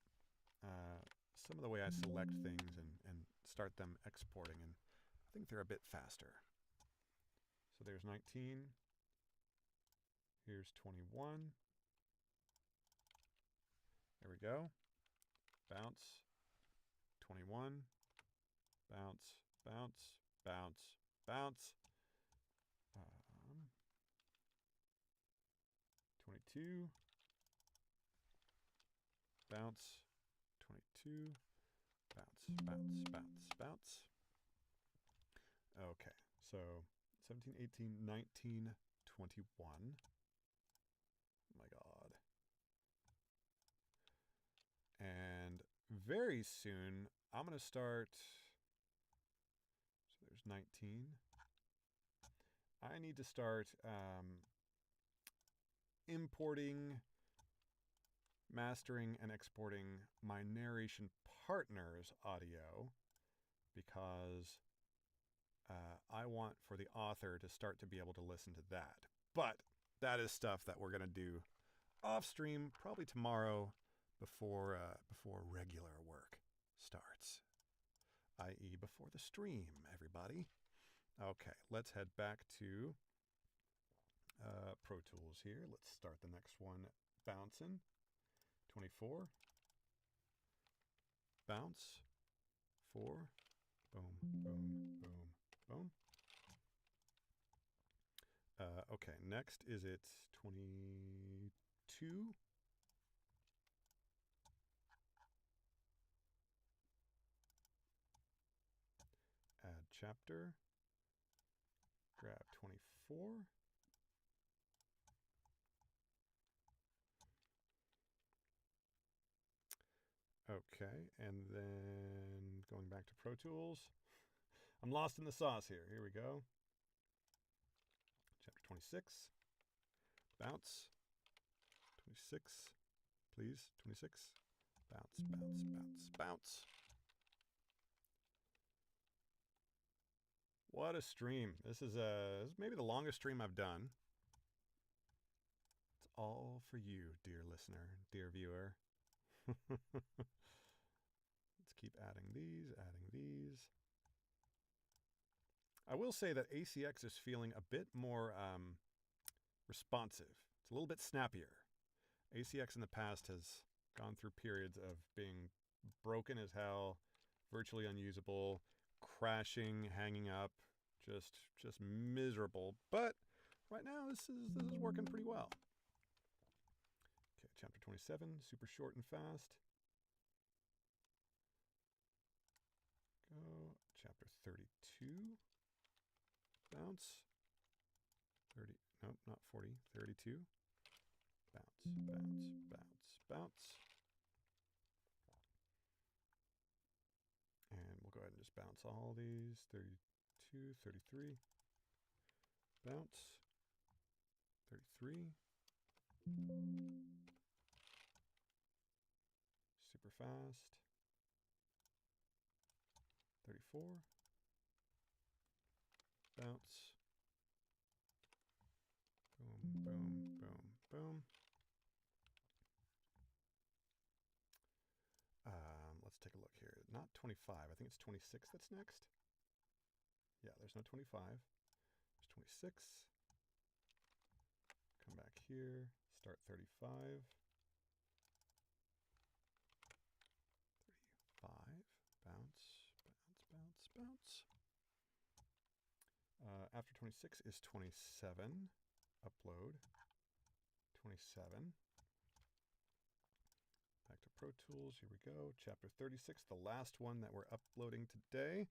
Speaker 1: some of the way I select things and start them exporting, and I think they're a bit faster. So there's 19. Here's 21. There we go. Bounce. 21. Bounce, bounce, bounce, bounce. 22. Bounce. 22. Bounce, bounce, bounce, bounce. Okay, so 17, 18, 19, 21. Oh my God. And very soon, I'm going to start, so there's 19. I need to start importing, mastering, and exporting my narration partner's audio, because I want for the author to start to be able to listen to that. But that is stuff that we're going to do off stream, probably tomorrow, before regular work starts, i.e. before the stream, everybody. Okay, let's head back to Pro Tools here. Let's start the next one bouncing. 24. Bounce. 4. Boom, boom, boom, boom. Okay, next is it 22. Add chapter. Grab 24. Okay, and then going back to Pro Tools. I'm lost in the sauce here. Here we go. Chapter 26. Bounce. 26. Please. 26. Bounce, bounce, bounce, bounce. What a stream. This is maybe the longest stream I've done. It's all for you, dear listener, dear viewer. Let's keep adding these, adding these. I will say that ACX is feeling a bit more responsive. It's a little bit snappier. ACX in the past has gone through periods of being broken as hell, virtually unusable, crashing, hanging up, just miserable. But right now this is working pretty well. Okay, chapter 27, super short and fast. Go. Chapter 32. Bounce. 30. Nope, not 40. 32. Bounce, bounce, bounce, bounce. And we'll go ahead and just bounce all these. 32, 33. Bounce. 33. Super fast. 34. Bounce. Boom, boom, boom, boom. Let's take a look here. Not 25. I think it's 26 that's next. Yeah, there's no 25. There's 26. Come back here. Start 35. 35. Bounce, bounce, bounce, bounce. After 26 is 27. Upload. 27. Back to Pro Tools. Here we go. Chapter 36, the last one that we're uploading today.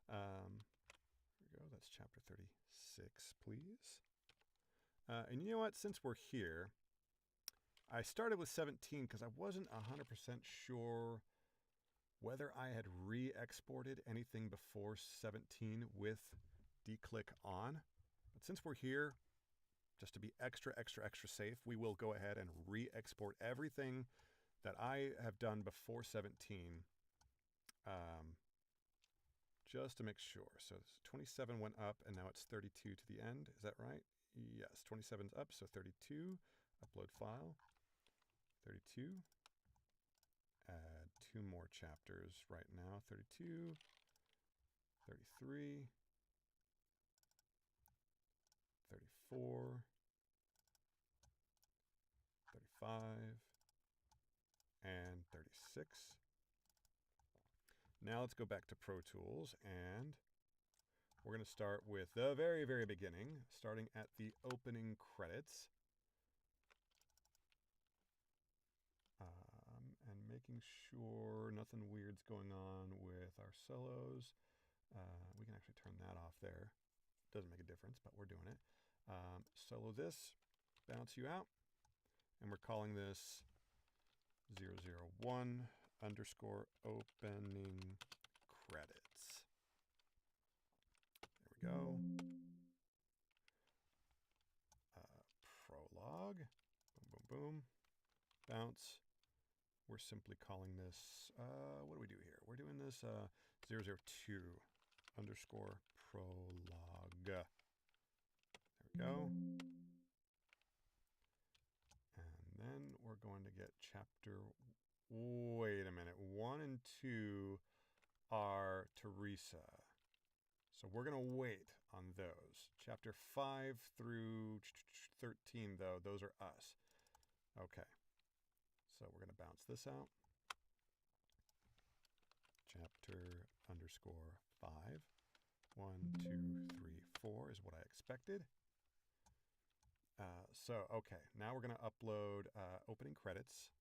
Speaker 1: Here we go. That's chapter 36, please. And you know what? Since we're here, I started with 17 because I wasn't 100% sure whether I had re-exported anything before 17 with declick on. But since we're here, just to be extra safe, we will go ahead and re-export everything that I have done before 17, just to make sure. So 27 went up, and now it's 32 to the end. Is that right? Yes, 27's up, so 32. Upload file. 32. Add 2 more chapters right now. 32. 33. 34. 35. And 36. Now let's go back to Pro Tools, and we're going to start with the very, very beginning, starting at the opening credits. And making sure nothing weird's going on with our solos. We can actually turn that off there. Doesn't make a difference, but we're doing it. Solo this, bounce you out, and we're calling this 001 underscore opening credits. There we go. Prologue. Boom, boom, boom. Bounce. We're simply calling this, what do we do here? We're doing this 002 underscore prologue. There we go. And then we're going to get chapter, wait a minute, 1 and 2 are Teresa. So we're going to wait on those. Chapter 5 through 13, though, those are us. Okay. So we're going to bounce this out. Chapter underscore 5. 1, 2, 3, 4 is what I expected. Okay, now we're going to upload opening credits.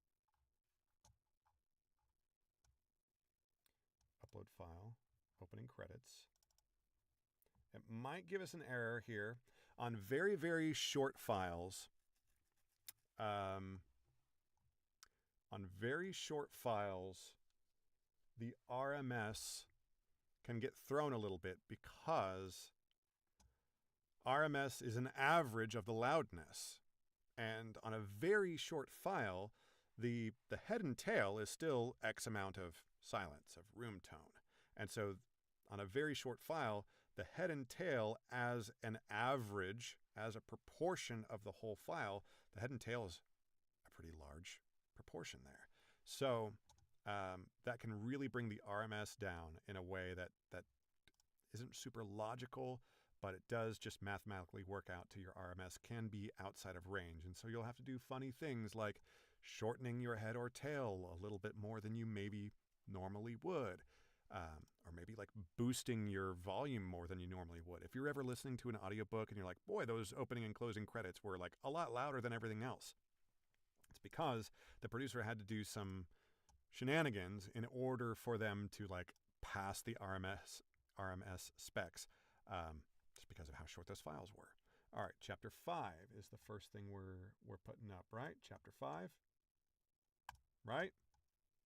Speaker 1: Upload file, opening credits. It might give us an error here on very, very short files. On very short files, the RMS can get thrown a little bit because RMS is an average of the loudness. And on a very short file, the head and tail is still X amount of silence, of room tone. And so on a very short file, the head and tail as an average, as a proportion of the whole file, the head and tail is a pretty large proportion there. So that can really bring the RMS down in a way that isn't super logical, but it does just mathematically work out to your RMS can be outside of range. And so you'll have to do funny things like shortening your head or tail a little bit more than you maybe normally would. Or maybe like boosting your volume more than you normally would. If you're ever listening to an audiobook and you're like, boy, those opening and closing credits were like a lot louder than everything else. It's because the producer had to do some shenanigans in order for them to like pass the RMS specs, just because of how short those files were. All right, chapter 5 is the first thing we're putting up, right? Chapter 5, right?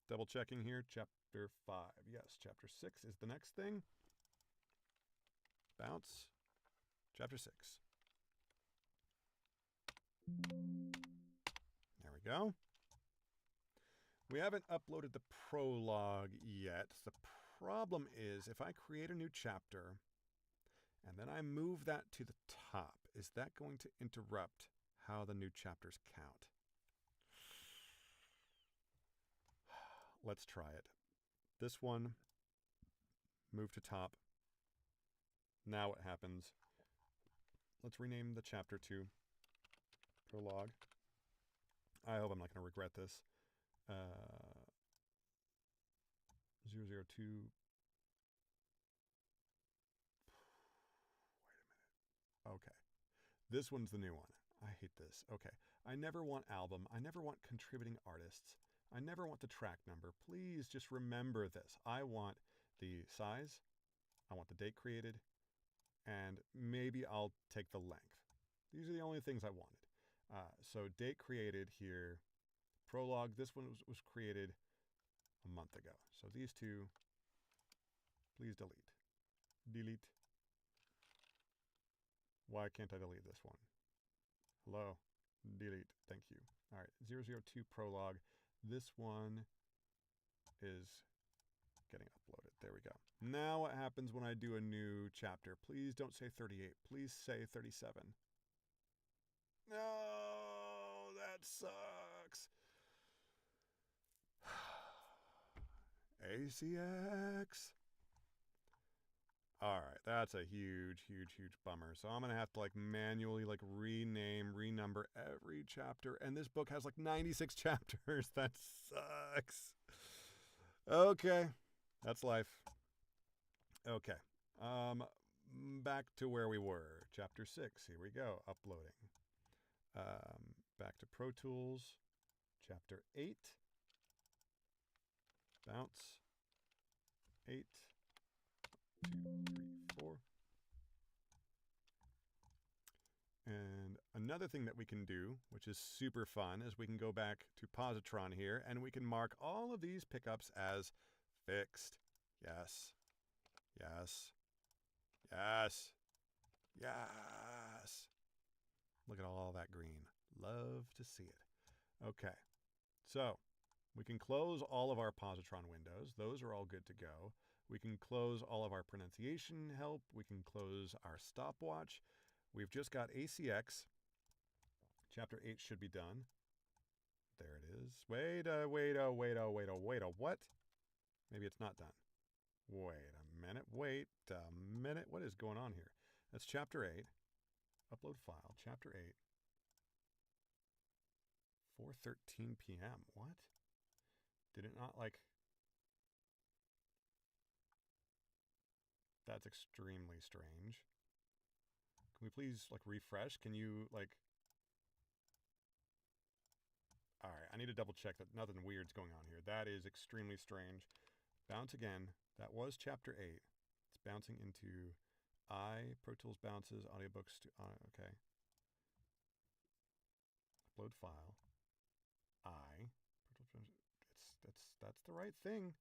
Speaker 1: Double checking here. Chapter 5. Yes, chapter 6 is the next thing. Bounce. Chapter 6. There we go. We haven't uploaded the prologue yet. The problem is if I create a new chapter and then I move that to the top, is that going to interrupt how the new chapters count? Let's try it. This one, move to top. Now what happens? Let's rename the chapter to prologue. I hope I'm not going to regret this. 002. Wait a minute. Okay. This one's the new one. I hate this. Okay. I never want album. I never want contributing artists. I never want the track number. Please just remember this. I want the size. I want the date created. And maybe I'll take the length. These are the only things I wanted. So date created here. Prologue. This one was created a month ago. So these two, please delete. Delete. Why can't I delete this one? Hello. Delete. Thank you. All right. 002 prologue. This one is getting uploaded. There we go. Now what happens when I do a new chapter? Please don't say 38. Please say 37. No, that sucks. ACX. All right, that's a huge bummer. So I'm going to have to like manually like rename, renumber every chapter. And this book has like 96 chapters. That sucks. Okay, that's life. Okay, back to where we were. Chapter 6, here we go, uploading. Back to Pro Tools. Chapter 8. Bounce. 8. 2, 3, 4. And another thing that we can do, which is super fun, is we can go back to Positron here and we can mark all of these pickups as fixed. Yes. Yes. Yes. Yes. Look at all that green. Love to see it. Okay. So we can close all of our positron windows. Those are all good to go. We can close all of our pronunciation help. We can close our stopwatch. We've just got ACX. Chapter 8 should be done. There it is. Wait, what? Maybe it's not done. Wait a minute. What is going on here? That's chapter 8. Upload file. Chapter 8. 4:13 p.m. What? Did it not like... That's extremely strange. Can we please like refresh? Can you like... All right, I need to double check that nothing weird's going on here. That is extremely strange. Bounce again. That was chapter 8. It's bouncing into Pro Tools bounces, audiobooks to okay. Upload file. That's the right thing.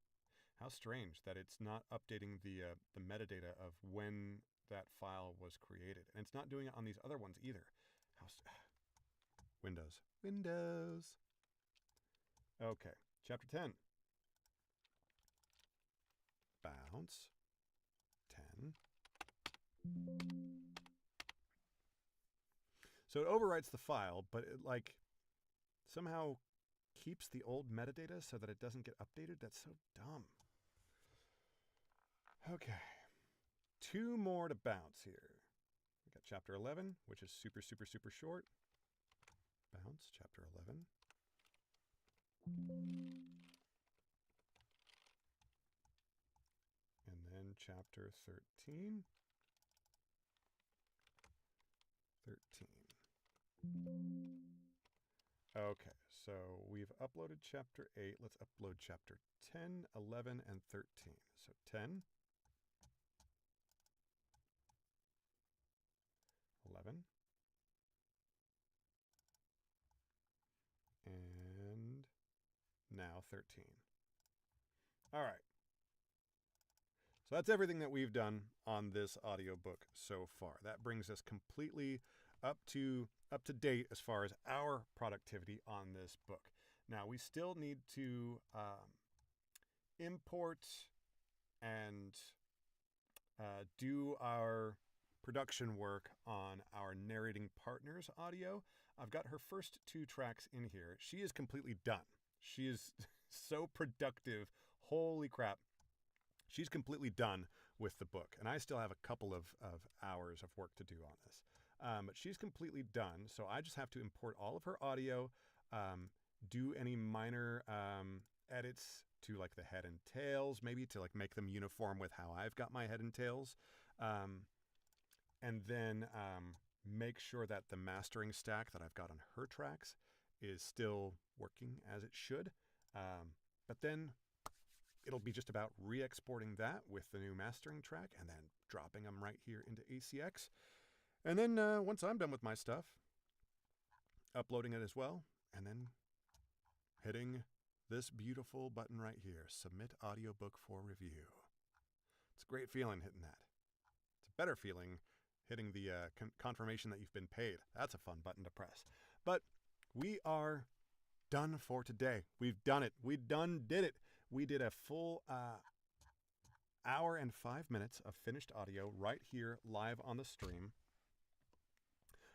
Speaker 1: How strange that it's not updating the metadata of when that file was created. And it's not doing it on these other ones either. Windows. Windows. Okay, chapter 10. Bounce. 10. So it overwrites the file, but it somehow keeps the old metadata so that it doesn't get updated. That's so dumb. Okay. 2 more to bounce here. We got chapter 11, which is super, super, super short. Bounce, chapter 11. And then chapter 13. 13. Okay, so we've uploaded chapter 8. Let's upload chapter 10, 11, and 13. So 10, 11, and now 13. All right. So that's everything that we've done on this audiobook so far. That brings us completely up to date as far as our productivity on this book. Now, we still need to import and do our production work on our narrating partner's audio. I've got her first 2 tracks in here. She is completely done. She is so productive. Holy crap. She's completely done with the book, and I still have a couple of hours of work to do on this. But she's completely done, so I just have to import all of her audio, do any minor edits to the head and tails, maybe to make them uniform with how I've got my head and tails, and then make sure that the mastering stack that I've got on her tracks is still working as it should. But then it'll be just about re-exporting that with the new mastering track and then dropping them right here into ACX. And then once I'm done with my stuff, uploading it as well, and then hitting this beautiful button right here, Submit Audiobook for Review. It's a great feeling hitting that. It's a better feeling hitting the confirmation that you've been paid. That's a fun button to press. But we are done for today. We've done it. We did it. We did a full hour and 5 minutes of finished audio right here live on the stream.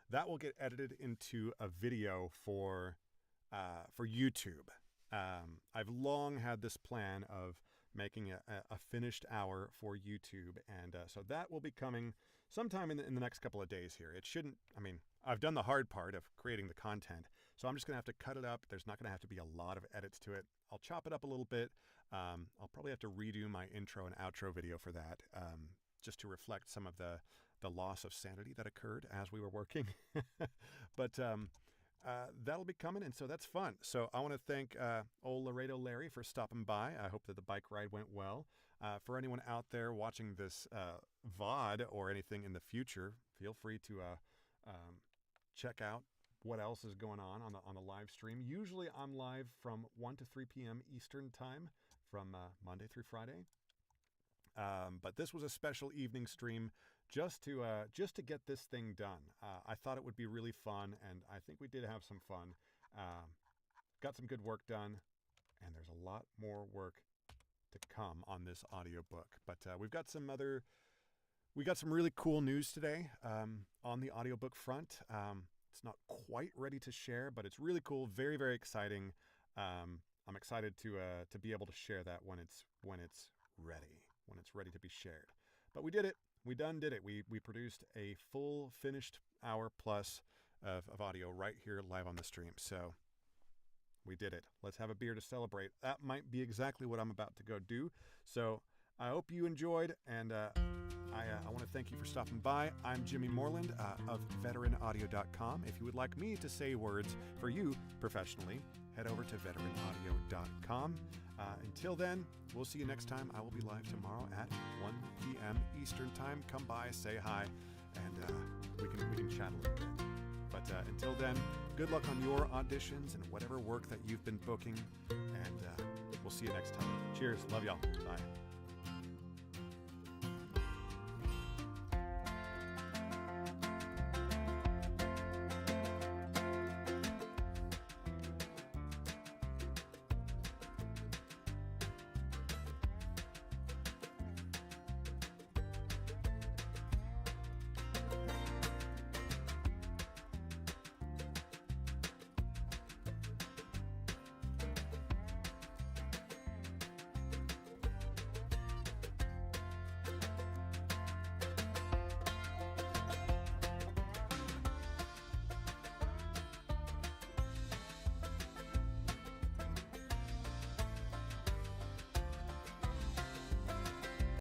Speaker 1: That will get edited into a video for YouTube. I've long had this plan of making a finished hour for YouTube, and so that will be coming sometime in the next couple of days here. It shouldn't, I've done the hard part of creating the content, so I'm just going to have to cut it up. There's not going to have to be a lot of edits to it. I'll chop it up a little bit. I'll probably have to redo my intro and outro video for that, just to reflect some of the loss of sanity that occurred as we were working. But that'll be coming, and so that's fun. So I want to thank old Laredo Larry for stopping by. I hope that the bike ride went well. For anyone out there watching this VOD or anything in the future, feel free to check out what else is going on the live stream. Usually I'm live from 1 to 3 p.m. Eastern time from Monday through Friday. But this was a special evening stream just to get this thing done. I thought it would be really fun, and I think we did have some fun. Got some good work done, and there's a lot more work to come on this audiobook. But we've got some really cool news today on the audiobook front. It's not quite ready to share, but it's really cool, very, very exciting. I'm excited to be able to share that when it's ready to be shared. But we did it. We did it. We produced a full finished hour plus of audio right here live on the stream. So we did it. Let's have a beer to celebrate. That might be exactly what I'm about to go do. So I hope you enjoyed, and I want to thank you for stopping by. I'm Jimmy Moreland of veteranaudio.com. If you would like me to say words for you professionally, head over to veteranaudio.com. Until then, we'll see you next time. I will be live tomorrow at 1 p.m. Eastern time. Come by, say hi, and we can chat a little bit. But until then, good luck on your auditions and whatever work that you've been booking, and we'll We'll see you next time. Cheers. Love y'all. Bye.